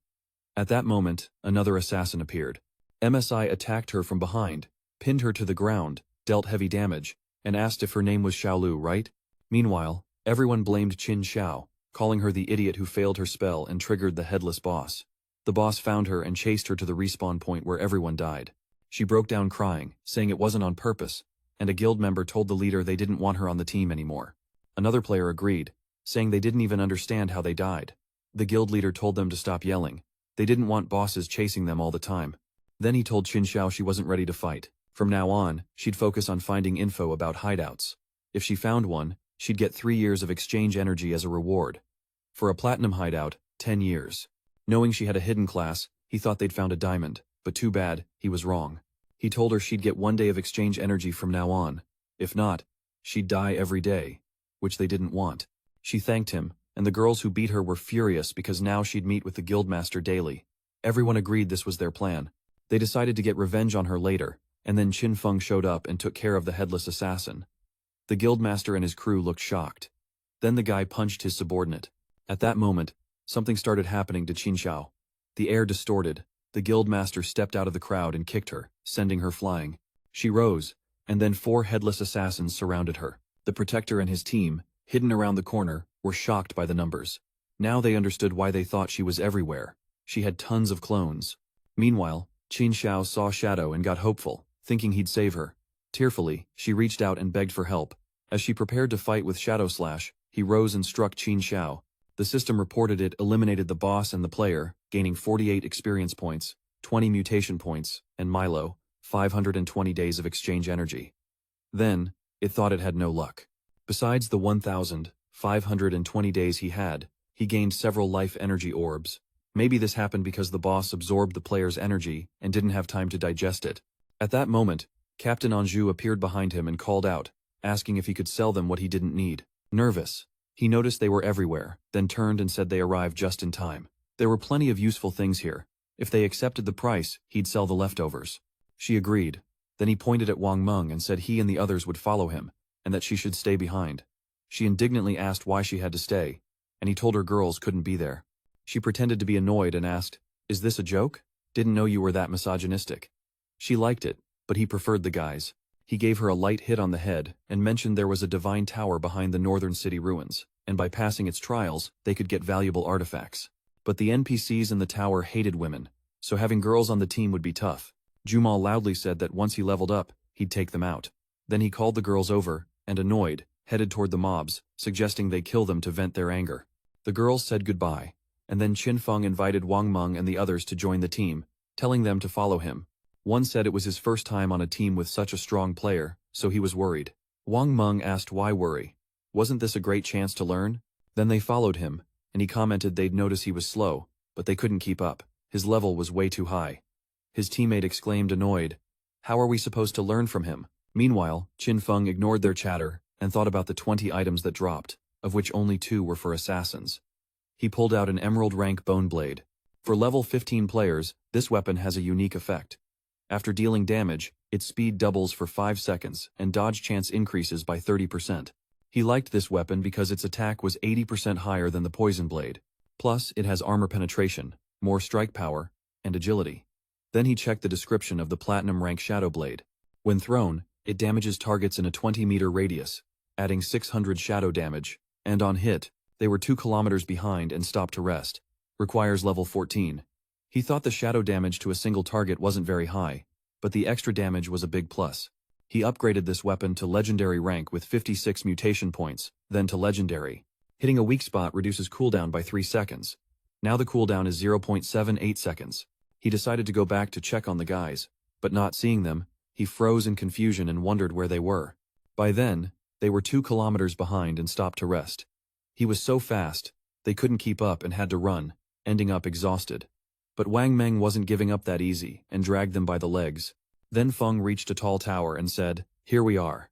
At that moment, another assassin appeared. MSI attacked her from behind, pinned her to the ground, dealt heavy damage, and asked if her name was Xiaolu, right? Meanwhile, everyone blamed Qin Xiao, calling her the idiot who failed her spell and triggered the headless boss. The boss found her and chased her to the respawn point where everyone died. She broke down crying, saying it wasn't on purpose, and a guild member told the leader they didn't want her on the team anymore. Another player agreed, saying they didn't even understand how they died. The guild leader told them to stop yelling. They didn't want bosses chasing them all the time. Then he told Qin Xiao she wasn't ready to fight. From now on, she'd focus on finding info about hideouts. If she found one, she'd get 3 years of exchange energy as a reward. For a platinum hideout, 10 years. Knowing she had a hidden class, he thought they'd found a diamond, but too bad, he was wrong. He told her she'd get 1 day of exchange energy from now on. If not, she'd die every day, which they didn't want. She thanked him, and the girls who beat her were furious because now she'd meet with the guildmaster daily. Everyone agreed this was their plan. They decided to get revenge on her later, and then Qin Feng showed up and took care of the headless assassin. The guildmaster and his crew looked shocked. Then the guy punched his subordinate. At that moment, something started happening to Qin Xiao. The air distorted. The guildmaster stepped out of the crowd and kicked her, sending her flying. She rose, and then 4 headless assassins surrounded her. The protector and his team, hidden around the corner, were shocked by the numbers. Now they understood why they thought she was everywhere. She had tons of clones. Meanwhile, Qin Xiao saw Shadow and got hopeful, thinking he'd save her. Tearfully, she reached out and begged for help. As she prepared to fight with Shadow Slash, he rose and struck Qin Xiao. The system reported it eliminated the boss and the player, gaining 48 experience points, 20 mutation points, and Milo, 520 days of exchange energy. Then, it thought it had no luck. Besides the 1,520 days he had, he gained several life energy orbs. Maybe this happened because the boss absorbed the player's energy and didn't have time to digest it. At that moment, Captain Anjou appeared behind him and called out, asking if he could sell them what he didn't need. Nervous, he noticed they were everywhere, then turned and said they arrived just in time. There were plenty of useful things here. If they accepted the price, he'd sell the leftovers. She agreed. Then he pointed at Wang Meng and said he and the others would follow him, and that she should stay behind. She indignantly asked why she had to stay, and he told her girls couldn't be there. She pretended to be annoyed and asked, "Is this a joke? Didn't know you were that misogynistic." She liked it, but he preferred the guys. He gave her a light hit on the head and mentioned there was a divine tower behind the northern city ruins, and by passing its trials, they could get valuable artifacts. But the NPCs in the tower hated women, so having girls on the team would be tough. Jumal loudly said that once he leveled up, he'd take them out. Then he called the girls over, and annoyed, headed toward the mobs, suggesting they kill them to vent their anger. The girls said goodbye, and then Qin Feng invited Wang Meng and the others to join the team, telling them to follow him. One said it was his first time on a team with such a strong player, so he was worried. Wang Meng asked why worry. Wasn't this a great chance to learn? Then they followed him, and he commented they'd notice he was slow, but they couldn't keep up. His level was way too high. His teammate exclaimed annoyed, "How are we supposed to learn from him?" Meanwhile, Qin Feng ignored their chatter and thought about the 20 items that dropped, of which only 2 were for assassins. He pulled out an emerald rank bone blade. For level 15 players, this weapon has a unique effect. After dealing damage, its speed doubles for 5 seconds and dodge chance increases by 30%. He liked this weapon because its attack was 80% higher than the poison blade. Plus, it has armor penetration, more strike power, and agility. Then he checked the description of the platinum rank Shadow Blade. When thrown, it damages targets in a 20-meter radius, adding 600 shadow damage, and on hit, they were 2 kilometers behind and stopped to rest. Requires level 14. He thought the shadow damage to a single target wasn't very high, but the extra damage was a big plus. He upgraded this weapon to legendary rank with 56 mutation points, then to legendary. Hitting a weak spot reduces cooldown by 3 seconds. Now the cooldown is 0.78 seconds. He decided to go back to check on the guys, but not seeing them, he froze in confusion and wondered where they were. By then, they were 2 kilometers behind and stopped to rest. He was so fast, they couldn't keep up and had to run, ending up exhausted. But Wang Meng wasn't giving up that easy and dragged them by the legs. Then Feng reached a tall tower and said, "Here we are."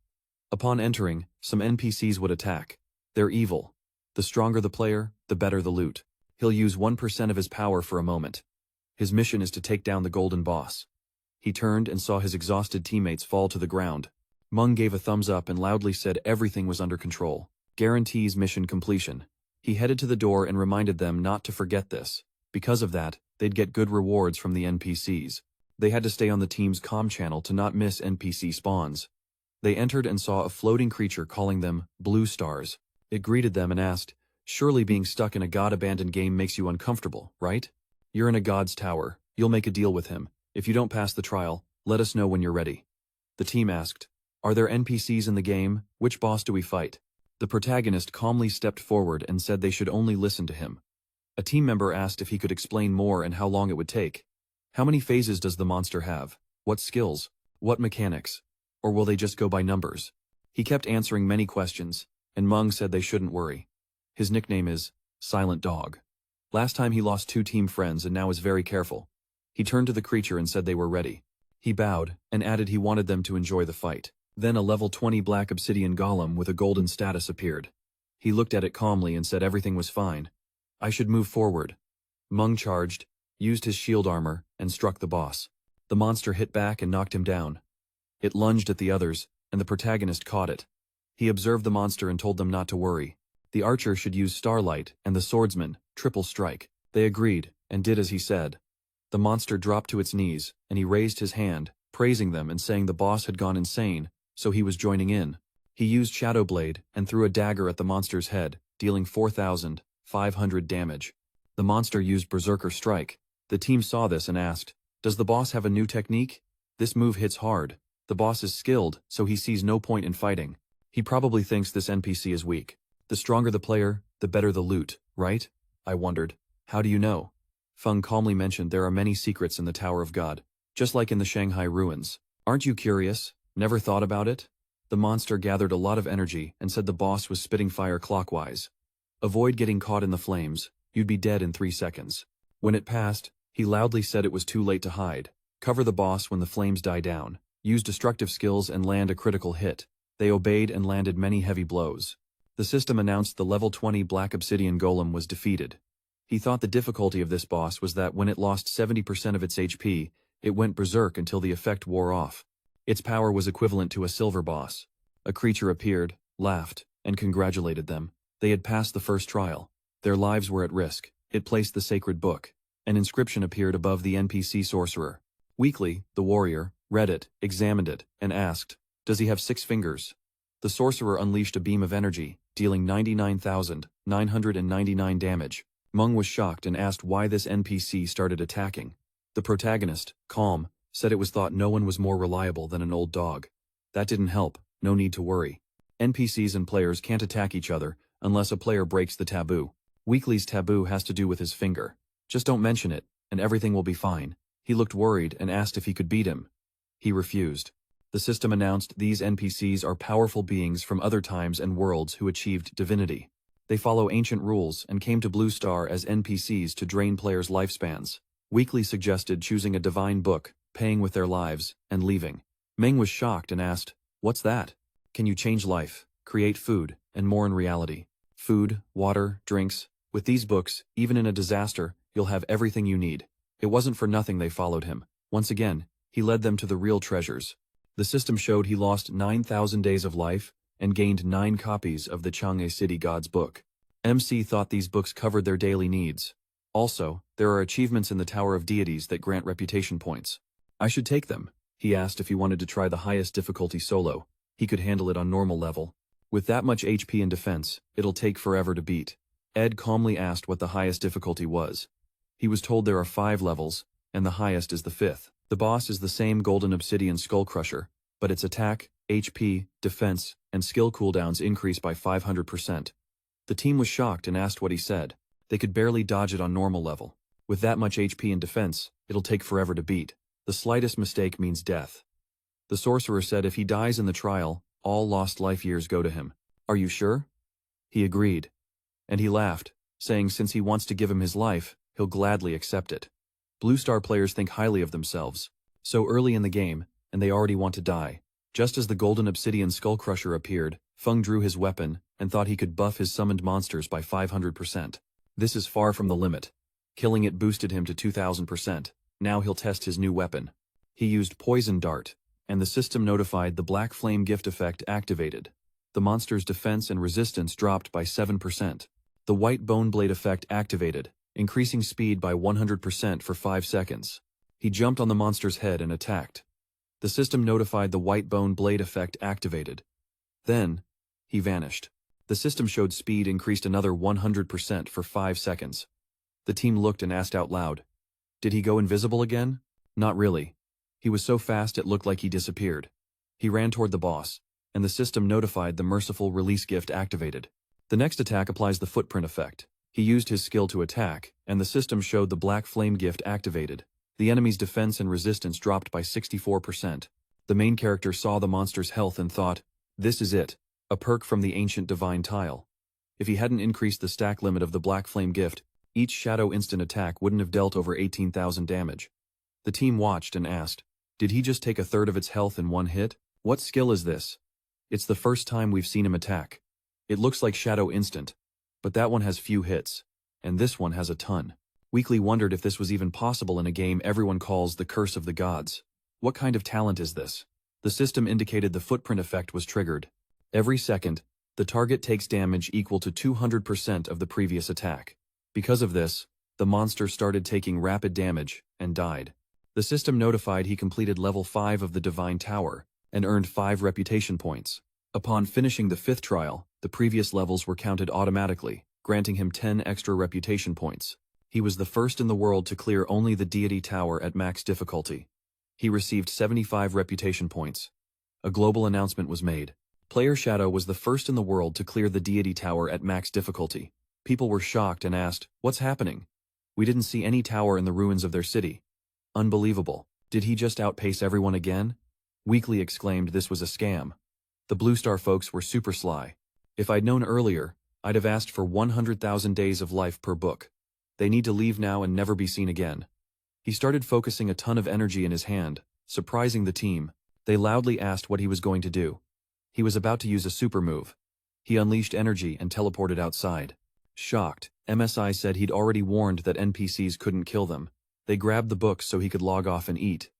Upon entering, some NPCs would attack. They're evil. The stronger the player, the better the loot. He'll use 1% of his power for a moment. His mission is to take down the golden boss. He turned and saw his exhausted teammates fall to the ground. Meng gave a thumbs up and loudly said everything was under control. Guarantees mission completion. He headed to the door and reminded them not to forget this. Because of that, they'd get good rewards from the NPCs. They had to stay on the team's comm channel to not miss NPC spawns. They entered and saw a floating creature calling them blue stars. It greeted them and asked, "Surely being stuck in a god-abandoned game makes you uncomfortable, right? You're in a god's tower. You'll make a deal with him. If you don't pass the trial, let us know when you're ready." The team asked, "Are there NPCs in the game? Which boss do we fight?" The protagonist calmly stepped forward and said they should only listen to him. A team member asked if he could explain more and how long it would take. How many phases does the monster have? What skills? What mechanics? Or will they just go by numbers? He kept answering many questions, and Meng said they shouldn't worry. His nickname is Silent Dog. Last time he lost 2 team friends and now is very careful. He turned to the creature and said they were ready. He bowed, and added he wanted them to enjoy the fight. Then a level 20 black obsidian golem with a golden status appeared. He looked at it calmly and said everything was fine. "I should move forward." Meng charged, used his shield armor, and struck the boss. The monster hit back and knocked him down. It lunged at the others, and the protagonist caught it. He observed the monster and told them not to worry. The archer should use Starlight, and the swordsman, Triple Strike. They agreed, and did as he said. The monster dropped to its knees, and he raised his hand, praising them and saying the boss had gone insane, so he was joining in. He used Shadow Blade and threw a dagger at the monster's head, dealing 4,500 damage. The monster used Berserker Strike. The team saw this and asked, "Does the boss have a new technique? This move hits hard. The boss is skilled, so he sees no point in fighting. He probably thinks this NPC is weak. The stronger the player, the better the loot, right?" I wondered. "How do you know?" Feng calmly mentioned there are many secrets in the Tower of God, just like in the Shanghai ruins. "Aren't you curious? Never thought about it?" The monster gathered a lot of energy and said the boss was spitting fire clockwise. "Avoid getting caught in the flames. You'd be dead in 3 seconds. When it passed, he loudly said it was too late to hide. Cover the boss when the flames die down. Use destructive skills and land a critical hit. They obeyed and landed many heavy blows. The system announced the level 20 black obsidian golem was defeated. He thought the difficulty of this boss was that when it lost 70% of its HP, it went berserk until the effect wore off. Its power was equivalent to a silver boss. A creature appeared, laughed, and congratulated them. They had passed the first trial. Their lives were at risk. It placed the sacred book. An inscription appeared above the NPC sorcerer. Weakly, the warrior read it, examined it, and asked, "Does he have 6 fingers?" The sorcerer unleashed a beam of energy, dealing 99,999 damage. Meng was shocked and asked why this NPC started attacking. The protagonist, calm, said it was thought no one was more reliable than an old dog. That didn't help, no need to worry. NPCs and players can't attack each other unless a player breaks the taboo. Weekly's taboo has to do with his finger. Just don't mention it, and everything will be fine. He looked worried and asked if he could beat him. He refused. The system announced these NPCs are powerful beings from other times and worlds who achieved divinity. They follow ancient rules and came to Blue Star as NPCs to drain players' lifespans. Weekly suggested choosing a divine book, paying with their lives, and leaving. Meng was shocked and asked, "What's that? Can you change life, create food, and more in reality? Food, water, drinks. With these books, even in a disaster, you'll have everything you need." It wasn't for nothing they followed him. Once again, he led them to the real treasures. The system showed he lost 9,000 days of life and gained 9 copies of the Chang'e City God's book. MC thought these books covered their daily needs. Also, there are achievements in the Tower of Deities that grant reputation points. I should take them. He asked if he wanted to try the highest difficulty solo. He could handle it on normal level. With that much HP and defense, it'll take forever to beat. Ed calmly asked what the highest difficulty was. He was told there are 5 levels, and the highest is the 5th. The boss is the same golden obsidian skull crusher, but its attack, HP, defense, and skill cooldowns increase by 500%. The team was shocked and asked what he said. They could barely dodge it on normal level. With that much HP and defense, it'll take forever to beat. The slightest mistake means death. The sorcerer said if he dies in the trial, all lost life years go to him. Are you sure? He agreed. And he laughed, saying since he wants to give him his life, he'll gladly accept it. Blue Star players think highly of themselves. So early in the game, and they already want to die. Just as the golden obsidian skull crusher appeared, Feng drew his weapon, and thought he could buff his summoned monsters by 500%. This is far from the limit. Killing it boosted him to 2000%. Now he'll test his new weapon. He used Poison Dart, and the system notified the Black Flame gift effect activated. The monster's defense and resistance dropped by 7%. The White Bone Blade effect activated, increasing speed by 100% for 5 seconds. He jumped on the monster's head and attacked. The system notified the White Bone Blade effect activated. Then, he vanished. The system showed speed increased another 100% for 5 seconds. The team looked and asked out loud, "Did he go invisible again?" Not really. He was so fast it looked like he disappeared. He ran toward the boss, and the system notified the Merciful Release gift activated. The next attack applies the footprint effect. He used his skill to attack, and the system showed the Black Flame gift activated. The enemy's defense and resistance dropped by 64%. The main character saw the monster's health and thought, this is it, a perk from the ancient divine tile. If he hadn't increased the stack limit of the Black Flame gift, each shadow instant attack wouldn't have dealt over 18,000 damage. The team watched and asked, did he just take a third of its health in one hit? What skill is this? It's the first time we've seen him attack. It looks like shadow instant, but that one has few hits, and this one has a ton. Weekly wondered if this was even possible in a game everyone calls the Curse of the Gods. What kind of talent is this? The system indicated the footprint effect was triggered. Every second, the target takes damage equal to 200% of the previous attack. Because of this, the monster started taking rapid damage and died. The system notified he completed level 5 of the Divine Tower and earned 5 reputation points. Upon finishing the 5th trial, the previous levels were counted automatically, granting him 10 extra reputation points. He was the first in the world to clear only the Deity Tower at max difficulty. He received 75 reputation points. A global announcement was made. Player Shadow was the first in the world to clear the Deity Tower at max difficulty. People were shocked and asked, what's happening? We didn't see any tower in the ruins of their city. Unbelievable. Did he just outpace everyone again? Weekly exclaimed this was a scam. The Blue Star folks were super sly. If I'd known earlier, I'd have asked for 100,000 days of life per book. They need to leave now and never be seen again. He started focusing a ton of energy in his hand, surprising the team. They loudly asked what he was going to do. He was about to use a super move. He unleashed energy and teleported outside. Shocked, MSI said he'd already warned that NPCs couldn't kill them. They grabbed the books so he could log off and eat.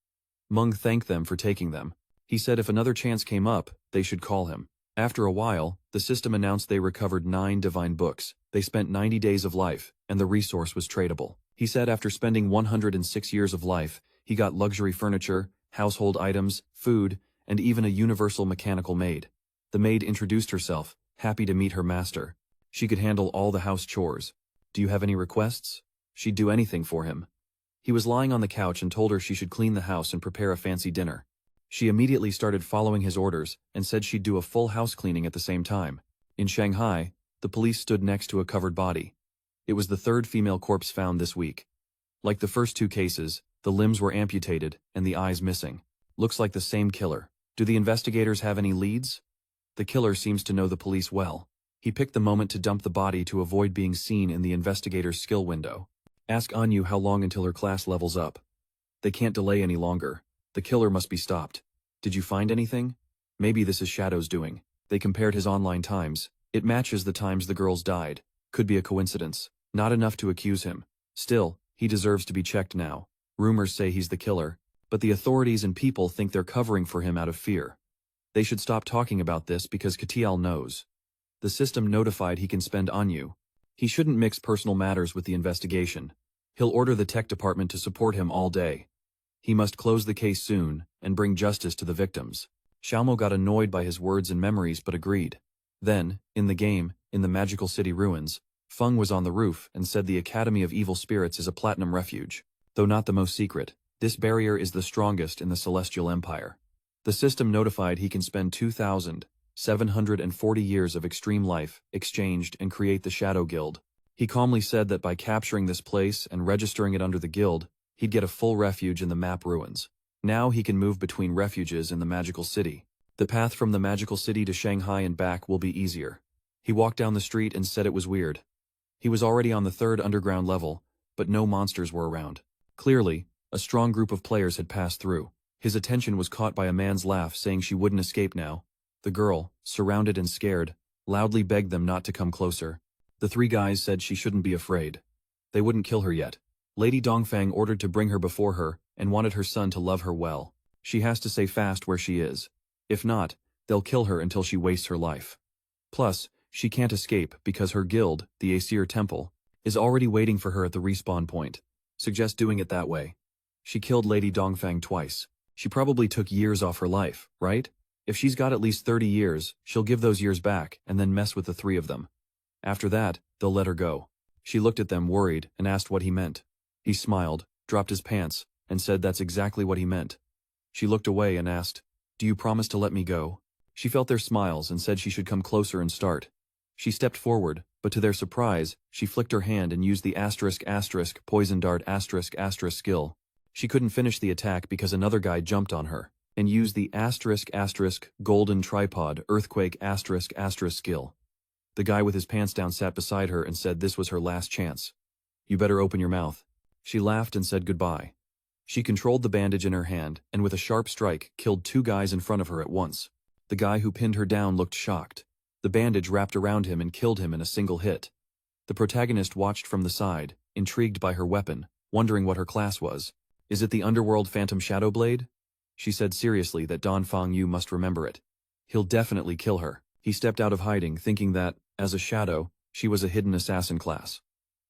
Meng thanked them for taking them. He said if another chance came up, they should call him. After a while, the system announced they recovered 9 divine books. They spent 90 days of life, and the resource was tradable. He said after spending 106 years of life, he got luxury furniture, household items, food, and even a universal mechanical maid. The maid introduced herself, happy to meet her master. She could handle all the house chores. Do you have any requests? She'd do anything for him. He was lying on the couch and told her she should clean the house and prepare a fancy dinner. She immediately started following his orders and said she'd do a full house cleaning at the same time. In Shanghai, the police stood next to a covered body. It was the 3rd female corpse found this week. Like the first 2 cases, the limbs were amputated and the eyes missing. Looks like the same killer. Do the investigators have any leads? The killer seems to know the police well. He picked the moment to dump the body to avoid being seen in the investigator's skill window. Ask Anyu how long until her class levels up. They can't delay any longer. The killer must be stopped. Did you find anything? Maybe this is Shadow's doing. They compared his online times. It matches the times the girls died. Could be a coincidence. Not enough to accuse him. Still, he deserves to be checked now. Rumors say he's the killer, but the authorities and people think they're covering for him out of fear. They should stop talking about this because Katial knows. The system notified he can spend Anyu. He shouldn't mix personal matters with the investigation. He'll order the tech department to support him all day. He must close the case soon and bring justice to the victims. Xiaomo got annoyed by his words and memories but agreed. Then, in the game, in the magical city ruins, Feng was on the roof and said the Academy of Evil Spirits is a platinum refuge. Though not the most secret, this barrier is the strongest in the Celestial Empire. The system notified he can spend 2,740 years of extreme life exchanged and create the Shadow Guild. He calmly said that by capturing this place and registering it under the guild, he'd get a full refuge in the map ruins. Now he can move between refuges in the magical city. The path from the magical city to Shanghai and back will be easier. He walked down the street and said it was weird. He was already on the 3rd underground level, but no monsters were around. Clearly, a strong group of players had passed through. His attention was caught by a man's laugh saying she wouldn't escape now. The girl, surrounded and scared, loudly begged them not to come closer. The 3 guys said she shouldn't be afraid. They wouldn't kill her yet. Lady Dongfang ordered to bring her before her and wanted her son to love her well. She has to stay fast where she is. If not, they'll kill her until she wastes her life. Plus, she can't escape because her guild, the Aesir Temple, is already waiting for her at the respawn point. Suggest doing it that way. She killed Lady Dongfang twice. She probably took years off her life, right? If she's got at least 30 years, she'll give those years back and then mess with the 3 of them. After that, they'll let her go. She looked at them worried and asked what he meant. He smiled, dropped his pants, and said that's exactly what he meant. She looked away and asked, "Do you promise to let me go?" She felt their smiles and said she should come closer and start. She stepped forward, but to their surprise, she flicked her hand and used the *** poison dart *** skill. She couldn't finish the attack because another guy jumped on her and used the *** golden tripod earthquake *** skill. The guy with his pants down sat beside her and said this was her last chance. "You better open your mouth." She laughed and said goodbye. She controlled the bandage in her hand and with a sharp strike killed 2 guys in front of her at once. The guy who pinned her down looked shocked. The bandage wrapped around him and killed him in a single hit. The protagonist watched from the side, intrigued by her weapon, wondering what her class was. "Is it the underworld Phantom Shadow Blade?" She said seriously that Dongfang Yu must remember it. He'll definitely kill her. He stepped out of hiding thinking that, as a shadow, she was a hidden assassin class.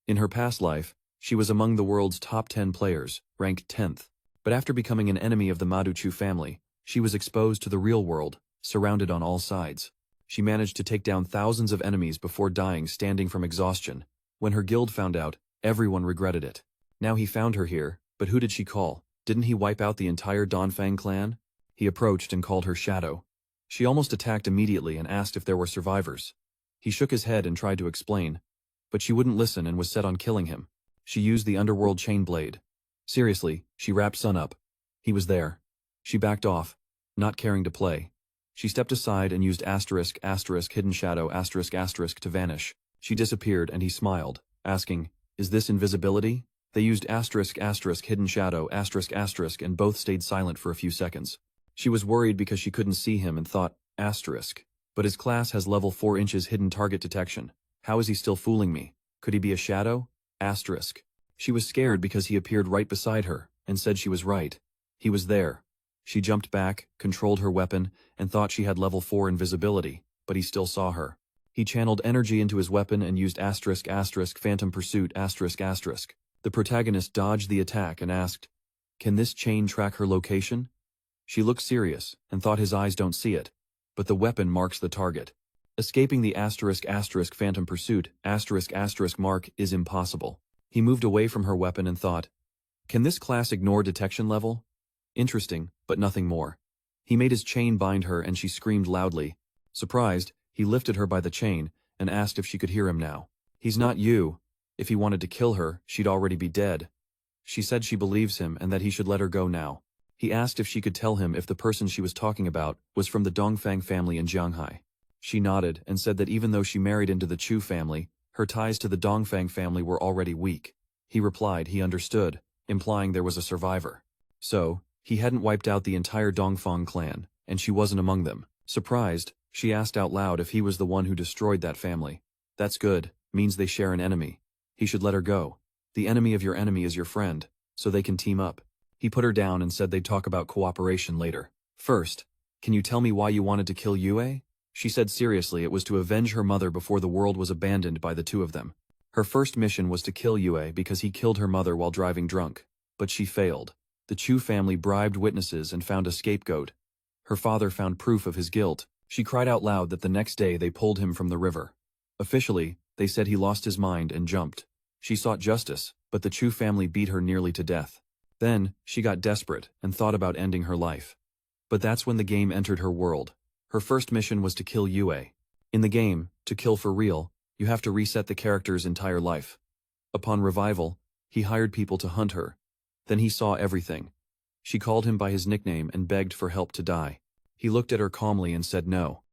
In her past life, she was among the world's top 10 players, ranked 10th. But after becoming an enemy of the Maduchu family, she was exposed to the real world, surrounded on all sides. She managed to take down thousands of enemies before dying standing from exhaustion. When her guild found out, everyone regretted it. Now he found her here, but who did she call? Didn't he wipe out the entire Dongfang clan? He approached and called her Shadow. She almost attacked immediately and asked if there were survivors. He shook his head and tried to explain, but she wouldn't listen and was set on killing him. She used the underworld chain blade. Seriously, she wrapped Sun up. He was there. She backed off, not caring to play. She stepped aside and used *** hidden shadow *** to vanish. She disappeared and he smiled, asking, "Is this invisibility?" They used *** hidden shadow *** and both stayed silent for a few seconds. She was worried because she couldn't see him and thought, ***, but his class has level 4 inches hidden target detection. How is he still fooling me? Could he be a shadow? ***. She was scared because he appeared right beside her and said she was right. He was there. She jumped back, controlled her weapon, and thought she had level 4 invisibility, but he still saw her. He channeled energy into his weapon and used *** phantom pursuit ***. The protagonist dodged the attack and asked, "Can this chain track her location?" She looked serious and thought his eyes don't see it, but the weapon marks the target. Escaping the *** phantom pursuit *** mark is impossible. He moved away from her weapon and thought, "Can this class ignore detection level?" Interesting, but nothing more. He made his chain bind her and she screamed loudly. Surprised, he lifted her by the chain and asked if she could hear him now. "He's not you. If he wanted to kill her, she'd already be dead." She said she believes him and that he should let her go now. He asked if she could tell him if the person she was talking about was from the Dongfang family in Shanghai. She nodded and said that even though she married into the Chu family, her ties to the Dongfang family were already weak. He replied he understood, implying there was a survivor. So, he hadn't wiped out the entire Dongfang clan, and she wasn't among them. Surprised, she asked out loud if he was the one who destroyed that family. "That's good, means they share an enemy. He should let her go. The enemy of your enemy is your friend, so they can team up." He put her down and said they'd talk about cooperation later. "First, can you tell me why you wanted to kill Yue?" She said seriously it was to avenge her mother before the world was abandoned by the 2 of them. Her first mission was to kill Yue because he killed her mother while driving drunk, but she failed. The Chu family bribed witnesses and found a scapegoat. Her father found proof of his guilt. She cried out loud that the next day they pulled him from the river. Officially, they said he lost his mind and jumped. She sought justice, but the Chu family beat her nearly to death. Then, she got desperate and thought about ending her life. But that's when the game entered her world. Her first mission was to kill Yue. In the game, to kill for real, you have to reset the character's entire life. Upon revival, he hired people to hunt her. Then he saw everything. She called him by his nickname and begged for help to die. He looked at her calmly and said no.